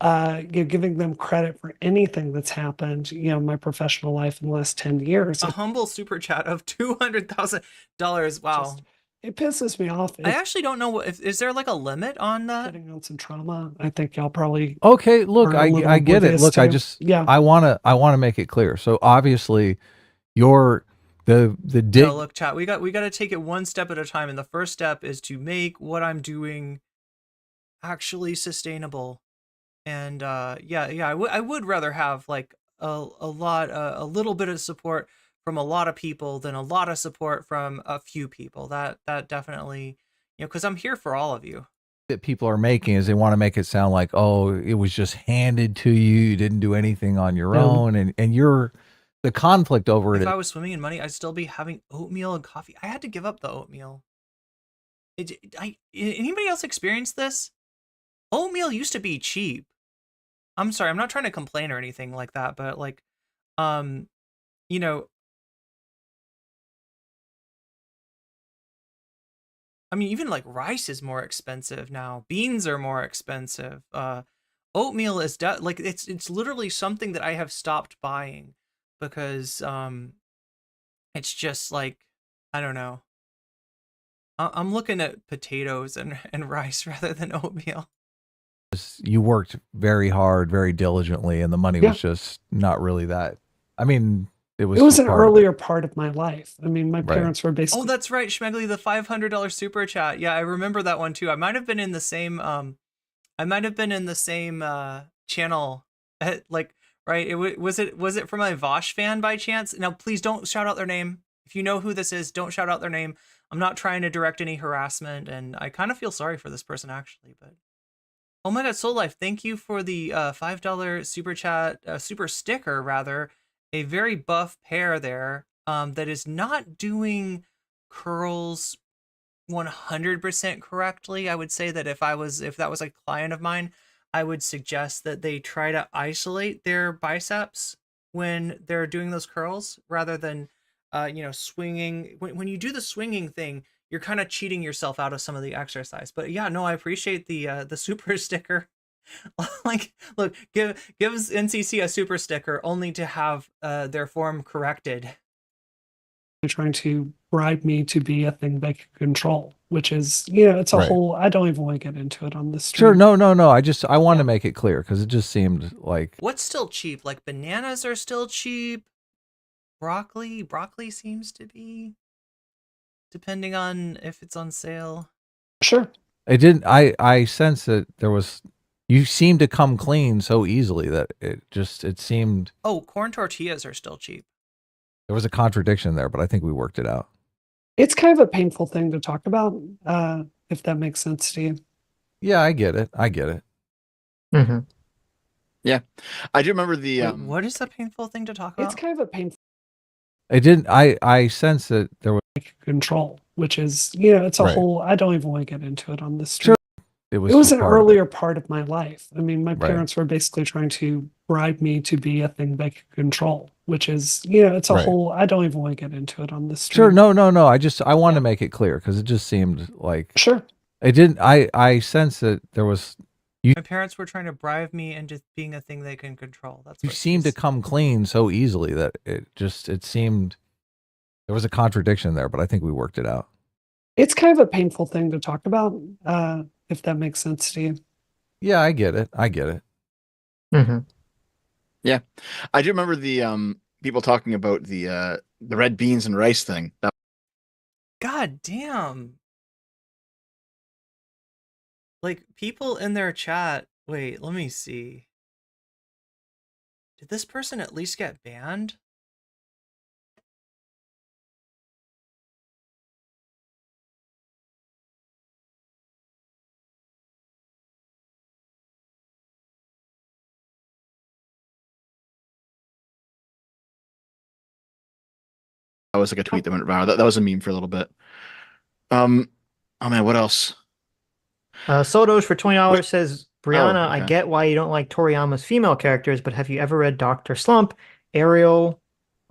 you know, giving them credit for anything that's happened, you know, my professional life in the last 10 years. A humble super chat of $200,000. Wow. It pisses me off. I actually don't know if is there like a limit on that? Getting on some trauma. I think y'all probably okay. Look, I get it. Look, I just I wanna make it clear. So obviously, you're the dig. No, look, chat. We got to take it one step at a time, and the first step is to make what I'm doing actually sustainable. And yeah, I would rather have, like, a little bit of support from a lot of people than a lot of support from a few people. That definitely, you know, because I'm here for all of you. That people are making is they want to make it sound like, oh, it was just handed to you didn't do anything on your own, and you're the conflict over it. If I was swimming in money, I'd still be having oatmeal and coffee. I had to give up the oatmeal. Anybody else experience this? Oatmeal used to be cheap. I'm sorry, I'm not trying to complain or anything like that, but, like, you know, I mean, even, like, rice is more expensive now. Beans are more expensive. Oatmeal is like, it's literally something that I have stopped buying because it's just like, I don't know. I'm looking at potatoes and rice rather than oatmeal. You worked very hard, very diligently, and the money was just not really that. I mean, it was just an part of it. earlier part of my life. I mean, my parents were basically. Oh, that's right, Schmegley, the $500 super chat. Yeah, I remember that one too. I might have been in the same channel, like, right? Was it from a Vosh fan by chance? Now, please don't shout out their name. If you know who this is, don't shout out their name. I'm not trying to direct any harassment, and I kind of feel sorry for this person actually, but. Oh my God, Soul Life! Thank you for the $5 super chat, super sticker rather. A very buff pair there that is not doing curls 100% correctly. I would say that if that was a client of mine, I would suggest that they try to isolate their biceps when they're doing those curls rather than swinging. When you do the swinging thing, you're kind of cheating yourself out of some of the exercise. But yeah, no, I appreciate the super sticker. Like, look, gives NCC a super sticker only to have their form corrected. Trying to bribe me to be a thing they can control, which is, it's a whole. I don't even want to get into it on this stream. Sure, no. I want to make it clear because it just seemed like. What's still cheap? Like bananas are still cheap. Broccoli seems to be. Depending on if it's on sale. Sure. It didn't. I sense that there was. You seemed to come clean so easily that it seemed. Oh, corn tortillas are still cheap. There was a contradiction there, but I think we worked it out. It's kind of a painful thing to talk about, if that makes sense to you. Yeah, I get it. Mm-hmm. Yeah, I do remember the. Wait, what is a painful thing to talk about? It's kind of a painful. It didn't. I sense that there was control, which is, it's a whole. I don't even want to get into it on this stream. Sure. It was an earlier part of my life. I mean, my parents were basically trying to bribe me to be a thing they could control, which is, it's a whole. I don't even want to get into it on this stream. Sure, no. I want to make it clear because it just seemed like. Sure. It didn't. I sense that there was. My parents were trying to bribe me into being a thing they can control. That's. You seemed to come clean so easily that it seemed. There was a contradiction there, but I think we worked it out. It's kind of a painful thing to talk about, if that makes sense to you. Yeah, I get it. Mm-hmm. Yeah, I do remember the people talking about the red beans and rice thing. God damn. Like, people in their chat. Wait, let me see. Did this person at least get banned? That was like a tweet that went viral. That was a meme for a little bit. Oh man, what else? Sodos for $20 says, Brianna, okay. I get why you don't like Toriyama's female characters, but have you ever read Dr. Slump? Ariel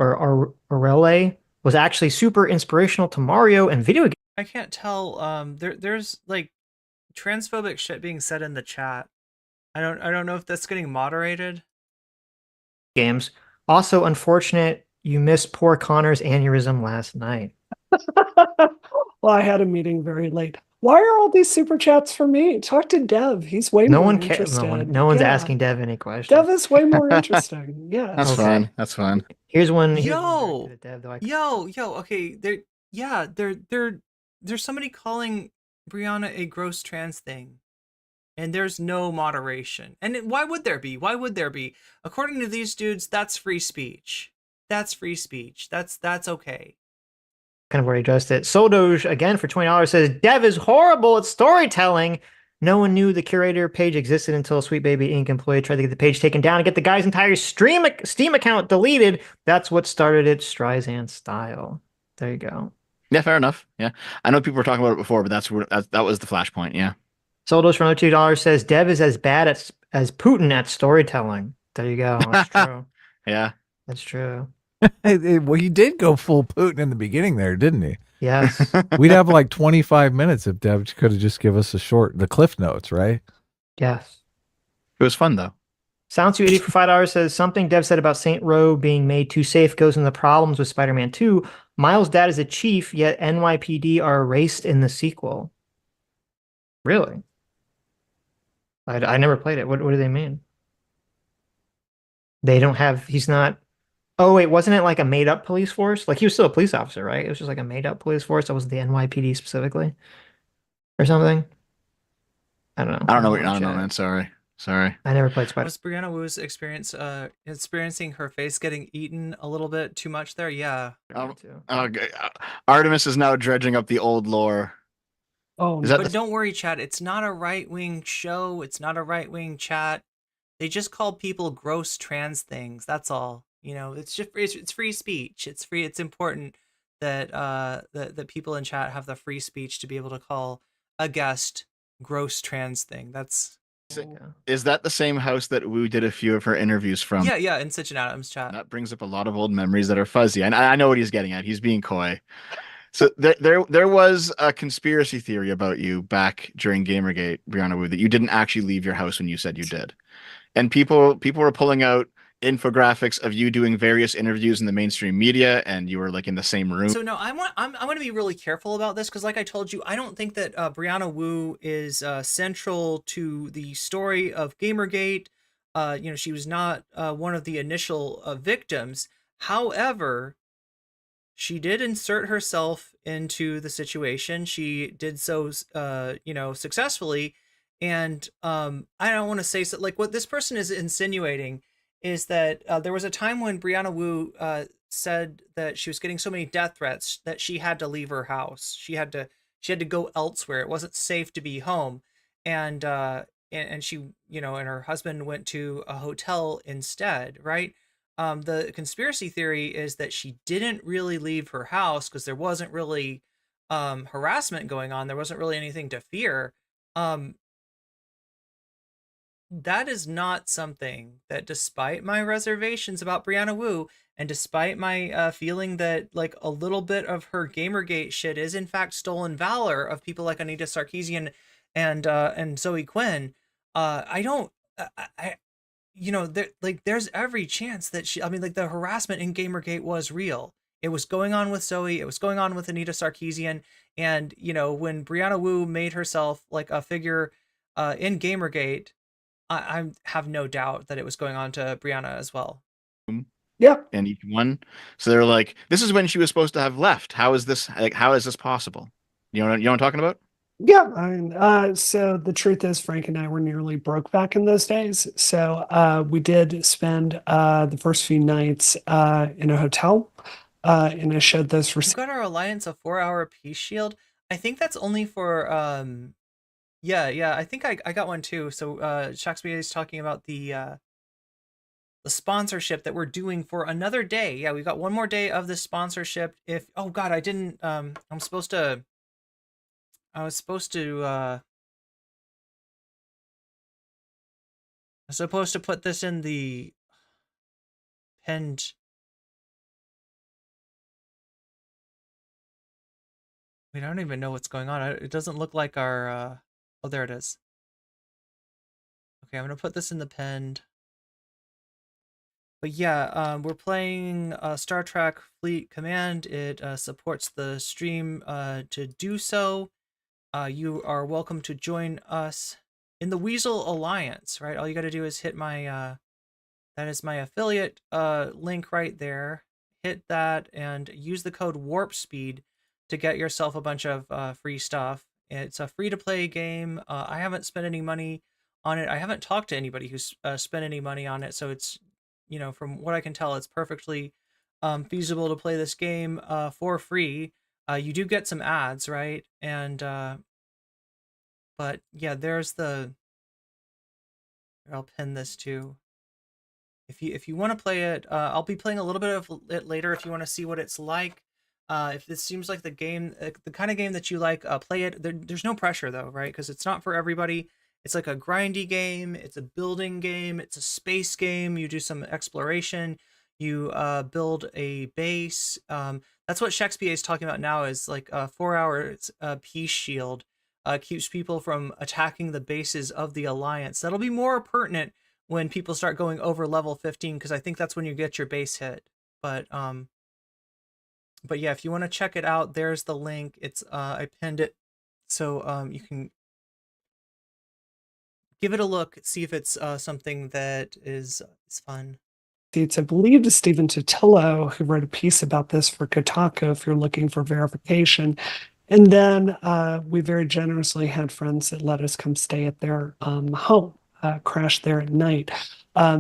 or Aurelie was actually super inspirational to Mario and video games. I can't tell. There's like transphobic shit being said in the chat. I don't know if that's getting moderated. Games. Also, unfortunate you missed poor Connor's aneurysm last night. Well, I had a meeting very late. Why are all these super chats for me? Talk to Dev. He's way more interested. No one's asking Dev any questions. Dev is way more interesting. Yeah. That's fine. That's fine. Here's one. Yo. Okay. There's somebody calling Brianna a gross trans thing. And there's no moderation. And why would there be? According to these dudes, that's free speech. That's okay. Kind of already addressed it. Sodoge, again, for $20 says, Dev is horrible at storytelling. No one knew the curator page existed until Sweet Baby Inc. employee tried to get the page taken down and get the guy's entire Steam account deleted. That's what started it, Streisand style. There you go. Yeah, fair enough. Yeah, I know people were talking about it before, but that was the flashpoint. Yeah. Sodos for another $2 says, Dev is as bad as Putin at storytelling. There you go. That's true. Yeah. That's true. Well, he did go full Putin in the beginning there, didn't he? Yes. We'd have like 25 minutes if Dev could have just give us the cliff notes, right? Yes. It was fun though. Sounds280 for $5 says, something Dev said about Saint Row being made too safe goes into the problems with Spider-Man 2. Miles' dad is a chief, yet NYPD are erased in the sequel. Really? I never played it. What do they mean? They don't have. He's not. Oh wait, wasn't it like a made up police force? Like he was still a police officer, right? It was just like a made up police force. That was the NYPD specifically, or something. I don't know. I don't know. I'm I don't know, chat. man. Sorry. I never played Spider. Was Brianna Wu's experiencing her face getting eaten a little bit too much there? Yeah. Artemis is now dredging up the old lore. Oh, Is that but the- don't worry, chat. It's not a right-wing show. It's not a right-wing chat. They just call people gross trans things. That's all. You know, it's just it's free speech. It's free. It's important that that people in chat have the free speech to be able to call a guest gross trans thing. That's Is that the same house that Wu did a few of her interviews from? yeah, in Sitch and Adams chat. That brings up a lot of old memories that are fuzzy. And I know what he's getting at. He's being coy. So there was a conspiracy theory about you back during Gamergate, Brianna Wu, that you didn't actually leave your house when you said you did. And people were pulling out infographics of you doing various interviews in the mainstream media, and you were like in the same room. So no, I want to be really careful about this because, like I told you, I don't think that Brianna Wu is central to the story of Gamergate. You know, she was not one of the initial victims. However, she did insert herself into the situation. She did so, you know, successfully. And I don't want to say so. Like what this person is insinuating is that there was a time when Brianna Wu said that she was getting so many death threats that she had to leave her house. She had to go elsewhere. It wasn't safe to be home, and she, you know, and her husband went to a hotel instead, right? The conspiracy theory is that she didn't really leave her house because there wasn't really harassment going on. There wasn't really anything to fear. That is not something that, despite my reservations about Brianna Wu, and despite my feeling that like a little bit of her Gamergate shit is in fact stolen valor of people like Anita Sarkeesian and Zoe Quinn, I don't, you know, there's every chance that she, I mean, like the harassment in Gamergate was real. It was going on with Zoe. It was going on with Anita Sarkeesian. And, you know, when Brianna Wu made herself like a figure in Gamergate, I have no doubt that it was going on to Brianna as well. Yeah. And each one. So they're like, this is when she was supposed to have left. How is this possible? You know what I'm talking about? Yeah, I mean, so the truth is, Frank and I were nearly broke back in those days. So we did spend the first few nights in a hotel, and I showed those We got our alliance a 4-hour peace shield. I think that's only for yeah. I think I got one too. So Shakespeare is talking about the sponsorship that we're doing for another day. Yeah, we got one more day of this sponsorship. If oh god, I didn't I was supposed to I was supposed to put this in the pinned. Wait, I don't even know what's going on. It doesn't look like our oh, there it is. Okay, I'm gonna put this in the pinned. But yeah, we're playing Star Trek Fleet Command. It supports the stream to do so. You are welcome to join us in the Weasel Alliance, right? All you got to do is hit my, that is my affiliate link right there. Hit that and use the code WARPSPEED to get yourself a bunch of free stuff. It's a free-to-play game. I haven't spent any money on it. I haven't talked to anybody who's spent any money on it, so it's, you know, from what I can tell, it's perfectly feasible to play this game for free. You do get some ads, right? And but yeah, there's the. I'll pin this too. If you want to play it, I'll be playing a little bit of it later. If you want to see what it's like, if this seems like the game, the kind of game that you like, play it. There's no pressure though, right? Because it's not for everybody. It's like a grindy game. It's a building game. It's a space game. You do some exploration. You build a base. That's what Shakespeare is talking about now. Is like a 4-hour peace shield. Keeps people from attacking the bases of the Alliance. That'll be more pertinent when people start going over level 15, because I think that's when you get your base hit. But yeah, if you want to check it out, there's the link. It's I pinned it, so you can give it a look, see if it's something that is fun. It's, I believe, to Stephen Totillo, who wrote a piece about this for Kotaku, if you're looking for verification. And then we very generously had friends that let us come stay at their home, crash there at night.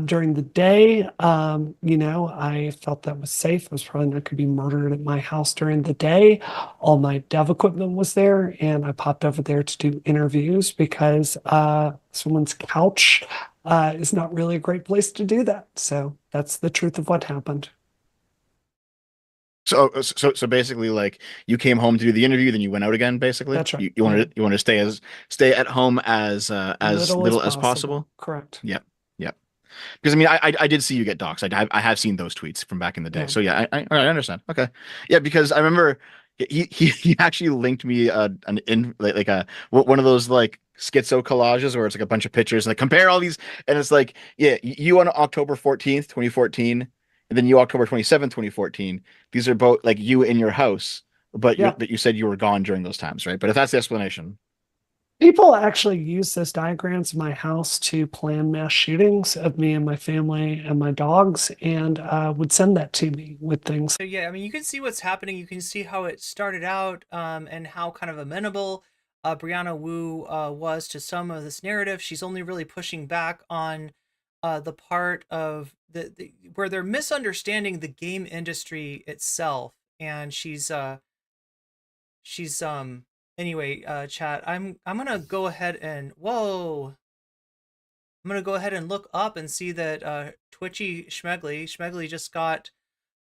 During the day, I felt that was safe. I was probably not going to be murdered at my house during the day. All my dev equipment was there, and I popped over there to do interviews because someone's couch is not really a great place to do that. So that's the truth of what happened. So basically, like, you came home to do the interview, then you went out again. Basically, that's right. You wanted to stay at home as little as possible. Correct. Yep. Yep. Because I mean, I did see you get doxxed. I have seen those tweets from back in the day. Yeah. So yeah, I understand. Okay. Yeah, because I remember he actually linked me one of those like schizo collages where it's like a bunch of pictures and like compare all these, and it's like, yeah, you on October 14th, 2014, and then you October 27th, 2014. These are both like you in your house, but Yeah. you said you were gone during those times, right? But if that's the explanation. People actually use those diagrams in my house to plan mass shootings of me and my family and my dogs, and would send that to me with things. So yeah, I mean, you can see what's happening. You can see how it started out, and how kind of amenable Brianna Wu was to some of this narrative. She's only really pushing back on the part of the where they're misunderstanding the game industry itself, and she's anyway, chat. I'm gonna go ahead and I'm gonna go ahead and look up and see that Twitchy Schmegly just got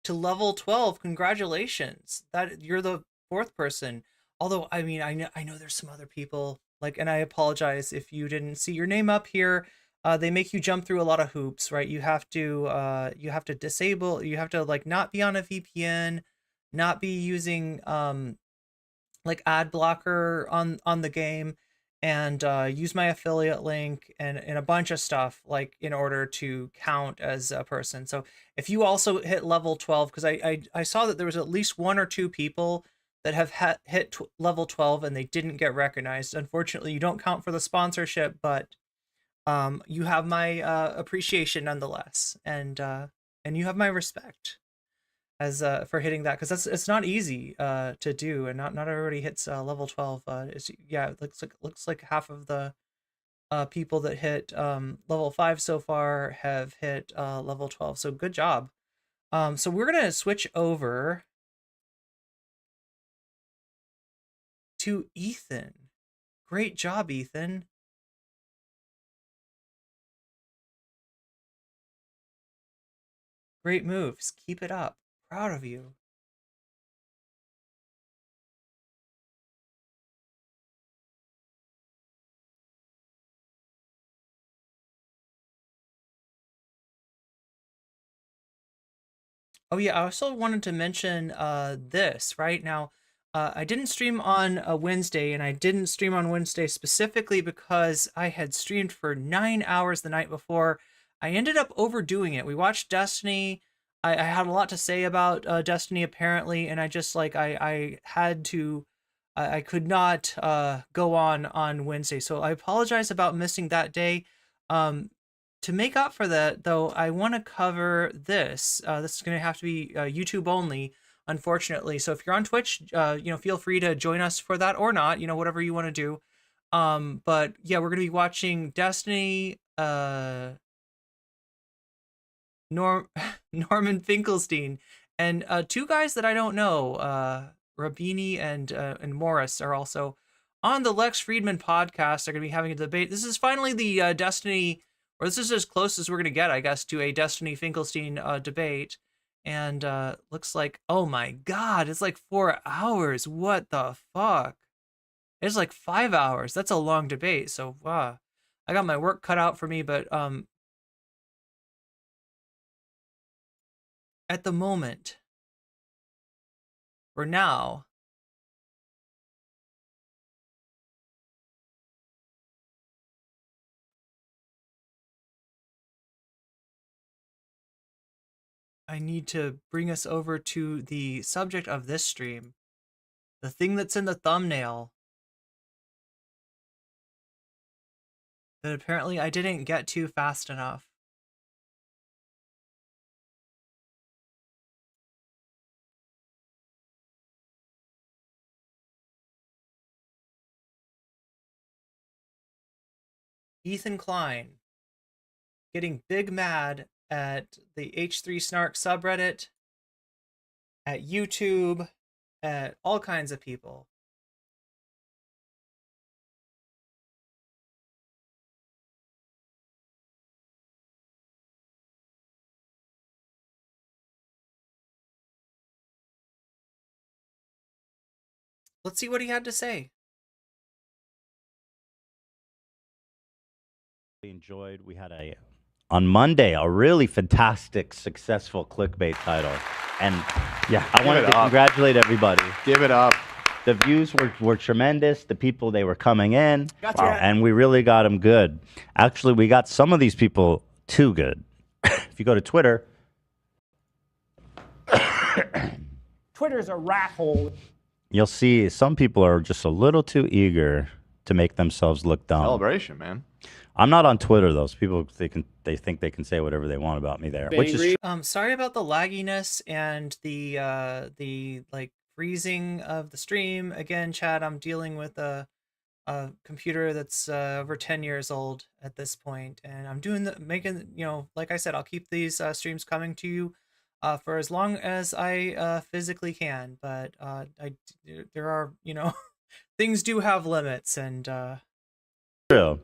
to level 12. Congratulations! That you're the 4th person. Although I mean, I know there's some other people, like, and I apologize if you didn't see your name up here. They make you jump through a lot of hoops, right? You have to disable, you have to like not be on a VPN, not be using like ad blocker on the game, and use my affiliate link and a bunch of stuff, like, in order to count as a person. So if you also hit level 12, because I saw that there was at least 1 or 2 people that have hit level 12 and they didn't get recognized. Unfortunately, you don't count for the sponsorship, but you have my appreciation nonetheless, and you have my respect as for hitting that, because it's not easy to do, and not everybody hits level 12. It looks like half of the people that hit level 5 so far have hit level 12. So good job. So we're gonna switch over to Ethan. Great job, Ethan. Great moves. Keep it up. Proud of you. Oh yeah, I also wanted to mention this right now. I didn't stream on a Wednesday, and I didn't stream on Wednesday specifically because I had streamed for 9 hours the night before. I ended up overdoing it. We watched Destiny. I had a lot to say about Destiny apparently, and I just like I had to. I could not go on Wednesday, so I apologize about missing that day. To make up for that, though, I want to cover this. This is going to have to be YouTube only, unfortunately. So if you're on Twitch, feel free to join us for that, or not, whatever you want to do. But yeah, we're going to be watching Destiny, Norman Finkelstein, and 2 guys that I don't know, Rabini and Morris, are also on the Lex Friedman podcast. They're going to be having a debate. This is finally the Destiny, or this is as close as we're going to get, I guess, to a Destiny Finkelstein debate. And looks like, oh my god, it's like 4 hours. What the fuck? It's like 5 hours. That's a long debate. So I got my work cut out for me, but at the moment, for now, I need to bring us over to the subject of this stream. The thing that's in the thumbnail. that apparently I didn't get to fast enough. Ethan Klein getting big mad at the H3 Snark subreddit, at YouTube, at all kinds of people. Let's see what he had to say. Enjoyed. We had on Monday a really fantastic, successful clickbait title, and yeah, I wanted to congratulate everybody. Give it up. The views were tremendous. The people, they were coming in, Gotcha. Wow. And we really got them good. Actually, we got some of these people too good. If you go to Twitter, Twitter's a rat hole. you'll see some people are just a little too eager to make themselves look dumb. Celebration, man. I'm not on Twitter though. So people they think they can say whatever they want about me there, which is sorry about the lagginess and the like freezing of the stream. Again, Chad, I'm dealing with a computer that's over 10 years old at this point, and I'm making, you know, like I said, I'll keep these streams coming to you for as long as I physically can, but there are, you know, things do have limits, and true.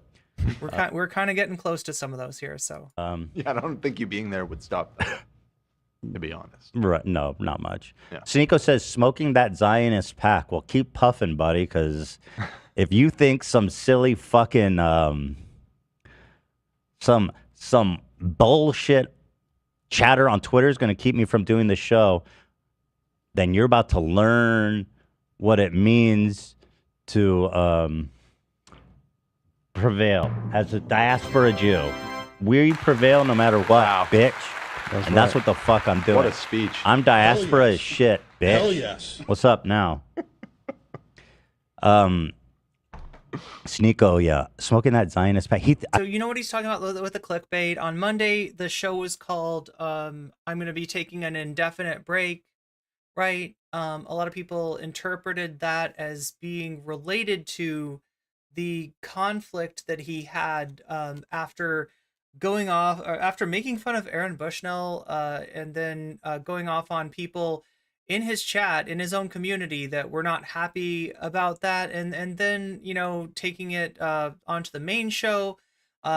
We're kind of getting close to some of those here, so Yeah, I don't think you being there would stop that, to be honest. Right? No, not much. Yeah. Sneeko says smoking that Zionist pack. Well, keep puffing, buddy, because if you think some silly fucking some bullshit chatter on Twitter is going to keep me from doing the show, then you're about to learn what it means to prevail as a diaspora Jew. We prevail no matter what, bitch. That's what the fuck I'm doing. What a speech. I'm diaspora Hell yes. as shit, bitch. Hell yes. What's up now? Sneeko, yeah. Smoking that Zionist pack. So you know what he's talking about with the clickbait? On Monday, the show was called I'm going to be taking an indefinite break, right? A lot of people interpreted that as being related to the conflict that he had after going off, or after making fun of Aaron Bushnell, and then going off on people in his chat, in his own community, that were not happy about that, and then, you know, taking it onto the main show,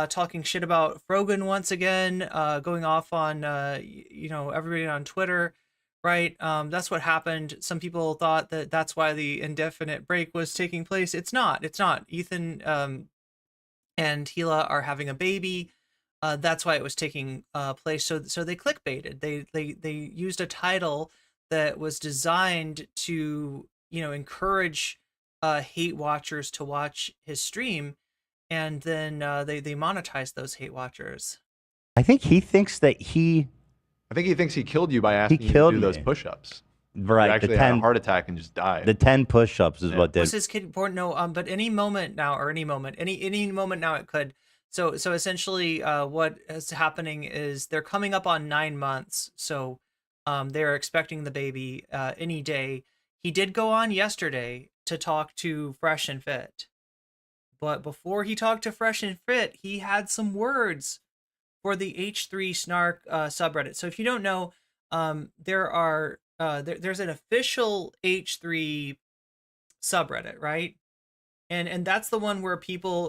talking shit about Frogan once again, going off on you know, everybody on Twitter, right? That's what happened. Some people thought that that's why the indefinite break was taking place. It's not. Ethan and Hila are having a baby. That's why it was taking place. So they clickbaited. They used a title that was designed to, you know, encourage hate watchers to watch his stream, and then they monetized those hate watchers. I think he thinks that I think he thinks he killed you by asking you to killed do those me. push-ups. Right, You actually had a heart attack and just died. The 10 push-ups is what did. Was his kid important? No, but any moment now it could. So essentially, what is happening is they're coming up on 9 months. So they're expecting the baby any day. He did go on yesterday to talk to Fresh and Fit, but before he talked to Fresh and Fit, he had some words for the H3 Snark subreddit. So if you don't know, there's an official H3 subreddit, right? And that's the one where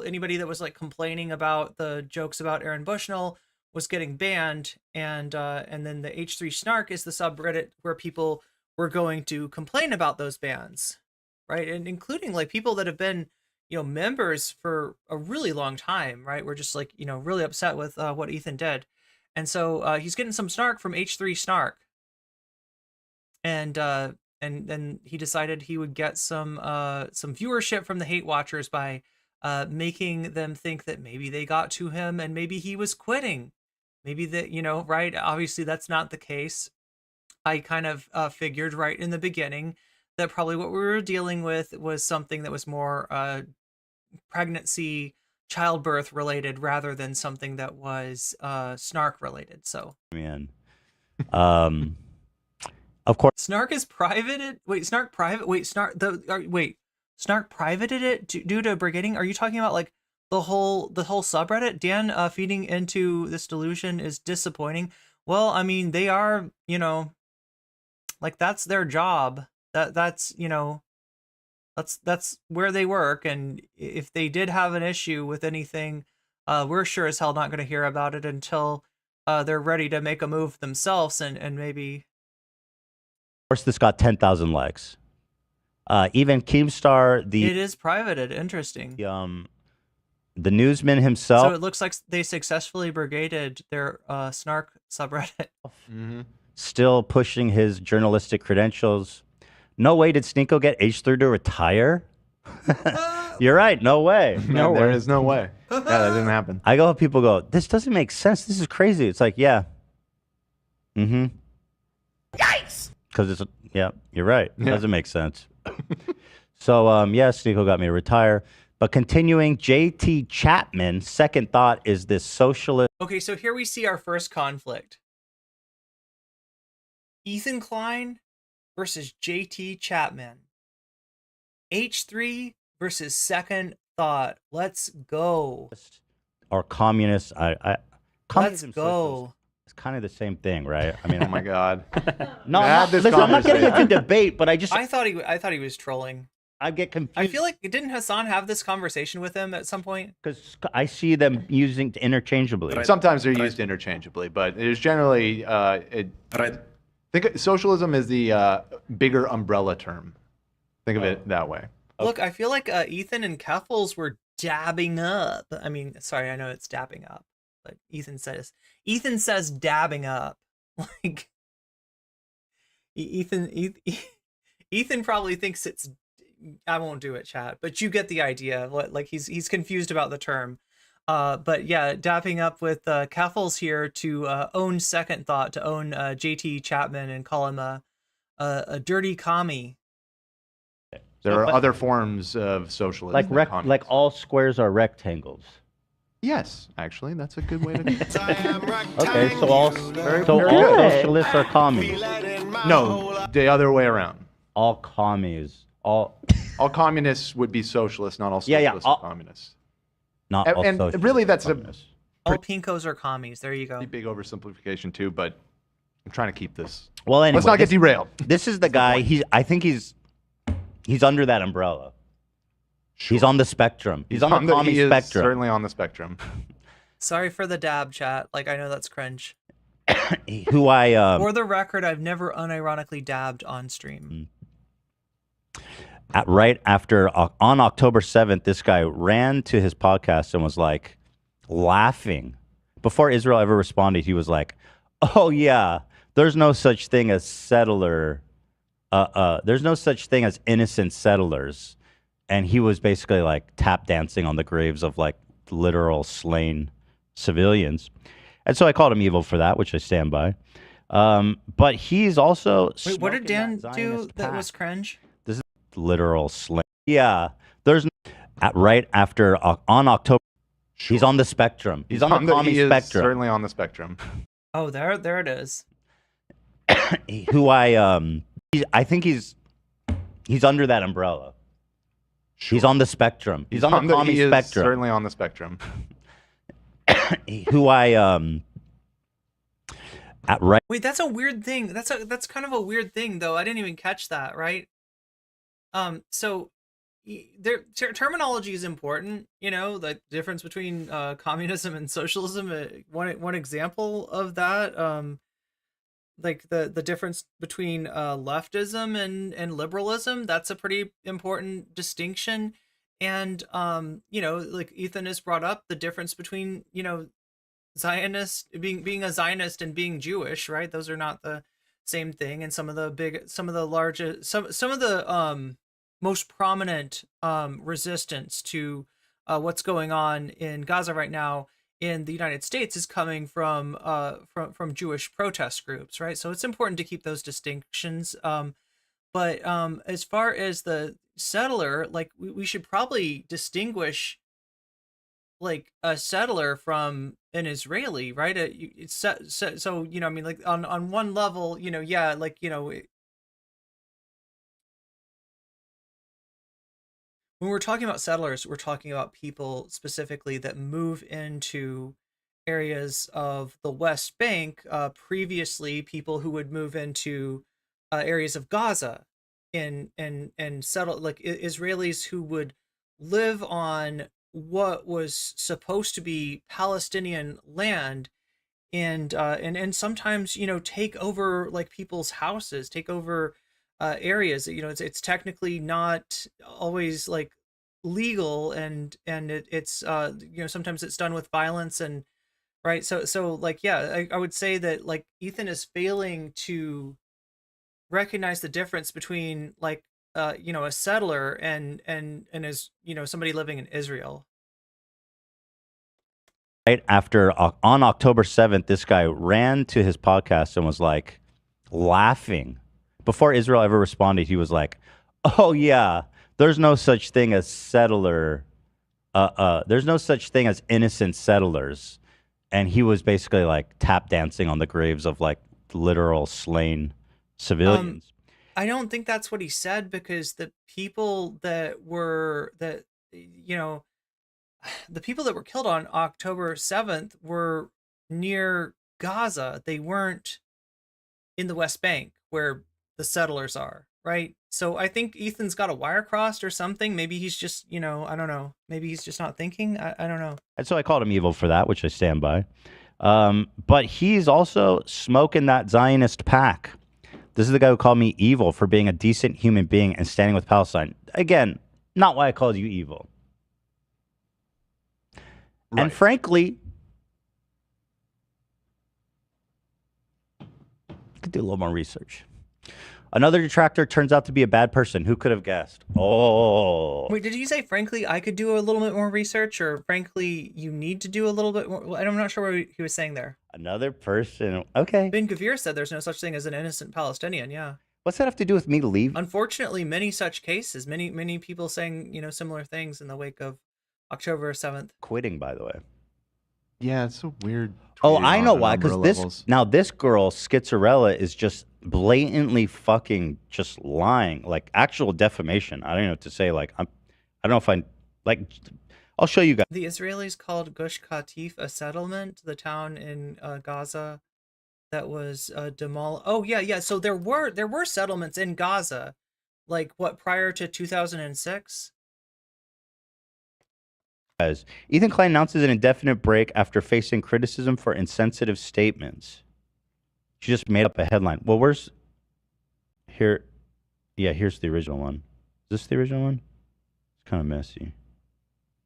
anybody that was like complaining about the jokes about Aaron Bushnell was getting banned, and then the H3 Snark is the subreddit where people were going to complain about those bans, right? And including like people that have been, you know, members for a really long time, right? We're just like, you know, really upset with what Ethan did. And so he's getting some snark from H3 Snark. And then he decided he would get some viewership from the hate watchers by making them think that maybe they got to him and maybe he was quitting. Maybe that, you know, right? Obviously that's not the case. I kind of figured right in the beginning that probably what we were dealing with was something that was more pregnancy childbirth related rather than something that was snark related. So Man. Of course. Snark is privated. Wait, Snark private. Wait, Snark privated it due to brigading. Are you talking about like the whole subreddit? Dan feeding into this delusion is disappointing. Well, I mean, they are, like that's their job. That's where they work, and if they did have an issue with anything, we're sure as hell not going to hear about it until they're ready to make a move themselves and maybe. Of course, this got 10,000 likes. Even Keemstar, It is privated. Interesting. The newsman himself. So it looks like they successfully brigaded their Snark subreddit. Still pushing his journalistic credentials. No way did Sneeko get H3 to retire? You're right. No way. No, there is no way. Yeah, that didn't happen. I go, people go, this doesn't make sense. This is crazy. It's like, yeah. Mm-hmm. Yikes! Because it's, yeah, you're right. It Yeah. doesn't make sense. So, yeah, Sneeko got me to retire. But continuing, JT Chapman, second thought is this socialist. Okay, so here we see our first conflict. Ethan Klein versus JT Chapman. H3 versus second thought. Let's go. Or communists. Let's Communism, go. socialism, it's kind of the same thing, right? I mean, Oh my God. no, Had this listen, I'm not getting into conversation. debate, but I thought he was trolling. I get confused. I feel like didn't Hassan have this conversation with him at some point? Because I see them using interchangeably. Sometimes they're used interchangeably, but it is generally think of, socialism is the bigger umbrella term. Think of it that way. Look, I feel like Ethan and Keffels were dabbing up. I mean, sorry, I know it's dabbing up, but Ethan says dabbing up. Like Ethan probably thinks it's. I won't do it, chat, but you get the idea. Like he's confused about the term. But yeah, dapping up with Keffels here to own second thought, to own JT Chapman and call him a dirty commie. There are other forms of socialism. Like all squares are rectangles. Yes, actually, that's a good way to. Okay, so all socialists are commies. No, the other way around. All commies. All communists would be socialists, not all Yeah, socialists are communists. Not all and socialists really, are that's communists. All pinkos are commies. There you go. pretty big oversimplification too, but I'm trying to keep this. Well, anyway, let's not get derailed. This is the guy. I think he's under that umbrella. He's on the spectrum. He's on the commie he is spectrum. certainly on the spectrum. Sorry for the dab, chat. Like I know that's cringe. Who I For the record, I've never unironically dabbed on stream. Right after on October 7th, this guy ran to his podcast and was like laughing. Before Israel ever responded, he was like, "Oh yeah, there's no such thing as settler. There's no such thing as innocent settlers." And he was basically like tap dancing on the graves of like literal slain civilians. And so I called him evil for that, which I stand by. But he's also Wait, what did Dan smoking do Zionist that pack. was cringe? This is literal slain. Yeah, there's right after on October. He's on the spectrum. He's on the commie he is spectrum. certainly on the spectrum. Oh, there it is. Who I think he's under that umbrella. He's on the spectrum. He's on the commie he is spectrum. certainly on the spectrum. Who I right. Wait, that's a weird thing. That's kind of a weird thing, though. I didn't even catch that, right? So terminology is important. You know, the difference between communism and socialism. One example of that, like the difference between leftism and liberalism. That's a pretty important distinction. And you know, like Ethan has brought up the difference between, you know, Zionist being a Zionist and being Jewish, right? Those are not the same thing. And some of the most prominent resistance to what's going on in Gaza right now in the United States is coming from Jewish protest groups, right? So it's important to keep those distinctions. But as far as the settler, like we should probably distinguish like a settler from an Israeli, right? So you know, I mean, like on one level, you know, yeah, like you know, when we're talking about settlers, we're talking about people specifically that move into areas of the West Bank. Previously, people who would move into areas of Gaza and settle, like Israelis who would live on what was supposed to be Palestinian land, and sometimes, you know, take over like people's houses, take over areas. You know, it's technically not always like legal, and it's you know, sometimes it's done with violence, and right. So like, yeah, I would say that like Ethan is failing to recognize the difference between like you know, a settler and as, you know, somebody living in Israel. Right after on October 7th, this guy ran to his podcast and was like laughing. Before Israel ever responded, he was like, "Oh yeah, there's no such thing as settler. There's no such thing as innocent settlers." And he was basically like tap dancing on the graves of like literal slain civilians. I don't think that's what he said, because the people that were that you know, the people that were killed on October 7th were near Gaza. They weren't in the West Bank where the settlers are, right? So I think Ethan's got a wire crossed or something. Maybe he's just, you know, I don't know. Maybe he's just not thinking. I don't know. And so I called him evil for that, which I stand by. But he's also smoking that Zionist pack. This is the guy who called me evil for being a decent human being and standing with Palestine. Again, not why I called you evil. Right. And frankly, I could do a little more research. Another detractor turns out to be a bad person. Who could have guessed? Oh. Wait, did you say, frankly, I could do a little bit more research, or frankly, you need to do a little bit more? I'm not sure what he was saying there. Another person. Okay. Ben Gvir said there's no such thing as an innocent Palestinian. Yeah. What's that have to do with me leaving? Unfortunately, many such cases, many people saying, you know, similar things in the wake of October 7th. Quitting, by the way. Yeah, it's so weird. Oh, I know why. Because this girl, Schizarella, is just blatantly fucking just lying, like actual defamation. I don't know what to say. Like, I don't know if I like. I'll show you guys. The Israelis called Gush Katif a settlement, the town in Gaza that was demolished. Oh yeah. So there were settlements in Gaza, like what, prior to 2006. Ethan Klein announces an indefinite break after facing criticism for insensitive statements. She just made up a headline. Well, where's here? Yeah, here's the original one. Is this the original one? It's kind of messy.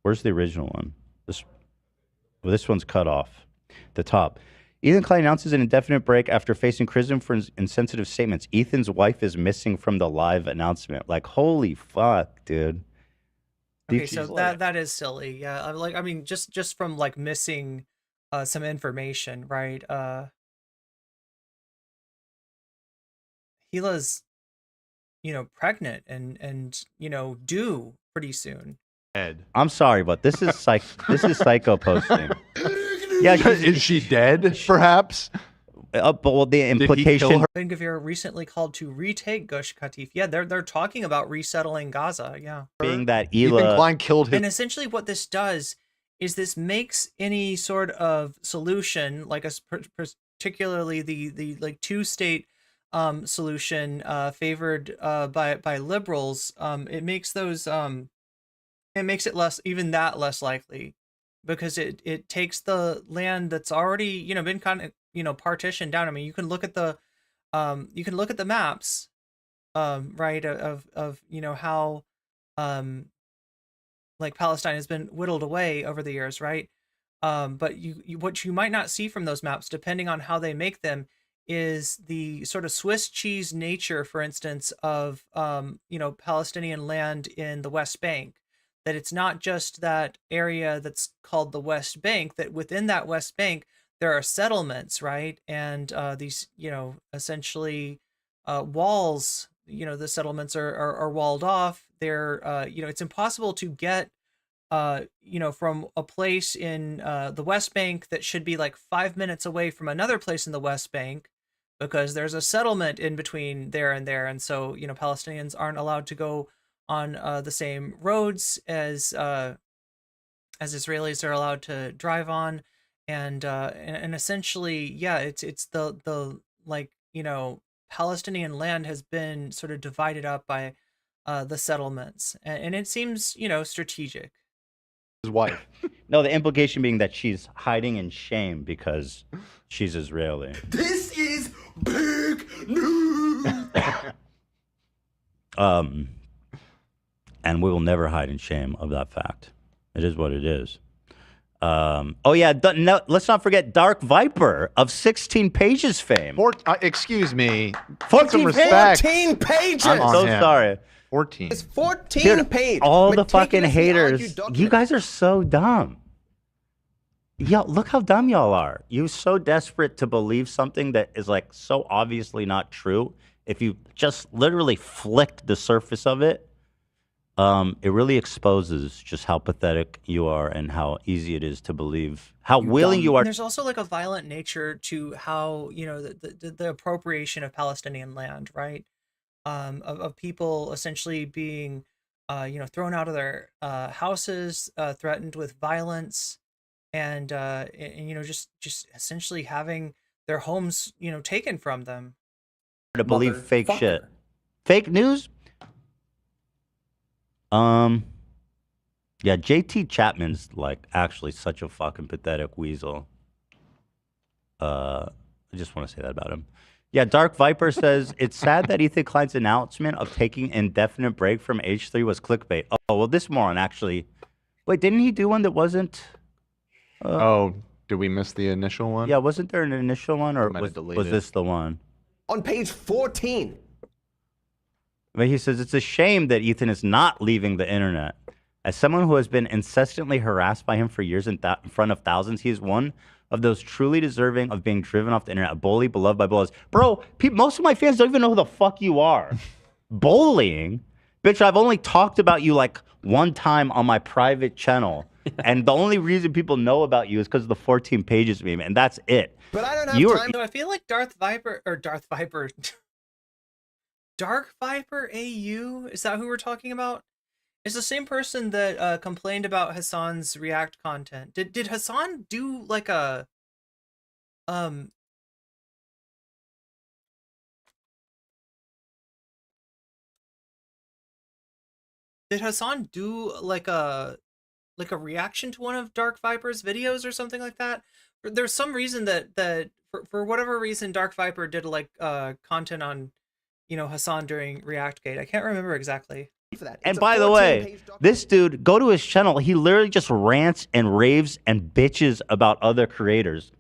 Where's the original one? This one's cut off. The top. Ethan Klein announces an indefinite break after facing criticism for insensitive statements. Ethan's wife is missing from the live announcement. Like, holy fuck, dude. Okay, so that is silly. Yeah, like, I mean, just from like missing some information, right? Hila's, you know, pregnant and you know, due pretty soon. Dead. I'm sorry, but this is psycho posting. Yeah, is she dead? Perhaps. But well, the implication. Ben Gvir recently called to retake Gush Katif. Yeah, they're talking about resettling Gaza. Yeah, being that Ethan Klein killed him. And essentially, what this does is this makes any sort of solution, like particularly the like two-state solution favored by liberals. It makes those it makes it less likely, because it takes the land that's already, you know, been kind of, you know, partitioned down. I mean, you can look at the maps, right, of you know, how like Palestine has been whittled away over the years, right? But what you might not see from those maps, depending on how they make them, is the sort of Swiss cheese nature, for instance, of you know, Palestinian land in the West Bank. That it's not just that area that's called the West Bank, that within that West Bank there are settlements, right? And these, you know, essentially walls, you know, the settlements are walled off. They're, you know, it's impossible to get from a place in the West Bank that should be like 5 minutes away from another place in the West Bank, because there's a settlement in between there and there, and so Palestinians aren't allowed to go on the same roads as Israelis are allowed to drive on, and essentially, yeah, it's the Palestinian land has been sort of divided up by the settlements, and it seems strategic. His wife. No, the implication being that she's hiding in shame because she's Israeli. This is big news. And we will never hide in shame of that fact. It is what it is. Oh yeah, no, let's not forget Dark Viper of 16 Pages fame. Excuse me. 14 respect. 14 pages. I'm so sorry. 14. It's 14 Dude, pages. all the fucking haters. You guys are so dumb. Yo, look how dumb y'all are. You're so desperate to believe something that is like so obviously not true. If you just literally flick the surface of it, it really exposes just how pathetic you are and how easy it is to believe, how willing you are. And there's also like a violent nature to how the appropriation of Palestinian land, right? Of people essentially being thrown out of their houses, threatened with violence, and just essentially having their homes taken from them. To believe fake shit. Fake news? Yeah, JT Chapman's like actually such a fucking pathetic weasel. I just want to say that about him. Yeah, Dark Viper says, it's sad that Ethan Klein's announcement of taking indefinite break from H3 was clickbait. Oh, well, this moron actually... Wait, didn't he do one that wasn't... did we miss the initial one? Yeah, wasn't there an initial one, or Might have was deleted. this the one? On page 14. But he says, it's a shame that Ethan is not leaving the internet. As someone who has been incessantly harassed by him for years in front of thousands, he is one of those truly deserving of being driven off the internet, a bully beloved by bullies. Bro, most of my fans don't even know who the fuck you are. Bullying? Bitch, I've only talked about you like one time on my private channel. And the only reason people know about you is because of the 14 Pages meme, and that's it. But I don't have time. So I feel like Dark Viper AU, is that who we're talking about? It's the same person that complained about Hassan's React content. Did Hassan do like a Did Hassan do like a reaction to one of Dark Viper's videos or something like that? There's some reason that for whatever reason Dark Viper did like content on Hassan during ReactGate. I can't remember exactly. And by the way, this dude, go to his channel. He literally just rants and raves and bitches about other creators.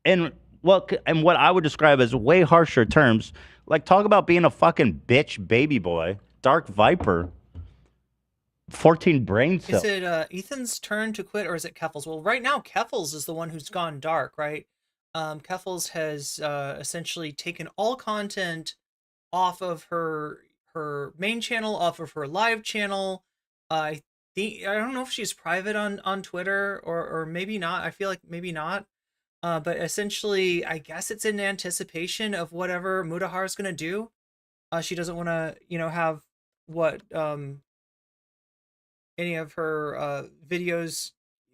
And what I would describe as way harsher terms. Like, talk about being a fucking bitch baby boy. Dark Viper. 14 brain cells. Is it Ethan's turn to quit, or is it Keffels? Well, right now, Keffels is the one who's gone dark, right? Keffels has essentially taken all content off of her main channel, off of her live channel. I don't know if she's private on Twitter or maybe not. I feel like maybe not. But essentially, I guess it's in anticipation of whatever Mudahar is going to do. She doesn't want to, have what any of her videos.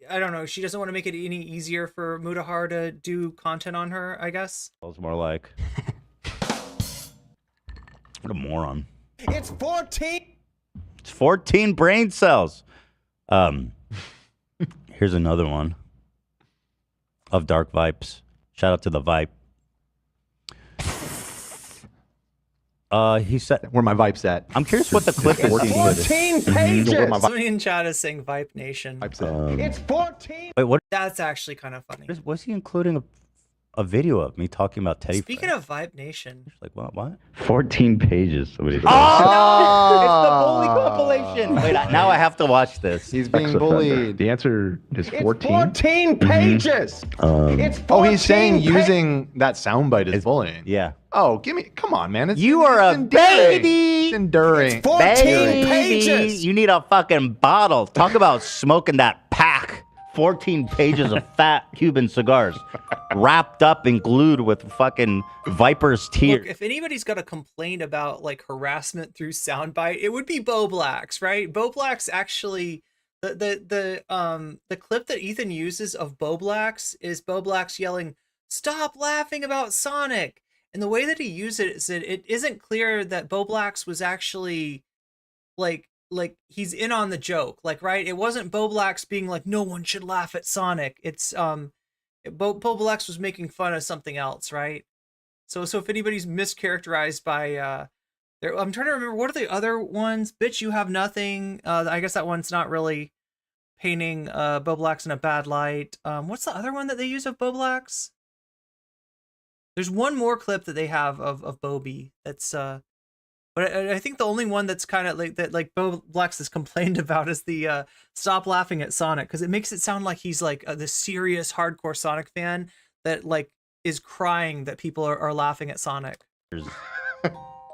I don't know. She doesn't want to make it any easier for Mudahar to do content on her, I guess. It's more like... What a moron. It's 14. It's 14 brain cells. Here's another one of Dark Vipes. Shout out to the Vipe. He said, "Where my Vipes at?" I'm curious what the clip is. 14 pages. Somebody in chat is saying Vipe Nation. It's 14. Wait, what? That's actually kind of funny. Was he including a a video of me talking about Teddy. Speaking of Vibe Nation, Like what? 14 pages. Somebody said. Oh! It's the bully compilation. Wait, now I have to watch this. He's being bullied. The answer is 14. 14 pages. It's 14 he's saying using that soundbite is bullying. Yeah. Oh, come on, man. You are a baby. It's enduring. 14 Baby, pages. you need a fucking bottle. Talk about smoking that pack. 14 pages of fat Cuban cigars wrapped up and glued with fucking Viper's tears. look, if anybody's got a complaint about like harassment through soundbite, it would be Bo Black's, right? Bo Black's actually the clip that Ethan uses of Bo Black's is Bo Black's yelling, "Stop laughing about Sonic." And the way that he used it is that it isn't clear that Bo Black's was actually like he's in on the joke, like, right? It wasn't Bo Black's being like, no one should laugh at Sonic. It's Bo Black's was making fun of something else, right? So if anybody's mischaracterized by I'm trying to remember, what are the other ones? Bitch, you have nothing. I guess that one's not really painting Bo Black's in a bad light. What's the other one that they use of Bo Black's? There's one more clip that they have of Bobby that's but I think the only one that's kind of like that, like Bo Black's has complained about, is the stop laughing at Sonic, because it makes it sound like he's like the serious hardcore Sonic fan that like is crying that people are laughing at Sonic.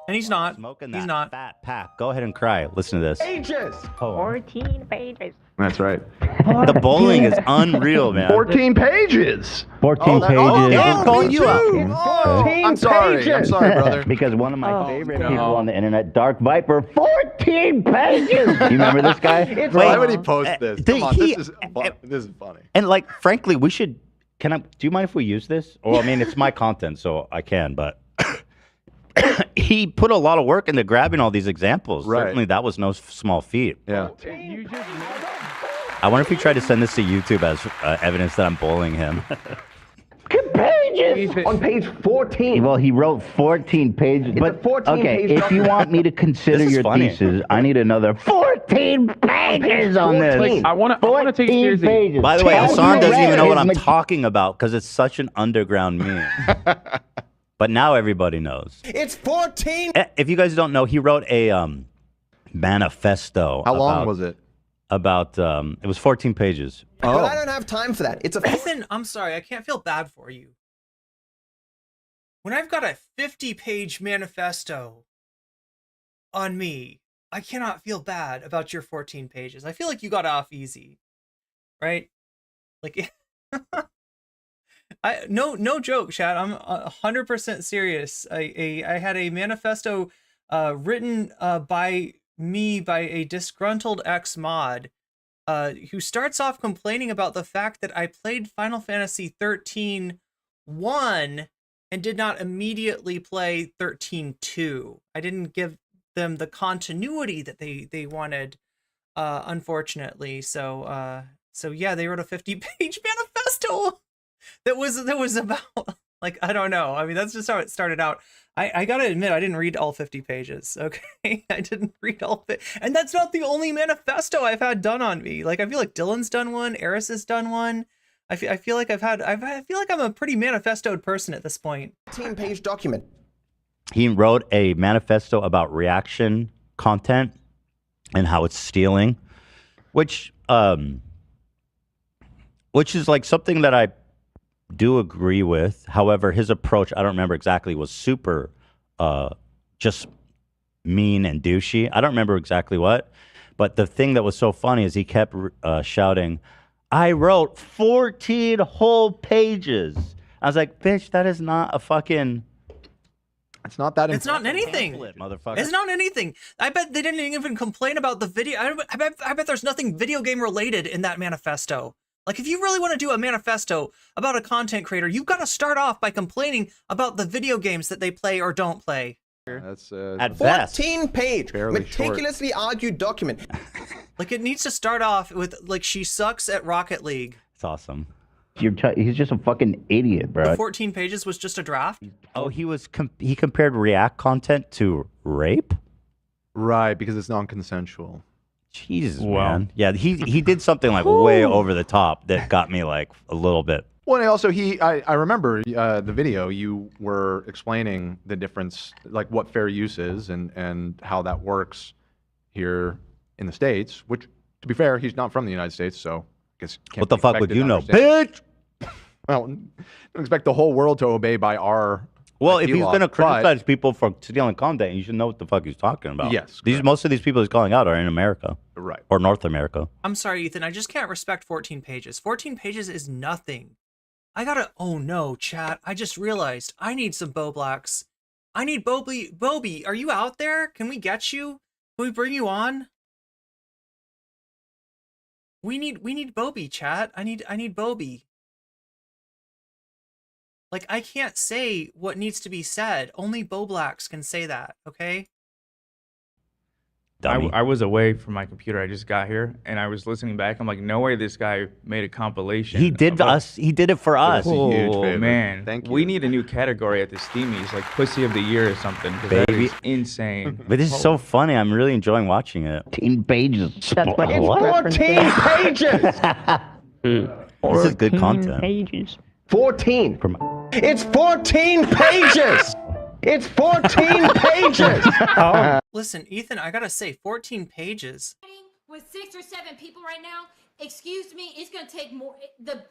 And he's not. Smoking he's that not. fat pack. Go ahead and cry. Listen to this. Pages. 14 pages. That's right. The bowling is unreal, man. 14 pages. 14 pages. damn, calling you out. 14 I'm sorry, pages. brother. Because one of my favorite people on the internet, Dark Viper, 14 pages. You remember this guy? Why would he post this? Come on, this is funny. And like, frankly, we should. Do you mind if we use this? Well, I mean, it's my content, so I can. But he put a lot of work into grabbing all these examples. Right. Certainly, that was no small feat. Yeah. I wonder if he tried to send this to YouTube as evidence that I'm bullying him. Pages on page 14. Well, he wrote 14 pages. It's but a 14 okay, page if you document. want me to consider This is your funny. thesis, I need another 14 pages on this. 14. I want to take it seriously. Pages. By the way, Tell Hassan me doesn't even know what I'm where- talking about because it's such an underground meme. But now everybody knows. It's 14. If you guys don't know, he wrote a manifesto. How long was it? About it was 14 pages. But I don't have time for that. It's a Ethan, I'm sorry, I can't feel bad for you. When I've got a 50-page manifesto on me, I cannot feel bad about your 14 pages. I feel like you got off easy, right? Like, no joke, Chad. I'm 100% serious. I had a manifesto written by me by a disgruntled ex-mod who starts off complaining about the fact that I played Final Fantasy 13-1 and did not immediately play 13-2. I didn't give them the continuity that they wanted, unfortunately. So yeah, they wrote a 50-page manifesto that was about, like, I don't know. I mean, that's just how it started out. I gotta admit, I didn't read all 50 pages. Okay, I didn't read all of it, and that's not the only manifesto I've had done on me. Like, I feel like Dylan's done one, Eris has done one. I feel like I feel like I'm a pretty manifestoed person at this point. 14-page document. He wrote a manifesto about reaction content and how it's stealing, which is like something that I do agree with. However, his approach, I don't remember exactly, was super just mean and douchey. I don't remember exactly what, but the thing that was so funny is he kept shouting, I wrote 14 whole pages. I was like, bitch, that is not a fucking... It's not that. It's not anything, motherfucker. It's not anything. I bet they didn't even complain about the video. I bet there's nothing video game related in that manifesto. Like, if you really want to do a manifesto about a content creator, you've got to start off by complaining about the video games that they play or don't play. That's at best 14-page, Fairly meticulously argued document. Like, it needs to start off with, like, she sucks at Rocket League. It's awesome. He's just a fucking idiot, bro. The 14 pages was just a draft? Oh, he compared React content to rape? Right, because it's non-consensual. Jesus, man. Yeah, he did something like way over the top that got me like a little bit Well, and also I remember the video. You were explaining the difference, like what fair use is, and how that works here in the States. Which, to be fair, he's not from the United States, so I guess can't What the be fuck would expected you to know, understand. bitch? Well, don't expect the whole world to obey by our. Well, IP if he's law, gonna but- criticize people for stealing content, you should know what the fuck he's talking about. Yes, most of these people he's calling out are in America, right, or North America. I'm sorry, Ethan. I just can't respect 14 pages. 14 pages is nothing. I gotta. Oh no, chat. I just realized I need some Bo Blacks. I need Bobby. Are you out there? Can we get you? Can we bring you on? We need Bobby, chat. I need Bobby. Like, I can't say what needs to be said. Only Bo Blacks can say that, okay? I was away from my computer. I just got here and I was listening back. I'm like, no way this guy made a compilation. He did He did it for us. Oh man, thank you. We need a new category at the Steamies, like Pussy of the Year or something. 'Cause that Baby. is insane. But this is so funny. I'm really enjoying watching it. 14 pages. That's what It's what? 14 pages. This is good content. Pages. 14. It's 14 pages. It's 14 pages. Listen, Ethan, I gotta say, 14 pages. With 6 or 7 people right now, excuse me, it's gonna take more. The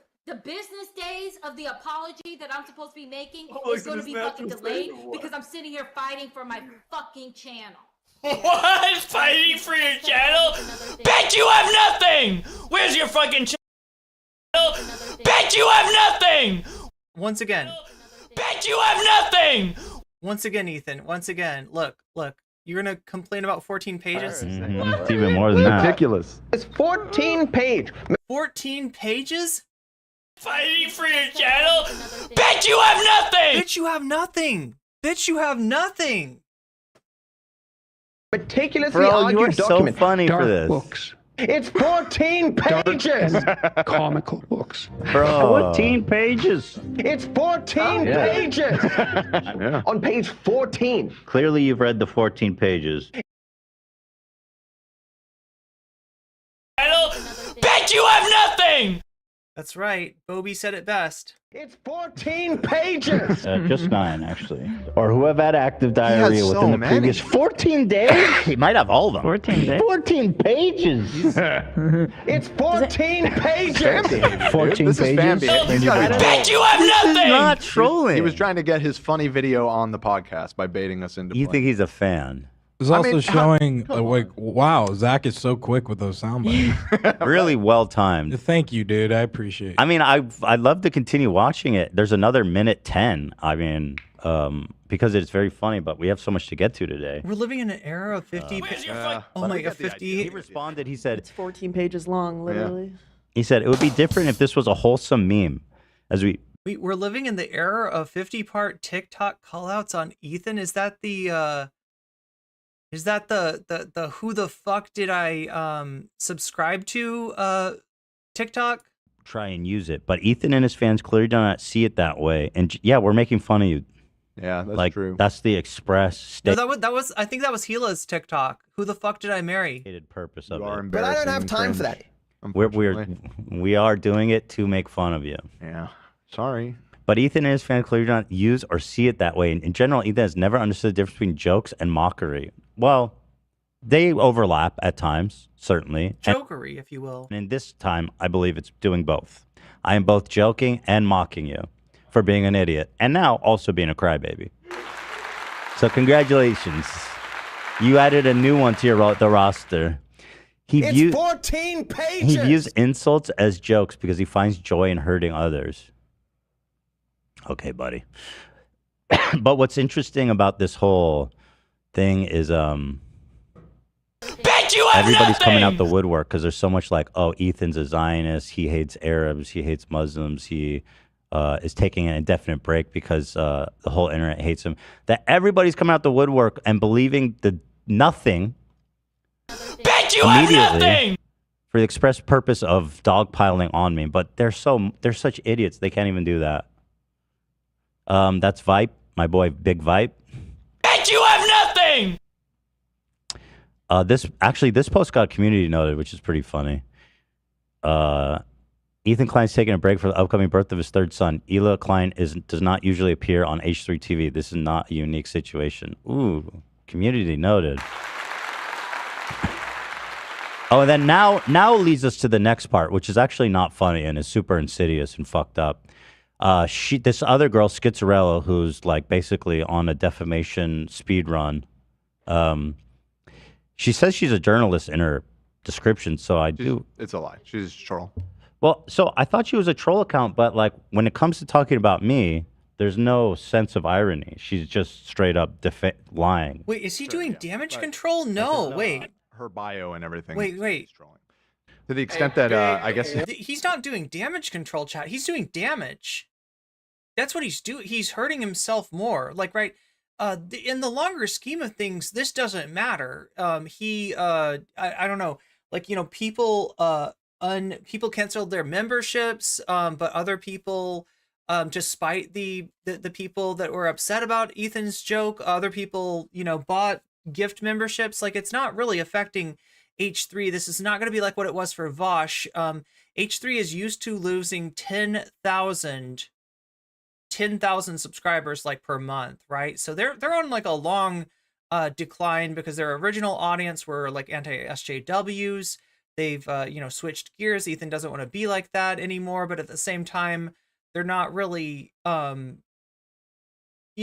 business days of the apology that I'm supposed to be making is gonna be fucking delayed because I'm sitting here fighting for my fucking channel. What? Fighting for your channel? Bet you have nothing! Where's your fucking channel? Bet you have nothing! Once again. Bet you have nothing! Once again, Ethan. Once again. Look. You're gonna complain about 14 pages? It's even more than that. Ridiculous. It's 14 page. 14 pages? Fighting for your channel? Bet you have nothing! Bitch, you have nothing! Bitch, you have nothing! Meticulously Bro, you argued are so document. funny for Dark this. books. It's 14 pages. Comical books. Bro. 14 pages. It's 14 Yeah. pages. On page 14. Clearly, you've read the 14 pages. Bet you have nothing! That's right. Bobby said it best. It's 14 pages. Just 9, actually. Or who have had active diarrhea so within the many. previous 14 days? He might have all of them. 14 days. 14 pages. It's 14 pages. 14 This is fan pages. behavior. Bet you have This is nothing! not trolling. He was trying to get his funny video on the podcast by baiting us into. You think he's a fan? It's I also mean, showing, like, wow, Zach is so quick with those sound bites. Really well timed. Thank you, dude. I appreciate it. I mean, I'd love to continue watching it. There's another minute 10. I mean, because it's very funny, but we have so much to get to today. We're living in an era of 50. Oh my god, 50. He responded. He said, It's 14 pages long, literally. he said it would be different if this was a wholesome meme, as We're living in the era of 50-part TikTok callouts on Ethan. Is that the who the fuck did I subscribe to TikTok? try and use it. But Ethan and his fans clearly do not see it that way. And yeah, we're making fun of you. Yeah, that's like, true. That's the express No, stated that was I think that was Gila's TikTok. Who the fuck did I marry? purpose of You are it. But I don't have embarrassing time for cringe, that. We are doing it to make fun of you. Yeah, sorry. But Ethan and his fans clearly do not use or see it that way. In general, Ethan has never understood the difference between jokes and mockery. Well, they overlap at times, certainly. Jokery, if you will. And in this time, I believe it's doing both. I am both joking and mocking you for being an idiot, and now also being a crybaby. So congratulations. You added a new one to the roster. It's 14 pages. He views insults as jokes because he finds joy in hurting others. Okay, buddy. But what's interesting about this whole thing is Bet you have everybody's coming out nothing! the woodwork because there's so much like, oh, Ethan's a Zionist, he hates Arabs, he hates Muslims, he is taking an indefinite break because the whole internet hates him. That everybody's coming out the woodwork and believing the nothing Bet you have immediately nothing! for the express purpose of dogpiling on me. But they're such idiots, they can't even do that. That's Vipe, my boy Big Vipe. Bet you have nothing! This post got community noted, which is pretty funny. Ethan Klein's taking a break for the upcoming birth of his third son. Ela Klein does not usually appear on H3 TV. This is not a unique situation. Ooh, community noted. Oh, and then now leads us to the next part, which is actually not funny and is super insidious and fucked up. This other girl, Schizzarella, who's like basically on a defamation speed run. She says she's a journalist in her description, so It's a lie. She's a troll. Well, so I thought she was a troll account, but like when it comes to talking about me, there's no sense of irony. She's just straight up lying. Wait, is he doing damage control? No, wait. Her bio and everything. Wait. To the extent that I guess He's not doing damage control, chat. He's doing damage. That's what he's doing. He's hurting himself more. Like, right, in the longer scheme of things, this doesn't matter. I don't know. Like, you know, people canceled their memberships, but other people, despite the people that were upset about Ethan's joke, other people, you know, bought gift memberships. Like, it's not really affecting H3. This is not going to be like what it was for Vosh. H3 is used to losing 10,000 subscribers like per month, right? So they're on like a long decline because their original audience were like anti-SJWs. They've you know, switched gears. Ethan doesn't want to be like that anymore, but at the same time, they're not really you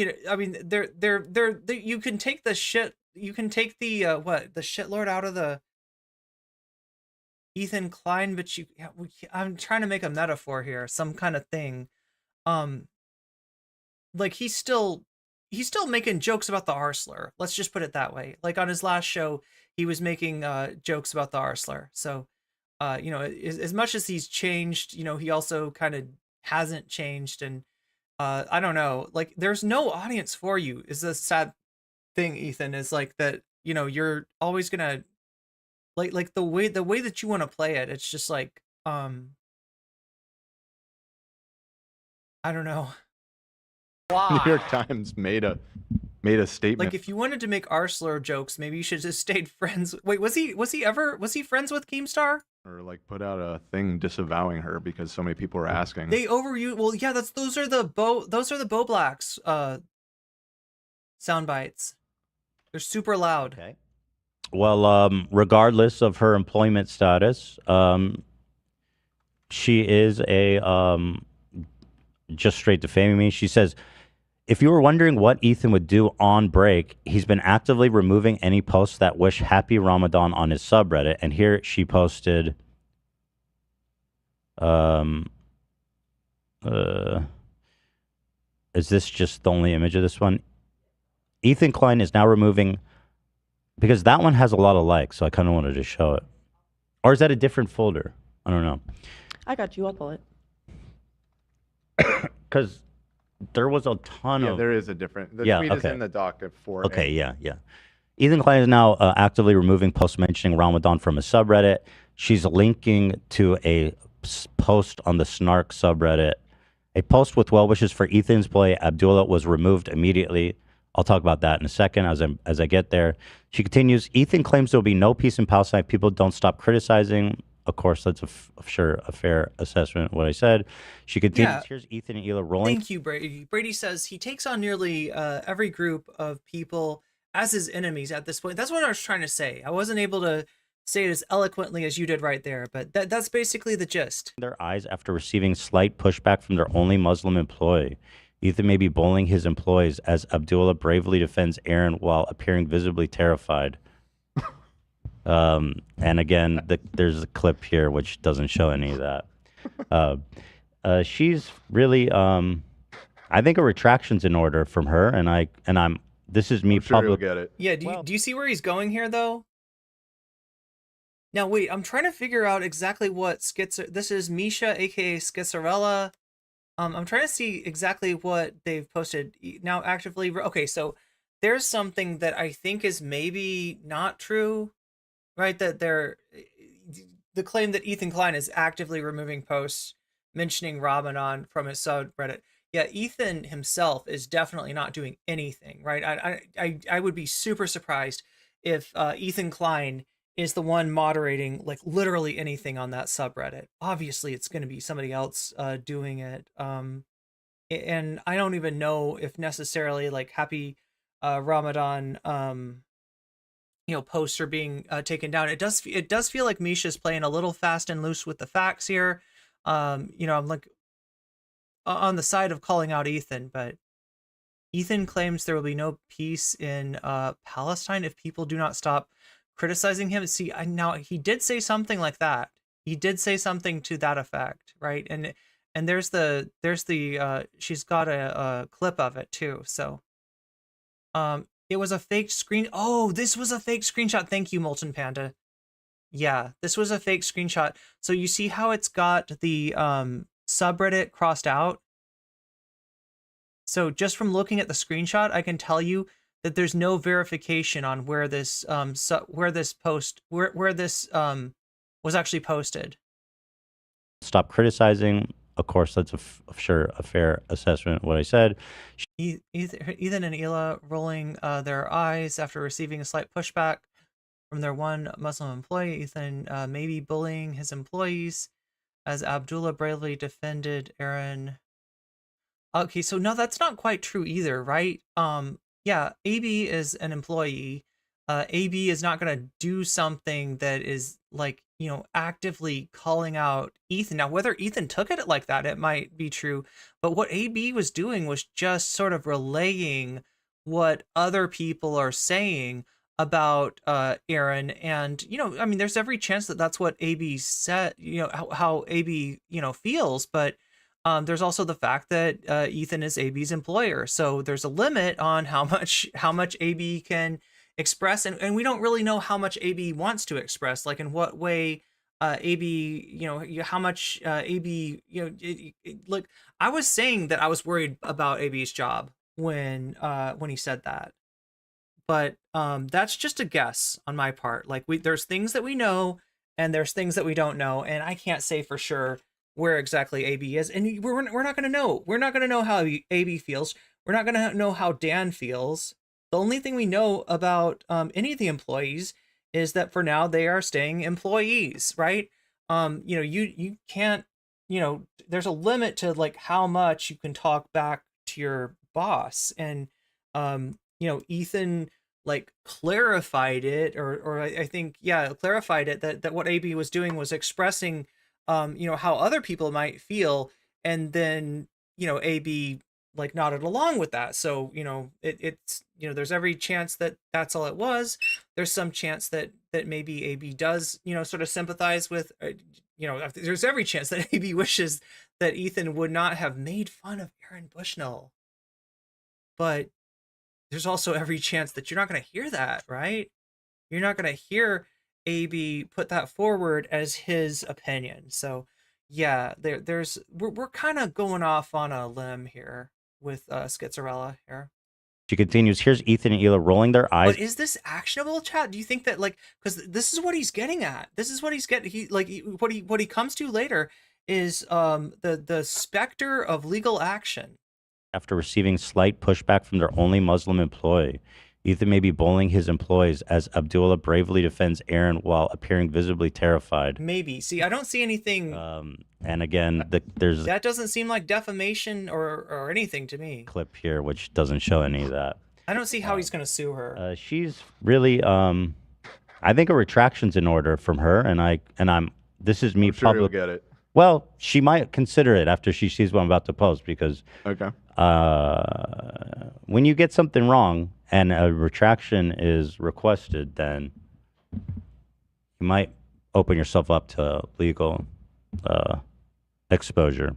know, I mean, they're you can take the shit, you can take the the shitlord out of the Ethan Klein, but I'm trying to make a metaphor here, some kind of thing. Like he's still making jokes about the R slur. Let's just put it that way. Like on his last show, he was making jokes about the R slur. So, you know, as much as he's changed, you know, he also kind of hasn't changed. And I don't know, like there's no audience for you is the sad thing, Ethan, is like that, you know, you're always gonna like the way that you want to play it. It's just like, I don't know. New York Times made a statement. Like if you wanted to make R slur jokes, maybe you should just stayed friends. Wait, was he friends with Keemstar? Or like put out a thing disavowing her because so many people were asking. They overuse. Well, yeah, those are the Bo Blacks sound bites. They're super loud. Okay. Well, regardless of her employment status, she is a just straight defaming me. She says, if you were wondering what Ethan would do on break, he's been actively removing any posts that wish happy Ramadan on his subreddit. And here she posted, is this just the only image of this one? Ethan Klein is now removing, because that one has a lot of likes, so I kind of wanted to show it. Or is that a different folder? I don't know. I got you. I'll pull it. Because there was a ton of... there is a different... The tweet is in the doc at 4. Okay, yeah. Ethan Klein is now actively removing posts mentioning Ramadan from a subreddit. She's linking to a post on the Snark subreddit. A post with well wishes for Ethan's boy Abdullah was removed immediately. I'll talk about that in a second as I get there. She continues, Ethan claims there will be no peace in Palestine if people don't stop criticizing. Of course, that's a fair assessment of what I said. She continues, here's Ethan and Ela rolling. Thank you, Brady. Brady says he takes on nearly every group of people as his enemies at this point. That's what I was trying to say. I wasn't able to say it as eloquently as you did right there, but that's basically the gist. Their eyes after receiving slight pushback from their only Muslim employee. Ethan may be bullying his employees as Abdullah bravely defends Aaron while appearing visibly terrified. And again, there's a clip here which doesn't show any of that. She's really, I think a retraction's in order from her, and this is me public. Get it. Yeah. Do you see where he's going here though? Now wait, I'm trying to figure out exactly what this is Misha, aka Schizzarella. I'm trying to see exactly what they've posted now actively. Okay, so there's something that I think is maybe not true, right? That the claim that Ethan Klein is actively removing posts mentioning Ramadan from his subreddit. Yeah, Ethan himself is definitely not doing anything, right? I would be super surprised if Ethan Klein is the one moderating like literally anything on that subreddit. Obviously, it's going to be somebody else doing it. And I don't even know if necessarily like happy Ramadan posts are being taken down. It does feel like Misha's playing a little fast and loose with the facts here. I'm like on the side of calling out Ethan, but Ethan claims there will be no peace in Palestine if people do not stop criticizing him. See, now he did say something like that. He did say something to that effect, right? And there's the she's got a clip of it too. So it was a fake screen. Oh, this was a fake screenshot. Thank you, Molten Panda. Yeah, this was a fake screenshot. So you see how it's got the subreddit crossed out? So just from looking at the screenshot, I can tell you that there's no verification on where this was actually posted. Stop criticizing. Of course, that's sure a fair assessment of what I said. Ethan and Ela rolling their eyes after receiving a slight pushback from their one Muslim employee. Ethan maybe bullying his employees as Abdullah bravely defended Aaron. Okay, so no, that's not quite true either, right? Yeah, AB is an employee. AB is not going to do something that is like, actively calling out Ethan. Now, whether Ethan took it like that, it might be true. But what AB was doing was just sort of relaying what other people are saying about Aaron. And, I mean, there's every chance that that's what AB said, how AB, feels. But there's also the fact that Ethan is AB's employer. So there's a limit on how much AB can express, and we don't really know how much AB wants to express, like in what way AB, how much AB, look, I was saying that I was worried about AB's job when he said that, but that's just a guess on my part. Like there's things that we know and there's things that we don't know, and I can't say for sure where exactly AB is, and we're not going to know. We're not going to know how AB feels. We're not going to know how Dan feels. The only thing we know about any of the employees is that for now they are staying employees, right? You can't, there's a limit to like how much you can talk back to your boss, and Ethan like clarified it, or I think clarified it that what AB was doing was expressing how other people might feel, and then AB like nodded along with that. So it's there's every chance that that's all it was. There's some chance that maybe AB does sort of sympathize with there's every chance that AB wishes that Ethan would not have made fun of Aaron Bushnell, but there's also every chance that you're not going to hear that, right? You're not going to hear AB put that forward as his opinion. So yeah, we're kind of going off on a limb here with Schizarella here. She continues, here's Ethan and Ela rolling their eyes. But is this actionable, chat? Do you think that, like, because this is what he's getting at. This is what he's getting. What he comes to later is the specter of legal action. After receiving slight pushback from their only Muslim employee, Ethan may be bullying his employees as Abdullah bravely defends Aaron while appearing visibly terrified. Maybe. See, I don't see anything. And again, there's that doesn't seem like defamation or anything to me. Clip here which doesn't show any of that. I don't see how he's going to sue her. She's really, I think a retraction's in order from her, and this is me I'm sure public. you'll get it. Well, she might consider it after she sees what I'm about to post, because when you get something wrong and a retraction is requested, then you might open yourself up to legal exposure.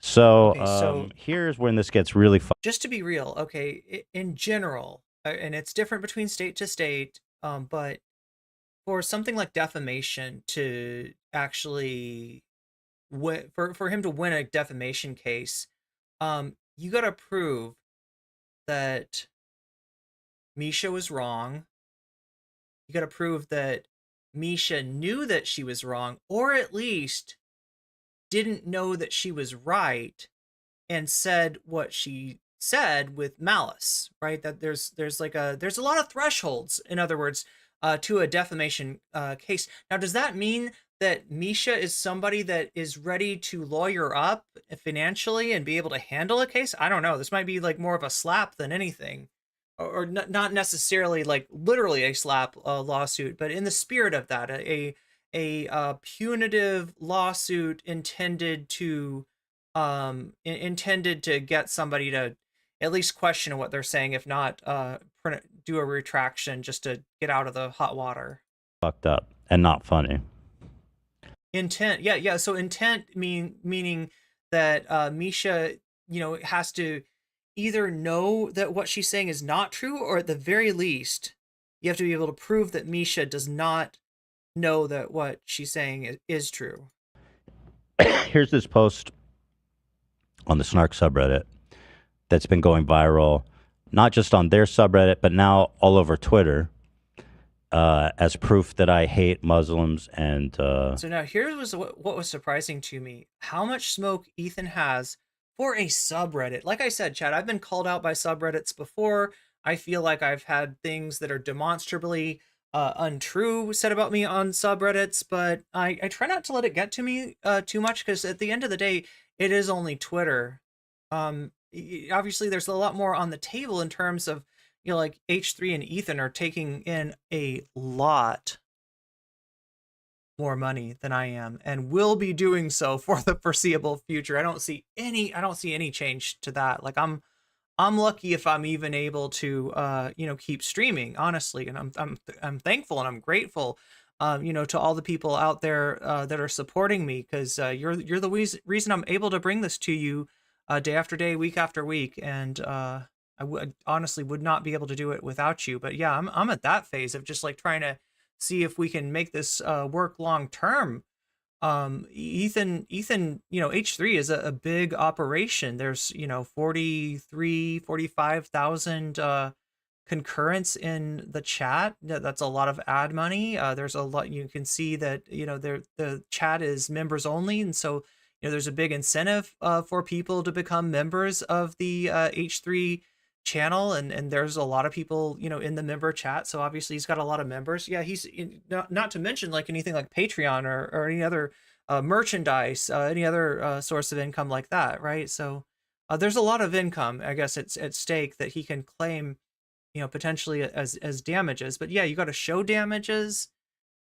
So, here's when this gets really fun. Just to be real, okay, in general, and it's different between state to state, but for something like defamation to actually for him to win a defamation case, you got to prove that Misha was wrong. You got to prove that Misha knew that she was wrong, or at least didn't know that she was right and said what she said with malice, right? That there's a lot of thresholds, in other words, to a defamation case. Now, does that mean that Misha is somebody that is ready to lawyer up financially and be able to handle a case? I don't know. This might be like more of a slap than anything, or not necessarily like literally a slap lawsuit, but in the spirit of that, a punitive lawsuit intended to get somebody to at least question what they're saying, if not do a retraction just to get out of the hot water. Fucked up and not funny. Intent, yeah. So intent meaning that Misha, has to either know that what she's saying is not true, or at the very least, you have to be able to prove that Misha does not know that what she's saying is true. Here's this post on the Snark subreddit that's been going viral, not just on their subreddit, but now all over Twitter, as proof that I hate Muslims. And so now here was what was surprising to me: how much smoke Ethan has for a subreddit. Like I said, Chad, I've been called out by subreddits before. I feel like I've had things that are demonstrably untrue said about me on subreddits, but I try not to let it get to me too much, because at the end of the day, it is only Twitter. Obviously, there's a lot more on the table in terms of, like H3 and Ethan are taking in a lot more money than I am, and will be doing so for the foreseeable future. I don't see any change to that. Like I'm lucky if I'm even able to keep streaming, honestly, and I'm thankful and I'm grateful to all the people out there that are supporting me, because you're the reason I'm able to bring this to you day after day, week after week, and I honestly would not be able to do it without you. But yeah, I'm at that phase of just like trying to see if we can make this work long term. Ethan, H3 is a big operation. There's 45,000 concurrents in the chat. That's a lot of ad money. There's a lot. You can see that the chat is members only, and so there's a big incentive for people to become members of the H3 channel, and there's a lot of people in the member chat, so obviously he's got a lot of members. Yeah, he's not to mention like anything like Patreon or any other merchandise, any other source of income like that, right? So there's a lot of income, I guess, it's at stake that he can claim potentially as damages. But yeah, you got to show damages,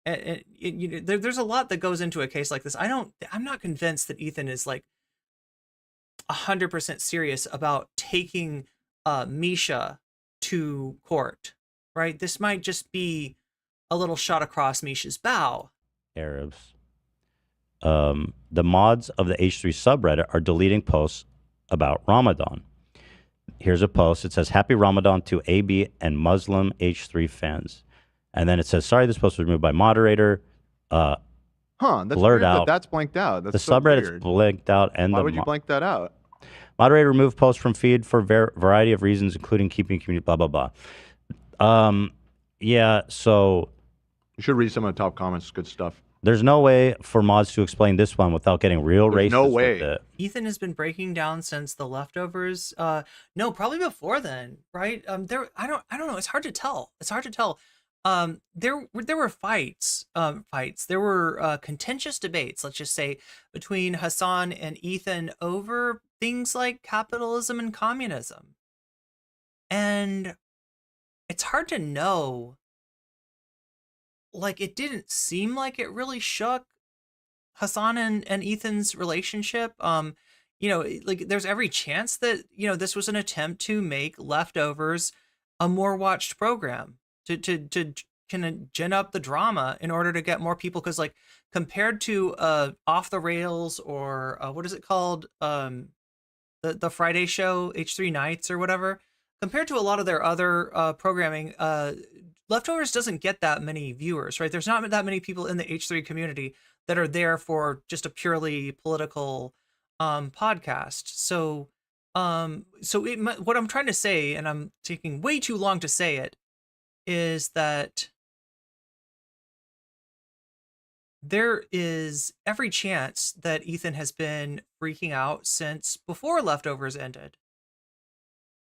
and there's a lot that goes into a case like this. I'm not convinced that Ethan is like 100% serious about taking Misha to court, right? This might just be a little shot across Misha's bow. Arabs. The mods of the H3 subreddit are deleting posts about Ramadan. Here's a post. It says, "Happy Ramadan to AB and Muslim H3 fans." And then it says, "Sorry, this post was removed by moderator." That's blurred weird out. That's blanked out. That's the so subreddit's weird. blanked out. And Why would you blank that out? Moderator removed posts from feed for variety of reasons, including keeping community, blah, blah, blah. Yeah, so... You should read some of the top comments. Good stuff. There's no way for mods to explain this one without getting real racist. No way. With it. Ethan has been breaking down since the leftovers. No, probably before then, right? I don't know. It's hard to tell. There were fights. There were contentious debates, let's just say, between Hassan and Ethan over things like capitalism and communism. And it's hard to know. Like, it didn't seem like it really shook Hassan and Ethan's relationship. Like, there's every chance that, this was an attempt to make Leftovers a more watched program, to kind of gin up the drama in order to get more people. Because, like, compared to Off the Rails or what is it called? The Friday show, H3 Nights or whatever, compared to a lot of their other programming, Leftovers doesn't get that many viewers, right? There's not that many people in the H3 community that are there for just a purely political podcast. So what I'm trying to say, and I'm taking way too long to say it, is that there is every chance that Ethan has been freaking out since before Leftovers ended.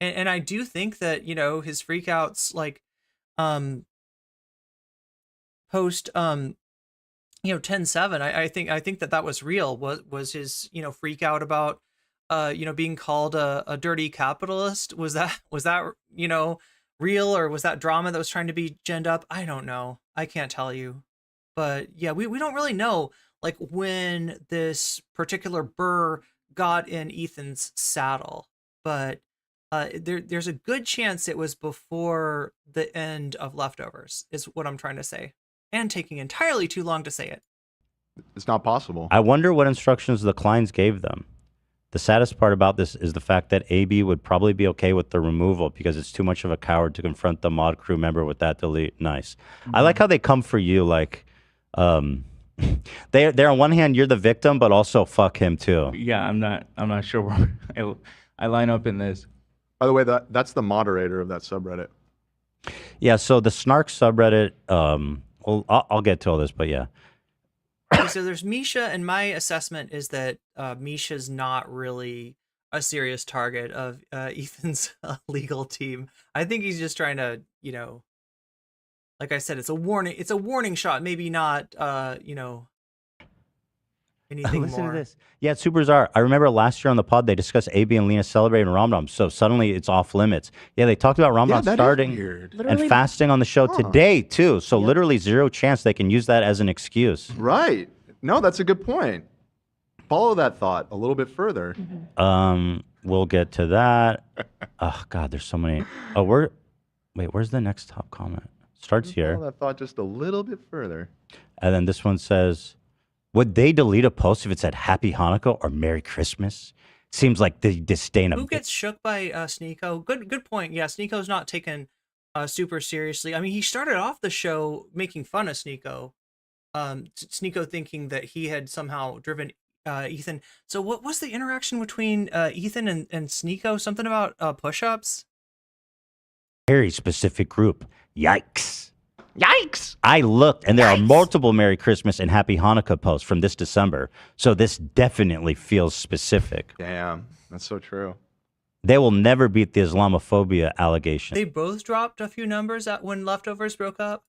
And I do think that, his freakouts, like, post 10-7. I think that was real. Was his freak out about being called a dirty capitalist? Was that real, or was that drama that was trying to be ginned up? I don't know. I can't tell you. But yeah, we don't really know like when this particular burr got in Ethan's saddle, but there's a good chance it was before the end of Leftovers, is what I'm trying to say, and taking entirely too long to say it. It's not possible. I wonder what instructions the Kleins gave them. The saddest part about this is the fact that AB would probably be okay with the removal because it's too much of a coward to confront the mod crew member with that delete. Nice. I like how they come for you, like, they're on one hand you're the victim, but also fuck him too. Yeah, I'm not sure where I line up in this. By the way, that's the moderator of that subreddit. Yeah, so the Snark subreddit, well, I'll get to all this, but yeah. Okay, so there's Misha, and my assessment is that Misha's not really a serious target of Ethan's legal team. I think he's just trying to, like I said, it's a warning. It's a warning shot. Maybe not, anything Listen more. to this. Yeah, it's super bizarre. I remember last year on the pod, they discussed AB and Lena celebrating Ramadan. So suddenly it's off limits. Yeah, they talked about Ramadan starting and fasting on the show today, too. So literally zero chance they can use that as an excuse. Right. No, that's a good point. Follow that thought a little bit further. We'll get to that. Oh, God, there's so many. Oh, where's the next top comment? Starts here. Follow that thought just a little bit further. And then this one says, would they delete a post if it said Happy Hanukkah or Merry Christmas? Seems like they disdain a Who gets shook by Sneeko? Good point. Yeah, Sneeko's not taken super seriously. I mean, he started off the show making fun of Sneeko. Sneeko thinking that he had somehow driven Ethan. So what was the interaction between Ethan and Sneeko? Something about push-ups? very specific group. Yikes. Yikes! I looked, and there are multiple Merry Christmas and Happy Hanukkah posts from this December. So this definitely feels specific. Damn, that's so true. They will never beat the Islamophobia allegation. They both dropped a few numbers when Leftovers broke up.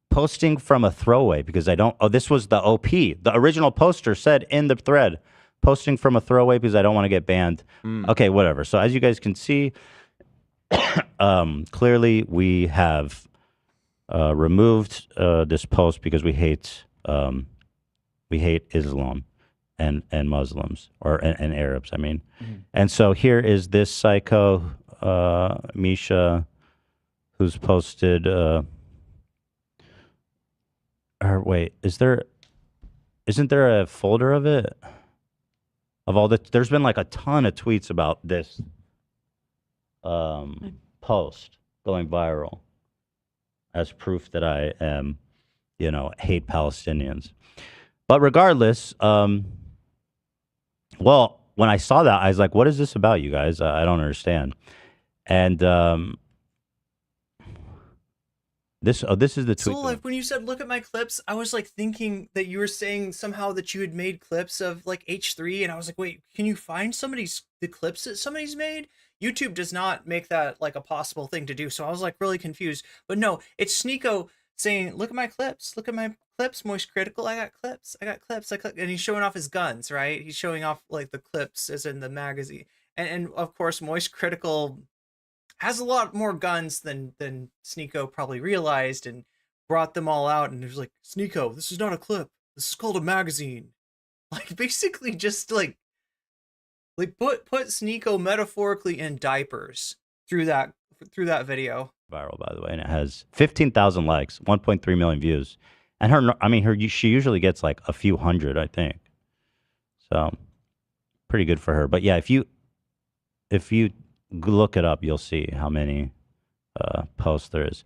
Posting from a throwaway because I don't. Oh, this was the OP. The original poster said in the thread, posting from a throwaway because I don't want to get banned. Okay, whatever. So as you guys can see, clearly we have removed this post because we hate Islam and Muslims and Arabs. I mean, and so here is this psycho Misha, who's posted. Or wait, isn't there a folder of it? Of all the, there's been like a ton of tweets about this post going viral as proof that I am, hate Palestinians. But regardless, well, when I saw that, I was like, what is this about, you guys? I don't understand. And this is the tweet. So like when you said look at my clips, I was like thinking that you were saying somehow that you had made clips of like H3, and I was like, wait, can you find the clips that somebody's made? YouTube does not make that like a possible thing to do. So I was like really confused. But no, it's Sneeko saying, look at my clips, Moist Critical, I got clips. And he's showing off his guns, right? He's showing off like the clips as in the magazine. And of course, Moist Critical has a lot more guns than Sneeko probably realized, and brought them all out, and there's like, Sneeko, this is not a clip, this is called a magazine. Like basically just like put Sneeko metaphorically in diapers through that video. Viral, by the way, and it has 15,000 likes, 1.3 million views. And she usually gets like a few hundred, I think. So pretty good for her. But yeah, if you look it up, you'll see how many posts there is.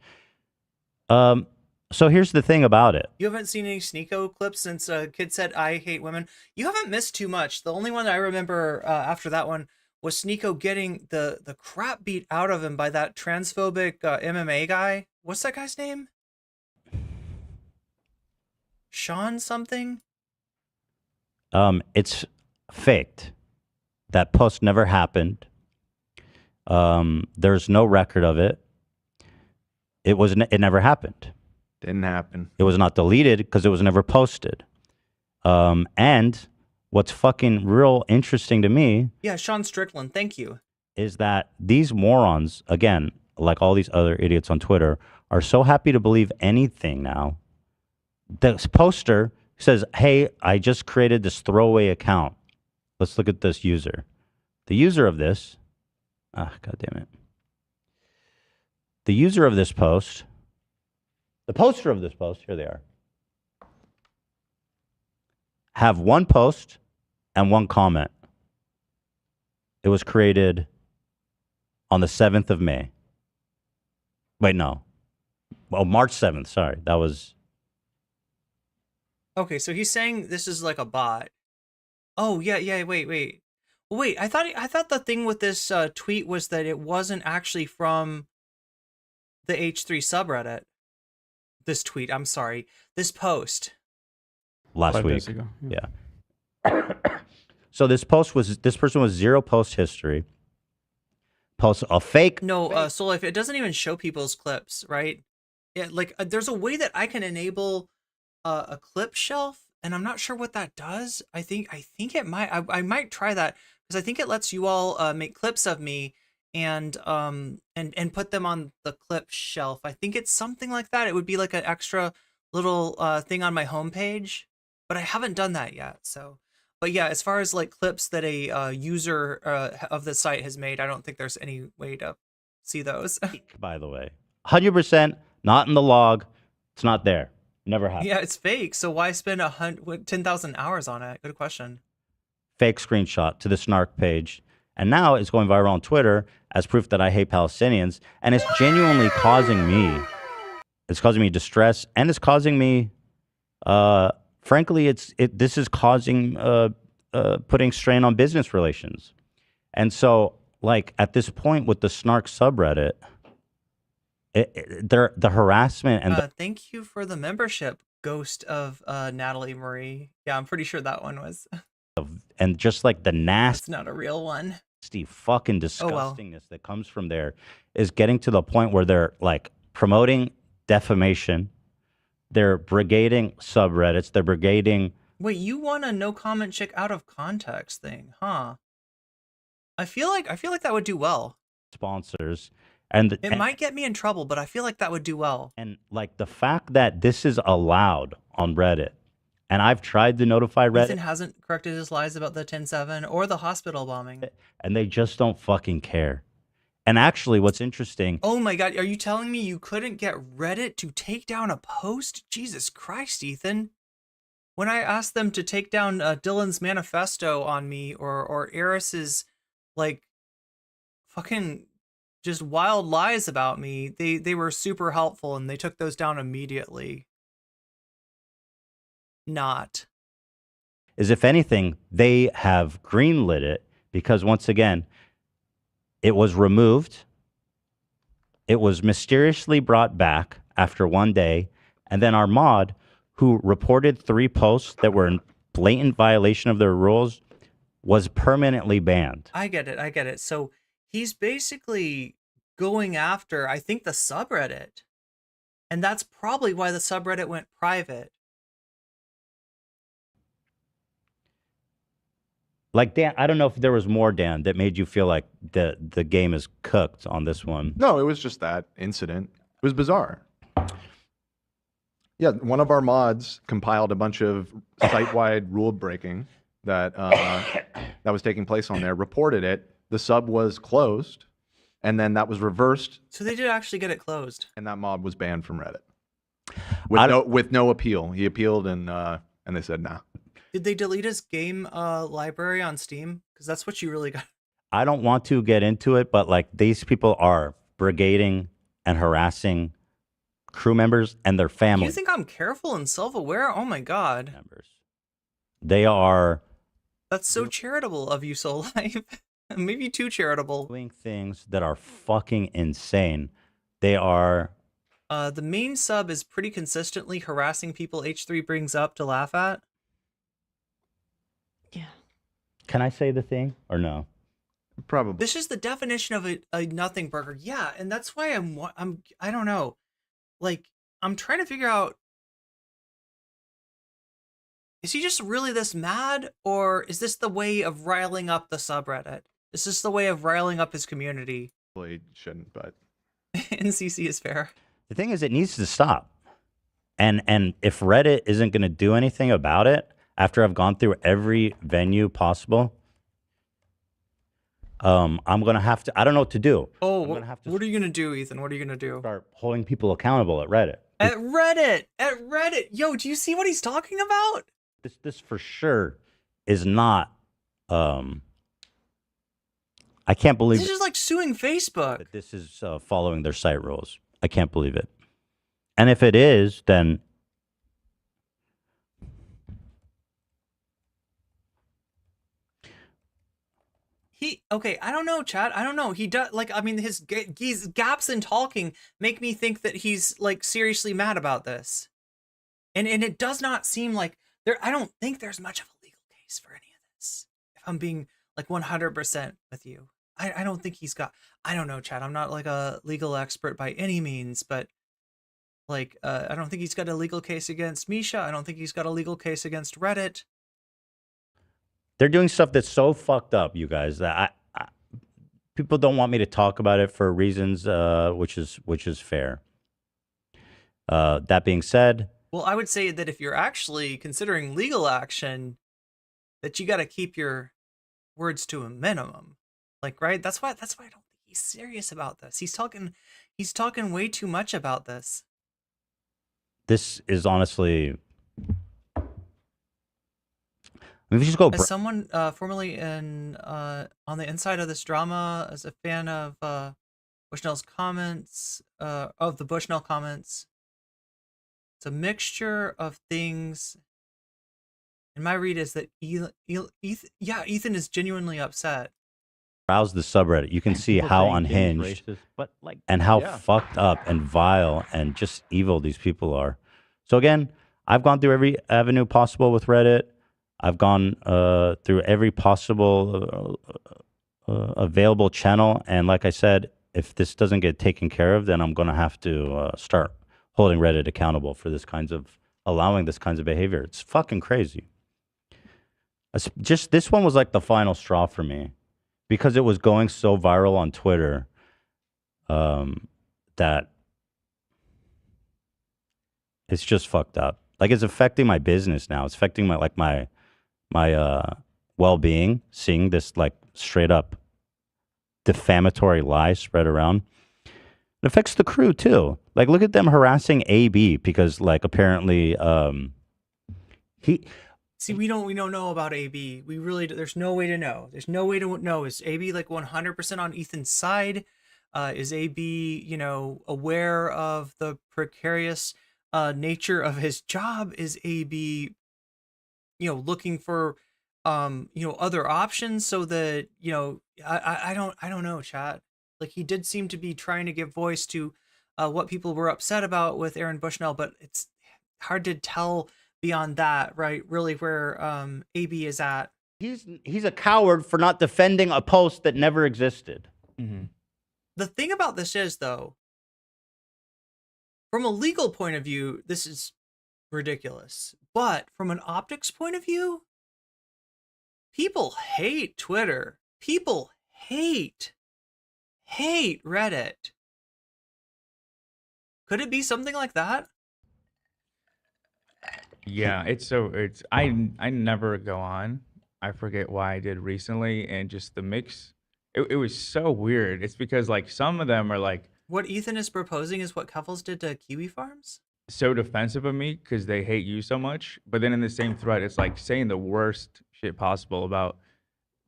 So here's the thing about it. You haven't seen any Sneeko clips since Kid Said I Hate Women? You haven't missed too much. The only one that I remember after that one was Sneeko getting the crap beat out of him by that transphobic MMA guy. What's that guy's name? Sean something? It's faked. That post never happened. There's no record of it. It never happened. Didn't happen. It was not deleted because it was never posted. And what's fucking real interesting to me Yeah, Sean Strickland, thank you. is that these morons, again, like all these other idiots on Twitter, are so happy to believe anything now. This poster says, hey, I just created this throwaway account. Let's look at this user. The user of this, God damn it. The user of this post, the poster of this post, here they are, have one post and one comment. It was created on the 7th of May. Wait, no. Well, March 7th, sorry. That was... Okay, so he's saying this is like a bot. Oh, yeah, wait. Wait, I thought the thing with this tweet was that it wasn't actually from the H3 subreddit. This tweet, I'm sorry. This post. Last 5 week. days ago. Yeah. So this person was zero post history. Post a fake. No, Soul Life, it doesn't even show people's clips, right? Yeah, like there's a way that I can enable a clip shelf, and I'm not sure what that does. I think it might. I might try that because I think it lets you all make clips of me and put them on the clip shelf. I think it's something like that. It would be like an extra little thing on my homepage, but I haven't done that yet. So, but yeah, as far as like clips that a user of the site has made, I don't think there's any way to see those. By the way, 100% not in the log. It's not there. Never happened. Yeah, it's fake. So why spend 10,000 hours on it? Good question. Fake screenshot to the snark page. And now it's going viral on Twitter as proof that I hate Palestinians. And it's genuinely causing me. It's causing me distress. And it's causing me, frankly, this is causing, putting strain on business relations. And so, like, at this point with the snark subreddit, the harassment and thank you for the membership, Ghost of Natalie Marie. Yeah, I'm pretty sure that one was. and just like the nasty, It's not a real one. fucking disgustingness that comes from there is getting to the point where they're like promoting defamation. They're brigading subreddits. They're brigading. Wait, you want a no comment chick out of context thing, huh? I feel like that would do well. Sponsors. And It might get me in trouble, but I feel like that would do well. And like the fact that this is allowed on Reddit, and I've tried to notify Reddit, Ethan hasn't corrected his lies about the 10-7 or the hospital bombing. and they just don't fucking care. And actually, what's interesting, Oh my god, are you telling me you couldn't get Reddit to take down a post? Jesus Christ, Ethan. When I asked them to take down Dylan's manifesto on me or Eris's, like, fucking just wild lies about me, they were super helpful and they took those down immediately. Not. is if anything, they have greenlit it because once again, it was removed. It was mysteriously brought back after one day. And then our mod, who reported 3 posts that were in blatant violation of their rules, was permanently banned. I get it. So he's basically going after, I think, the subreddit. And that's probably why the subreddit went private. Like, Dan, I don't know if there was more, Dan, that made you feel like the game is cooked on this one. No, it was just that incident. It was bizarre. Yeah, one of our mods compiled a bunch of site-wide rule breaking that that was taking place on there, reported it. The sub was closed, and then that was reversed. So they did actually get it closed. And that mod was banned from Reddit with no appeal. He appealed, and they said nah. Did they delete his game library on Steam? Because that's what you really got. I don't want to get into it, but like these people are brigading and harassing crew members and their family. You think I'm careful and self-aware? Oh my god. They are That's so charitable of you, Soul Life. Maybe too charitable. doing things that are fucking insane. They are The main sub is pretty consistently harassing people H3 brings up to laugh at. Can I say the thing or no? Probably. This is the definition of a nothing burger. Yeah, and that's why I don't know. Like, I'm trying to figure out, is he just really this mad, or is this the way of riling up the subreddit? Is this the way of riling up his community? Probably shouldn't, but NCC is fair. The thing is, it needs to stop. And if Reddit isn't going to do anything about it, after I've gone through every venue possible, I'm going to have to, I don't know what to do. Oh, what are you going to do, Ethan? What are you going to do? Start holding people accountable at Reddit. At Reddit. Yo, do you see what he's talking about? This for sure is not, I can't believe This is like suing Facebook. that this is following their site rules. I can't believe it. And if it is, then I don't know, Chad. I don't know. He does, like, I mean, his gaps in talking make me think that he's like seriously mad about this. And it does not seem like I don't think there's much of a legal case for any of this. If I'm being like 100% with you. I don't think he's got, I don't know, Chad. I'm not like a legal expert by any means, but like, I don't think he's got a legal case against Misha. I don't think he's got a legal case against Reddit. they're doing stuff that's so fucked up, you guys, that people don't want me to talk about it for reasons, which is fair. That being said, Well, I would say that if you're actually considering legal action, that you got to keep your words to a minimum. Like, right? That's why I don't think he's serious about this. He's talking way too much about this. this is honestly. Maybe just go. As someone formerly on the inside of this drama, as a fan of Bushnell's comments, of the Bushnell comments, it's a mixture of things. And my read is that Ethan is genuinely upset. Browse the subreddit. You can see People how saying things unhinged racist, but, like, and how yeah. fucked up and vile and just evil these people are. So again, I've gone through every avenue possible with Reddit. I've gone through every possible available channel. And like I said, if this doesn't get taken care of, then I'm going to have to start holding Reddit accountable for allowing this kinds of behavior. It's fucking crazy. Just this one was like the final straw for me because it was going so viral on Twitter that it's just fucked up. Like, it's affecting my business now. It's affecting my well-being, seeing this like straight up defamatory lie spread around. It affects the crew too. Like, look at them harassing AB because like apparently See, we don't know about AB. We really, there's no way to know. There's no way to know. Is AB like 100% on Ethan's side? Is AB, aware of the precarious nature of his job? Is AB, looking for, other options so that, I don't know, chat. Like, he did seem to be trying to give voice to what people were upset about with Aaron Bushnell, but it's hard to tell beyond that, right? Really where AB is at. He's a coward for not defending a post that never existed. Mm-hmm. The thing about this is, though, from a legal point of view, this is ridiculous. But from an optics point of view, people hate Twitter. People hate Reddit. Could it be something like that? Yeah, I never go on. I forget why I did recently, and just the mix. It was so weird. It's because like some of them are like what Ethan is proposing is what Keffels did to Kiwi Farms. So defensive of me because they hate you so much, but then in the same thread, it's like saying the worst shit possible about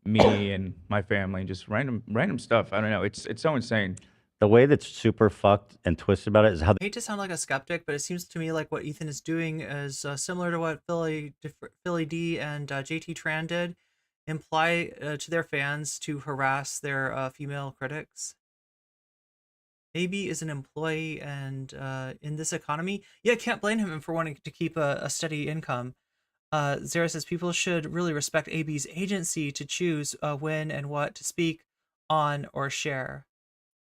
me and my family, and just random stuff. I don't know. It's so insane. The way that's super fucked and twisted about it is how I hate to sound like a skeptic, but it seems to me like what Ethan is doing is similar to what Philly D and JT Tran did, imply to their fans to harass their female critics. AB is an employee, and in this economy, can't blame him for wanting to keep a steady income. Zara says people should really respect AB's agency to choose when and what to speak on or share.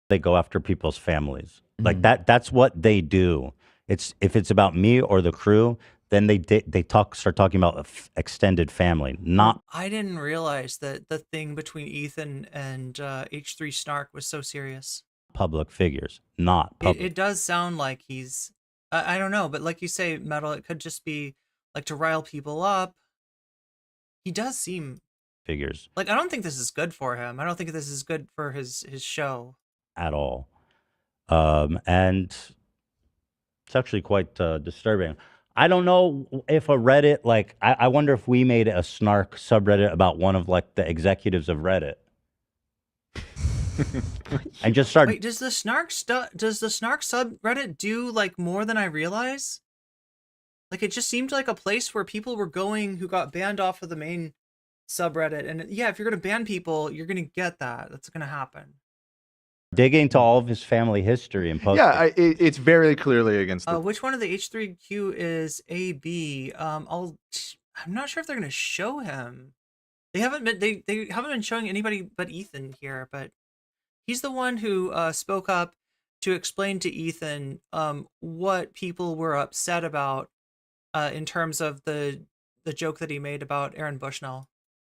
they go after people's families. Like that's what they do. If it's about me or the crew, then they start talking about extended family, not I didn't realize that the thing between Ethan and H3 Snark was so serious. public figures, not public. It does sound like he's, I don't know, but like you say, Metal, it could just be like to rile people up. He does seem figures like, I don't think this is good for him. I don't think this is good for his show at all. And it's actually quite disturbing. I don't know if a Reddit, like, I wonder if we made a Snark subreddit about one of like the executives of Reddit. And just start. Wait, does the Snark subreddit do like more than I realize? Like, it just seemed like a place where people were going who got banned off of the main subreddit. And yeah, if you're going to ban people, you're going to get that. That's going to happen. Digging into all of his family history and post. Yeah, it's very clearly against the Which one of the H3Q is AB? I'm not sure if they're going to show him. They haven't been showing anybody but Ethan here, but he's the one who spoke up to explain to Ethan what people were upset about in terms of the joke that he made about Aaron Bushnell.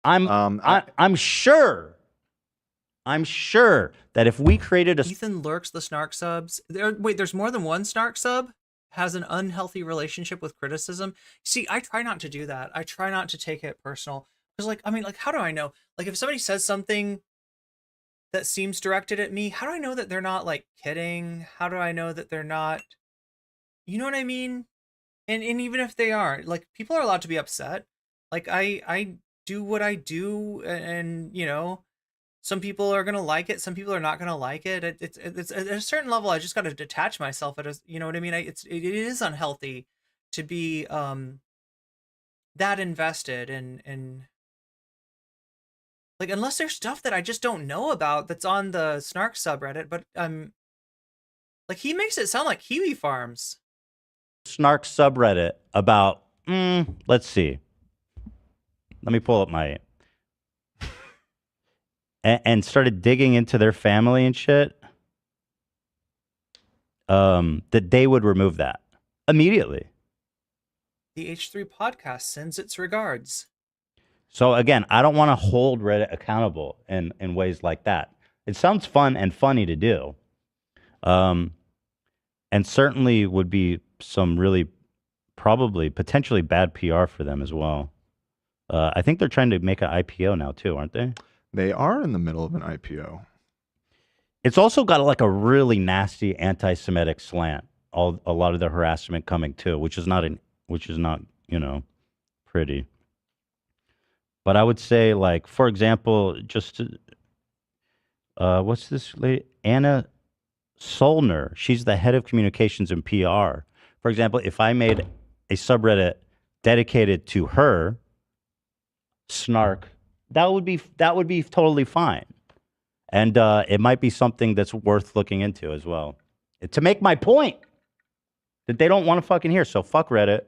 I'm sure that if we created a Ethan lurks the Snark subs. There's more than one Snark sub has an unhealthy relationship with criticism. See, I try not to do that. I try not to take it personal. Because, like, I mean, like, how do I know? Like, if somebody says something that seems directed at me, how do I know that they're not, like, kidding? How do I know that they're not... You know what I mean? And even if they are, like, people are allowed to be upset. Like, I do what I do, and you know, some people are gonna like it, some people are not gonna like it. It's at a certain level, I just got to detach myself. You know what I mean? It is unhealthy to be that invested in like, unless there's stuff that I just don't know about that's on the Snark subreddit. But like, he makes it sound like Kiwi Farms. Snark subreddit about let's see. Let me pull up my and started digging into their family and shit. That they would remove that immediately. The H3 podcast sends its regards. So again, I don't want to hold Reddit accountable in ways like that. It sounds fun and funny to do. And certainly would be some really probably potentially bad PR for them as well. I think they're trying to make an IPO now too, aren't they? They are in the middle of an IPO. It's also got like a really nasty anti-Semitic slant. A lot of the harassment coming too, which is not you know, pretty. But I would say, like, for example, just what's this lady? Anna Solner. She's the head of communications and PR. For example, if I made a subreddit dedicated to her, Snark, that would be totally fine. And it might be something that's worth looking into as well. To make my point that they don't want to fucking hear. So fuck Reddit.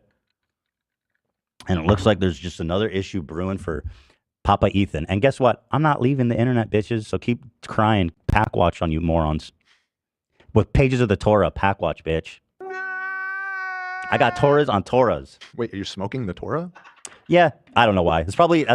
And it looks like there's just another issue brewing for Papa Ethan. And guess what? I'm not leaving the internet, bitches. So keep crying pack watch on you morons. With pages of the Torah, pack watch, bitch. I got Torahs on Torahs. Wait, are you smoking the Torah? Yeah, I don't know why. That's probably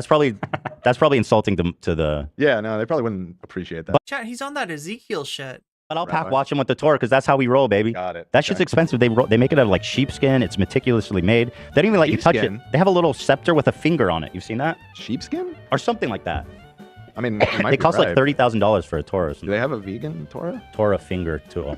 insulting to the. Yeah, no, they probably wouldn't appreciate that. Chat, he's on that Ezekiel shit. But I'll pack watch him with the Torah because that's how we roll, baby. Got it. That shit's expensive. They make it out of like sheepskin. It's meticulously made. They don't even let you touch it. They have a little scepter with a finger on it. You've seen that? Sheepskin? Or something like that. I mean, it might they be cost like right. $30,000 for a Torah. Do they have a vegan Torah? Torah finger tool.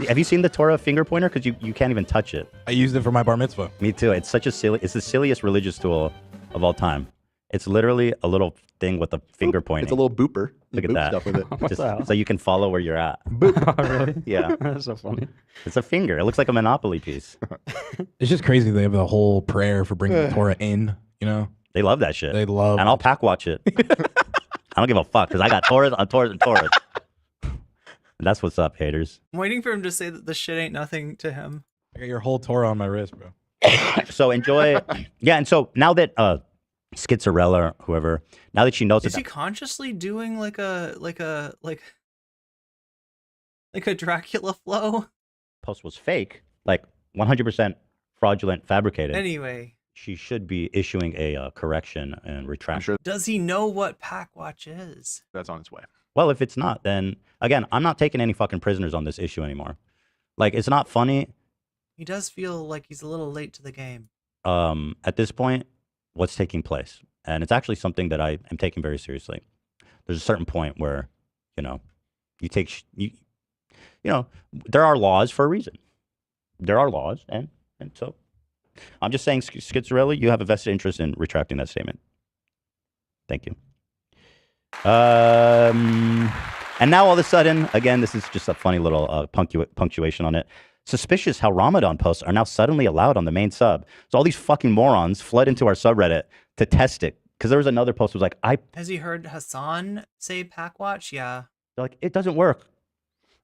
Have you seen the Torah finger pointer? Because you can't even touch it. I used it for my bar mitzvah. Me too. It's the silliest religious tool of all time. It's literally a little thing with a finger pointing. It's a little booper. Look You at boop that. stuff with it. Just so you can follow where you're at. Oh, really? Yeah. That's so funny. It's a finger. It looks like a Monopoly piece. It's just crazy. They have the whole prayer for bringing the Torah in, you know? They love that shit. They love And I'll pack watch it. I don't give a fuck because I got Torahs on Torahs and Torahs. That's what's up, haters. I'm waiting for him to say that the shit ain't nothing to him. I got your whole Torah on my wrist, bro. So enjoy. Yeah, and so now that Schizarella, whoever, now that she knows Is that he consciously doing like a Dracula flow? post was fake, like 100% fraudulent, fabricated. Anyway, she should be issuing a correction and retraction. does he know what Packwatch is? That's on its way. Well, if it's not, then again, I'm not taking any fucking prisoners on this issue anymore. Like, it's not funny. He does feel like he's a little late to the game. At this point, what's taking place, and it's actually something that I am taking very seriously. There's a certain point where, you take there are laws for a reason. There are laws, and so I'm just saying, Schizzarelli, you have a vested interest in retracting that statement. Thank you. And now all of a sudden, again, this is just a funny little punctuation on it. Suspicious how Ramadan posts are now suddenly allowed on the main sub. So all these fucking morons fled into our subreddit to test it. Because there was another post that was like, Has he heard Hassan say Packwatch? Yeah. They're like, it doesn't work.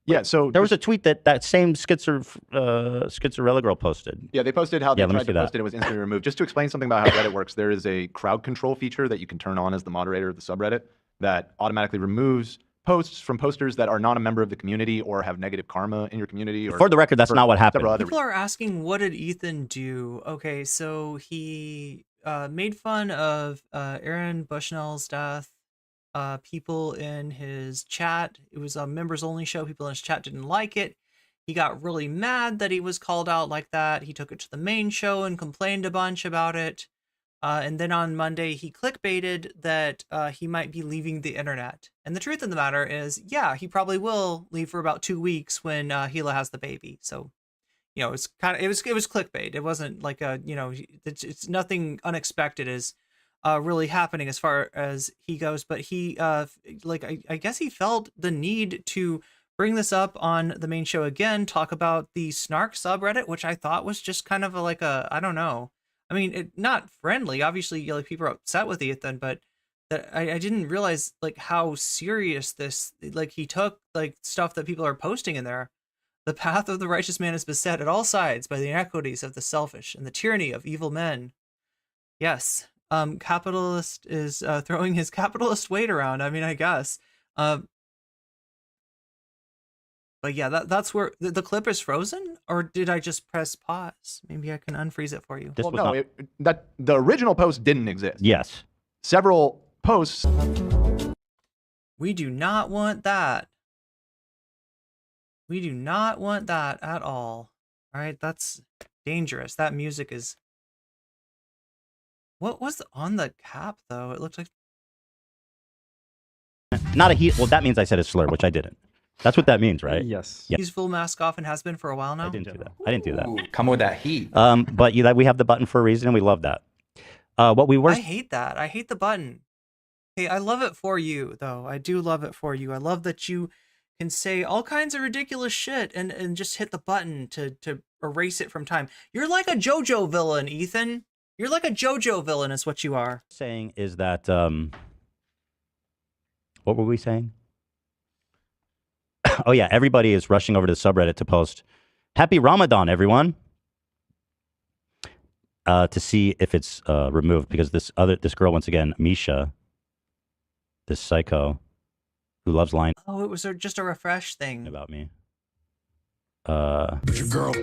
Yeah, so there was a tweet that same Schizzarelli girl posted. Yeah, they posted how they let me tried see to post it. It was instantly removed. Just to explain something about how Reddit works, there is a crowd control feature that you can turn on as the moderator of the subreddit that automatically removes posts from posters that are not a member of the community or have negative karma in your community. Or For the record, that's not what happened. People are asking, what did Ethan do? Okay, so he made fun of Aaron Bushnell's death. People in his chat, it was a members only show, people in his chat didn't like it. He got really mad that he was called out like that. He took it to the main show and complained a bunch about it. And then on Monday, he clickbaited that he might be leaving the internet. And the truth of the matter is, yeah, he probably will leave for about 2 weeks when Gila has the baby. So, it's kind of, it was clickbait. It wasn't like it's nothing unexpected is really happening as far as he goes. But he, I guess he felt the need to bring this up on the main show again, talk about the Snark subreddit, which I thought was just kind of I don't know. I mean, not friendly. Obviously, people are upset with Ethan, but that I didn't realize how serious this. He took stuff that people are posting in there. The path of the righteous man is beset at all sides by the inequities of the selfish and the tyranny of evil men. Yes, capitalist is throwing his capitalist weight around. I mean, I guess. But yeah, that's where the clip is frozen, or did I just press pause? Maybe I can unfreeze it for you. Well, no, the original post didn't exist. Yes. Several posts. We do not want that. We do not want that at all. All right, that's dangerous. That music is. What was on the cap though? It looked like. Not a heat. Well, that means I said a slur, which I didn't. That's what that means, right? Yes. Yeah. He's full mask off and has been for a while now. I didn't do that. I didn't do that. Come with that heat. But we have the button for a reason, and we love that. What we were. I hate that. I hate the button. Hey, I love it for you, though. I do love it for you. I love that you can say all kinds of ridiculous shit and just hit the button to erase it from time. You're like a JoJo villain, Ethan. You're like a JoJo villain is what you are. Saying is that what were we saying? Oh yeah, everybody is rushing over to the subreddit to post "Happy Ramadan, everyone," to see if it's removed because this girl once again, Misha, this psycho who loves lying. Oh, it was just a refresh thing about me. Your girl.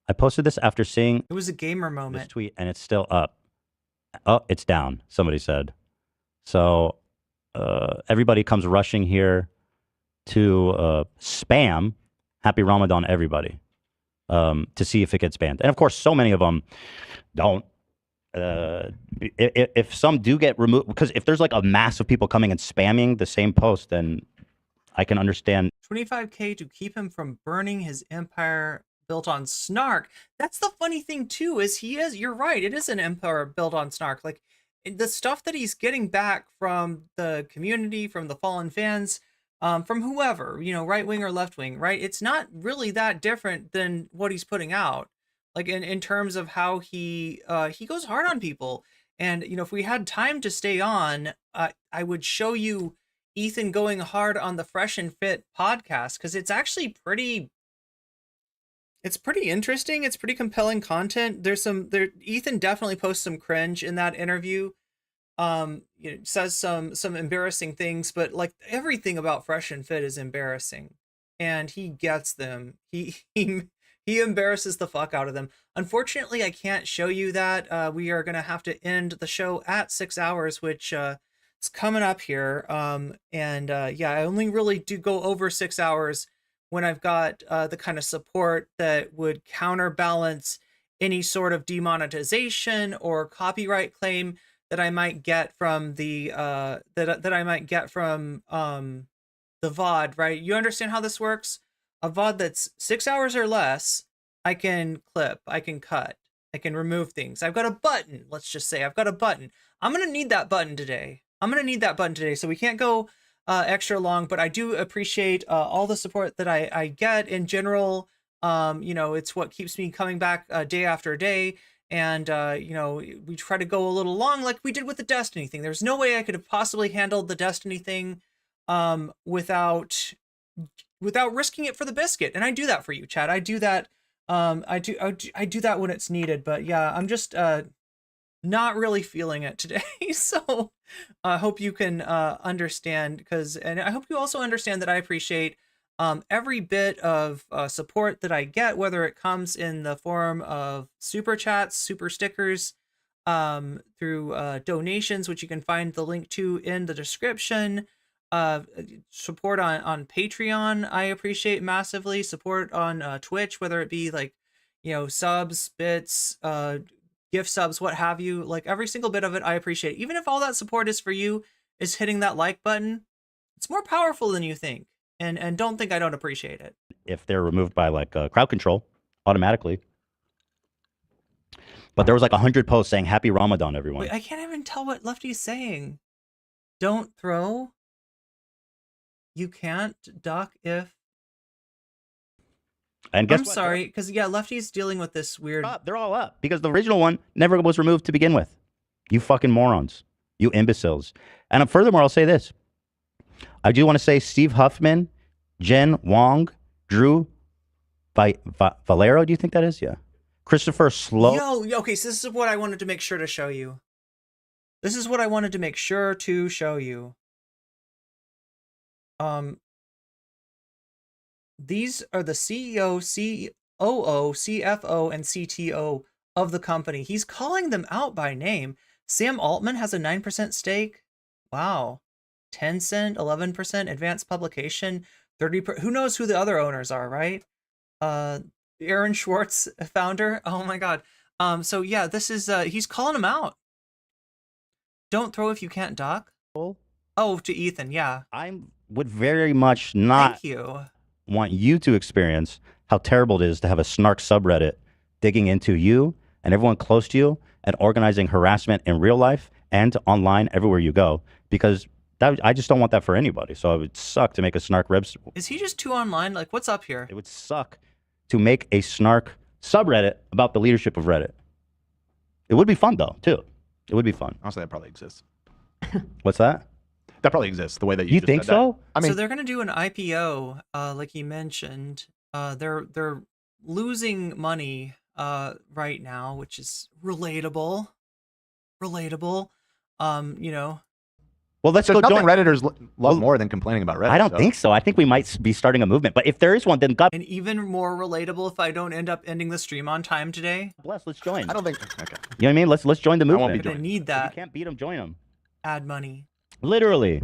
I posted this after seeing. It was a gamer moment. This tweet, and it's still up. Oh, it's down. Somebody said. So everybody comes rushing here to spam "Happy Ramadan, everybody," to see if it gets banned. And of course, so many of them don't. If some do get removed, because if there's a mass of people coming and spamming the same post, then I can understand. 25K to keep him from burning his empire built on Snark. That's the funny thing too, is you're right, it is an empire built on Snark. The stuff that he's getting back from the community, from the fallen fans, from whoever, right wing or left wing, right? It's not really that different than what he's putting out. In terms of how he goes hard on people. And, if we had time to stay on, I would show you Ethan going hard on the Fresh and Fit podcast, because it's actually pretty interesting. It's pretty compelling content. Ethan definitely posts some cringe in that interview. Says some embarrassing things, but everything about Fresh and Fit is embarrassing, and he gets them. He He embarrasses the fuck out of them. Unfortunately, I can't show you that. We are gonna have to end the show at 6 hours, which it's coming up here. Yeah, I only really do go over 6 hours when I've got the kind of support that would counterbalance any sort of demonetization or copyright claim that I might get from the that I might get from the VOD, right? You understand how this works? A VOD that's 6 hours or less, I can clip, I can cut, I can remove things. I've got a button. Let's just say I've got a button. I'm gonna need that button today. So we can't go extra long, but I do appreciate all the support that I get in general. You know, it's what keeps me coming back day after day. And, you know, we try to go a little long like we did with the Destiny thing. There's no way I could have possibly handled the Destiny thing without risking it for the biscuit. And I do that for you, Chad. I do that. I do that when it's needed. But yeah, I'm just not really feeling it today. So I hope you can understand, and I hope you also understand that I appreciate every bit of support that I get, whether it comes in the form of super chats, super stickers, through donations, which you can find the link to in the description. Support on Patreon, I appreciate massively. Support on Twitch, whether it be like, you know, subs, bits, gift subs, what have you. Like every single bit of it, I appreciate. Even if all that support is for you, is hitting that like button, it's more powerful than you think. And don't think I don't appreciate it. If they're removed by like crowd control automatically. But there was like 100 posts saying Happy Ramadan, everyone. Wait, I can't even tell what Lefty's saying. Don't throw. You can't duck if. And guess I'm what? sorry, because yeah, Lefty's dealing with this weird. They're all up because the original one never was removed to begin with. You fucking morons. You imbeciles. And furthermore, I'll say this. I do want to say Steve Huffman, Jen Wong, Drew Valero, do you think that is? Yeah. Christopher Slow. Yo, okay, so this is what I wanted to make sure to show you. These are the CEO, COO, CFO, and CTO of the company. He's calling them out by name. Sam Altman has a 9% stake. Wow. Tencent, 11%, Advanced Publication, 30%. Who knows who the other owners are, right? Aaron Schwartz, founder. Oh my God. So yeah, this is, he's calling them out. Don't throw if you can't duck. Oh, to Ethan, yeah. I would very much not want you to experience how terrible it is to have a snark subreddit digging into you and everyone close to you and organizing harassment in real life and online everywhere you go, because I just don't want that for anybody. So it would suck to make a snark web. Is he just too online? Like, what's up here? It would suck to make a snark subreddit about the leadership of Reddit. It would be fun though, too. It would be fun. Honestly, that probably exists. What's that? That probably exists the way that you just think said so? That. I mean, so they're gonna do an IPO, like he mentioned. They're losing money right now, which is relatable. You know. Well, let's there's go nothing join. Redditors love more than complaining about Reddit. I don't think so. I think we might be starting a movement. But if there is one, then God and even more relatable if I don't end up ending the stream on time today. bless. Let's join. I don't think. Okay. You know what I mean? Let's join the movement. I won't be I'm gonna joining. need that. If you can't beat them, join them. Add money. Literally.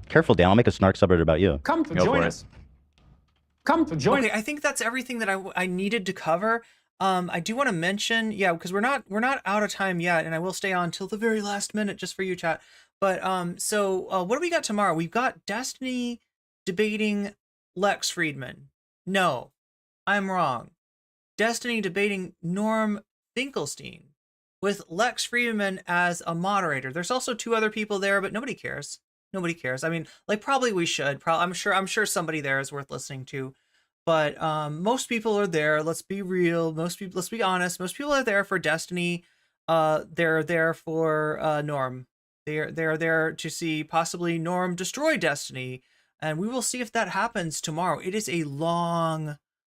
Careful, Dan. I'll make a snark subreddit about you. Come to join us. Come to join. Okay, I think that's everything that I needed to cover. I do want to mention, yeah, because we're not out of time yet, and I will stay on till the very last minute just for you, chat. But what do we got tomorrow? We've got Destiny debating Lex Friedman. No, I'm wrong. Destiny debating Norm Finkelstein with Lex Friedman as a moderator. There's also 2 other people there, but nobody cares. Nobody cares. I mean, like, probably we should. I'm sure somebody there is worth listening to. But most people are there. Let's be real. Let's be honest. Most people are there for Destiny. They're there for Norm. They're there to see possibly Norm destroy Destiny, and we will see if that happens tomorrow. It is a long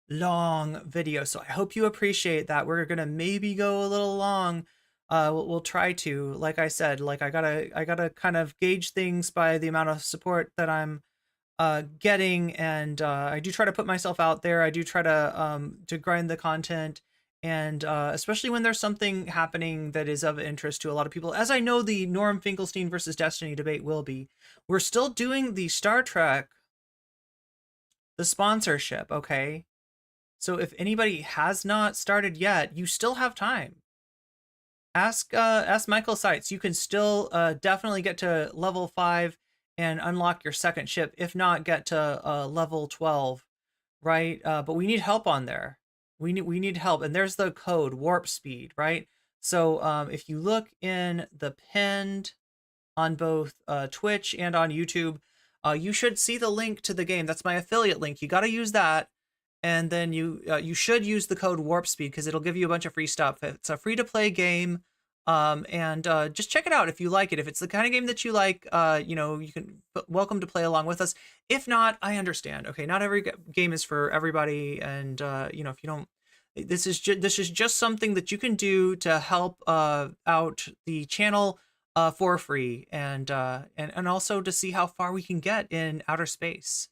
video, so I hope you appreciate that. We're gonna maybe go a little long. We'll try to. Like I said, like I gotta kind of gauge things by the amount of support that I'm getting, and I do try to put myself out there. I do try to grind the content, and especially when there's something happening that is of interest to a lot of people, as I know the Norm Finkelstein versus Destiny debate will be. We're still doing the Star Trek, the sponsorship, okay? So if anybody has not started yet, you still have time. Ask Michael Seitz. You can still definitely get to level 5 and unlock your second ship. If not, get to level 12, right? But we need help on there. We need help. And there's the code warp speed, right? So if you look in the pinned on both Twitch and on YouTube, you should see the link to the game. That's my affiliate link. You got to use that. And then you should use the code warp speed because it'll give you a bunch of free stuff. It's a free to play game. And just check it out if you like it. If it's the kind of game that you like, you know, you can welcome to play along with us. If not, I understand. Okay, not every game is for everybody, and you know, if you don't, this is just something that you can do to help out the channel for free, and also to see how far we can get in outer space.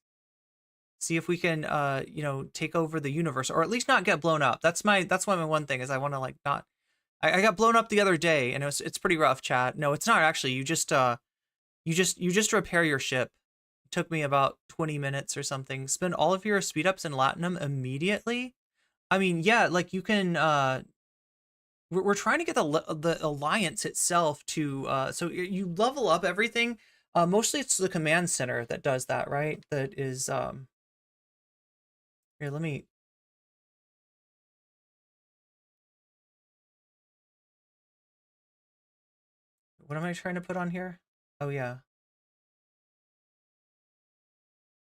See if we can you know, take over the universe, or at least not get blown up. That's my one thing is I want to like not. I got blown up the other day, and it's pretty rough, chat. No, it's not actually. You just repair your ship. It took me about 20 minutes or something. Spend all of your speed ups in Latinum immediately. I mean, yeah, like you can. We're trying to get the alliance itself to. So you level up everything. Mostly it's the command center that does that, right? That is. Here, let me. What am I trying to put on here? Oh, yeah.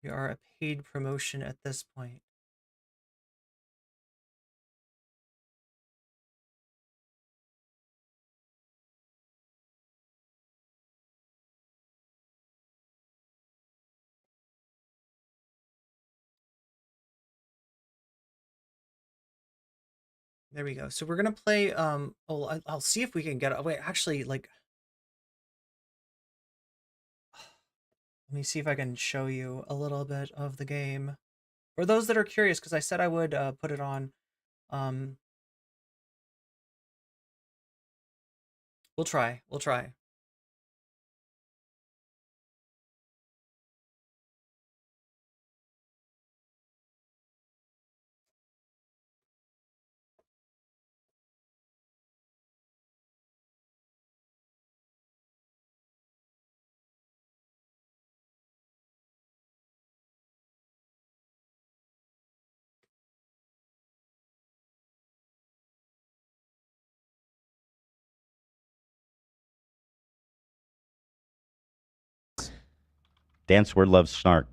We are a paid promotion at this point. There we go. So we're gonna play. Oh, I'll see if we can get. Wait, actually, like. Let me see if I can show you a little bit of the game. For those that are curious, because I said I would put it on. We'll try. We'll try. Dance word loves snark.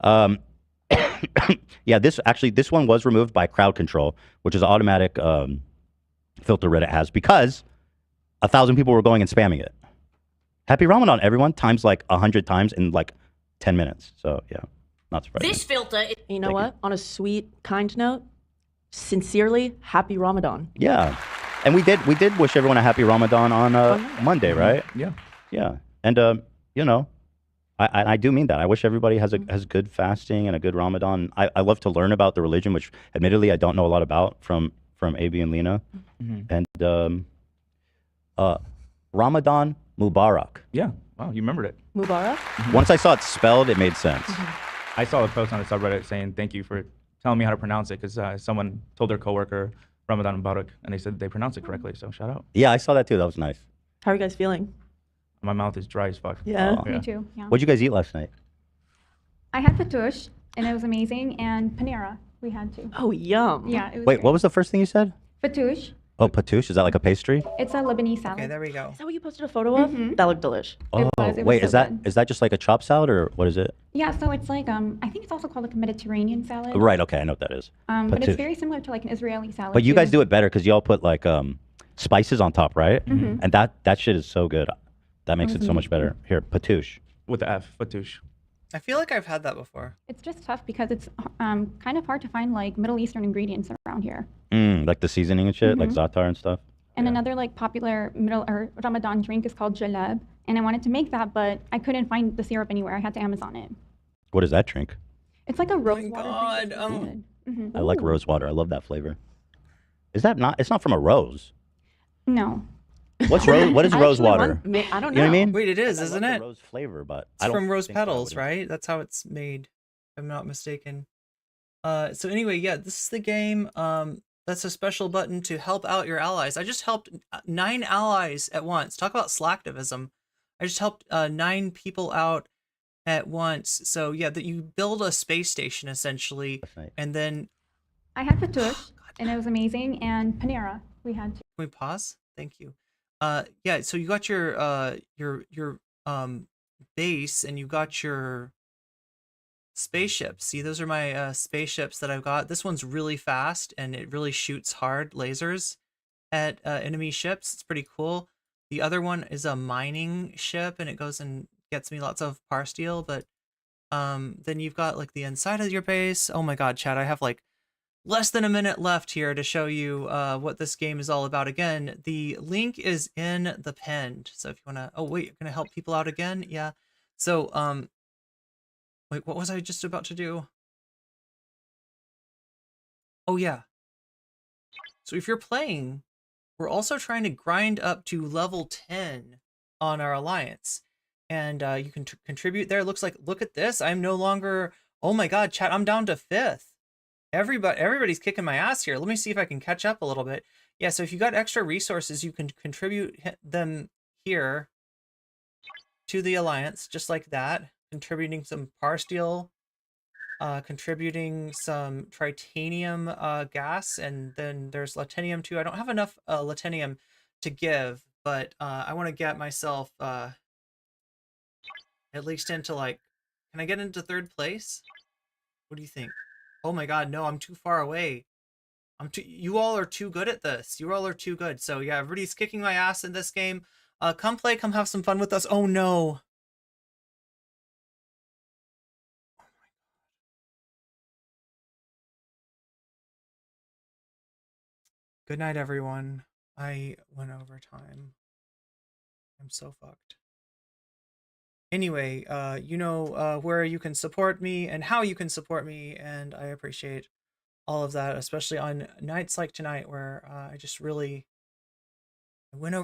Yeah, this one was removed by crowd control, which is an automatic filter Reddit has, because 1,000 people were going and spamming it. Happy Ramadan, everyone, times like 100 times in like 10 minutes. So yeah, not surprising. This filter. You know what? On a sweet, kind note, sincerely, happy Ramadan. Yeah, and we did wish everyone a happy Ramadan on Monday, right? Yeah. Yeah, and you know, I do mean that. I wish everybody has good fasting and a good Ramadan. I love to learn about the religion, which admittedly I don't know a lot about from AB and Lena. And Ramadan Mubarak. Yeah. Wow, you remembered it. Mubarak? Once I saw it spelled, it made sense. I saw a post on the subreddit saying thank you for telling me how to pronounce it, because someone told their coworker Ramadan Mubarak, and they said they pronounced it correctly. So shout out. Yeah, I saw that too. That was nice. How are you guys feeling? My mouth is dry as fuck. Yeah. Me too. Yeah. What'd you guys eat last night? I had fatouche, and it was amazing, and panera we had too. Oh, yum. Yeah. It was Wait, great. what was the first thing you said? Fatouche. Oh, patouche. Is that like a pastry? It's a Lebanese salad. Okay, there we go. Is that what you posted a photo of? That looked delish. Oh, wait, is that just like a chopped salad, or what is it? Yeah, so it's like I think it's also called like a Mediterranean salad. Right. Okay, I know what that is. But it's Patouche. very similar to like an Israeli salad. But you too. guys do it better because y'all put like spices on top, right? Mhm. And that shit is so good. That makes it so much better. Here, patouche. With the F, fatouche. I feel like I've had that before. It's just tough because it's kind of hard to find like Middle Eastern ingredients around here. Like the seasoning and shit, like Mhm. za'atar and stuff. And another like popular middle or Ramadan drink is called jalab, and I wanted to make that, but I couldn't find the syrup anywhere. I had to Amazon it. What is that drink? It's like a rose my water God, drink. It's really good. I like rose water. I love that flavor. Is that not? It's not from a rose. No. What's rose? What is I rose actually water? I don't know. You know what I mean? Wait, it is, I isn't love the it? rose flavor, but It's I don't from rose think that petals, would- right? That's how it's made, if I'm not mistaken. So anyway, yeah, this is the game. That's a special button to help out your allies. I just helped 9 allies at once. Talk about slacktivism. I just helped 9 people out at once. So yeah, that you build a space station essentially, and then I had Fatouche, and it was amazing, and Panera. We had to. Can we pause? Thank you. Yeah, so you got your base, and you got your spaceships. See, those are my spaceships that I've got. This one's really fast, and it really shoots hard lasers at enemy ships. It's pretty cool. The other one is a mining ship, and it goes and gets me lots of par steel. But then you've got like the inside of your base. Oh my God, Chad, I have like less than a minute left here to show you what this game is all about. Again, the link is in the pinned. So if you want to, oh wait, you're gonna help people out again? Yeah. So wait, what was I just about to do? Oh yeah. So if you're playing, we're also trying to grind up to level 10 on our alliance. And you can contribute there. Looks like, look at this. I'm no longer, oh my God, chat, I'm down to 5th. Everybody's kicking my ass here. Let me see if I can catch up a little bit. Yeah, so if you got extra resources, you can contribute them here to the alliance, just like that. Contributing some par steel, contributing some titanium gas, and then there's latinium too. I don't have enough latinium to give, but I want to get myself at least into like, can I get into 3rd place? What do you think? Oh my God, no, I'm too far away. You all are too good at this. You all are too good. So yeah, everybody's kicking my ass in this game. Come play, come have some fun with us. Oh no. Good night, everyone. I went over time. I'm so fucked. Anyway, you know where you can support me and how you can support me, and I appreciate all of that, especially on nights like tonight where I just really went over